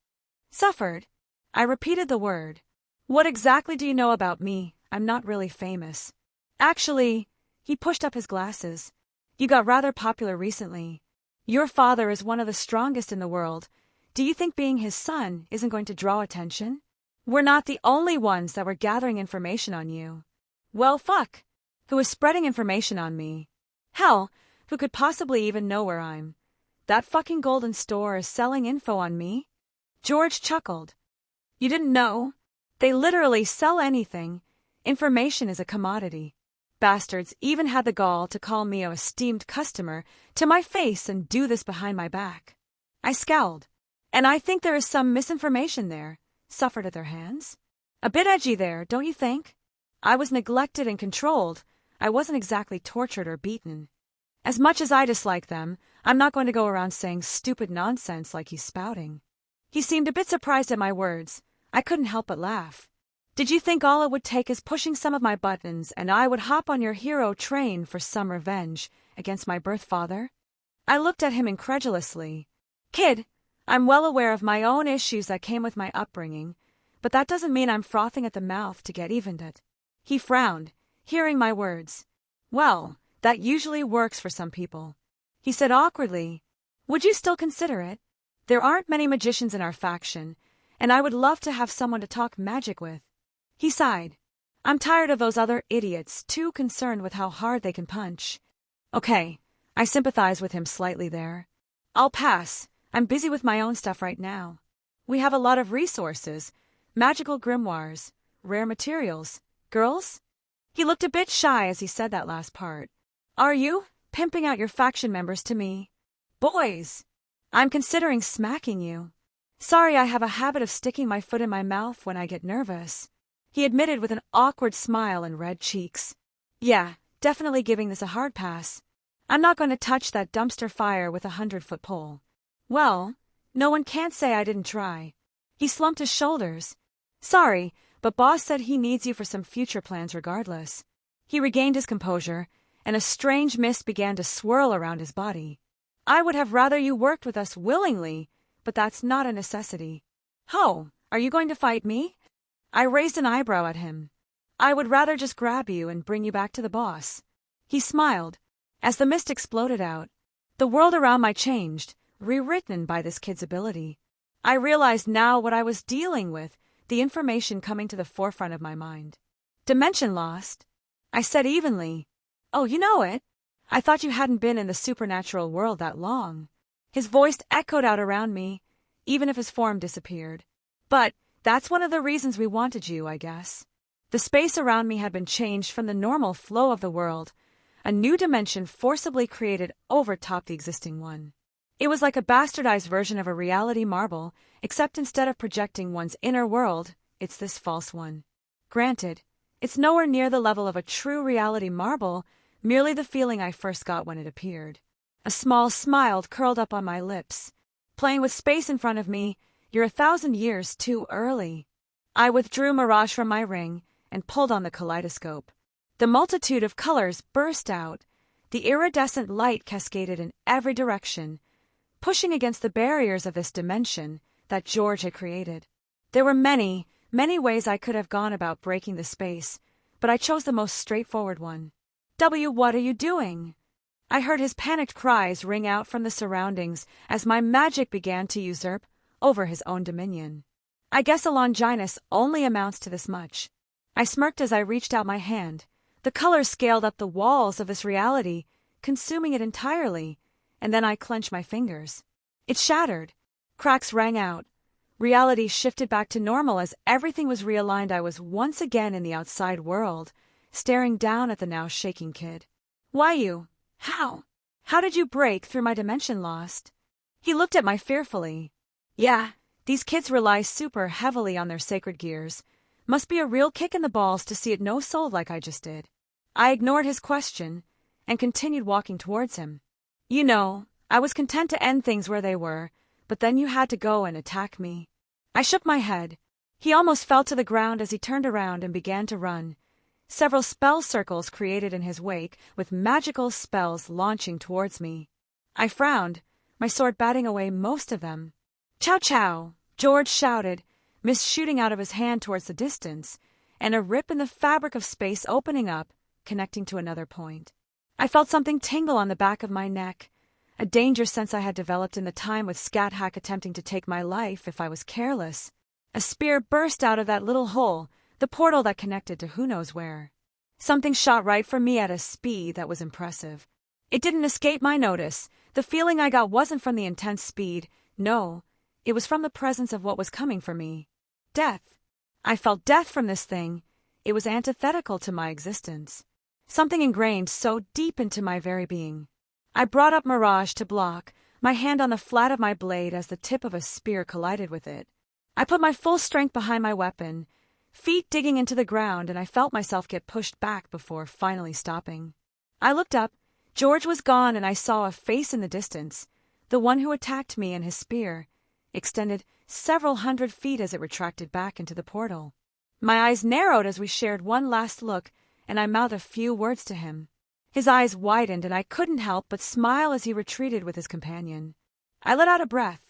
"Suffered?" I repeated the word. "What exactly do you know about me? I'm not really famous." "Actually," he pushed up his glasses, "you got rather popular recently. Your father is one of the strongest in the world. Do you think being his son isn't going to draw attention? We're not the only ones that were gathering information on you." "Well, fuck. Who is spreading information on me? Hell, who could possibly even know where I'm? That fucking Golden Store is selling info on me?" George chuckled. "You didn't know? They literally sell anything. Information is a commodity. Bastards even had the gall to call me a esteemed customer to my face and do this behind my back." I scowled. "And I think there is some misinformation there. Suffered at their hands? A bit edgy there, don't you think? I was neglected and controlled. I wasn't exactly tortured or beaten. As much as I dislike them, I'm not going to go around saying stupid nonsense like he's spouting." He seemed a bit surprised at my words. I couldn't help but laugh. "Did you think all it would take is pushing some of my buttons and I would hop on your hero train for some revenge against my birth father?" I looked at him incredulously. "Kid, I'm well aware of my own issues that came with my upbringing, but that doesn't mean I'm frothing at the mouth to get evened at." He frowned, hearing my words. "Well, that usually works for some people." He said awkwardly, "Would you still consider it? There aren't many magicians in our faction, and I would love to have someone to talk magic with." He sighed. "I'm tired of those other idiots, too concerned with how hard they can punch." "Okay," I sympathized with him slightly there. "I'll pass. I'm busy with my own stuff right now. We have a lot of resources, magical grimoires, rare materials. Girls?" He looked a bit shy as he said that last part. "Are you pimping out your faction members to me?" "Boys! I'm considering smacking you." "Sorry, I have a habit of sticking my foot in my mouth when I get nervous," he admitted with an awkward smile and red cheeks. "Yeah, definitely giving this a hard pass. I'm not going to touch that dumpster fire with a 100-foot pole." "Well, no one can't say I didn't try." He slumped his shoulders. "Sorry, but boss said he needs you for some future plans regardless." He regained his composure, and a strange mist began to swirl around his body. "I would have rather you worked with us willingly, but that's not a necessity." "Oh, are you going to fight me?" I raised an eyebrow at him. "I would rather just grab you and bring you back to the boss." He smiled. As the mist exploded out, the world around me changed, rewritten by this kid's ability. I realized now what I was dealing with, the information coming to the forefront of my mind. "Dimension lost," I said evenly. "Oh, you know it." I thought you hadn't been in the supernatural world that long." His voice echoed out around me, even if his form disappeared. "But that's one of the reasons we wanted you, I guess." The space around me had been changed from the normal flow of the world. A new dimension forcibly created overtopped the existing one. It was like a bastardized version of a reality marble, except instead of projecting one's inner world, it's this false one. Granted, it's nowhere near the level of a true reality marble, merely the feeling I first got when it appeared. A small smile curled up on my lips. "Playing with space in front of me, you're 1,000 years too early." I withdrew Mirage from my ring and pulled on the kaleidoscope. The multitude of colors burst out. The iridescent light cascaded in every direction, pushing against the barriers of this dimension that George had created. There were many, many ways I could have gone about breaking the space, but I chose the most straightforward one. What are you doing?" I heard his panicked cries ring out from the surroundings as my magic began to usurp over his own dominion. "I guess a Longinus only amounts to this much." I smirked as I reached out my hand. The colors scaled up the walls of this reality, consuming it entirely, and then I clenched my fingers. It shattered. Cracks rang out. Reality shifted back to normal as everything was realigned. I was once again in the outside world, staring down at the now shaking kid. "Why you? How? How did you break through my dimension lost?" He looked at me fearfully. "Yeah, these kids rely super heavily on their sacred gears. Must be a real kick in the balls to see it no sold like I just did." I ignored his question and continued walking towards him. "You know, I was content to end things where they were, but then you had to go and attack me." I shook my head. He almost fell to the ground as he turned around and began to run. Several spell circles created in his wake, with magical spells launching towards me. I frowned, my sword batting away most of them. "Chow chow!" George shouted, mist shooting out of his hand towards the distance, and a rip in the fabric of space opening up, connecting to another point. I felt something tingle on the back of my neck, a danger sense I had developed in the time with Scat attempting to take my life if I was careless. A spear burst out of that little hole, the portal that connected to who knows where. Something shot right for me at a speed that was impressive. It didn't escape my notice. The feeling I got wasn't from the intense speed. No, it was from the presence of what was coming for me. Death. I felt death from this thing. It was antithetical to my existence. Something ingrained so deep into my very being. I brought up Mirage to block, my hand on the flat of my blade as the tip of a spear collided with it. I put my full strength behind my weapon, feet digging into the ground, and I felt myself get pushed back before finally stopping. I looked up. George was gone, and I saw a face in the distance, the one who attacked me, and his spear extended several hundred feet as it retracted back into the portal. My eyes narrowed as we shared one last look, and I mouthed a few words to him. His eyes widened, and I couldn't help but smile as he retreated with his companion. I let out a breath.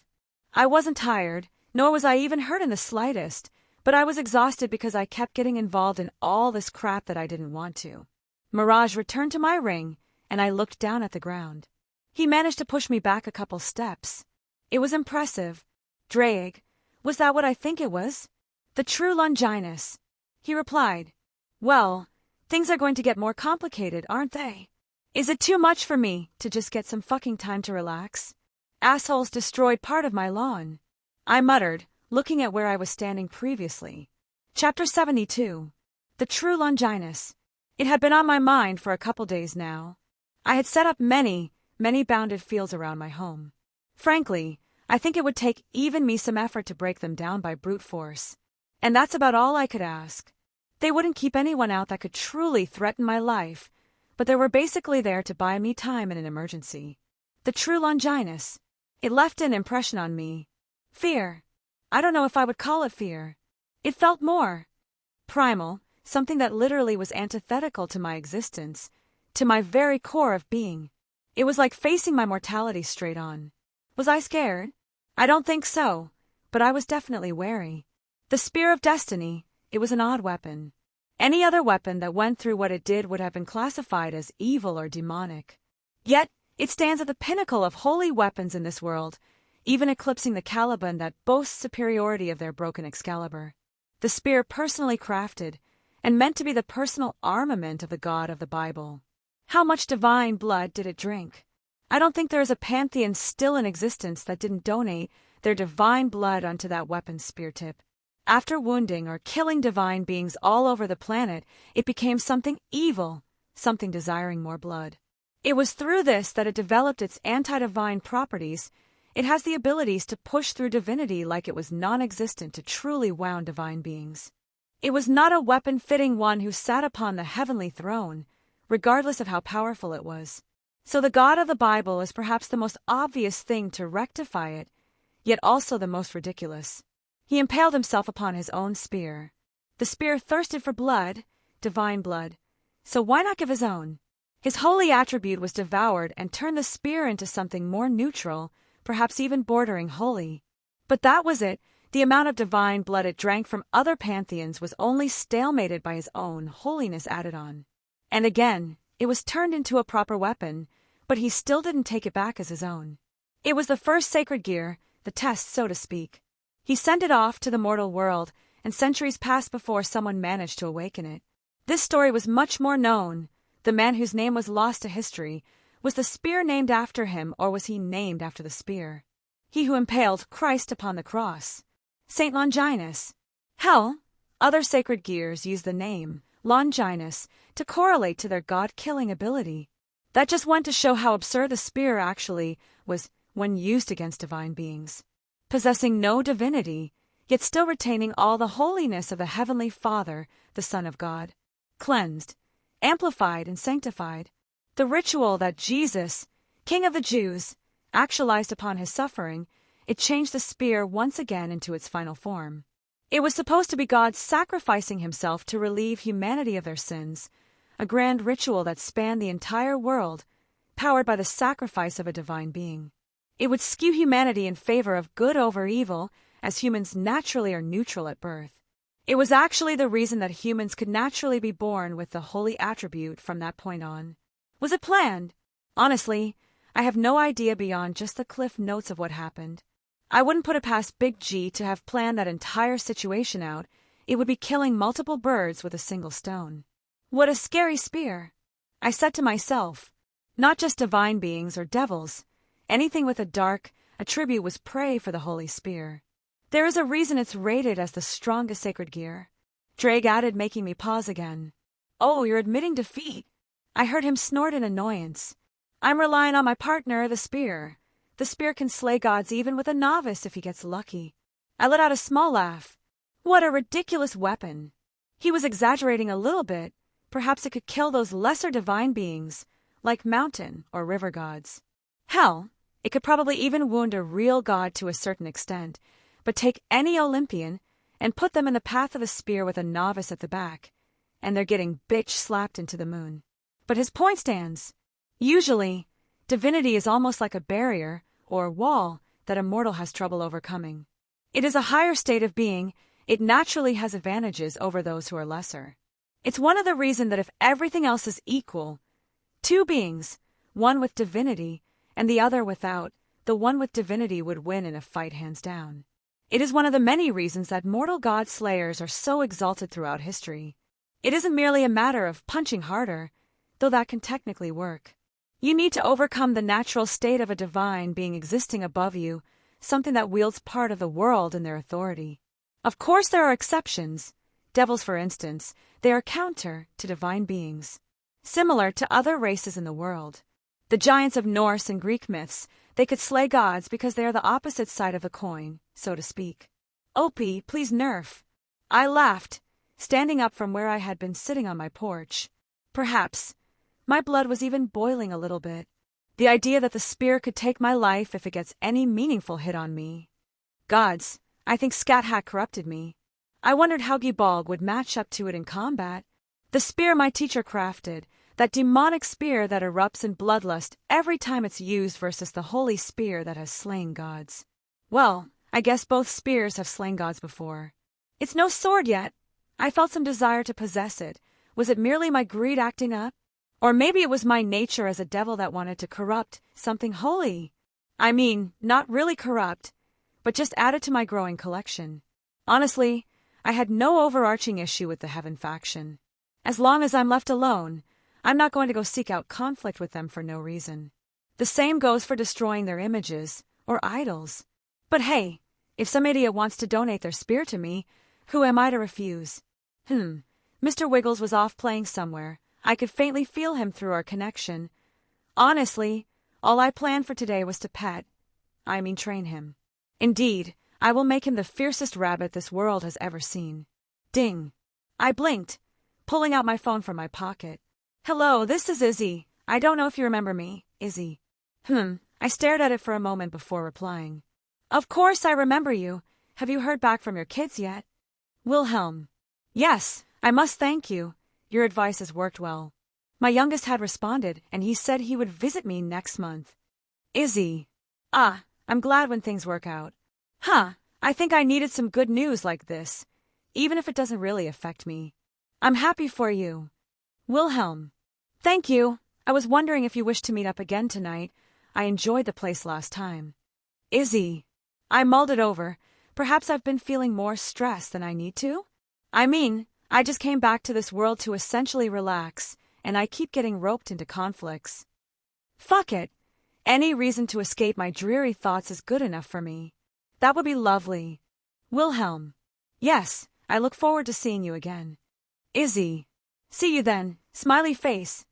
I wasn't tired, nor was I even hurt in the slightest, but I was exhausted because I kept getting involved in all this crap that I didn't want to. Mirage returned to my ring, and I looked down at the ground. He managed to push me back a couple steps. It was impressive. Draig, was that what I think it was? The true Longinus. He replied, "Well, things are going to get more complicated, aren't they? Is it too much for me to just get some fucking time to relax? Assholes destroyed part of my lawn." I muttered, looking at where I was standing previously. Chapter 72. The True Longinus. It had been on my mind for a couple days now. I had set up many bounded fields around my home. Frankly, I think it would take even me some effort to break them down by brute force. And that's about all I could ask. They wouldn't keep anyone out that could truly threaten my life, but they were basically there to buy me time in an emergency. The True Longinus. It left an impression on me. Fear. I don't know if I would call it fear. It felt more primal, something that literally was antithetical to my existence, to my very core of being. It was like facing my mortality straight on. Was I scared? I don't think so, but I was definitely wary. The Spear of Destiny, it was an odd weapon. Any other weapon that went through what it did would have been classified as evil or demonic. Yet, it stands at the pinnacle of holy weapons in this world, even eclipsing the Caliban that boasts superiority of their broken Excalibur. The spear personally crafted, and meant to be the personal armament of the God of the Bible. How much divine blood did it drink? I don't think there is a pantheon still in existence that didn't donate their divine blood onto that weapon's spear tip. After wounding or killing divine beings all over the planet, it became something evil, something desiring more blood. It was through this that it developed its anti-divine properties. It has the abilities to push through divinity like it was non-existent to truly wound divine beings. It was not a weapon fitting one who sat upon the heavenly throne, regardless of how powerful it was. So the God of the Bible is perhaps the most obvious thing to rectify it, yet also the most ridiculous. He impaled himself upon his own spear. The spear thirsted for blood, divine blood, so why not give his own? His holy attribute was devoured and turned the spear into something more neutral, perhaps even bordering holy. But that was it. The amount of divine blood it drank from other pantheons was only stalemated by his own holiness added on. And again, it was turned into a proper weapon, but he still didn't take it back as his own. It was the first sacred gear, the test, so to speak. He sent it off to the mortal world, and centuries passed before someone managed to awaken it. This story was much more known. The man whose name was lost to history, was the spear named after him, or was he named after the spear? He who impaled Christ upon the cross. Saint Longinus. Hell, other sacred gears use the name Longinus to correlate to their god-killing ability. That just went to show how absurd the spear actually was when used against divine beings. Possessing no divinity, yet still retaining all the holiness of the Heavenly Father, the Son of God. Cleansed, amplified, and sanctified. The ritual that Jesus, King of the Jews, actualized upon his suffering, it changed the spear once again into its final form. It was supposed to be God sacrificing himself to relieve humanity of their sins, a grand ritual that spanned the entire world, powered by the sacrifice of a divine being. It would skew humanity in favor of good over evil, as humans naturally are neutral at birth. It was actually the reason that humans could naturally be born with the holy attribute from that point on. Was it planned? Honestly, I have no idea beyond just the cliff notes of what happened. I wouldn't put it past Big G to have planned that entire situation out. It would be killing multiple birds with a single stone. What a scary spear! I said to myself. Not just divine beings or devils. Anything with a dark attribute was prey for the holy spear. There is a reason it's rated as the strongest sacred gear. Drake added, making me pause again. Oh, you're admitting defeat. I heard him snort in annoyance. I'm relying on my partner, the spear. The spear can slay gods even with a novice if he gets lucky. I let out a small laugh. What a ridiculous weapon. He was exaggerating a little bit. Perhaps it could kill those lesser divine beings, like mountain or river gods. Hell, it could probably even wound a real god to a certain extent, but take any Olympian and put them in the path of a spear with a novice at the back, and they're getting bitch-slapped into the moon. But his point stands. Usually, divinity is almost like a barrier or wall that a mortal has trouble overcoming. It is a higher state of being. It naturally has advantages over those who are lesser. It's one of the reasons that if everything else is equal, two beings, one with divinity and the other without, the one with divinity would win in a fight hands down. It is one of the many reasons that mortal god slayers are so exalted throughout history. It isn't merely a matter of punching harder, though that can technically work. You need to overcome the natural state of a divine being existing above you, something that wields part of the world in their authority. Of course there are exceptions. Devils, for instance, they are counter to divine beings, similar to other races in the world. The giants of Norse and Greek myths, they could slay gods because they are the opposite side of the coin, so to speak. Opie, please nerf. I laughed, standing up from where I had been sitting on my porch. Perhaps. My blood was even boiling a little bit. The idea that the spear could take my life if it gets any meaningful hit on me. Gods, I think Scat corrupted me. I wondered how Gibalg would match up to it in combat. The spear my teacher crafted, that demonic spear that erupts in bloodlust every time it's used versus the holy spear that has slain gods. Well, I guess both spears have slain gods before. It's no sword yet. I felt some desire to possess it. Was it merely my greed acting up? Or maybe it was my nature as a devil that wanted to corrupt something holy. I mean, not really corrupt, but just add it to my growing collection. Honestly, I had no overarching issue with the Heaven faction. As long as I'm left alone, I'm not going to go seek out conflict with them for no reason. The same goes for destroying their images or idols. But hey, if some idiot wants to donate their spear to me, who am I to refuse? Mr. Wiggles was off playing somewhere. I could faintly feel him through our connection. Honestly, all I planned for today was to train him. Indeed, I will make him the fiercest rabbit this world has ever seen. Ding. I blinked, pulling out my phone from my pocket. Hello, this is Izzy. I don't know if you remember me, Izzy. I stared at it for a moment before replying. Of course I remember you. Have you heard back from your kids yet? Wilhelm. Yes, I must thank you. Your advice has worked well. My youngest had responded, and he said he would visit me next month. Izzy. I'm glad when things work out. I think I needed some good news like this, even if it doesn't really affect me. I'm happy for you. Wilhelm. Thank you. I was wondering if you wished to meet up again tonight. I enjoyed the place last time. Izzy. I mulled it over. Perhaps I've been feeling more stress than I need to? I just came back to this world to essentially relax, and I keep getting roped into conflicts. Fuck it. Any reason to escape my dreary thoughts is good enough for me. That would be lovely. Wilhelm. Yes, I look forward to seeing you again. Izzy. See you then, smiley face.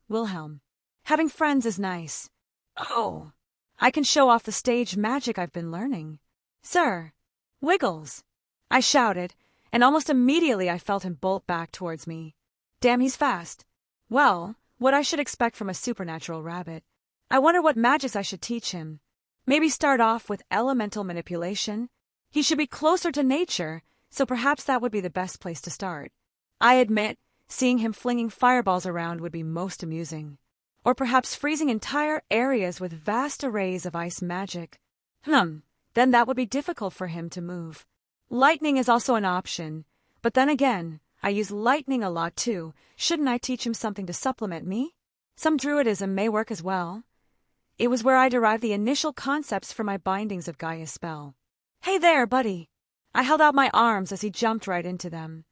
Wilhelm. Having friends is nice. Oh, I can show off the stage magic I've been learning. Sir. Wiggles. I shouted, and almost immediately I felt him bolt back towards me. Damn, he's fast. Well, what I should expect from a supernatural rabbit. I wonder what magics I should teach him. Maybe start off with elemental manipulation. He should be closer to nature, so perhaps that would be the best place to start. I admit, seeing him flinging fireballs around would be most amusing. Or perhaps freezing entire areas with vast arrays of ice magic. Then that would be difficult for him to move. Lightning is also an option, but then again, I use lightning a lot too. Shouldn't I teach him something to supplement me? Some druidism may work as well. It was where I derived the initial concepts for my bindings of Gaia's spell. Hey there, buddy. I held out my arms as he jumped right into them.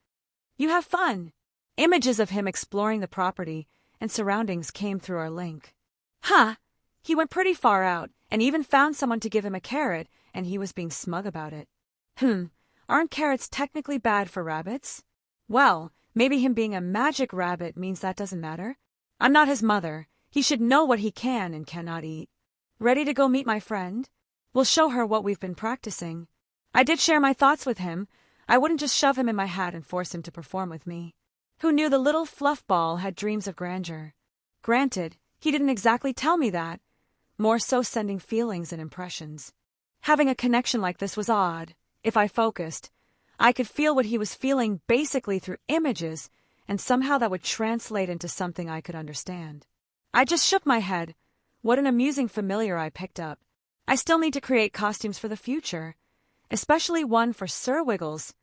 You have fun. Images of him exploring the property and surroundings came through our link. He went pretty far out and even found someone to give him a carrot, and he was being smug about it. Aren't carrots technically bad for rabbits? Well, maybe him being a magic rabbit means that doesn't matter. I'm not his mother. He should know what he can and cannot eat. Ready to go meet my friend? We'll show her what we've been practicing. I did share my thoughts with him. I wouldn't just shove him in my hat and force him to perform with me. Who knew the little fluff ball had dreams of grandeur? Granted, he didn't exactly tell me that. More so sending feelings and impressions. Having a connection like this was odd. If I focused, I could feel what he was feeling basically through images, and somehow that would translate into something I could understand. I just shook my head. What an amusing familiar I picked up. I still need to create costumes for the future, especially one for Sir Wiggles.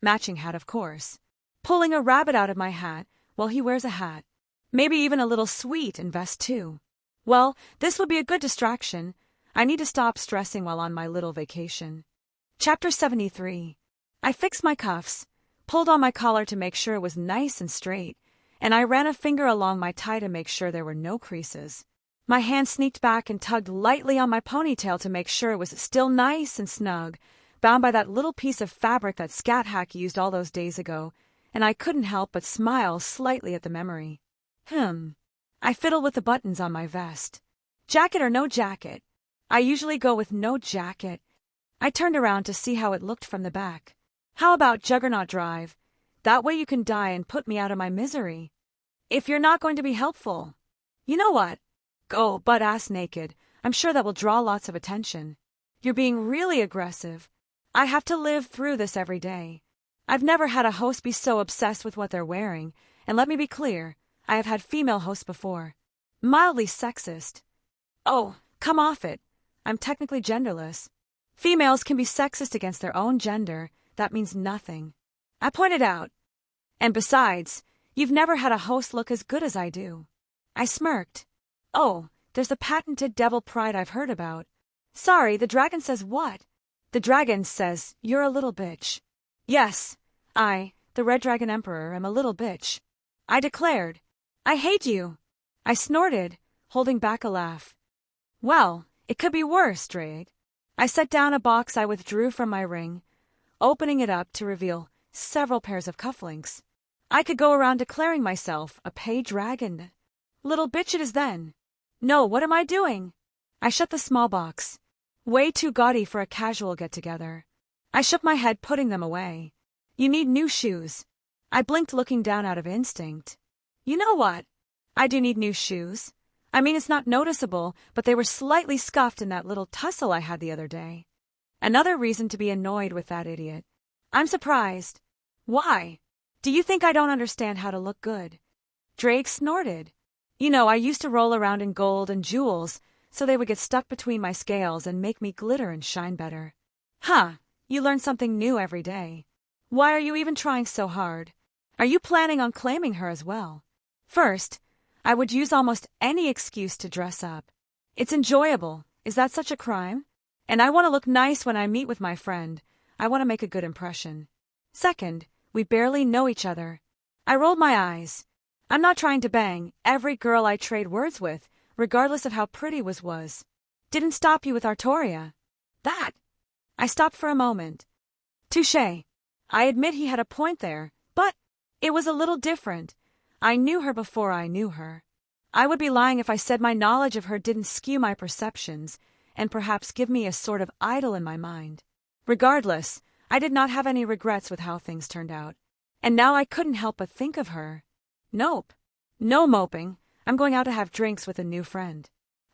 Matching hat, of course. Pulling a rabbit out of my hat while he wears a hat. Maybe even a little sweet and vest too. Well, this would be a good distraction. I need to stop stressing while on my little vacation. Chapter 73. I fixed my cuffs, pulled on my collar to make sure it was nice and straight, and I ran a finger along my tie to make sure there were no creases. My hand sneaked back and tugged lightly on my ponytail to make sure it was still nice and snug, bound by that little piece of fabric that Scat Hack used all those days ago, and I couldn't help but smile slightly at the memory. I fiddled with the buttons on my vest. Jacket or no jacket? I usually go with no jacket. I turned around to see how it looked from the back. How about Juggernaut Drive? That way you can die and put me out of my misery. If you're not going to be helpful. You know what? Go butt-ass naked. I'm sure that will draw lots of attention. You're being really aggressive. I have to live through this every day. I've never had a host be so obsessed with what they're wearing, and let me be clear, I have had female hosts before. Mildly sexist. Oh, come off it. I'm technically genderless. Females can be sexist against their own gender. That means nothing. I pointed out. And besides, you've never had a host look as good as I do. I smirked. Oh, there's the patented devil pride I've heard about. Sorry, the dragon says what? The dragon says you're a little bitch. Yes, I, the Red Dragon Emperor, am a little bitch. I declared. I hate you. I snorted, holding back a laugh. Well, it could be worse, Drake. I set down a box I withdrew from my ring, opening it up to reveal several pairs of cufflinks. I could go around declaring myself a paid dragon. Little bitch it is then. No, what am I doing? I shut the small box. Way too gaudy for a casual get-together. I shook my head, putting them away. You need new shoes. I blinked, looking down out of instinct. You know what? I do need new shoes. I mean, it's not noticeable, but they were slightly scuffed in that little tussle I had the other day. Another reason to be annoyed with that idiot. I'm surprised. Why? Do you think I don't understand how to look good? Drake snorted. You know, I used to roll around in gold and jewels, so they would get stuck between my scales and make me glitter and shine better. Huh, you learn something new every day. Why are you even trying so hard? Are you planning on claiming her as well? First, I would use almost any excuse to dress up. It's enjoyable. Is that such a crime? And I want to look nice when I meet with my friend. I want to make a good impression. Second, we barely know each other. I rolled my eyes. I'm not trying to bang every girl I trade words with, regardless of how pretty was. Didn't stop you with Artoria. That. I stopped for a moment. Touché. I admit he had a point there, but it was a little different. I knew her before I knew her. I would be lying if I said my knowledge of her didn't skew my perceptions and perhaps give me a sort of idol in my mind. Regardless, I did not have any regrets with how things turned out. And now I couldn't help but think of her. Nope. No moping. I'm going out to have drinks with a new friend.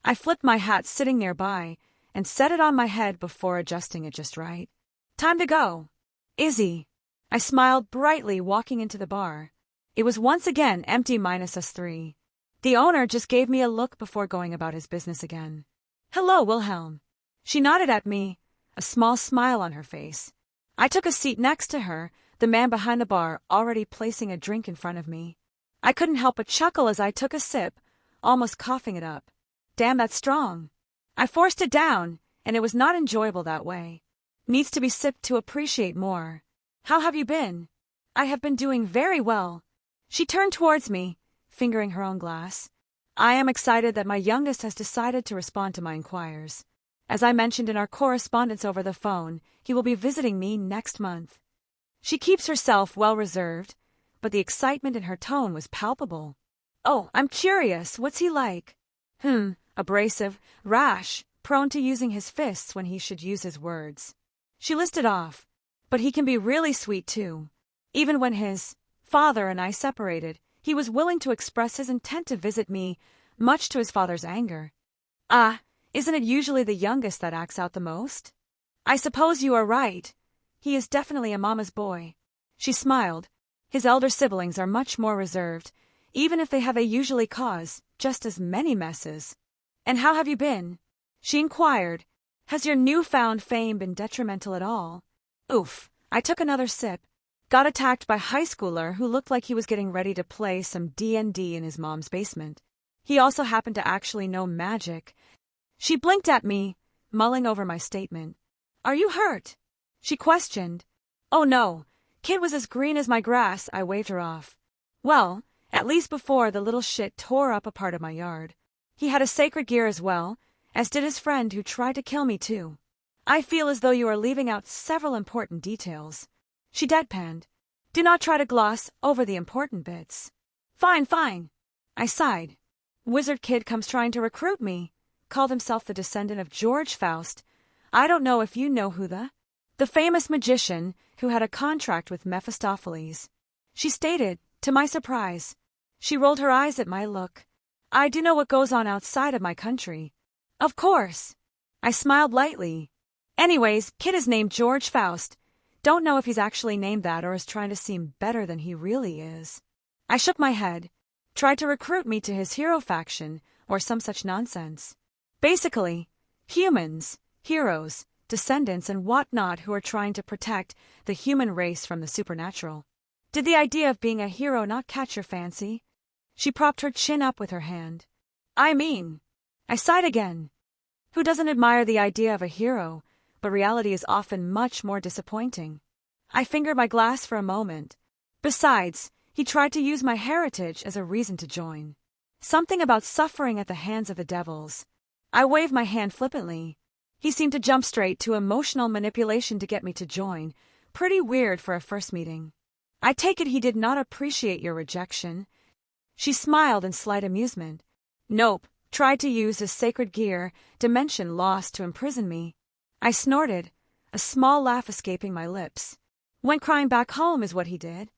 I flipped my hat sitting nearby and set it on my head before adjusting it just right. Time to go. Izzy. I smiled brightly, walking into the bar. It was once again empty minus us three. The owner just gave me a look before going about his business again. Hello, Wilhelm. She nodded at me, a small smile on her face. I took a seat next to her, the man behind the bar already placing a drink in front of me. I couldn't help but chuckle as I took a sip, almost coughing it up. Damn, that's strong. I forced it down, and it was not enjoyable that way. Needs to be sipped to appreciate more. How have you been? I have been doing very well. She turned towards me, fingering her own glass. I am excited that my youngest has decided to respond to my inquiries. As I mentioned in our correspondence over the phone, he will be visiting me next month. She keeps herself well reserved, but the excitement in her tone was palpable. Oh, I'm curious. What's he like? Abrasive, rash, prone to using his fists when he should use his words. She listed off, but he can be really sweet too. Even when his father and I separated, he was willing to express his intent to visit me, much to his father's anger. Isn't it usually the youngest that acts out the most? I suppose you are right. He is definitely a mama's boy. She smiled. His elder siblings are much more reserved, even if they have usually cause just as many messes. And how have you been? She inquired. Has your newfound fame been detrimental at all? Oof. I took another sip. Got attacked by a high schooler who looked like he was getting ready to play some D&D in his mom's basement. He also happened to actually know magic. She blinked at me, mulling over my statement. Are you hurt? She questioned. Oh no. Kid was as green as my grass. I waved her off. Well, at least before the little shit tore up a part of my yard. He had a sacred gear as well, as did his friend who tried to kill me too. I feel as though you are leaving out several important details. She deadpanned. Do not try to gloss over the important bits. Fine. I sighed. Wizard kid comes trying to recruit me. Called himself the descendant of George Faust. I don't know if you know who the famous magician who had a contract with Mephistopheles. She stated, to my surprise. She rolled her eyes at my look. I do know what goes on outside of my country. Of course. I smiled lightly. Anyways, kid is named George Faust. Don't know if he's actually named that or is trying to seem better than he really is. I shook my head. Tried to recruit me to his hero faction or some such nonsense. Basically, humans, heroes, descendants and whatnot who are trying to protect the human race from the supernatural. Did the idea of being a hero not catch your fancy? She propped her chin up with her hand. I sighed again. Who doesn't admire the idea of a hero? But reality is often much more disappointing. I fingered my glass for a moment. Besides, He tried to use my heritage as a reason to join. Something about suffering at the hands of the devils. I waved my hand flippantly. He seemed to jump straight to emotional manipulation to get me to join. Pretty weird for a first meeting. I take it he did not appreciate your rejection. She smiled in slight amusement. Nope, tried to use his sacred gear, dimension lost, to imprison me. I snorted, a small laugh escaping my lips. Went crying back home is what he did.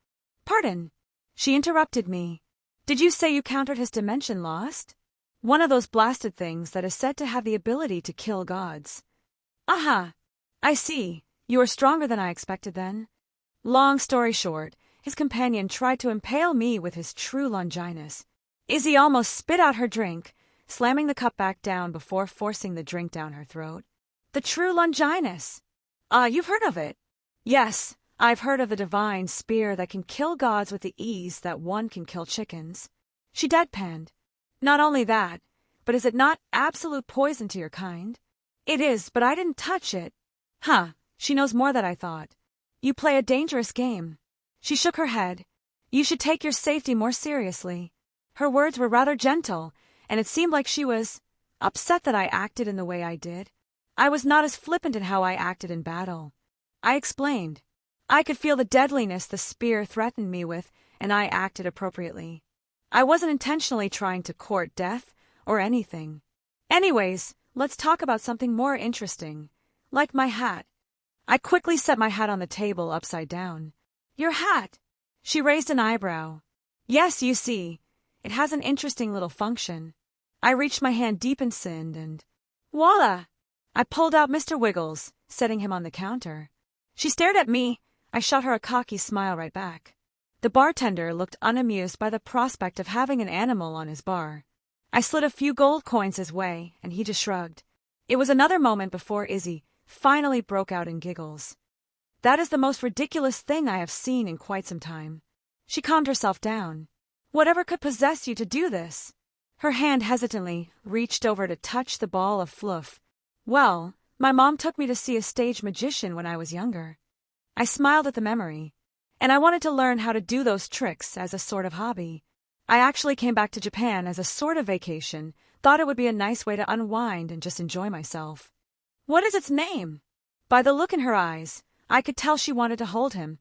Pardon. She interrupted me. Did you say you countered his dimension lost? One of those blasted things that is said to have the ability to kill gods. Aha! I see. You are stronger than I expected then. Long story short, his companion tried to impale me with his true Longinus. Izzy almost spit out her drink, slamming the cup back down before forcing the drink down her throat. The true Longinus. You've heard of it? Yes, I've heard of the divine spear that can kill gods with the ease that one can kill chickens. She deadpanned. Not only that, but is it not absolute poison to your kind? It is, but I didn't touch it. Huh, she knows more than I thought. You play a dangerous game. She shook her head. You should take your safety more seriously. Her words were rather gentle, and it seemed like she was upset that I acted in the way I did. I was not as flippant in how I acted in battle. I explained. I could feel the deadliness the spear threatened me with, and I acted appropriately. I wasn't intentionally trying to court death or anything. Anyways, let's talk about something more interesting, like my hat. I quickly set my hat on the table upside down. Your hat? She raised an eyebrow. Yes, you see, it has an interesting little function. I reached my hand deep in sand and voila! I pulled out Mr. Wiggles, setting him on the counter. She stared at me. I shot her a cocky smile right back. The bartender looked unamused by the prospect of having an animal on his bar. I slid a few gold coins his way, and he just shrugged. It was another moment before Izzy finally broke out in giggles. That is the most ridiculous thing I have seen in quite some time. She calmed herself down. Whatever could possess you to do this? Her hand hesitantly reached over to touch the ball of fluff. Well, my mom took me to see a stage magician when I was younger. I smiled at the memory. And I wanted to learn how to do those tricks as a sort of hobby. I actually came back to Japan as a sort of vacation, thought it would be a nice way to unwind and just enjoy myself. What is its name? By the look in her eyes, I could tell she wanted to hold him,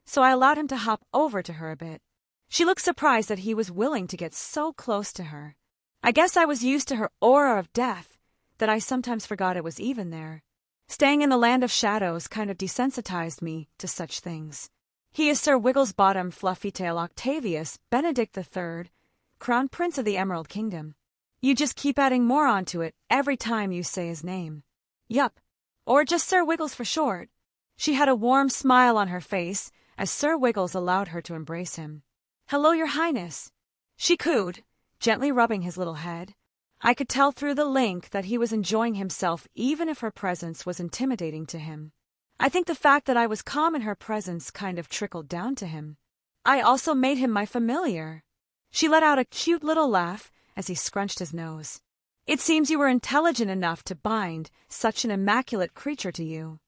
so I allowed him to hop over to her a bit. She looked surprised that he was willing to get so close to her. I guess I was used to her aura of death, that I sometimes forgot it was even there. Staying in the land of shadows kind of desensitized me to such things. He is Sir Wigglesbottom Fluffytail Octavius Benedict III, Crown Prince of the Emerald Kingdom. You just keep adding more onto it every time you say his name. Yup, or just Sir Wiggles for short. She had a warm smile on her face as Sir Wiggles allowed her to embrace him. Hello, Your Highness. She cooed, gently rubbing his little head. I could tell through the link that he was enjoying himself even if her presence was intimidating to him. I think the fact that I was calm in her presence kind of trickled down to him. I also made him my familiar. She let out a cute little laugh as he scrunched his nose. It seems you were intelligent enough to bind such an immaculate creature to you.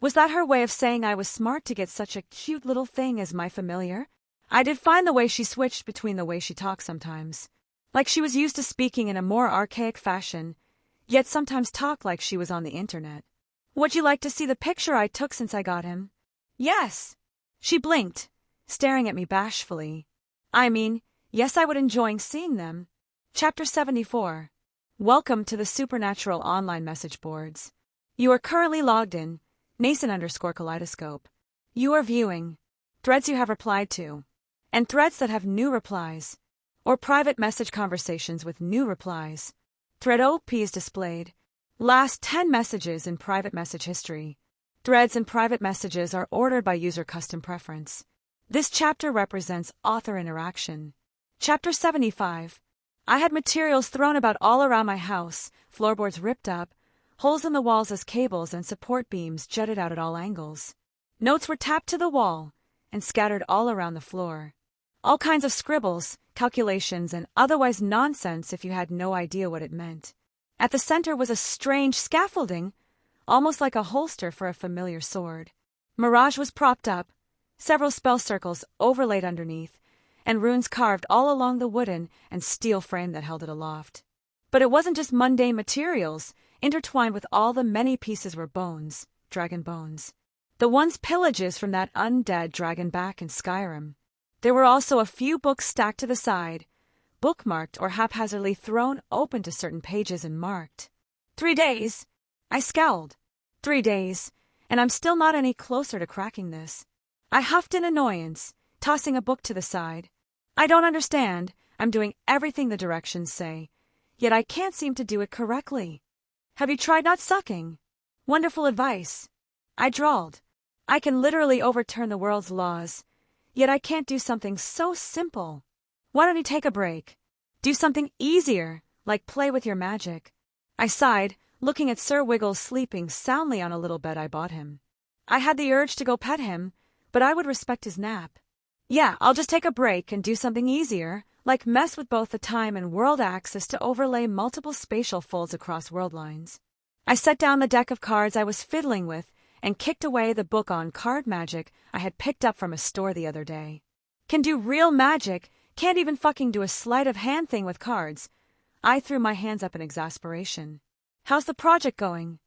Was that her way of saying I was smart to get such a cute little thing as my familiar? I did find the way she switched between the way she talked sometimes. Like she was used to speaking in a more archaic fashion, yet sometimes talked like she was on the internet. Would you like to see the picture I took since I got him? Yes. She blinked, staring at me bashfully. I mean, yes, I would enjoy seeing them. Chapter 74. Welcome to the Supernatural Online Message Boards. You are currently logged in, Nascent_Kaleidoscope. You are viewing threads you have replied to, and threads that have new replies, or private message conversations with new replies. Thread OP is displayed. Last 10 messages in private message history. Threads and private messages are ordered by user custom preference. This chapter represents author interaction. Chapter 75. I had materials thrown about all around my house, floorboards ripped up, holes in the walls as cables and support beams jutted out at all angles. Notes were tapped to the wall and scattered all around the floor. All kinds of scribbles, calculations, and otherwise nonsense if you had no idea what it meant. At the center was a strange scaffolding, almost like a holster for a familiar sword. Mirage was propped up, several spell circles overlaid underneath, and runes carved all along the wooden and steel frame that held it aloft. But it wasn't just mundane materials. Intertwined with all the many pieces were bones, dragon bones. The ones pillages from that undead dragon back in Skyrim. There were also a few books stacked to the side, bookmarked or haphazardly thrown open to certain pages and marked. 3 days! I scowled. 3 days, and I'm still not any closer to cracking this. I huffed in annoyance, tossing a book to the side. I don't understand. I'm doing everything the directions say, yet I can't seem to do it correctly. Have you tried not sucking? Wonderful advice. I drawled. I can literally overturn the world's laws, yet I can't do something so simple. Why don't you take a break? Do something easier, like play with your magic. I sighed, looking at Sir Wiggles sleeping soundly on a little bed I bought him. I had the urge to go pet him, but I would respect his nap. Yeah, I'll just take a break and do something easier, like mess with both the time and world axis to overlay multiple spatial folds across world lines. I set down the deck of cards I was fiddling with and kicked away the book on card magic I had picked up from a store the other day. Can do real magic, can't even fucking do a sleight of hand thing with cards. I threw my hands up in exasperation. How's the project going?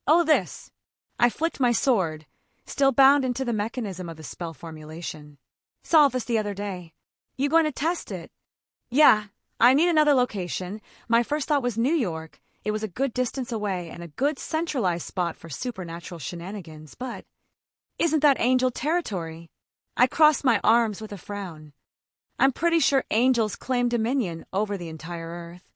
Oh, this. I flicked my sword, still bound into the mechanism of the spell formulation. Solved this the other day. You going to test it? Yeah, I need another location. My first thought was New York. It was a good distance away and a good centralized spot for supernatural shenanigans, but isn't that angel territory? I crossed my arms with a frown. I'm pretty sure angels claim dominion over the entire earth.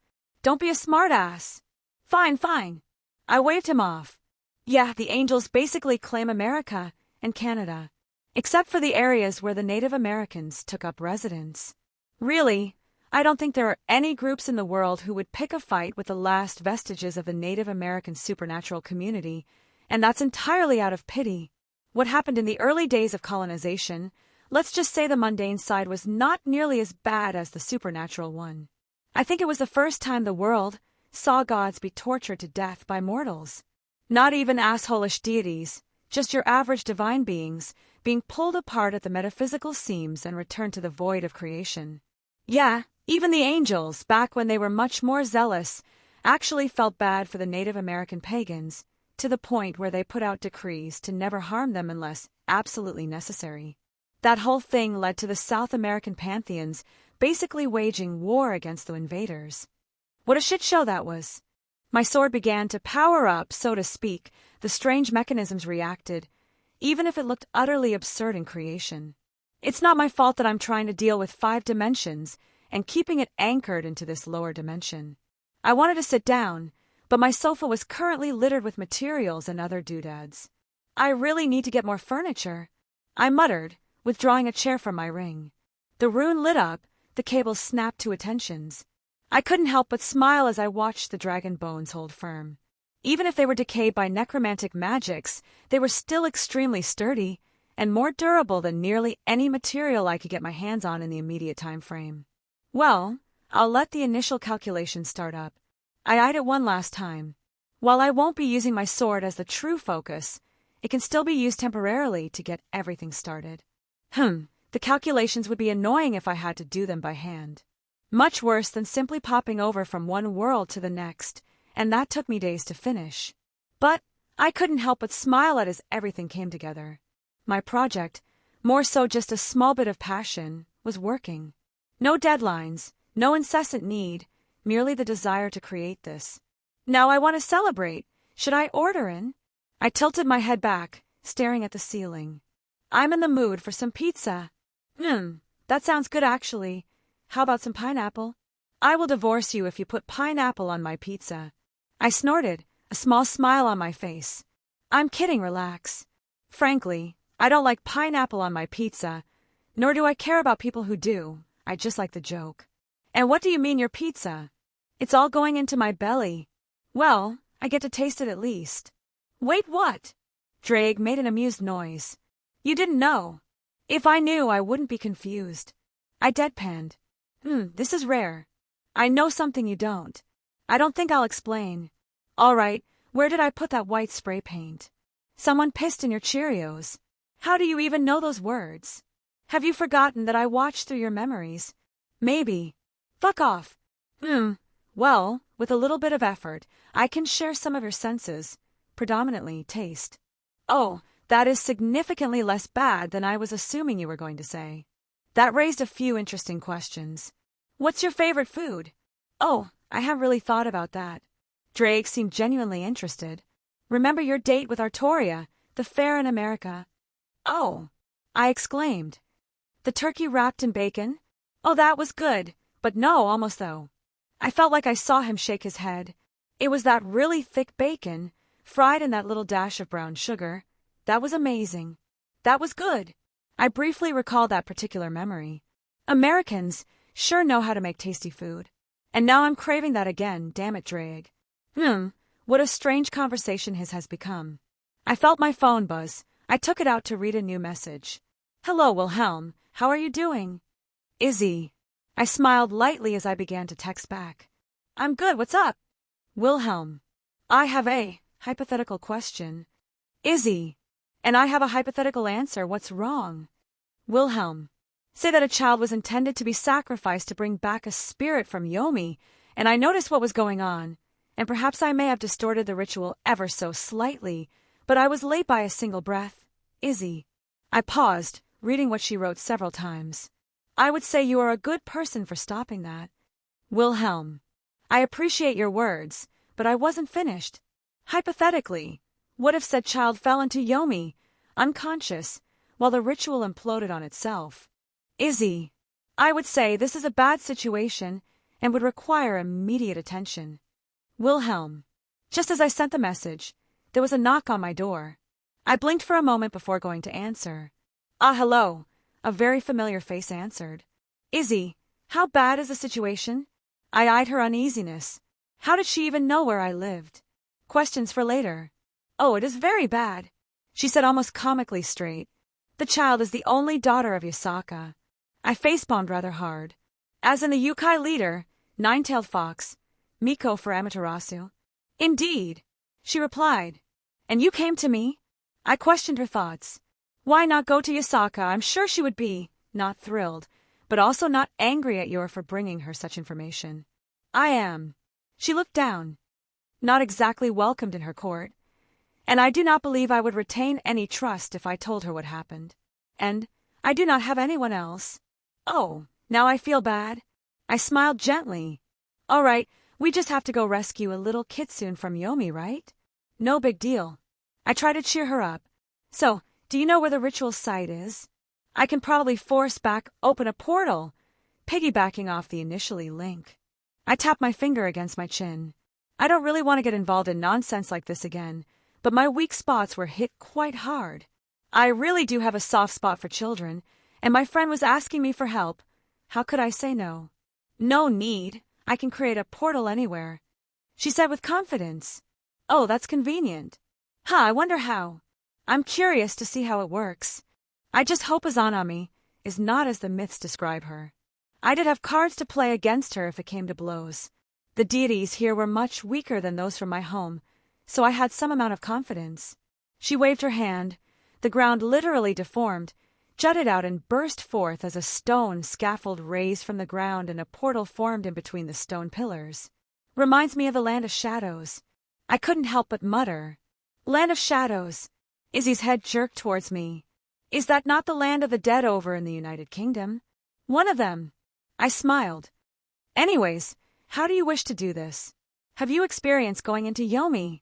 Don't be a smartass. Fine, fine. I waved him off. Yeah, the angels basically claim America and Canada, except for the areas where the Native Americans took up residence. Really, I don't think there are any groups in the world who would pick a fight with the last vestiges of the Native American supernatural community, and that's entirely out of pity. What happened in the early days of colonization, let's just say the mundane side was not nearly as bad as the supernatural one. I think it was the first time the world saw gods be tortured to death by mortals. Not even assholish deities, just your average divine beings, being pulled apart at the metaphysical seams and returned to the void of creation. Yeah, even the angels, back when they were much more zealous, actually felt bad for the Native American pagans, to the point where they put out decrees to never harm them unless absolutely necessary. That whole thing led to the South American pantheons basically waging war against the invaders. What a shit show that was. My sword began to power up, so to speak. The strange mechanisms reacted, even if it looked utterly absurd in creation. It's not my fault that I'm trying to deal with 5 dimensions and keeping it anchored into this lower dimension. I wanted to sit down, but my sofa was currently littered with materials and other doodads. I really need to get more furniture, I muttered, withdrawing a chair from my ring. The rune lit up, the cables snapped to attentions. I couldn't help but smile as I watched the dragon bones hold firm. Even if they were decayed by necromantic magics, they were still extremely sturdy and more durable than nearly any material I could get my hands on in the immediate time frame. Well, I'll let the initial calculations start up. I eyed it one last time. While I won't be using my sword as the true focus, it can still be used temporarily to get everything started. The calculations would be annoying if I had to do them by hand. Much worse than simply popping over from one world to the next, and that took me days to finish. But I couldn't help but smile at as everything came together. My project, more so just a small bit of passion, was working. No deadlines, no incessant need, merely the desire to create this. Now I want to celebrate. Should I order in? I tilted my head back, staring at the ceiling. I'm in the mood for some pizza. That sounds good actually. How about some pineapple? I will divorce you if you put pineapple on my pizza. I snorted, a small smile on my face. I'm kidding, relax. Frankly, I don't like pineapple on my pizza, nor do I care about people who do. I just like the joke. And what do you mean your pizza? It's all going into my belly. Well, I get to taste it at least. Wait, what? Drake made an amused noise. You didn't know. If I knew, I wouldn't be confused. I deadpanned. This is rare. I know something you don't. I don't think I'll explain. All right, where did I put that white spray paint? Someone pissed in your Cheerios. How do you even know those words? Have you forgotten that I watch through your memories? Maybe. Fuck off. Well, with a little bit of effort, I can share some of your senses, predominantly taste. Oh, that is significantly less bad than I was assuming you were going to say. That raised a few interesting questions. What's your favorite food? Oh, I haven't really thought about that. Drake seemed genuinely interested. Remember your date with Artoria, the fair in America? Oh, I exclaimed. The turkey wrapped in bacon? Oh, that was good, but no, almost though. I felt like I saw him shake his head. It was that really thick bacon, fried in that little dash of brown sugar. That was amazing. That was good. I briefly recalled that particular memory. Americans sure know how to make tasty food. And now I'm craving that again, damn it, Drake. What a strange conversation his has become. I felt my phone buzz. I took it out to read a new message. Hello, Wilhelm. How are you doing? Izzy. I smiled lightly as I began to text back. I'm good, what's up? Wilhelm. I have a hypothetical question. Izzy. And I have a hypothetical answer, what's wrong? Wilhelm. Say that a child was intended to be sacrificed to bring back a spirit from Yomi, and I noticed what was going on, and perhaps I may have distorted the ritual ever so slightly, but I was late by a single breath. Izzy. I paused, reading what she wrote several times. I would say you are a good person for stopping that. Wilhelm. I appreciate your words, but I wasn't finished. Hypothetically, what if said child fell into Yomi, unconscious, while the ritual imploded on itself? Izzy. I would say this is a bad situation and would require immediate attention. Wilhelm. Just as I sent the message, there was a knock on my door. I blinked for a moment before going to answer. Hello. A very familiar face answered. Izzy, how bad is the situation? I eyed her uneasiness. How did she even know where I lived? Questions for later. Oh, it is very bad, she said almost comically straight. The child is the only daughter of Yasaka. I facepalmed rather hard. As in the Yukai leader, Nine-Tailed Fox, Miko for Amaterasu. Indeed, she replied. And you came to me? I questioned her thoughts. Why not go to Yasaka? I'm sure she would be, not thrilled, but also not angry at you for bringing her such information. I am. She looked down. Not exactly welcomed in her court. And I do not believe I would retain any trust if I told her what happened. And I do not have anyone else. Oh, now I feel bad. I smiled gently. All right, we just have to go rescue a little kitsune from Yomi, right? No big deal. I try to cheer her up. So, do you know where the ritual site is? I can probably force back open a portal, piggybacking off the initially link. I tapped my finger against my chin. I don't really want to get involved in nonsense like this again, but my weak spots were hit quite hard. I really do have a soft spot for children, and my friend was asking me for help. How could I say no? No need. I can create a portal anywhere, she said with confidence. Oh, that's convenient. I wonder how. I'm curious to see how it works. I just hope Izanami is not as the myths describe her. I did have cards to play against her if it came to blows. The deities here were much weaker than those from my home, so I had some amount of confidence. She waved her hand. The ground literally deformed, jutted out and burst forth as a stone scaffold raised from the ground and a portal formed in between the stone pillars. Reminds me of the Land of Shadows. I couldn't help but mutter. Land of Shadows. Izzy's head jerked towards me. Is that not the land of the dead over in the United Kingdom? One of them. I smiled. Anyways, how do you wish to do this? Have you experienced going into Yomi?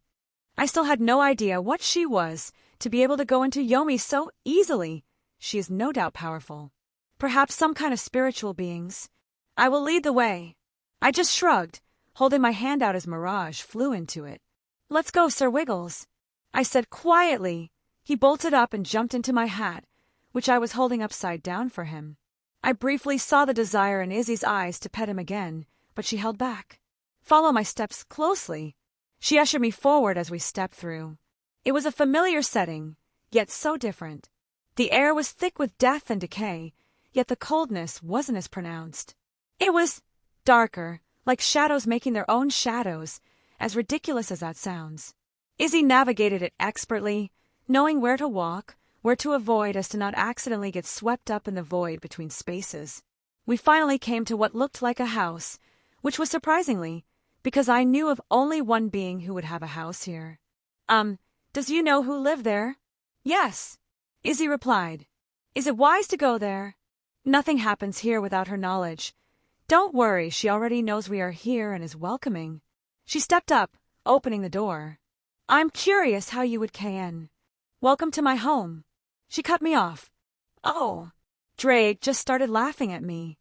I still had no idea what she was to be able to go into Yomi so easily. She is no doubt powerful. Perhaps some kind of spiritual beings. I will lead the way. I just shrugged, holding my hand out as Mirage flew into it. Let's go, Sir Wiggles, I said quietly. He bolted up and jumped into my hat, which I was holding upside down for him. I briefly saw the desire in Izzy's eyes to pet him again, but she held back. Follow my steps closely. She ushered me forward as we stepped through. It was a familiar setting, yet so different. The air was thick with death and decay, yet the coldness wasn't as pronounced. It was darker, like shadows making their own shadows, as ridiculous as that sounds. Izzy navigated it expertly, knowing where to walk, where to avoid as to not accidentally get swept up in the void between spaces. We finally came to what looked like a house, which was surprisingly, because I knew of only one being who would have a house here. Does you know who lived there? Yes, Izzy replied. Is it wise to go there? Nothing happens here without her knowledge. Don't worry, she already knows we are here and is welcoming. She stepped up, opening the door. I'm curious how you would KN. Welcome to my home. She cut me off. Oh. Drake just started laughing at me.